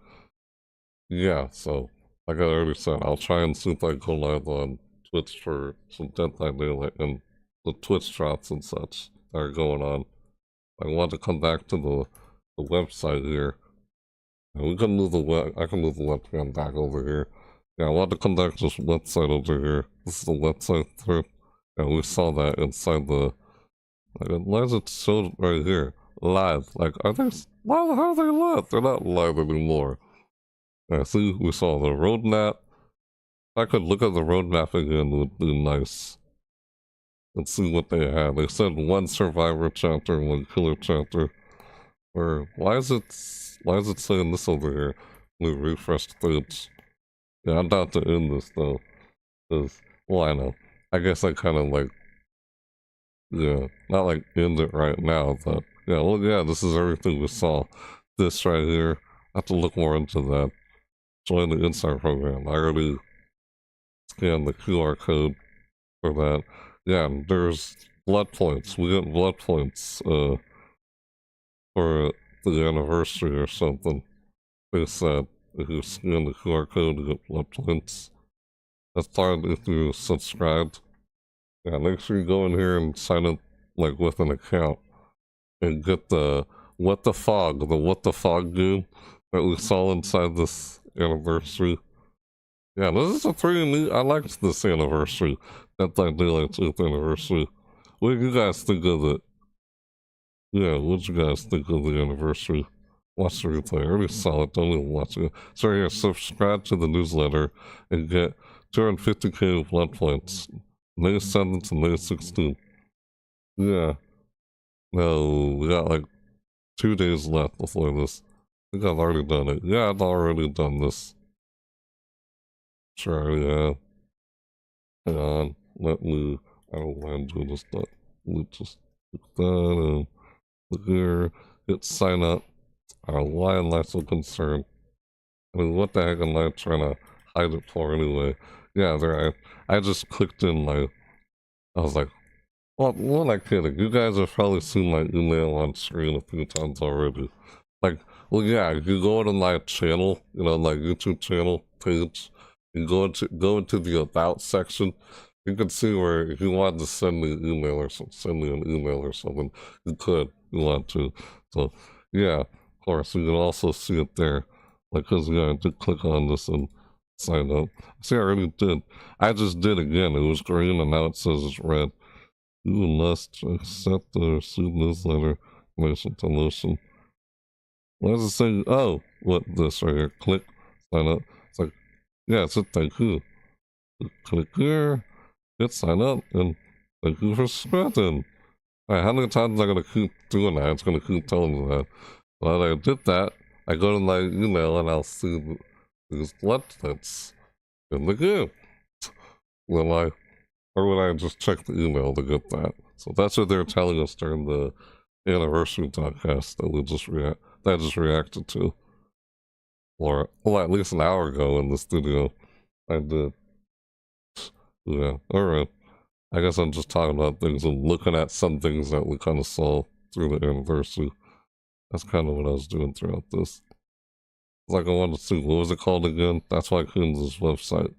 [SPEAKER 1] Yeah, so like I already said, I'll try and see if I can go live on Twitch for some Dead by Daylight and the Twitch drops and such that are going on. I want to come back to the website here. And we can move I can move the webcam back over here. Yeah, I want to come back to this website over here. This is the website thread. Yeah, we saw that inside the... Like, why is it showed right here? Live. Like, are they... Why the hell are they live? They're not live anymore. Yeah, see, we saw the roadmap. If I could look at the roadmap again, it would be nice. Let's see what they have. They said 1 survivor chapter, 1 killer chapter. Or, why is it saying this over here? We refreshed the page. Yeah, I'm about to end this though, because, well, I know. I guess I kind of like, yeah, not like end it right now, but yeah, well, yeah, this is everything we saw. This right here, I have to look more into that. Join the Insight program. I already scanned the QR code for that. Yeah, and there's blood points. We get blood points for the anniversary or something. They said. If you scan the QR code, you get blood points. That's part if you subscribed. Yeah, make sure you go in here and sign up like with an account and get the What the Fog game that we saw inside this anniversary. Yeah, this is a pretty neat. I liked this anniversary. Dead by Daylight's 8th anniversary. What do you guys think of it? Yeah, what did you guys think of the anniversary? Watch the replay. I already saw it. Don't even watch it. So here, subscribe to the newsletter and get 250k blood points. May 7th to May 16th. Yeah. No, we got like 2 days left before this. I think I've already done it. Yeah, I've already done this. Sure, yeah. Hang on. Let me... I don't mind doing this stuff. Let me just click that and look here. Hit sign up. Why am I so concerned? I mean, what the heck am I trying to hide it for anyway? Yeah, there I just clicked in I was like, what am I kidding? You guys have probably seen my email on screen a few times already. Like, well, yeah, you go to my channel, my YouTube channel page, you go into the About section, you can see where if you wanted to send me an email or send me an email or something, you could, you want to. So, yeah. Of course, you can also see it there. Like, cause yeah, I did click on this and Sign up. See, I already did. I just did again. It was green and now it says it's red. You must accept the receipt newsletter. Listen to listen. Why does it say, oh, what, this right here? Click, sign up. It's like, yeah, it's a thank you. Click here, hit sign up, and thank you for subscribing. Alright, how many times am I gonna keep doing that? It's gonna keep telling me that. Well, I did that. I go to my email and I'll see these websites in the game. Or would I just check the email to get that? So that's what they're telling us during the anniversary podcast that I just reacted to. Or, well, at least an hour ago in the studio. I did. Yeah, alright. I guess I'm just talking about things and looking at some things that we kind of saw through the anniversary. That's kind of what I was doing throughout this. Like I wanted to see, what was it called again? That's why Coons' website.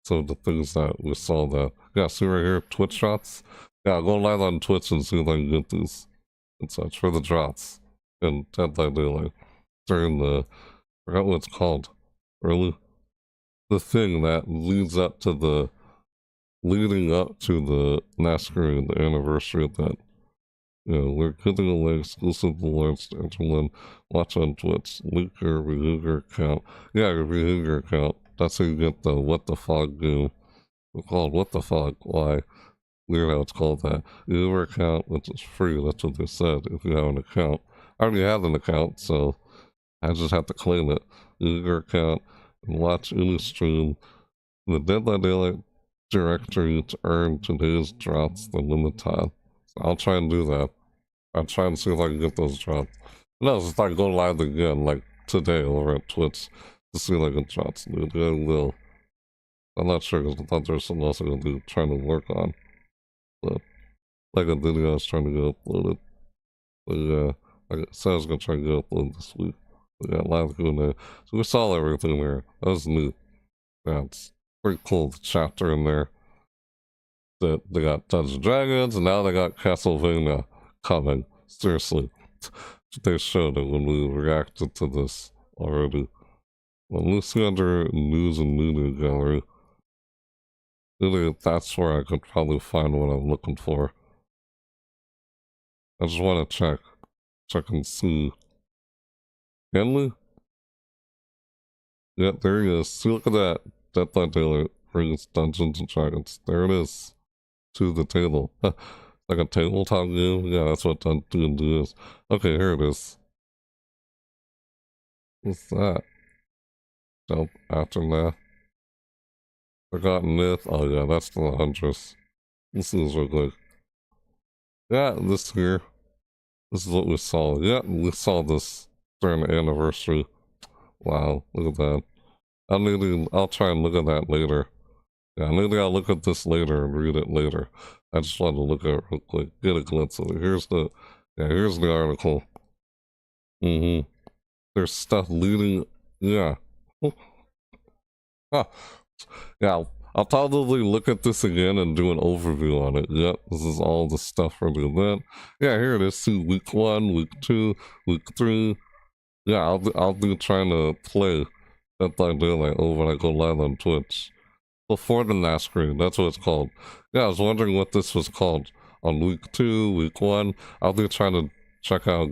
[SPEAKER 1] So the things that we saw that. Yeah, see right here, Twitch shots? Yeah, I'll go live on Twitch and see if I can get these and such for the drops. And Dead by Daylight. During the, I forgot what it's called. Really? The thing that leads up to the Masquerade, the anniversary of that. Yeah, we're giving away exclusive alerts to everyone. Watch on Twitch. Link your Rehuger account. Yeah, your Rehuger account. That's how you get the What the Fog game. It's called What the Fog. Why? Weird how it's called that. Your account, which is free. That's what they said. If you have an account. I already have an account, so I just have to claim it. Your account and watch any stream. The Dead by Daylight directory to earn today's drops the limit time. So I'll try and do that. I'll try and see if I can get those drops. No, it's just like go live again, like today over at Twitch to see if I can drops. Dude, I will. I'm not sure because I thought there was something else I'm gonna be trying to work on. But like a video I was trying to get uploaded. But yeah, like I said I was gonna try to get uploaded this week. But yeah, live Q&A. So we saw everything there. That was neat. Yeah, it's pretty cool, the chapter in there. That they got Dungeons & Dragons, and now they got Castlevania coming. Seriously. They showed it when we reacted to this already. Well, let's see under News and Media Gallery. Really, that's where I could probably find what I'm looking for. I just want to check and see. Can we? Yeah, there he is. See, look at that. Dead by Daylight brings Dungeons & Dragons. There it is. To the table. Like a tabletop game? Yeah, that's what D&D is. Okay, here it is. What's that? Jump Aftermath. Forgotten Myth. Oh yeah, that's the Huntress. This is real quick. Yeah, this here. This is what we saw. Yeah, we saw this during the anniversary. Wow, look at that. I'll try and look at that later. Yeah, maybe I'll look at this later and read it later. I just wanted to look at it real quick, get a glimpse of it. Here's the article. There's stuff leading, yeah. Huh. Yeah, I'll probably look at this again and do an overview on it. Yep, this is all the stuff for the event. Yeah, here it is. See, week 1, week 2, week 3. Yeah, I'll be trying to play Dead by Daylight over when I go live on Twitch. Before the Masquerade, that's what it's called. Yeah, I was wondering what this was called. On week 2, week 1, I'll be trying to check out,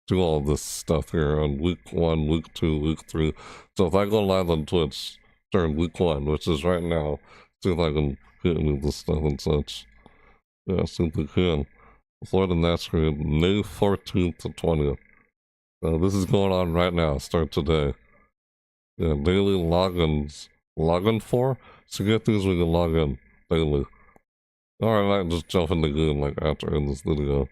[SPEAKER 1] do all this stuff here on week 1, week 2, week 3. So if I go live on Twitch during week 1, which is right now, see if I can get any of this stuff and such. Yeah, see if we can. Before the Masquerade, May 14th to 20th. This is going on right now, start today. Yeah, daily logins. Login for? So get these we can log in daily. Or I might just jump in the game like after in this video.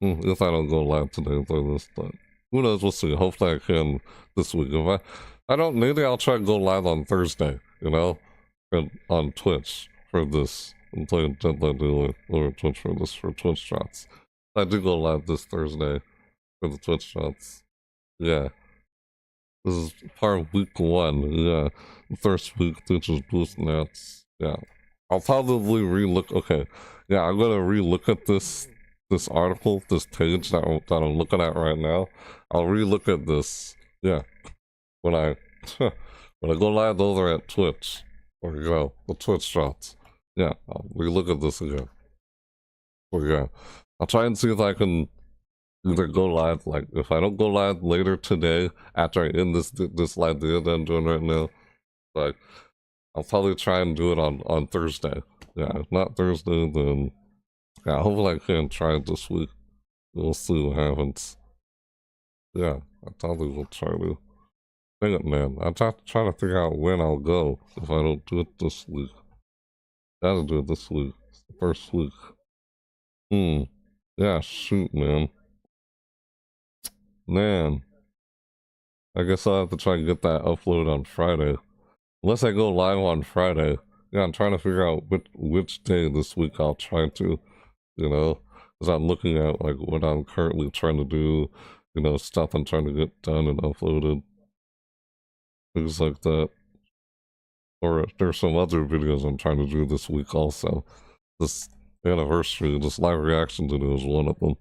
[SPEAKER 1] If I don't go live today for this, but who knows, we'll see. Hopefully I can this week. If I don't, maybe I'll try to go live on Thursday, you know? And on Twitch for this. And play Dead by Daylight over Twitch for this, for Twitch shots. I do go live this Thursday for the Twitch shots. Yeah. This is part of week 1, yeah. The first week, which is boost nets, yeah. I'll probably relook, okay. Yeah, I'm gonna relook at this article, this page that I'm looking at right now. I'll relook at this, yeah. When when I go live over at Twitch, or the Twitch shots, yeah, I'll relook at this again. Or yeah, I'll try and see if I can either go live, like if I don't go live later today after I end this live video that I'm doing right now, like I'll probably try and do it on Thursday. Yeah, if not Thursday, then yeah, hopefully I can try it this week. We'll see what happens. Yeah, I probably will try to. Dang it, man. I'm trying to figure out when I'll go if I don't do it this week. Gotta do it this week. It's the first week. Yeah, shoot, man. Man. I guess I'll have to try and get that upload on Friday. Unless I go live on Friday. Yeah, I'm trying to figure out which day this week I'll try to, because I'm looking at like what I'm currently trying to do, stuff I'm trying to get done and uploaded. Things like that. Or there's some other videos I'm trying to do this week also. This anniversary, this live reaction video is one of them.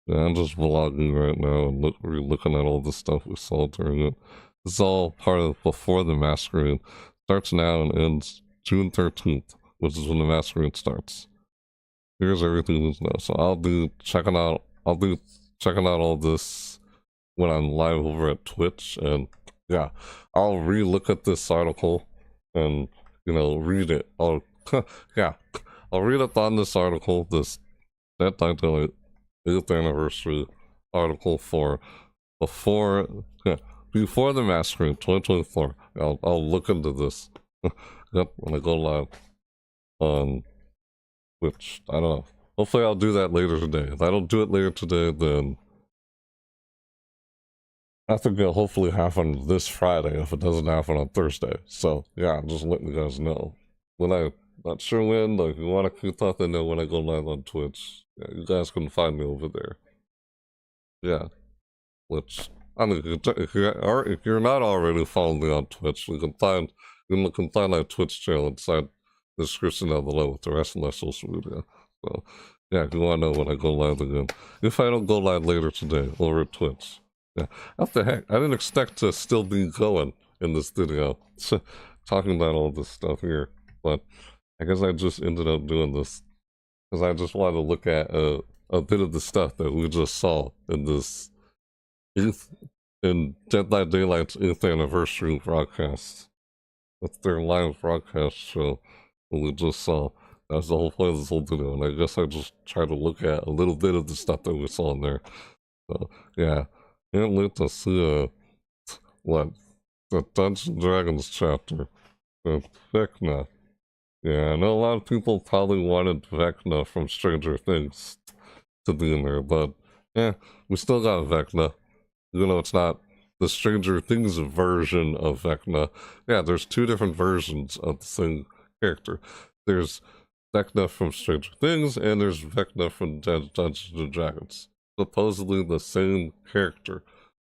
[SPEAKER 1] Yeah, I'm just vlogging right now and looking at all the stuff we saw during it. It's all part of Before the Masquerade. Starts now and ends June 13th, which is when the Masquerade starts. Here's everything you need to know. So I'll be checking out all this when I'm live over at Twitch, and yeah, I'll re-look at this article and read it. I'll read up on this article, this Dead by Daylight 8th anniversary article for Before the Masquerade 2024. I'll look into this. Yep, when I go live on Twitch. I don't know. Hopefully I'll do that later today. If I don't do it later today, then I think it'll hopefully happen this Friday if it doesn't happen on Thursday. So yeah, I'm just letting you guys know. Not sure when, like, you want to keep that in there when I go live on Twitch. Yeah, you guys can find me over there. Yeah. Which, I mean, if you're not already following me on Twitch, you can find my Twitch channel inside the description down below with the rest of my social media. So, yeah, if you want to know when I go live again. If I don't go live later today over at Twitch. Yeah, what the heck? I didn't expect to still be going in this video. Talking about all this stuff here. But I guess I just ended up doing this because I just wanted to look at a bit of the stuff that we just saw in this in Dead by Daylight's 8th anniversary broadcast. That's their live broadcast show that we just saw. That's the whole point of this whole video, and I guess I just tried to look at a little bit of the stuff that we saw in there. So yeah, can't wait to see the Dungeons & Dragons chapter with Vecna. Yeah, I know a lot of people probably wanted Vecna from Stranger Things to be in there, but yeah, we still got Vecna. Even though it's not the Stranger Things version of Vecna. Yeah, there's two different versions of the same character. There's Vecna from Stranger Things, and there's Vecna from Dungeons & Dragons. Supposedly the same character,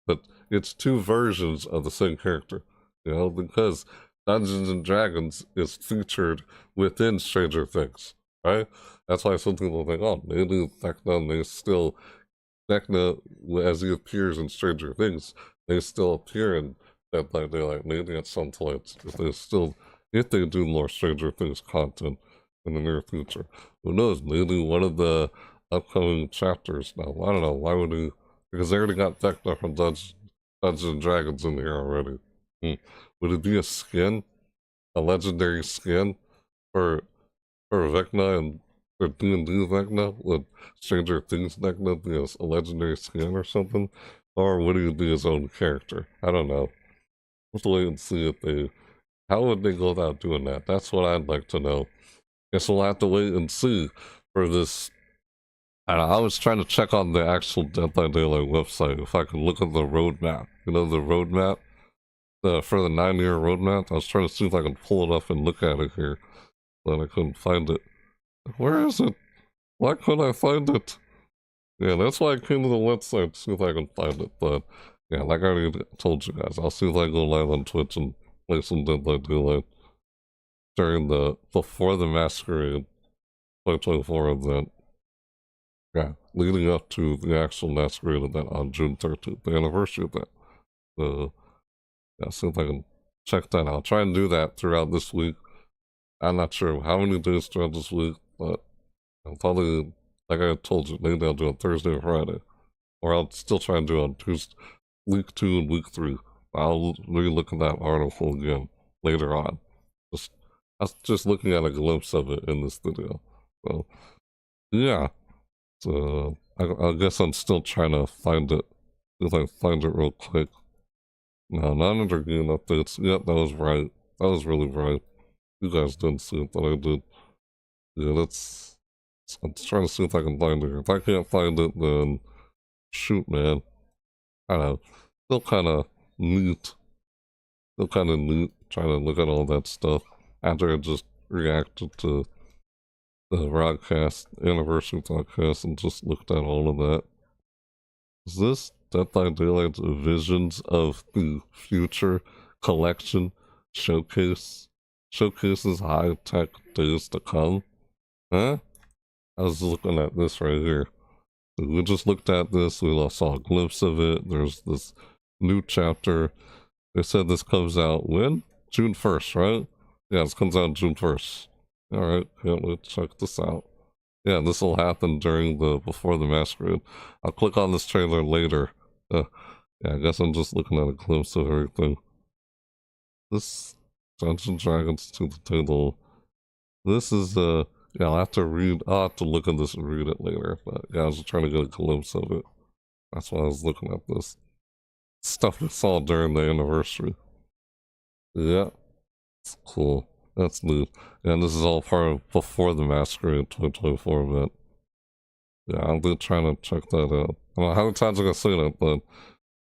[SPEAKER 1] but it's two versions of the same character, because Dungeons & Dragons is featured within Stranger Things, right? That's why some people think, oh, maybe Vecna, as he appears in Stranger Things, they still appear in Dead by Daylight, maybe at some point, if they do more Stranger Things content in the near future. Who knows, maybe one of the upcoming chapters now. I don't know, why would he, because they already got Vecna from Dungeons & Dragons in here already. Would it be a skin? A legendary skin for Vecna and for D&D Vecna? Would Stranger Things Vecna be a legendary skin or something? Or would he be his own character? I don't know. Let's wait and see how would they go about doing that? That's what I'd like to know. Guess we'll have to wait and see for this. I was trying to check on the actual Dead by Daylight website if I could look at the roadmap. The roadmap? For the 9-year roadmap? I was trying to see if I could pull it up and look at it here. But I couldn't find it. Where is it? Why couldn't I find it? Yeah, that's why I came to the website to see if I can find it. But yeah, like I already told you guys, I'll see if I go live on Twitch and play some Dead by Daylight during the Before the Masquerade 2024 event. Yeah, leading up to the actual Masquerade event on June 13th, the anniversary event. Yeah, see if I can check that out. Try and do that throughout this week. I'm not sure how many days throughout this week, but I'll probably, like I told you, maybe I'll do it Thursday or Friday. Or I'll still try and do it on Tuesday, week 2 and week 3. I'll re-look at that article again later on. I was just looking at a glimpse of it in this video. So, yeah. So, I guess I'm still trying to find it. If I find it real quick. No, not under game updates. Yep, that was right. That was really right. You guys didn't see it, but I did. Yeah, let's... I'm trying to see if I can find it here. If I can't find it, then... Shoot, man. I don't know. Still kind of neat. Still kind of neat trying to look at all that stuff after I just reacted to the broadcast, anniversary broadcast, and just looked at all of that. Is this Dead by Daylight's Visions of the Future collection showcases high-tech days to come? Huh? I was looking at this right here. We just looked at this, we saw a glimpse of it. There's this new chapter. They said this comes out when? June 1st, right? Yeah, this comes out June 1st. Alright, can't wait to check this out. Yeah, this will happen before the Masquerade. I'll click on this trailer later. Yeah, I guess I'm just looking at a glimpse of everything. This Dungeons & Dragons to the Table. This is, yeah, I'll have to look at this and read it later. But yeah, I was trying to get a glimpse of it. That's why I was looking at this. Stuff we saw during the anniversary. Yeah, it's cool. That's neat. And this is all part of before the Masquerade 2024 event. Yeah, I'll be trying to check that out. I don't know how many times I'm gonna say that, but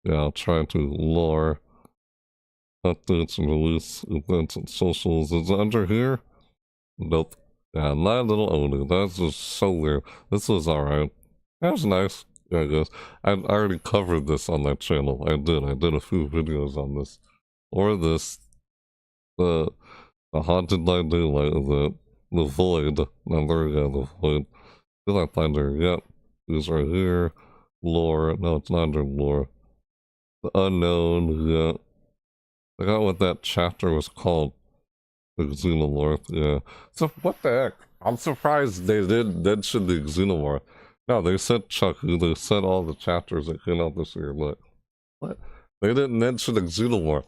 [SPEAKER 1] yeah, I'll try to lore updates and release events and socials. Is it under here? Nope. Yeah, My Little Oni. That's just so weird. This was alright. That was nice, I guess. I already covered this on that channel. I did a few videos on this. Or this. The Haunted by Daylight event. The Void. No, there we go, the Void. Did I find her? Yep. These right here. Lore. No, it's not under lore. The Unknown. Yeah. I forgot what that chapter was called. The Xenomorph. Yeah. So, what the heck? I'm surprised they did mention the Xenomorph. No, they said Chucky. They said all the chapters that came out this year. Look. What? They didn't mention the Xenomorph.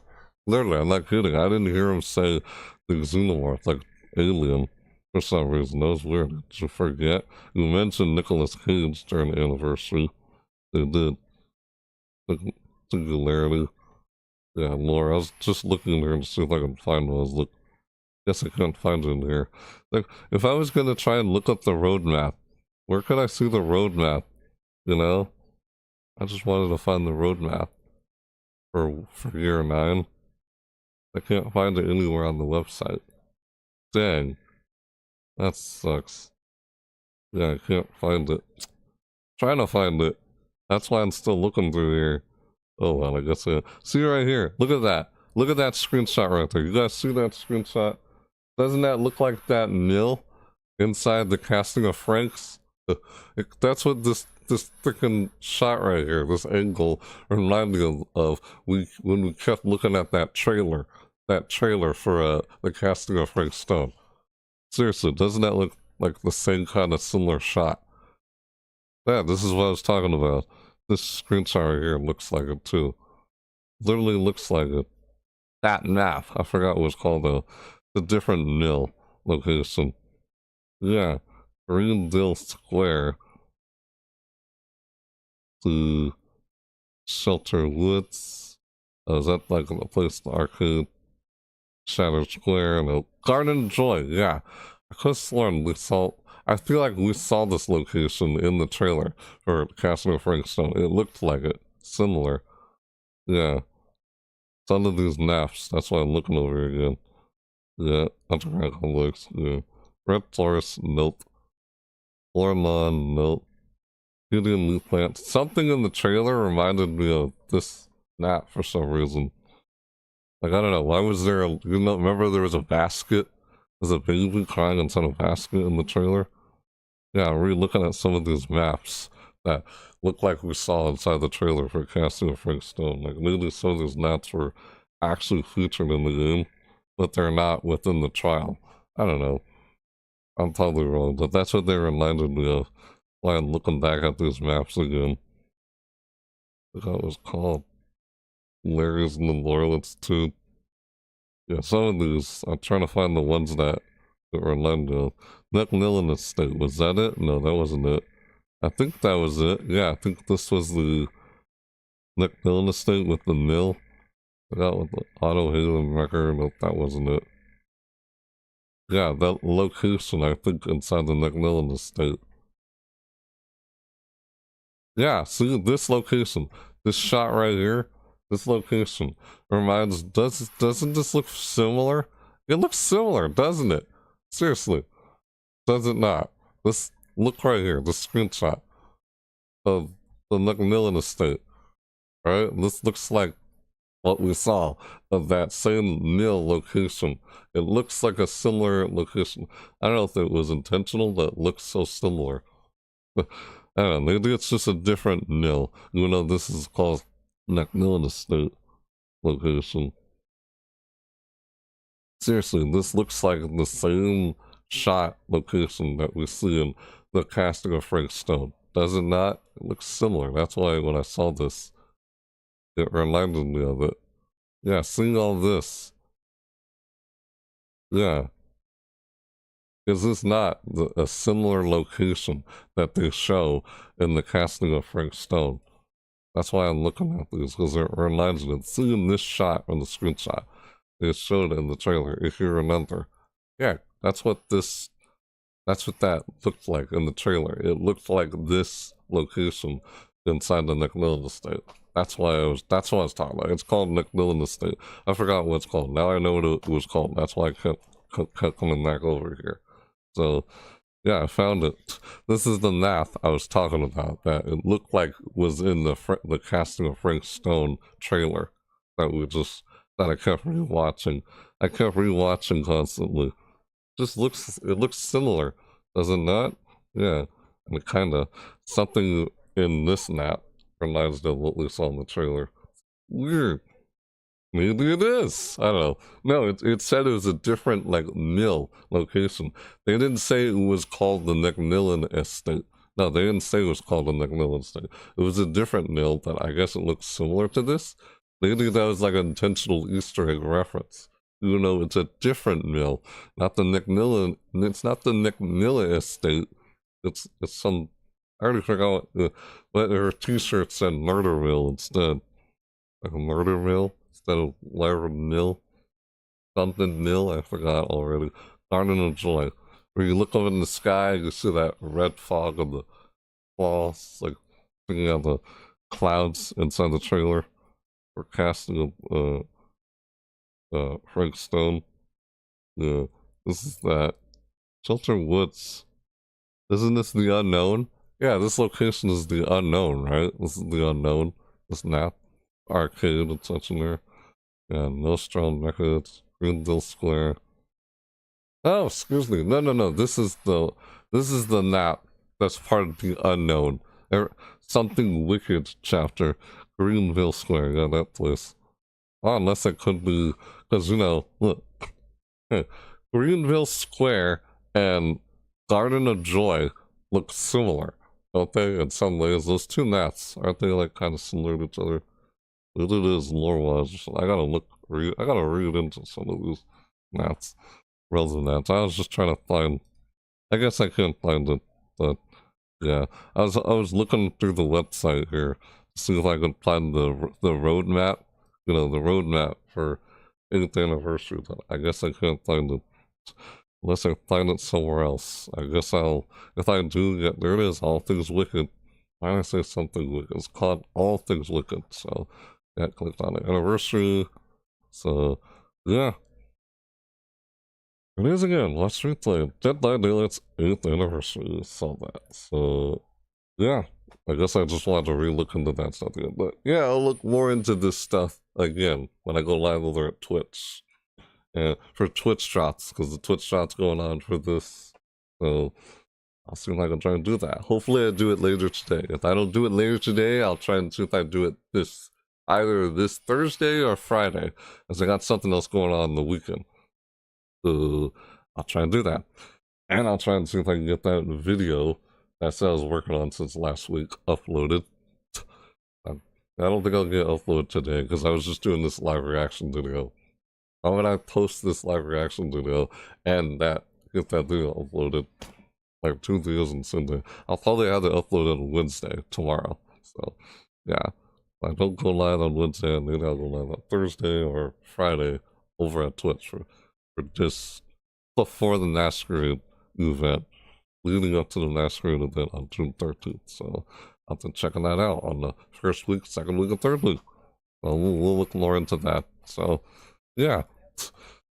[SPEAKER 1] Literally, I'm not kidding. I didn't hear him say the Xenomorph, like Alien, for some reason. That was weird. Did you forget? You mentioned Nicolas Cage during the anniversary. They did. Singularity. Yeah, Laura, I was just looking here to see if I can find one. Guess I can't find it in here. Like, if I was gonna try and look up the roadmap, where could I see the roadmap? You know? I just wanted to find the roadmap for year 9. I can't find it anywhere on the website. Dang. That sucks. Yeah, I can't find it. Trying to find it. That's why I'm still looking through here. Oh well, I guess see right here. Look at that. Look at that screenshot right there. You guys see that screenshot? Doesn't that look like that mill inside the casting of Franks? That's what this freaking shot right here, this angle, reminded me of when we kept looking at that trailer for the casting of Frank Stone. Seriously, doesn't that look like the same kind of similar shot? Yeah, this is what I was talking about. This screenshot right here looks like it too. Literally looks like it. That map, I forgot what it was called though. The different mill location. Yeah, Greendale Square to Shelter Woods. Is that like the place, the arcade? Shattered Square, and Garden Joy, yeah. I could have sworn I feel like we saw this location in the trailer for Castle of Frankstone. It looked like it. Similar. Yeah. Some of these maps, that's why I'm looking over here again. Yeah, Underground Complex, yeah. Red Forest, nope. Ormond, nope. Indian Leaf Plant. Something in the trailer reminded me of this map for some reason. Like, I don't know, why was there remember there was a basket? There's a baby crying inside a basket in the trailer? Yeah, I'm re-looking at some of these maps that look like we saw inside the trailer for Castle of Frankstone. Like, maybe some of these maps were actually featured in the game, but they're not within the trial. I don't know. I'm totally wrong, but that's what they reminded me of while I'm looking back at these maps again. That was called Larry's and the Loyalists too. Yeah, some of these, I'm trying to find the ones that remind me of. Macmillan Estate, was that it? No, that wasn't it. I think that was it. Yeah, I think this was the Macmillan Estate with the mill. I forgot what the Auto Halen record, but that wasn't it. Yeah, that location, I think, inside the Macmillan Estate. Yeah, see, this location, this shot right here, this location reminds, doesn't this look similar? It looks similar, doesn't it? Seriously, does it not? Let's look right here, the screenshot of the Macmillan Estate, right? This looks like what we saw of that same mill location. It looks like a similar location. I don't know if it was intentional, but it looks so similar. I don't know, maybe it's just a different mill. You know, this is called Macmillan Estate location. Seriously, this looks like the same shot location that we see in the casting of Frank Stone. Does it not? It looks similar. That's why when I saw this, it reminded me of it. Yeah, seeing all this. Yeah. Is this not a similar location that they show in the casting of Frank Stone? That's why I'm looking at these, because it reminds me of seeing this shot on the screenshot. They showed it in the trailer, if you remember. Yeah, that's what that looked like in the trailer. It looked like this location inside the Macmillan Estate. That's what I was talking about. It's called Macmillan Estate. I forgot what it's called. Now I know what it was called. That's why I kept coming back over here. So, yeah, I found it. This is the math I was talking about, that it looked like was in the casting of Frank Stone trailer that I kept rewatching. I kept rewatching constantly. It looks similar, does it not? Yeah, and it kinda, something in this map reminds me of what we saw in the trailer. Weird. Maybe it is. I don't know. No, it said it was a different, like, mill location. They didn't say it was called the Macmillan Estate. No, they didn't say it was called the Macmillan Estate. It was a different mill, but I guess it looks similar to this. Maybe that was like an intentional Easter egg reference. You know, it's a different mill. Not the Macmillan. It's not the Macmillan Estate. It's some... I already forgot what her t-shirt said Murder Mill instead. Like a murder mill instead of Lyra Mill. Something Mill, I forgot already. Garden of Joy. Where you look up in the sky, you see that red fog of the falls, like thinking of the clouds inside the trailer. We're casting Frank Stone. Yeah, this is that. Shelter Woods. Isn't this the unknown? Yeah, this location is the unknown, right? This is the unknown. This map. Arcade and such in there. Yeah, Nostrum Records. Greenville Square. Oh, excuse me. No. This is the map that's part of the unknown. Something Wicked chapter. Greenville Square. Yeah, that place. Oh, unless it could be, because, you know, look. Greenville Square and Garden of Joy look similar, don't they? In some ways, those two maps, aren't they, like, kind of similar to each other? It is lore-wise. I gotta read into some of these maps, relevant maps. I was just trying to find, I guess I couldn't find it, but, yeah. I was looking through the website here to see if I could find the road map, you know, the road map for 8th anniversary, but I guess I can't find it. Unless I find it somewhere else. I guess if I do get, there it is, All Things Wicked. Why did I say something wicked? It's called All Things Wicked, so, yeah, clicked on the anniversary. So, yeah. It is again, let's replay Dead by Daylight's 8th anniversary. Saw that. So, yeah. I guess I just wanted to re-look into that stuff again. But, yeah, I'll look more into this stuff again when I go live over at Twitch. And for Twitch shots, because the Twitch shots going on for this. So, I'll see if I can try and do that. Hopefully I do it later today. If I don't do it later today, I'll try and see if I do it this either this Thursday or Friday, as I got something else going on the weekend. I'll try and do that. And I'll try and see if I can get that video that I was working on since last week uploaded. I don't think I'll get uploaded today because I was just doing this live reaction video. How would I post this live reaction video and get that video uploaded? Like 2 videos on Sunday. I'll probably have it uploaded on Wednesday, tomorrow. So, yeah. If I don't go live on Wednesday, maybe I'll go live on Thursday or Friday over at Twitch for just before the Masquerade event, leading up to the Masquerade event on June 13th. So I'll have to check that out on the first week, second week, and third week. So we'll look more into that. So, yeah.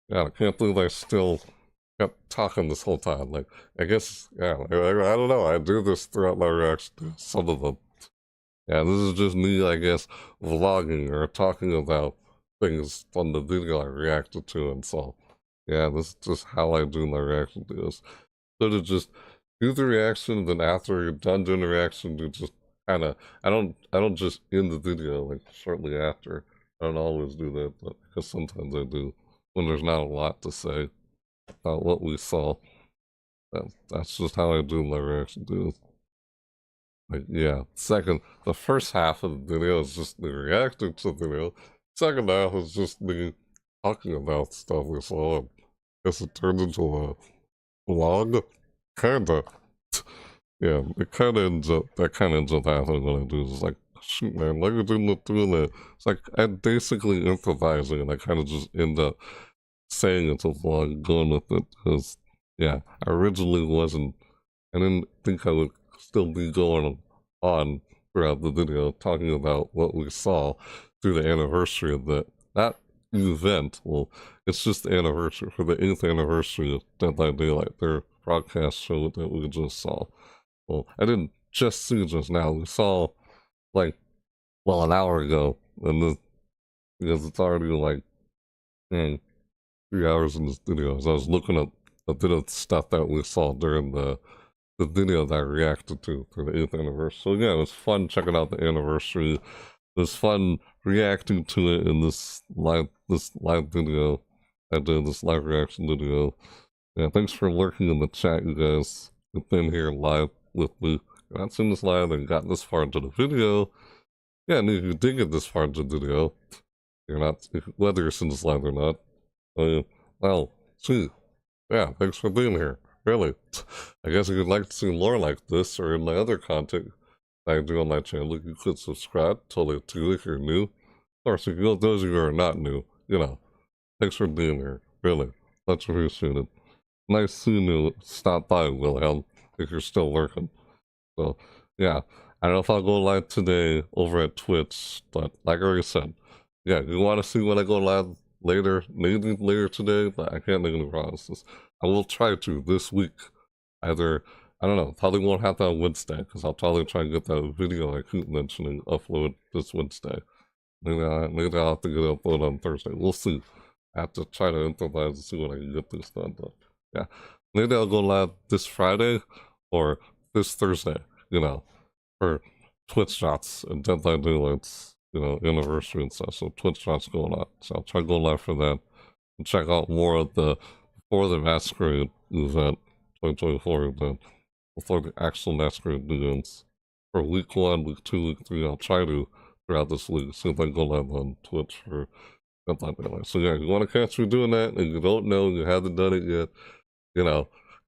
[SPEAKER 1] Yeah, I can't believe I still kept talking this whole time. Like, I guess, yeah, I don't know. I do this throughout my reaction to some of them. Yeah, this is just me, I guess, vlogging or talking about things from the video I reacted to and so. Yeah, this is just how I do my reaction videos. So to just do the reaction, then after you're done doing the reaction, you just kind of, I don't just end the video like shortly after. I don't always do that, but because sometimes I do when there's not a lot to say about what we saw. That's just how I do my reaction videos. Like, yeah, the first half of the video is just me reacting to the video. Second half is just me talking about stuff we saw. I guess it turned into a vlog. Kinda. Yeah, that kinda ends up happening when I do this. Like, shoot, man, like I didn't doing that. It's like I'm basically improvising and I kind of just end up saying it's a vlog, going with it. Because, yeah, I originally I didn't think I would still be going on throughout the video talking about what we saw through the anniversary of that event. Well, it's just the anniversary for the 8th anniversary of Dead by Daylight, their broadcast show that we just saw. Well, I didn't just see just now. We saw, like, well, an hour ago, and because it's already like 3 hours in this video. So I was looking at a bit of stuff that we saw during the video that I reacted to for the 8th anniversary. So yeah, it was fun checking out the anniversary. It was fun reacting to it in this live video. I did this live reaction video. Yeah, thanks for lurking in the chat, you guys. You've been here live with me. You're not seen this live and got this far into the video. Yeah, and if you did get this far into the video, whether you're seeing this live or not, well, see, yeah, thanks for being here. Really. I guess if you'd like to see more like this or in my other content that I do on my channel, you could subscribe. Totally up to you if you're new. Of course, if you those of you who are not new, thanks for being here. Really. Much appreciated. Nice seeing you stop by, Wilhelm, if you're still working. So, yeah. I don't know if I'll go live today over at Twitch, but like I already said, yeah, you want to see when I go live later, maybe later today, but I can't make any promises. I will try to this week. Either, I don't know, probably won't happen on Wednesday, because I'll probably try and get that video I keep mentioning upload this Wednesday. Maybe I'll have to get it uploaded on Thursday. We'll see. I have to try to improvise and see when I can get this done. But yeah, maybe I'll go live this Friday or this Thursday, for Twitch shots and Dead by Daylight's, anniversary and stuff. So Twitch shots going on. So I'll try to go live for that and check out more of before the Masquerade event, 2024 event, before the actual Masquerade begins. For week 1, week 2, week 3, I'll try to throughout this week. See if I can go live on Twitch for Dead by Daylight. So yeah, you want to catch me doing that, and you don't know, you haven't done it yet, you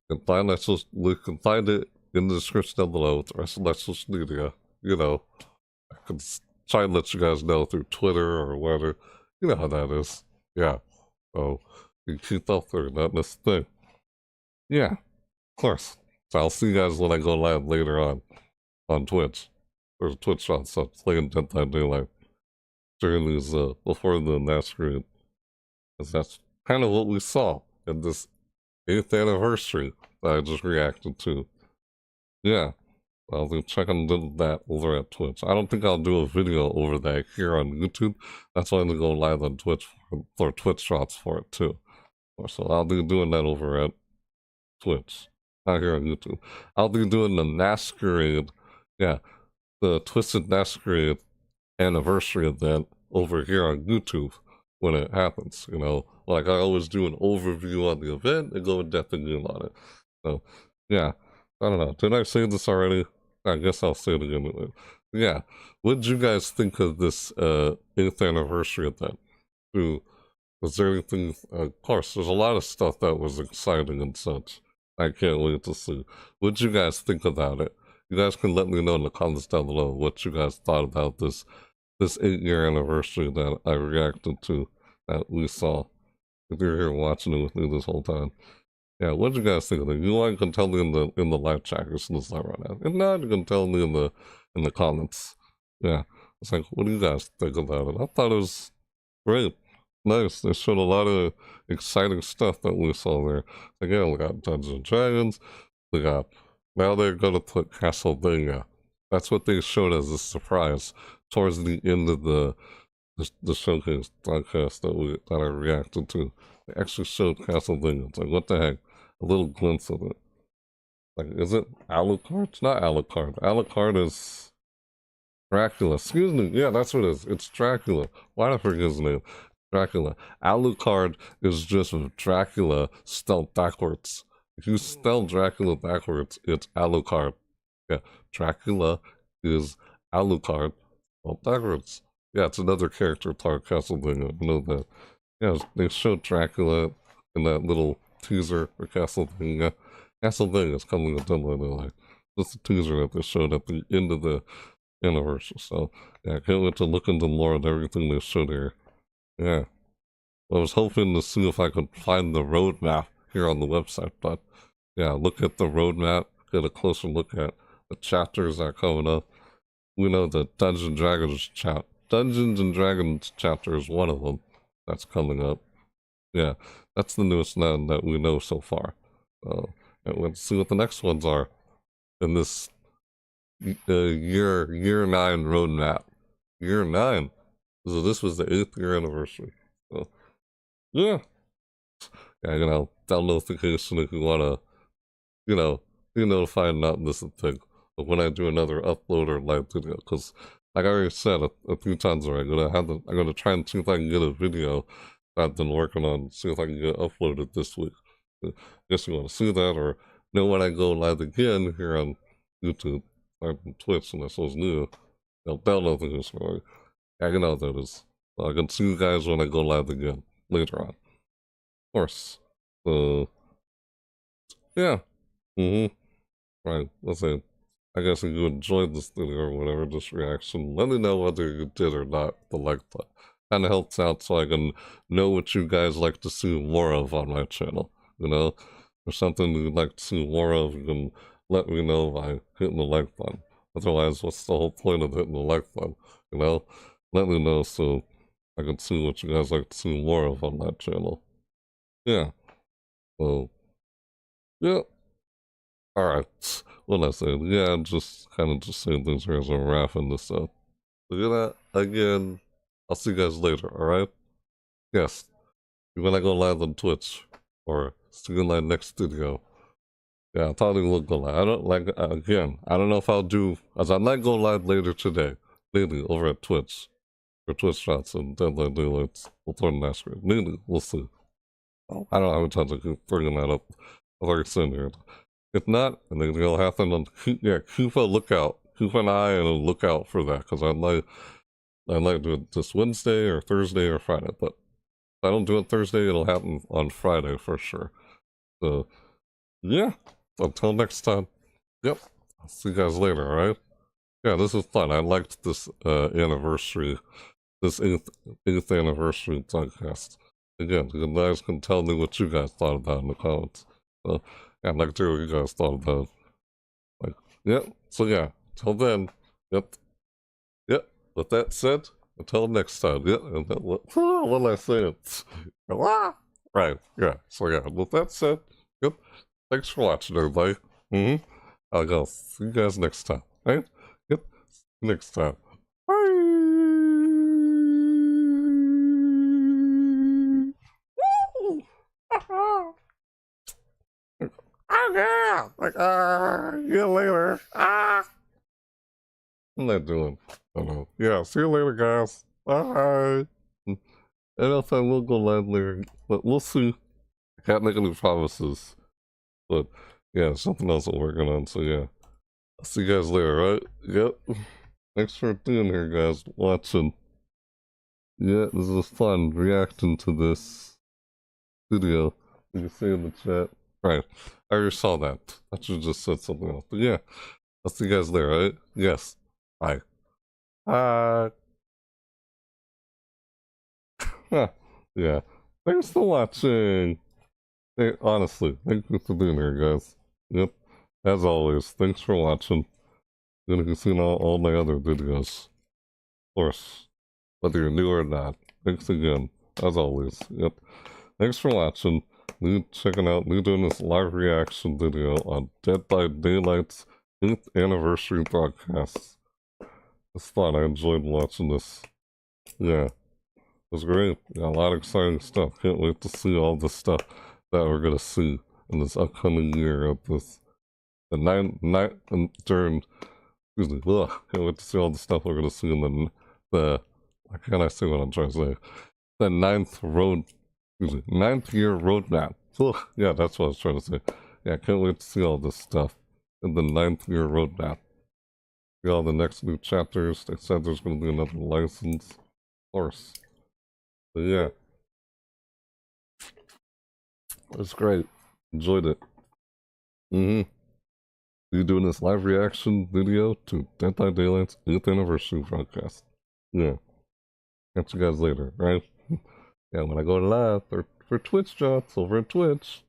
[SPEAKER 1] can find it in the description down below with the rest of my social media. I can try and let you guys know through Twitter or whatever. You know how that is. Yeah. So you can keep up there, not miss a thing. Yeah, of course. So I'll see you guys when I go live later on Twitch. There's a Twitch on stuff playing Dead by Daylight during these before the Masquerade. Because that's kind of what we saw in this 8th anniversary that I just reacted to. Yeah, I'll be checking that over at Twitch. I don't think I'll do a video over that here on YouTube. That's why I'm going to go live on Twitch for Twitch shots for it too. So I'll be doing that over at Twitch, not here on YouTube. I'll be doing the Masquerade, yeah, the Twisted Masquerade anniversary event over here on YouTube when it happens, you know. Like, I always do an overview on the event and go in depth again on it. So, yeah, I don't know. Did I say this already? I guess I'll say it again. Yeah, what did you guys think of this 8th anniversary event? Was there anything, of course, there's a lot of stuff that was exciting and such. I can't wait to see. What did you guys think about it? You guys can let me know in the comments down below what you guys thought about this 8-year anniversary that I reacted to, that we saw. If you're here watching it with me this whole time. Yeah, what did you guys think of it? You want, you can tell me in the live chat as soon as I run out. If not, you can tell me in the comments. Yeah. It's like, what do you guys think about it? I thought it was great. Nice. They showed a lot of exciting stuff that we saw there. Again, we got Dungeons and Dragons. We got, now they're going to put Castlevania. That's what they showed as a surprise towards the end of the showcase podcast that I reacted to. They actually showed Castlevania. It's like, what the heck? A little glimpse of it. Like, is it Alucard? It's not Alucard. Alucard is Dracula. Excuse me. Yeah, that's what it is. It's Dracula. Why did I forget his name? Dracula. Alucard is just Dracula spelled backwards. If you spell Dracula backwards, it's Alucard. Yeah, Dracula is Alucard spelled backwards. Yeah, it's another character part of Castlevania. I know that. Yeah, they showed Dracula in that little teaser for Castlevania. Castlevania is coming up down later. Like, just a teaser that they showed at the end of the anniversary. So, yeah, I can't wait to look into more of everything they showed here. Yeah. I was hoping to see if I could find the roadmap here on the website, but yeah, look at the roadmap, get a closer look at the chapters that are coming up. We know the Dungeons and Dragons chapter is one of them that's coming up. Yeah, that's the newest one that we know so far. And we'll see what the next ones are in this year 9 roadmap. Year 9. So this was the 8th year anniversary. So, yeah. Yeah, you know, bell notification if you want to, you know, be notified and not miss a thing of when I do another upload or live video. Because, like I already said a few times already, I'm gonna try and see if I can get a video that I've been working on, see if I can get uploaded this week. I guess you want to see that or know when I go live again here on YouTube, or on Twitch, and that's what's new. Bell notification, right? Yeah, you know what that is. So I can see you guys when I go live again later on. Of course. So, yeah. Right, let's say, I guess if you enjoyed this video or whatever, this reaction, let me know whether you did or not, the like button. Kind of helps out so I can know what you guys like to see more of on my channel, you know? If there's something you'd like to see more of, you can let me know by hitting the like button. Otherwise, what's the whole point of hitting the like button, you know? Let me know so I can see what you guys like to see more of on that channel. Yeah. So, yeah. Alright. What I said, yeah, I'm just kind of just saying things here as I'm wrapping this up. Look at that. Again, I'll see you guys later, alright? Yes. When I go live on Twitch, or see you in my next video. Yeah, I probably will go live. I don't like, again, I don't know if I'll do, as I might go live later today, maybe over at Twitch, or Twitch shots and Deadline Daylights, we'll throw the Masquerade. Maybe, we'll see. I don't know how many times I keep bringing that up. I've already seen here. If not, and then it'll happen on, yeah, keep a lookout. Keep an eye and a lookout for that, because I might do it this Wednesday or Thursday or Friday, but if I don't do it Thursday, it'll happen on Friday for sure. So, yeah, until next time, yep, I'll see you guys later, alright? Yeah, this is fun. I liked this anniversary, this 8th anniversary podcast. Again, you guys can tell me what you guys thought about in the comments. So, yeah, I'd like to hear what you guys thought about. Like, yep, so yeah, till then, yep. With that said, until next time, yep, and then, what did I say? Right, yeah, so yeah, with that said, yep, thanks for watching, everybody. I'll go see you guys next time, right? Yep, next time. Oh yeah, like, yeah, later. I'm not doing. I don't know. Yeah, see you later, guys. Bye. I don't know if I will go live later, but we'll see. I can't make any promises. But yeah, something else I'm working on, so yeah. I'll see you guys later, right? Yep. Thanks for being here, guys, watching. Yeah, this was fun, reacting to this video. You can see in the chat. Right, I already saw that. I should have just said something else. But yeah, I'll see you guys later, right? Yes. Bye. Bye. Yeah. Thanks for watching. Hey, honestly, thank you for being here, guys. Yep. As always, thanks for watching. You can see all my other videos. Of course. Whether you're new or not. Thanks again. As always. Yep. Thanks for watching. Me doing this live reaction video on Dead by Daylight's 8th anniversary broadcast. It's fun. I enjoyed watching this. Yeah. It was great. Yeah, a lot of exciting stuff. Can't wait to see all the stuff that we're gonna see in this upcoming year of this. During excuse me, can't wait to see all the stuff we're gonna see in the why can't I say what I'm trying to say? The ninth year roadmap. Yeah, that's what I was trying to say. Yeah, I can't wait to see all this stuff in the 9th year roadmap. See all the next new chapters. They said there's gonna be another license. Of course. But yeah. It's great. Enjoyed it. You doing this live reaction video to Dead by Daylight's 8th anniversary broadcast. Yeah. Catch you guys later, right? Yeah, when I go live for Twitch drops over at Twitch.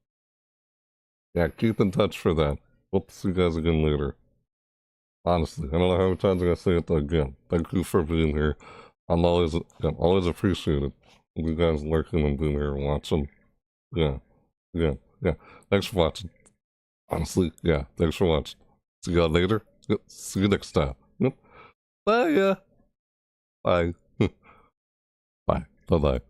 [SPEAKER 1] Yeah, keep in touch for that. Hope to see you guys again later. Honestly, I don't know how many times I'm gonna say it again. Thank you for being here. I'm always appreciated. You guys lurking and being here and watching. Yeah. Thanks for watching. Honestly, yeah, thanks for watching. See y'all later. Yep. See you next time. Yep. Bye. Bye. Bye. Bye-bye.